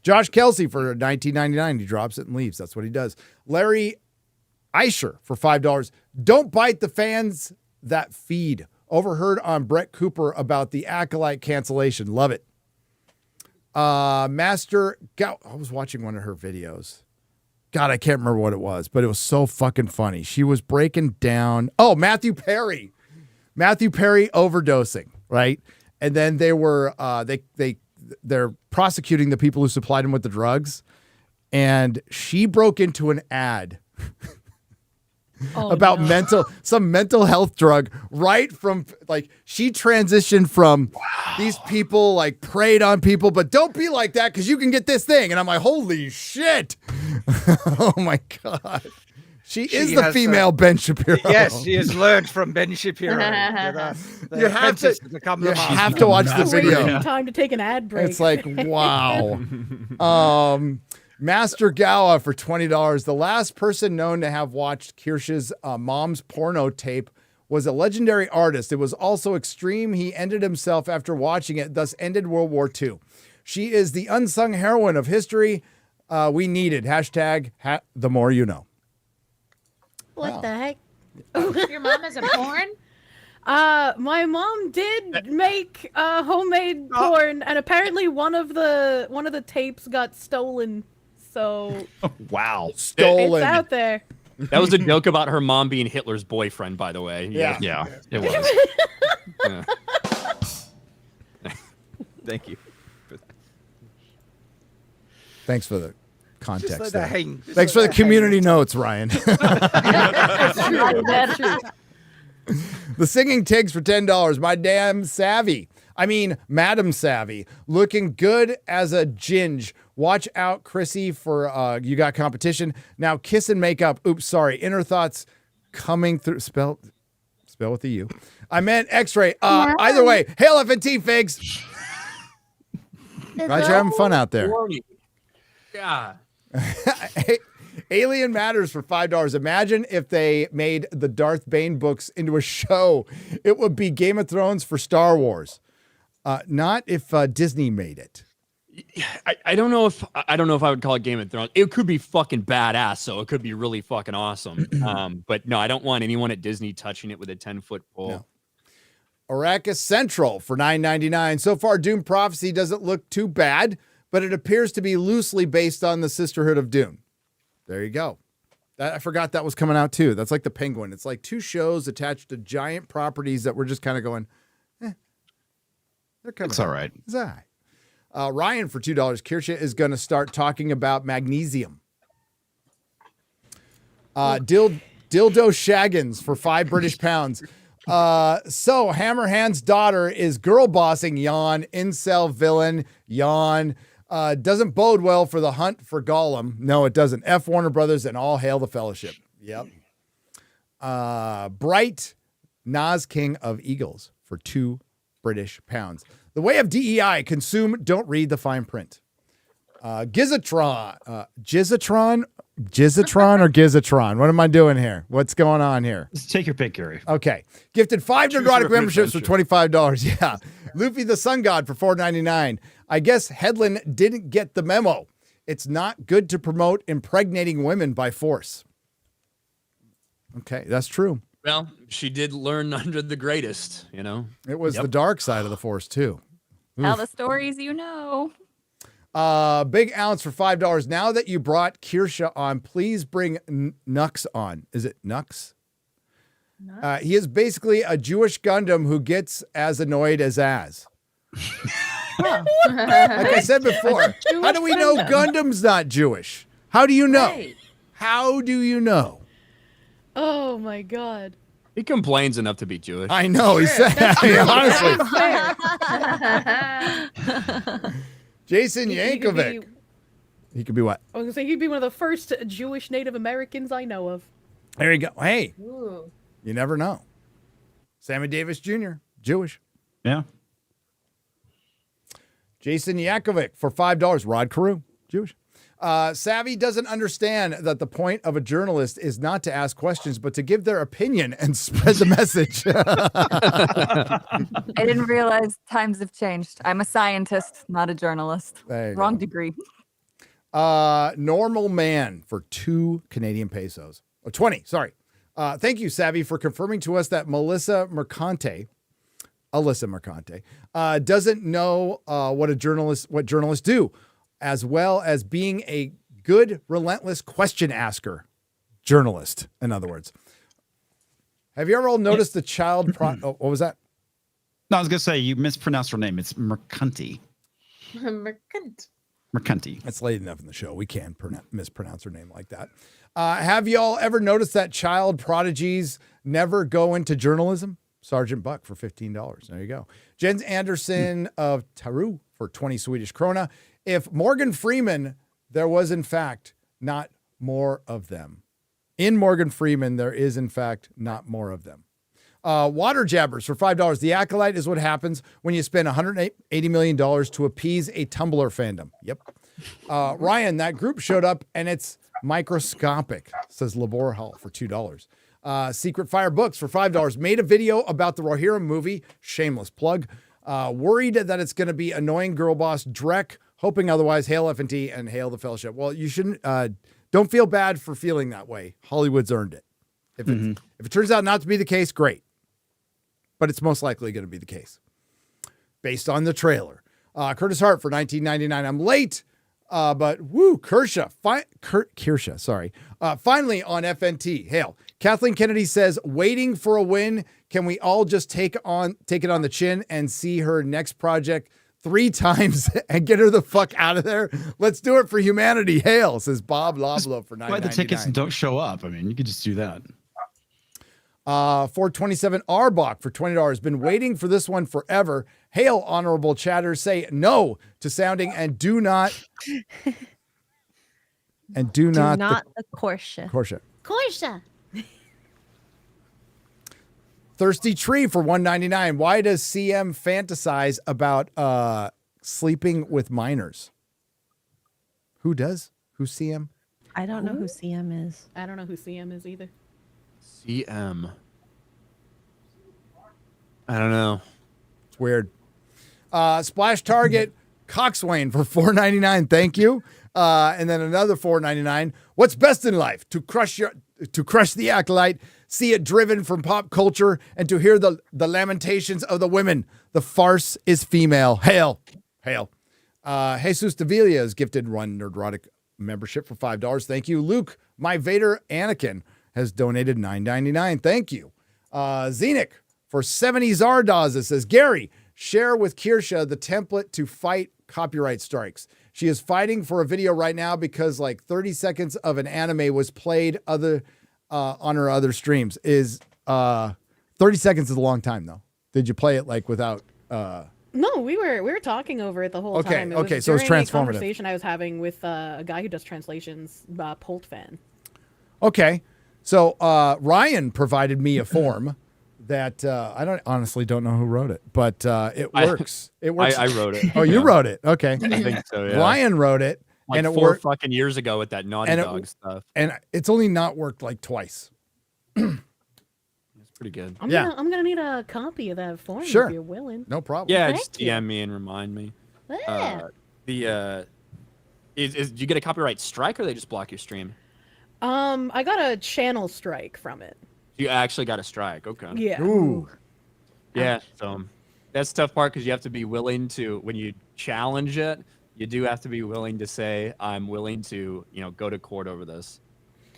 Josh Kelsey for $19.99. He drops it and leaves. That's what he does. Larry Eischer for $5. Don't bite the fans that feed. Overheard on Brett Cooper about the Acolyte cancellation. Love it. Master Gout. I was watching one of her videos. God, I can't remember what it was, but it was so fucking funny. She was breaking down. Oh, Matthew Perry. Matthew Perry overdosing, right? And then they were they're prosecuting the people who supplied him with the drugs, and she broke into an ad about some mental health drug right from like she transitioned from these people like preyed on people, but don't be like that because you can get this thing. And I'm like, holy shit. Oh my God. She is the female Ben Shapiro. Yes, she has learned from Ben Shapiro. You have to watch the video. Time to take an ad break. It's like, wow. Master Gawa for $20. The last person known to have watched Kirsch's mom's porno tape was a legendary artist. It was also extreme. He ended himself after watching it, thus ended World War II. She is the unsung heroine of history we needed. Hashtag the more you know. What the heck? Your mom has a porn? My mom did make homemade porn, and apparently one of the tapes got stolen. So wow, stolen. It's out there. That was a joke about her mom being Hitler's boyfriend, by the way. Yeah, it was. Yeah. Thank you. Thanks for the context. let there. that hang. Just Thanks for let the that hang. community notes, Ryan. That's true. That's true. The singing tigs for $10. MadamSavvy, looking good as a ginge. Watch out, Chrissy, for you got competition. Now kiss and make up. Oops, sorry. Inner thoughts coming through. Spell with the U. I meant X-ray. Either way, hail FNT, figs. Glad you're having fun out there. Yeah. Alien Matters for $5. Imagine if they made the Darth Bane books into a show. It would be Game of Thrones for Star Wars. Not if Disney made it. I don't know if I would call it Game of Thrones. It could be fucking badass, so it could be really fucking awesome. But no, I don't want anyone at Disney touching it with a 10-foot pole. No. Arrakis Central for $9.99. So far, Dune Prophecy doesn't look too bad, but it appears to be loosely based on the Sisterhood of Dune. There you go. I forgot that was coming out too. That's like the Penguin. It's like two shows attached to giant properties that we're just kind of going, they're coming. It's all right. It's all right. Ryan for $2. Kirsha is going to start talking about magnesium. Dildo Shaggins for 5 British pounds. So Hammerhand's daughter is girl bossing, yawn, incel villain, yawn. Doesn't bode well for the hunt for Gollum. No, it doesn't. F Warner Brothers and all hail the Fellowship. Yep. Bright Nas King of Eagles for 2 British pounds. The way of DEI, consume, don't read the fine print. Gizatron or Gizatron? What am I doing here? What's going on here? Just take your pick, Gary. Okay. Gifted 5 Nerdrotic memberships for $25. Yeah. Luffy the Sun God for $4.99. I guess Headland didn't get the memo. It's not good to promote impregnating women by force. Okay, that's true. Well, she did learn under the greatest, you know. It was the dark side of the force too. Tell the stories you know. Big Ounce for $5. Now that you brought Kirsha on, please bring Nux on. Is it Nux? He is basically a Jewish Gundam who gets as annoyed as Az. Like I said before, how do we know Gundam's not Jewish? How do you know? Right. How do you know? Oh my God. He complains enough to be Jewish. I know. He said, honestly. Jason Yankovic. He could be what? I was gonna say he'd be one of the first Jewish Native Americans I know of. There you go. Hey, Ooh. you never know. Sammy Davis Jr., Jewish. Yeah. Jason Yankovic for $5. Rod Carew, Jewish. Savvy doesn't understand that the point of a journalist is not to ask questions, but to give their opinion and spread the message. I didn't realize times have changed. I'm a scientist, not a journalist. Wrong degree. Normal Man for 2 Canadian pesos. Oh, 20, sorry. Thank you, Savvy, for confirming to us that Alyssa Mercante, doesn't know what journalists do, as well as being a good, relentless question asker journalist, in other words. Have you ever all noticed the child what was that? No, I was gonna say you mispronounced her name. It's Mercanti. Mercanti. It's late enough in the show. We can't mispronounce her name like that. Have y'all ever noticed that child prodigies never go into journalism? Sergeant Buck for $15. There you go. Jens Anderson of Taru for 20 Swedish krona. If Morgan Freeman, there was in fact not more of them. In Morgan Freeman, there is in fact not more of them. Water Jabbers for $5. The Acolyte is what happens when you spend $180 million to appease a Tumblr fandom. Yep. Ryan, that group showed up and it's microscopic, says Labor Hall for $2. Secret Fire Books for $5. Made a video about the Rohirrim movie. Shameless plug. Worried that it's going to be annoying girl boss Drek. Hoping otherwise. Hail FNT and hail the Fellowship. Well, you shouldn't. Don't feel bad for feeling that way. Hollywood's earned it. If it turns out not to be the case, great. But it's most likely going to be the case based on the trailer. Curtis Hart for $19.99. I'm late, but woo, Kirsha, sorry. Finally on FNT. Hail. Kathleen Kennedy says, waiting for a win. Can we all just take it on the chin and see her next project 3 times and get her the fuck out of there? Let's do it for humanity. Hail, says Bob Loblo for $9.99. Buy the tickets and don't show up. I mean, you could just do that. 427 Arbach for $20. Been waiting for this one forever. Hail, honorable chatters. Say no to sounding and do not the Korsha. Korsha. Thirsty Tree for $1.99. Why does CM fantasize about sleeping with minors? Who does? Who's CM? I don't know who CM is. I don't know who CM is either. CM. I don't know. It's weird. Splash Target Coxswain for $4.99. Thank you. And then another $4.99. What's best in life? To crush the Acolyte, see it driven from pop culture, and to hear the lamentations of the women. The farce is female. Hail. Hail. Jesus Davila is gifted Run Nerdrotic membership for $5. Thank you. Luke, my Vader Anakin, has donated $9.99. Thank you. Zenik for 70 Zardoz. It says, Gary, share with Kirsha the template to fight copyright strikes. She is fighting for a video right now because like 30 seconds of an anime was played on her other streams. 30 seconds is a long time though. Did you play it like without? No, we were talking over it the whole time. Okay, so it's during transformative. a conversation I was having with a guy who does translations, Polt fan. Okay. So Ryan provided me a form that I honestly don't know who wrote it, but it works. It works. I wrote it. Oh, you wrote it. Okay. I think so, yeah. Ryan wrote it. Like and it 4 worked fucking years ago with that Naughty Dog stuff. And it's only not worked like twice. It's pretty good. I'm gonna need a copy of that form Sure. if you're willing. No problem. Yeah, Thank just you. DM me and remind me. Yeah. Do you get a copyright strike or they just block your stream? I got a channel strike from it. You actually got a strike. Okay. Yeah. Ooh. Yeah. So that's the tough part because you have to be willing to, when you challenge it, you do have to be willing to say, I'm willing to, go to court over this.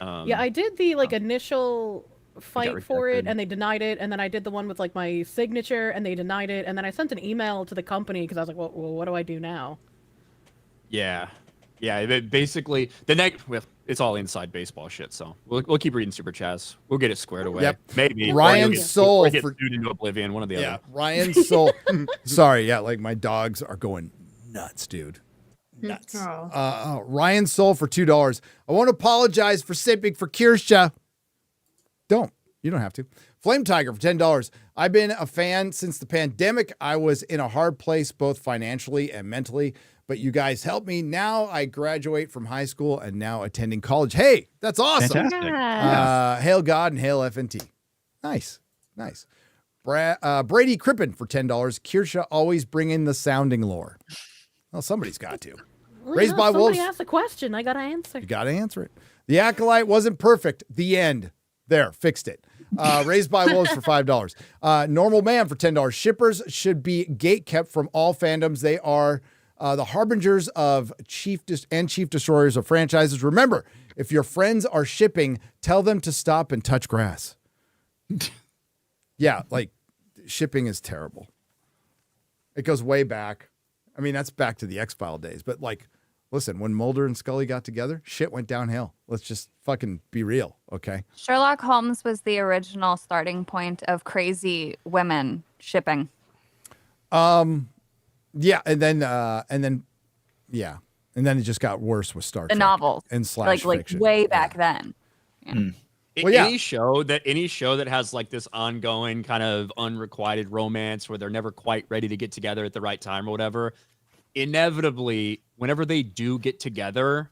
Yeah, I did the initial fight for it and they denied it, and then I did the one with my signature and they denied it, and then I sent an email to the company because I was like, well, what do I do now? Yeah. Basically, it's all inside baseball shit. So we'll keep reading super chats. We'll get it squared away. Yep. Maybe Ryan Soul get for sued into oblivion. One of the other. Ryan Soul. Sorry. Yeah. Like my dogs are going nuts, dude. Nuts. Ryan Soul for $2. I want to apologize for sipping for Kirsha. You don't have to. Flame Tiger for $10. I've been a fan since the pandemic. I was in a hard place, both financially and mentally, but you guys helped me. Now I graduate from high school and now attending college. Hey, that's awesome. Hail God and hail FNT. Nice. Brady Crippen for $10. Kirsha always bring in the sounding lore. Well, somebody's got to. Raised by Wolves. Somebody asked a question. I got to answer. You got to answer it. The Acolyte wasn't perfect. The end. There, fixed it. Raised by Wolves for $5. Normal Man for $10. Shippers should be gatekept from all fandoms. They are the harbingers of chief destroyers of franchises. Remember, if your friends are shipping, tell them to stop and touch grass. Yeah, like shipping is terrible. It goes way back. I mean, that's back to the X-File days. But like, listen, when Mulder and Scully got together, shit went downhill. Let's just fucking be real, okay? Sherlock Holmes was the original starting point of crazy women shipping. Yeah, and then it just got worse with Star Trek. The novels and slash fiction. way back then. Yeah. Well, yeah. Any show that has like this ongoing kind of unrequited romance where they're never quite ready to get together at the right time or whatever, inevitably, whenever they do get together,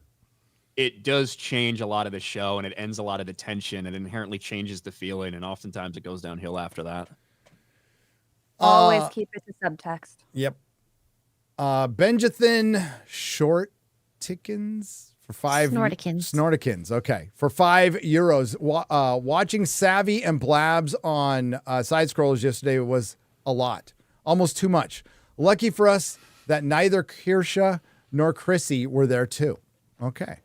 it does change a lot of the show and it ends a lot of the tension and inherently changes the feeling, and oftentimes it goes downhill after that. Always keep it to subtext. Yep. Benjathan Shortikins for Snortikins. Okay. For €5. Watching Savvy and Blabs on side scrollers yesterday was a lot. Almost too much. Lucky for us that neither Kirsha nor Chrissy were there too. Okay.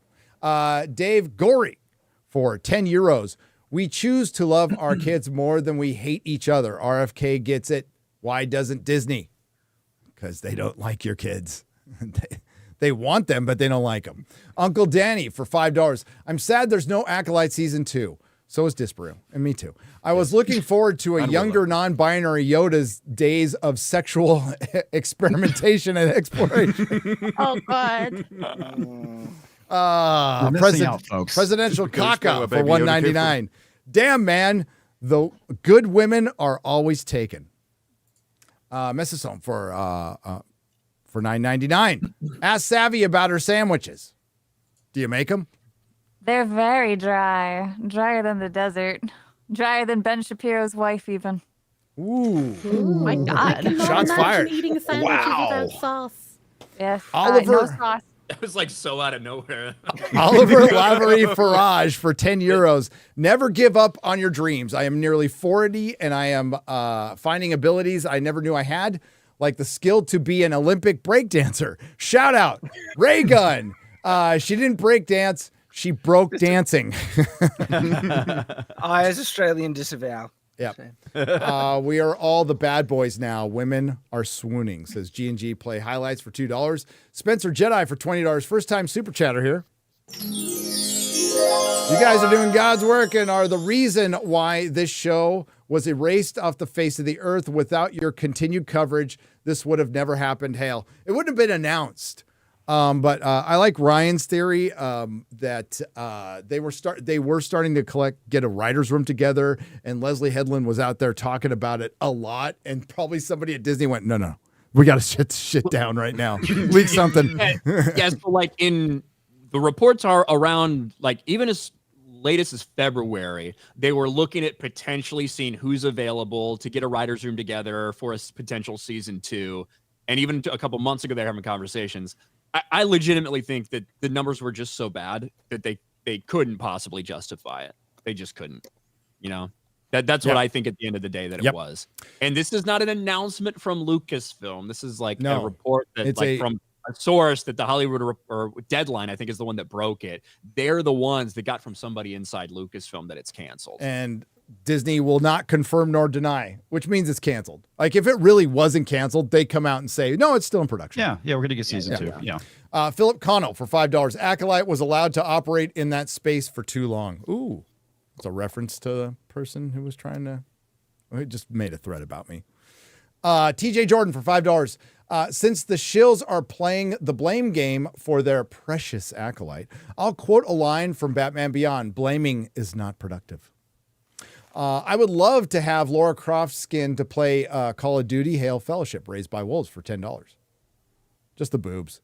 Dave Gorey for €10. We choose to love our kids more than we hate each other. RFK gets it. Why doesn't Disney? Because they don't like your kids. They want them, but they don't like them. Uncle Danny for $5. I'm sad there's no Acolyte Season 2. So is Disparu, and me too. I was looking forward to a younger non-binary Yoda's days of sexual experimentation and exploration. Oh, God. Presidential caca for $1.99. Damn, man. The good women are always taken. Mrs. Home for $9.99. Ask Savvy about her sandwiches. Do you make them? They're very dry. Drier than the desert. Drier than Ben Shapiro's wife, even. Ooh. Oh my God. Shots fired. Eating sandwiches without sauce. Yes. Oliver. No sauce. That was like so out of nowhere. Oliver Lavery Farage for €10. Never give up on your dreams. I am nearly 40 and I am finding abilities I never knew I had, like the skill to be an Olympic breakdancer. Shout out, Ray Gun. She didn't break dance. She broke dancing. I, as Australian, disavow. Yep. We are all the bad boys now. Women are swooning, says G&G Play Highlights for $2. Spencer Jedi for $20. First time super chatter here. You guys are doing God's work and are the reason why this show was erased off the face of the earth. Without your continued coverage, this would have never happened. Hail. It wouldn't have been announced. But I like Ryan's theory that they were starting to get a writer's room together, and Leslie Headland was out there talking about it a lot, and probably somebody at Disney went, no, we got to shit down right now. Leak something. Yes, but like in the reports are around, like even as latest as February, they were looking at potentially seeing who's available to get a writer's room together for a potential season 2. And even a couple months ago, they were having conversations. I legitimately think that the numbers were just so bad that they couldn't possibly justify it. They just couldn't, you know. That's what I think at the end of the day that it was. And this is not an announcement from Lucasfilm. This is like a report that from a source that the Hollywood or Deadline, I think, is the one that broke it. They're the ones that got from somebody inside Lucasfilm that it's canceled. And Disney will not confirm nor deny, which means it's canceled. Like if it really wasn't canceled, they come out and say, no, it's still in production. Yeah, we're going to get season 2. Yeah. Philip Connell for $5. Acolyte was allowed to operate in that space for too long. Ooh, it's a reference to the person who was trying to, he just made a threat about me. TJ Jordan for $5. Since the shills are playing the blame game for their precious Acolyte, I'll quote a line from Batman Beyond. Blaming is not productive. I would love to have Laura Croft's skin to play Call of Duty Hail Fellowship Raised by Wolves for $10. Just the boobs.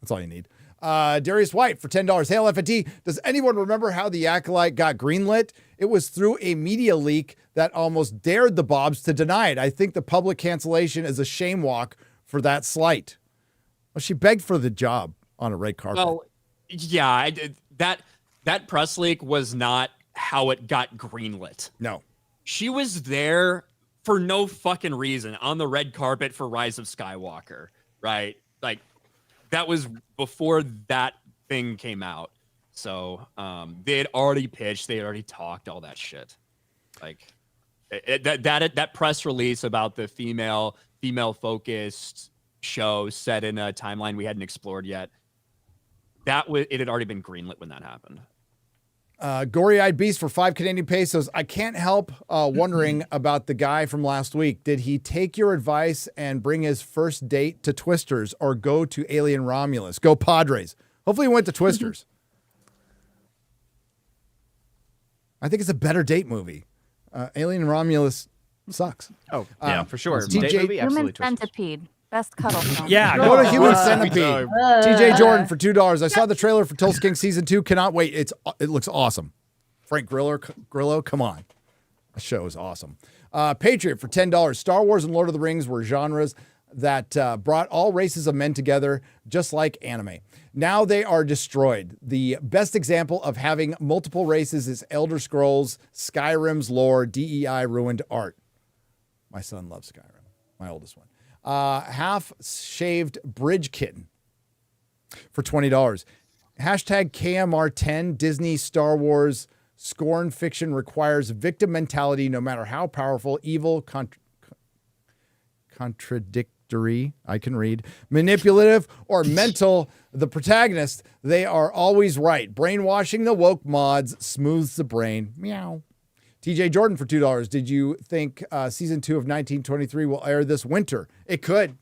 That's all you need. Darius White for $10. Hail FNT. Does anyone remember how the Acolyte got greenlit? It was through a media leak that almost dared the Bobs to deny it. I think the public cancellation is a shame walk for that slight. Well, she begged for the job on a red carpet. Well, yeah, that press leak was not how it got greenlit. No. She was there for no fucking reason on the red carpet for Rise of Skywalker, right? Like that was before that thing came out. So they had already pitched, they had already talked all that shit. Like That press release about the female focused show set in a timeline we hadn't explored yet. It had already been greenlit when that happened. Gory-eyed beast for 5 Canadian pesos. I can't help wondering about the guy from last week. Did he take your advice and bring his first date to Twisters or go to Alien Romulus? Go Padres. Hopefully he went to Twisters. I think it's a better date movie. Alien Romulus sucks. Oh, yeah, for sure. TJ, Human Centipede. Best cuddle film. Yeah, go to Human Centipede. TJ Jordan for $2. I saw the trailer for Tulsa King Season 2. Cannot wait. It looks awesome. Frank Grillo, come on. The show is awesome. Patriot for $10. Star Wars and Lord of the Rings were genres that brought all races of men together, just like anime. Now they are destroyed. The best example of having multiple races is Elder Scrolls, Skyrim's lore, DEI ruined art. My son loves Skyrim, my oldest one. Half-shaved bridge kitten for $20. Hashtag KMR10, Disney, Star Wars, scorn fiction requires victim mentality no matter how powerful, evil, contradictory, I can read, manipulative, or mental the protagonist, they are always right. Brainwashing the woke mods smooths the brain. Meow. TJ Jordan for $2. Did you think season 2 of 1923 will air this winter? It could.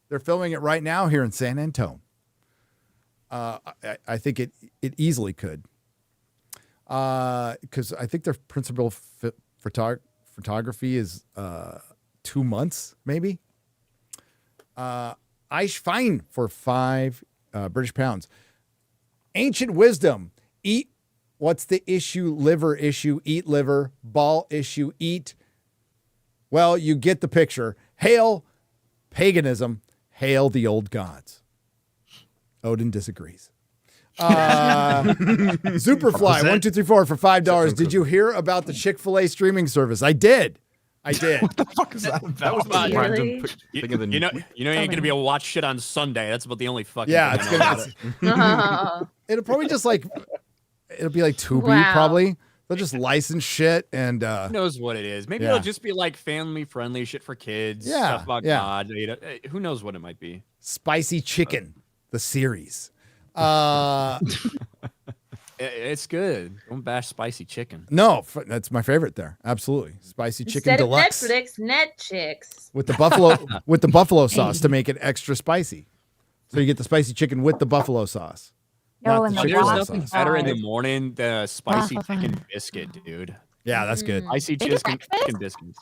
They're filming it right now here in San Antonio. I think it easily could. Because I think their principal photography is 2 months, maybe. Ice fine for 5 British pounds. Ancient wisdom. Eat. What's the issue? Liver issue. Eat liver. Ball issue. Eat. Well, you get the picture. Hail paganism. Hail the old gods. Odin disagrees. Superfly 1234 for $5. Did you hear about the Chick-fil-A streaming service? I did. What the fuck is that about? That was about Really? you know you ain't gonna be able to watch shit on Sunday. That's about the only fucking Yeah, thing I know about it. It'll probably just it'll be like Tubi Wow. probably. They'll just license shit and Who knows what it is? Maybe Yeah. it'll just be like family friendly shit for kids. Yeah, Stuff about yeah. God. Who knows what it might be? Spicy Chicken, the series. It's good. Don't bash spicy chicken. No, that's my favorite there. Absolutely. Spicy Chicken Instead Deluxe of Netflix, Netchicks. with the buffalo sauce to make it extra spicy. So you get the spicy chicken with the buffalo sauce. No, not and the the There's Chick-fil-A nothing sauce. better in the morning than a spicy chicken biscuit, dude. Yeah, that's good. Spicy They do chicken biscuits.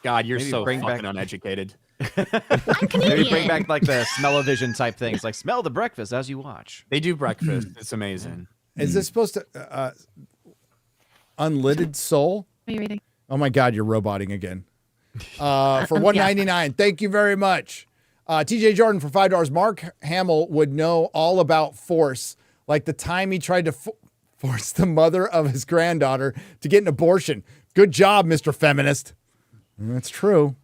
God, you're Maybe so bring fucking back- uneducated. Maybe bring back like the smell-o-vision type things, like smell the breakfast as you watch. They do breakfast. It's amazing. Is this supposed to unlidded soul? What are you reading? Oh my God, you're roboting again. For $1.99. Thank you very much. TJ Jordan for $5. Mark Hamill would know all about force, like the time he tried to force the mother of his granddaughter to get an abortion. Good job, Mr. Feminist. That's true.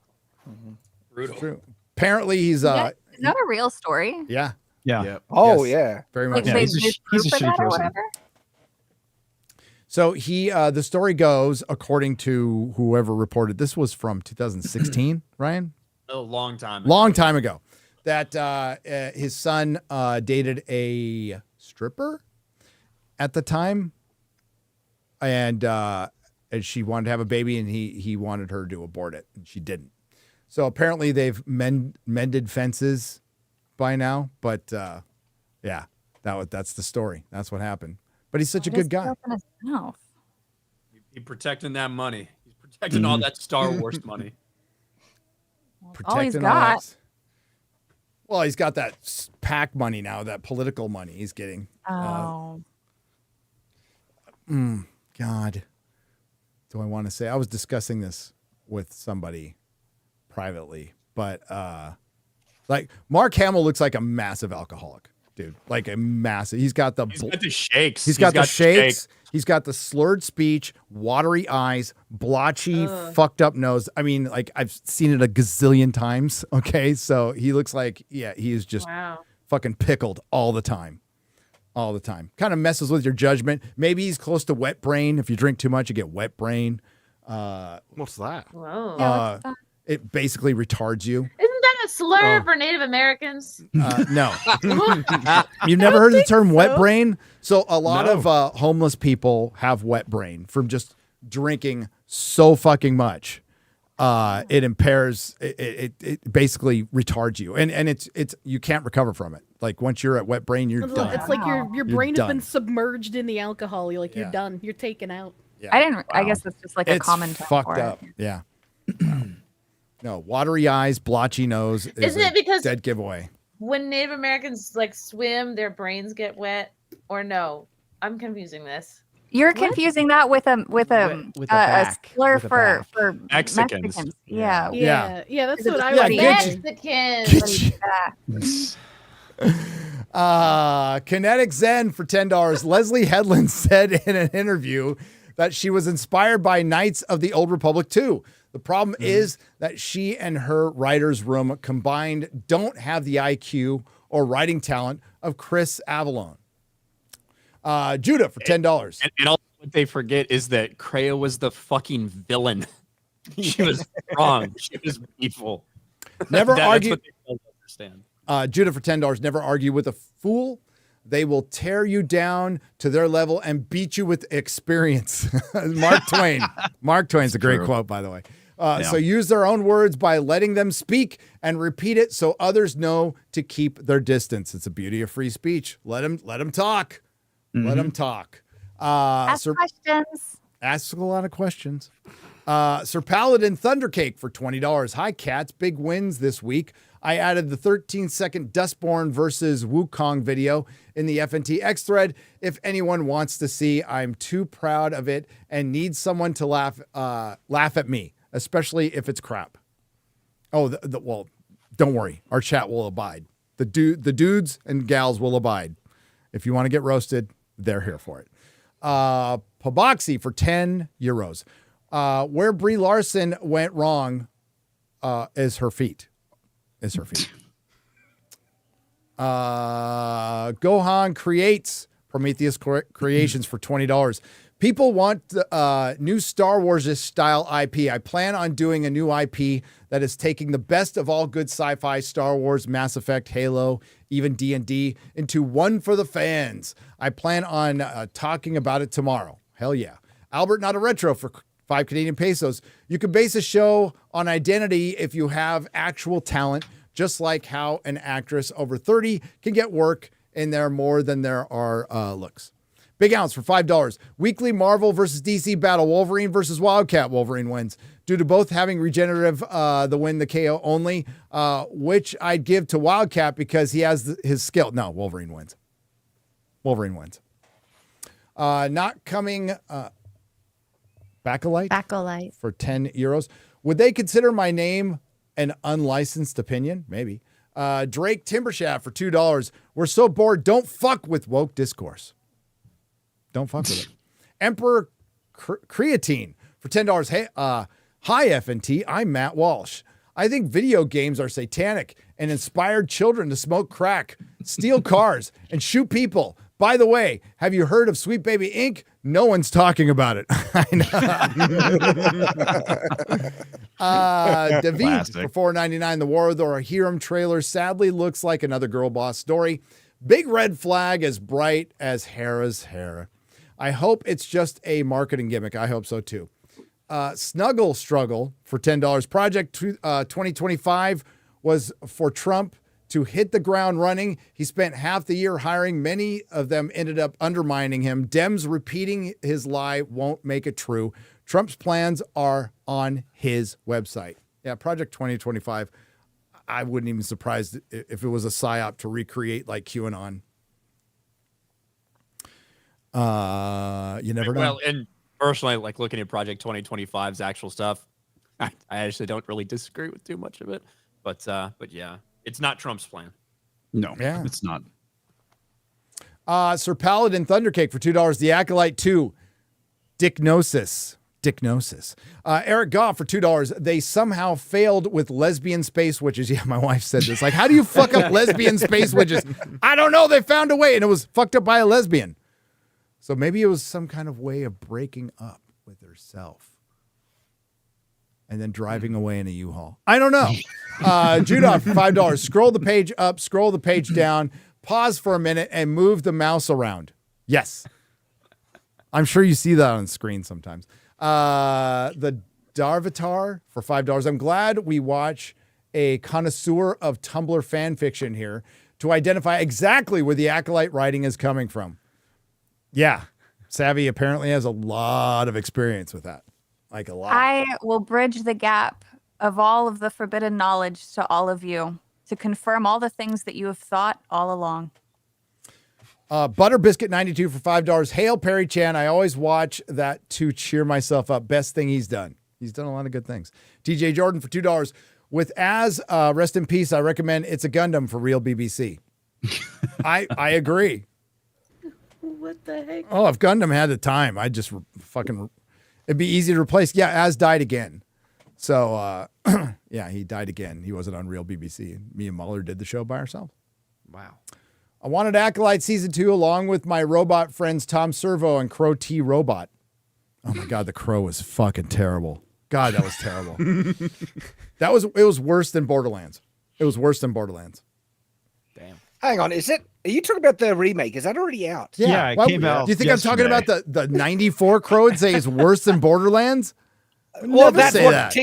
Brutal. It's true. Apparently he's Is that a real story? yeah. Yeah. Oh, Yes. yeah. Very Like much. they he's a just he's a proof of shitty that or person. whatever? So he, the story goes, according to whoever reported, this was from 2016, Ryan? A long time ago. Long time ago, that his son dated a stripper at the time, and she wanted to have a baby, and he wanted her to abort it, and she didn't. So apparently they've mended fences by now, but yeah, that's the story. That's what happened. But he's such a good guy. He's protecting that money. He's protecting all that Star Wars money. All he's Protecting got. that. Well, he's got that PAC money now, that political money he's getting. Oh. God. Do I want to say? I was discussing this with somebody privately, but like Mark Hamill looks like a massive alcoholic, dude. Like a massive. He's got the shakes. He's got the shakes. He's got the slurred speech, watery eyes, blotchy, fucked up nose. I mean, like I've seen it a gazillion times. Okay, so he looks like he is just fucking pickled all the time. All the time. Kind of messes with your judgment. Maybe he's close to wet brain. If you drink too much, you get wet brain. What's that? Whoa. It basically retards you. Isn't that a slur for Native Americans? No. You've never heard of the term wet brain? So a lot of homeless people have wet brain from just drinking so fucking much. It impairs, it basically retards you. And it's you can't recover from it. Like once you're at wet brain, you're done. It's like your brain has done. been submerged in the alcohol. You're like, you're done. You're taken out. Yeah. I guess that's just like a It's common term fucked for up. it. Yeah. No, watery eyes, blotchy nose. Isn't it because dead giveaway? when Native Americans like swim, their brains get wet? Or no? I'm confusing this. You're confusing that with a slur for Mexicans. Yeah. Yeah, that's what I Yeah, was Mexicans. Kinetic Zen for $10. Leslie Headland said in an interview that she was inspired by Knights of the Old Republic 2. The problem is that she and her writer's room combined don't have the IQ or writing talent of Chris Avalon. Judah for $10. And all what they forget is that Kreia was the fucking villain. She was wrong. She was evil. Never That's argue. what they don't understand. Judah for $10. Never argue with a fool. They will tear you down to their level and beat you with experience. Mark Twain. Mark Twain's a great quote, by the way. So use their own words by letting them speak and repeat it so others know to keep their distance. It's the beauty of free speech. Let them talk. Let them talk. Ask questions. Ask a lot of questions. Sir Paladin Thundercake for $20. Hi, cats. Big wins this week. I added the 13-second Dustburn versus Wukong video in the FNT X thread. If anyone wants to see, I'm too proud of it and need someone to laugh at me, especially if it's crap. Oh, well, don't worry. Our chat will abide. The dudes and gals will abide. If you want to get roasted, they're here for it. Paboxy for €10. Where Brie Larson went wrong is her feet. Gohan Creates Prometheus Creations for $20. People want new Star Wars style IP. I plan on doing a new IP that is taking the best of all good sci-fi, Star Wars, Mass Effect, Halo, even D&D into one for the fans. I plan on talking about it tomorrow. Hell yeah. Albert Not a Retro for 5 Canadian pesos. You can base a show on identity if you have actual talent, just like how an actress over 30 can get work in there more than there are looks. Big Ounce for $5. Weekly Marvel versus DC battle. Wolverine versus Wildcat. Wolverine wins. Due to both having regenerative, the win, the KO only, which I'd give to Wildcat because he has his skill. No, Wolverine wins. Wolverine wins. Not coming... Acolyte for €10. Would they consider my name an unlicensed opinion? Maybe. Drake Timbershaft for $2. We're so bored. Don't fuck with woke discourse. Don't fuck with it. Emperor Creatine for $10. Hey, hi FNT. I'm Matt Walsh. I think video games are satanic and inspired children to smoke crack, steal cars, and shoot people. By the way, have you heard of Sweet Baby Inc.? No one's talking about it. I know. David for $4.99. The War of the Rohirrim trailer sadly looks like another girl boss story. Big red flag as bright as Hera's hair. I hope it's just a marketing gimmick. I hope so too. Snuggle Struggle for $10. Project 2025 was for Trump to hit the ground running. He spent half the year hiring. Many of them ended up undermining him. Dems repeating his lie won't make it true. Trump's plans are on his website. Yeah, Project 2025. I wouldn't even be surprised if it was a psyop to recreate like QAnon. You never know. Well, and personally, like looking at Project 2025's actual stuff, I actually don't really disagree with too much of it. But yeah. It's not Trump's plan. No, it's not. Sir Paladin Thundercake for $2. The Acolyte 2. Dicknosis. Eric Goff for $2. They somehow failed with lesbian space witches. Yeah, my wife said this. Like, how do you fuck up lesbian space witches? I don't know. They found a way, and it was fucked up by a lesbian. So maybe it was some kind of way of breaking up with herself. and then driving away in a U-Haul. I don't know. Judah for $5. Scroll the page up, scroll the page down, pause for a minute, and move the mouse around. Yes. I'm sure you see that on screen sometimes. The Darvatar for $5. I'm glad we watch a connoisseur of Tumblr fan fiction here to identify exactly where the Acolyte writing is coming from. Yeah. Savvy apparently has a lot of experience with that. Like a lot. I will bridge the gap of all of the forbidden knowledge to all of you to confirm all the things that you have thought all along. Butter Biscuit 92 for $5. Hail Perry Chan. I always watch that to cheer myself up. Best thing he's done. He's done a lot of good things. TJ Jordan for $2. With As, rest in peace, I recommend It's a Gundam for real BBC. I agree. What the heck? Oh, if Gundam had the time, I'd just it'd be easy to replace. Yeah, Az died again. So, yeah, he died again. He wasn't on real BBC. Me and Muller did the show by ourselves. Wow. I wanted Acolyte Season 2 along with my robot friends Tom Servo and Crow T Robot. Oh my God, the Crow was fucking terrible. God, that was terrible. It was worse than Borderlands. It was worse than Borderlands. Damn. Hang on, are you talking about the remake? Is that already out? Yeah, it came out Do you think yesterday. I'm talking about the 94 Crow and say it's worse than Borderlands? Well, Never say that.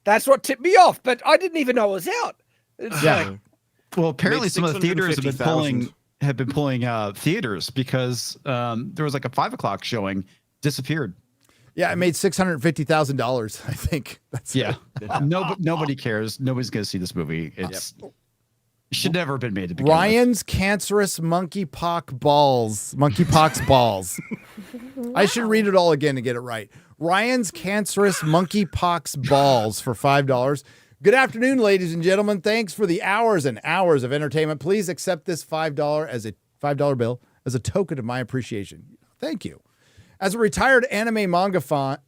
That's what tipped me off, but I didn't even know it was out. It's like, Well, apparently some of the theaters have been 650,000. pulling theaters because there was like a 5 o'clock showing, disappeared. Yeah, it made $650,000. I think. That's Yeah, nobody cares. Nobody's going to see this movie. It should never have been made to begin Ryan's cancerous monkeypox balls. I should read it all again to get it right. Ryan's cancerous monkeypox balls for $5. Good afternoon, ladies and gentlemen. Thanks for the hours and hours of entertainment. Please accept this $5 as a $5 bill as a token of my appreciation. Thank you. As a retired anime manga fan,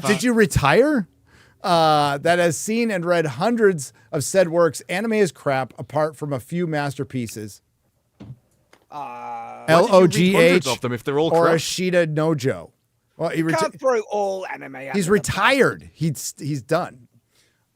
did you retire? That has seen and read hundreds of said works. Anime is crap apart from a few masterpieces. LOGH of them if they're all or crap? Ashita Nojo. Well, he can't throw all anime out. he's of the retired. He's done.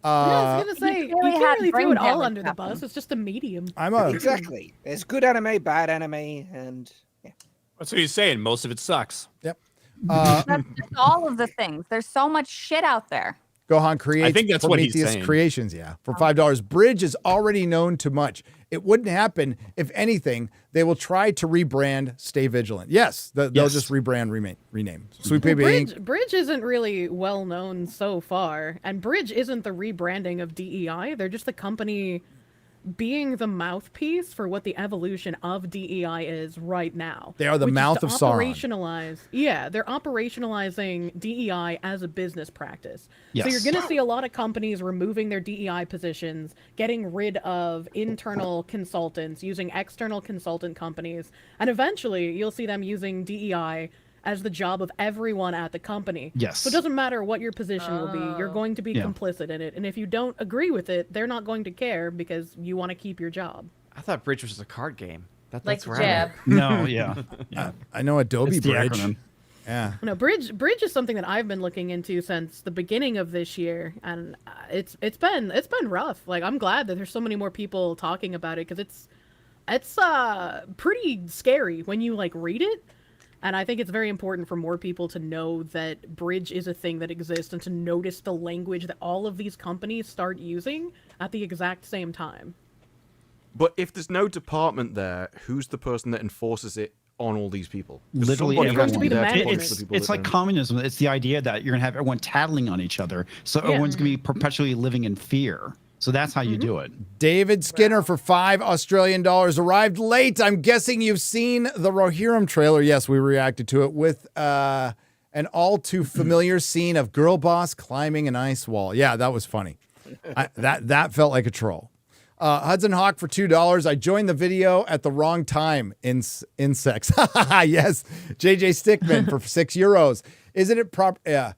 Yeah, I was gonna say you really can't had really throw brain it all damage under the bus. It's just a medium. Exactly. There's good anime, bad anime, and yeah. That's what he's saying. Most of it sucks. Yep. That's all of the things. There's so much shit out there. Gohan creates I think that's what he's Prometheus saying. Creations, for $5. Bridge is already known too much. It wouldn't happen. If anything, they will try to rebrand. Stay vigilant. Yes, they'll just rebrand, rename. Sweet Baby Inc. Bridge isn't really well known so far, and Bridge isn't the rebranding of DEI. They're just the company being the mouthpiece for what the evolution of DEI is right now. They are the mouth of Sauron. They're operationalizing DEI as a business practice. Yes. So you're going to see a lot of companies removing their DEI positions, getting rid of internal consultants, using external consultant companies, and eventually you'll see them using DEI as the job of everyone at the company. Yes. So it doesn't matter what your position will be, you're going to be complicit in it. And if you don't agree with it, they're not going to care because you want to keep your job. I thought Bridge was a card game. Like That's right. Jab. No, yeah. I know Adobe It's the Bridge. acronym. Yeah. No, Bridge is something that I've been looking into since the beginning of this year, and it's been rough. Like, I'm glad that there's so many more people talking about it because it's pretty scary when you like read it. And I think it's very important for more people to know that Bridge is a thing that exists and to notice the language that all of these companies start using at the exact same time. But if there's no department there, who's the person that enforces it on all these people? Literally Somebody everyone. has to be there to punish the people It's that like don't. communism. It's the idea that you're going to have everyone tattling on each other. So everyone's going to be perpetually living in fear. So that's how you do it. David Skinner for $5 Australian arrived late. I'm guessing you've seen the Rohirrim trailer. Yes, we reacted to it with an all too familiar scene of Girl Boss climbing an ice wall. Yeah, that was funny. That felt like a troll. Hudson Hawk for $2. I joined the video at the wrong time. Insects. Yes. JJ Stickman for €6. Isn't it proper?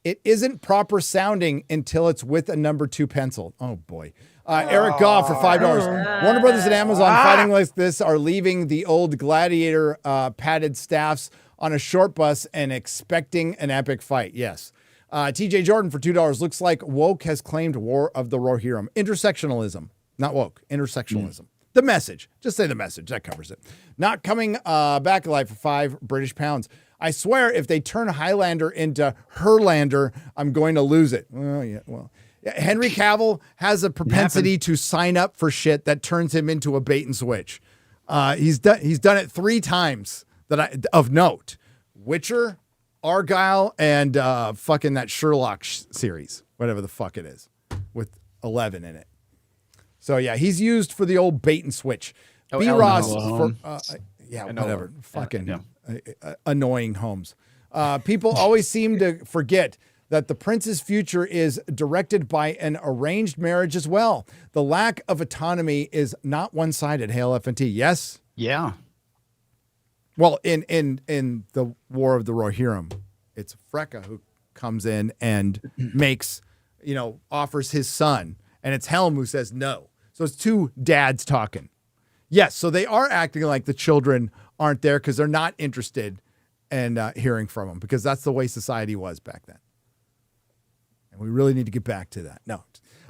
It isn't proper sounding until it's with a number 2 pencil. Oh, boy. Eric Goff for $5. Warner Brothers and Amazon fighting like this are leaving the old gladiator padded staffs on a short bus and expecting an epic fight. Yes. TJ Jordan for $2. Looks like woke has claimed War of the Rohirrim. Intersectionalism. Not woke. Intersectionalism. The message. Just say the message. That covers it. Not coming back alive for £5 I swear if they turn Highlander into Herlander, I'm going to lose it. Well, yeah, well. Henry Cavill has a propensity to sign up for shit that turns him into a bait and switch. He's done it 3 times of note. Witcher, Argyle, and fucking that Sherlock series, whatever the fuck it is, with 11 in it. So yeah, he's used for the old bait and switch. B. Ross for whatever. Fucking annoying Holmes. People always seem to forget that the prince's future is directed by an arranged marriage as well. The lack of autonomy is not one-sided. Hail FNT. Yes. Yeah. Well, in the War of the Rohirrim, it's Freka who comes in and makes, offers his son, and it's Helm who says no. So it's 2 dads talking. Yes, so they are acting like the children aren't there because they're not interested in hearing from them, because that's the way society was back then. And we really need to get back to that. No.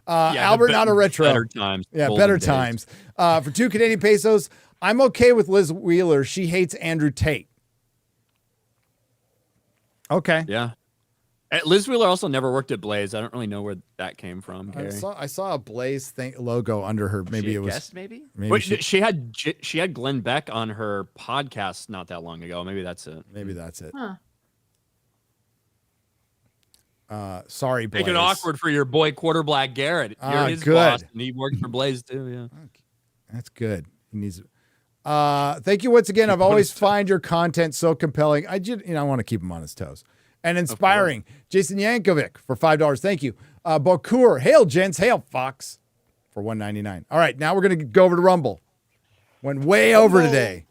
Albert, not a retro. Better times. Yeah, better times. For 2 Canadian pesos, I'm okay with Liz Wheeler. She hates Andrew Tate. Okay. Yeah. Liz Wheeler also never worked at Blaze. I don't really know where that came from, Gary. I saw a Blaze logo under her. Maybe it was. Guest, maybe. Wait, she had Glenn Beck on her podcast not that long ago. Maybe that's it. Maybe that's it. Huh. Sorry, Blaze. Make it awkward for your boy Quarter Black Garrett. You're his good. boss, and he worked for Blaze too. Yeah. Okay. That's good. He needs. Thank you once again. I've always find your content so compelling. I want to keep him on his toes and inspiring. Jason Yankovic for $5. Thank you. Bokur. Hail, gents. Hail, Fox for $1.99. All right, now we're gonna go over to Rumble. Went way over today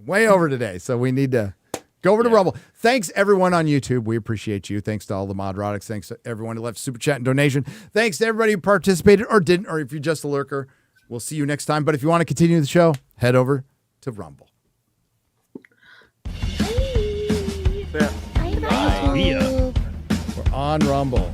way over today. So we need to go over to Rumble. Thanks everyone on YouTube. We appreciate you. Thanks to all the Nerdrotics. Thanks to everyone who left super chat and donation. Thanks to everybody who participated or didn't, or if you're just a lurker. We'll see you next time. But if you want to continue the show, head over to Rumble. We're on Rumble.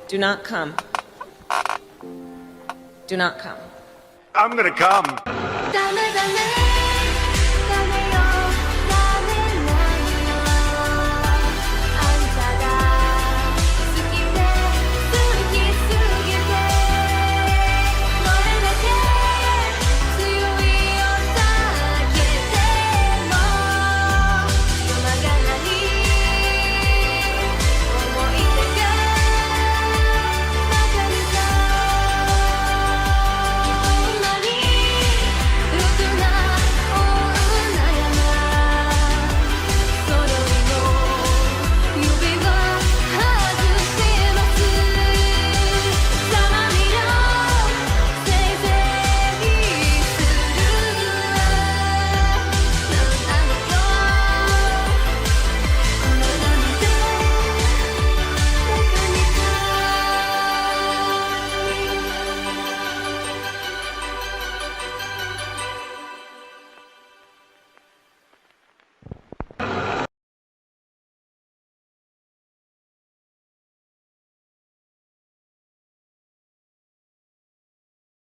Do not come. Do not come. I'm gonna come. Dame, dame.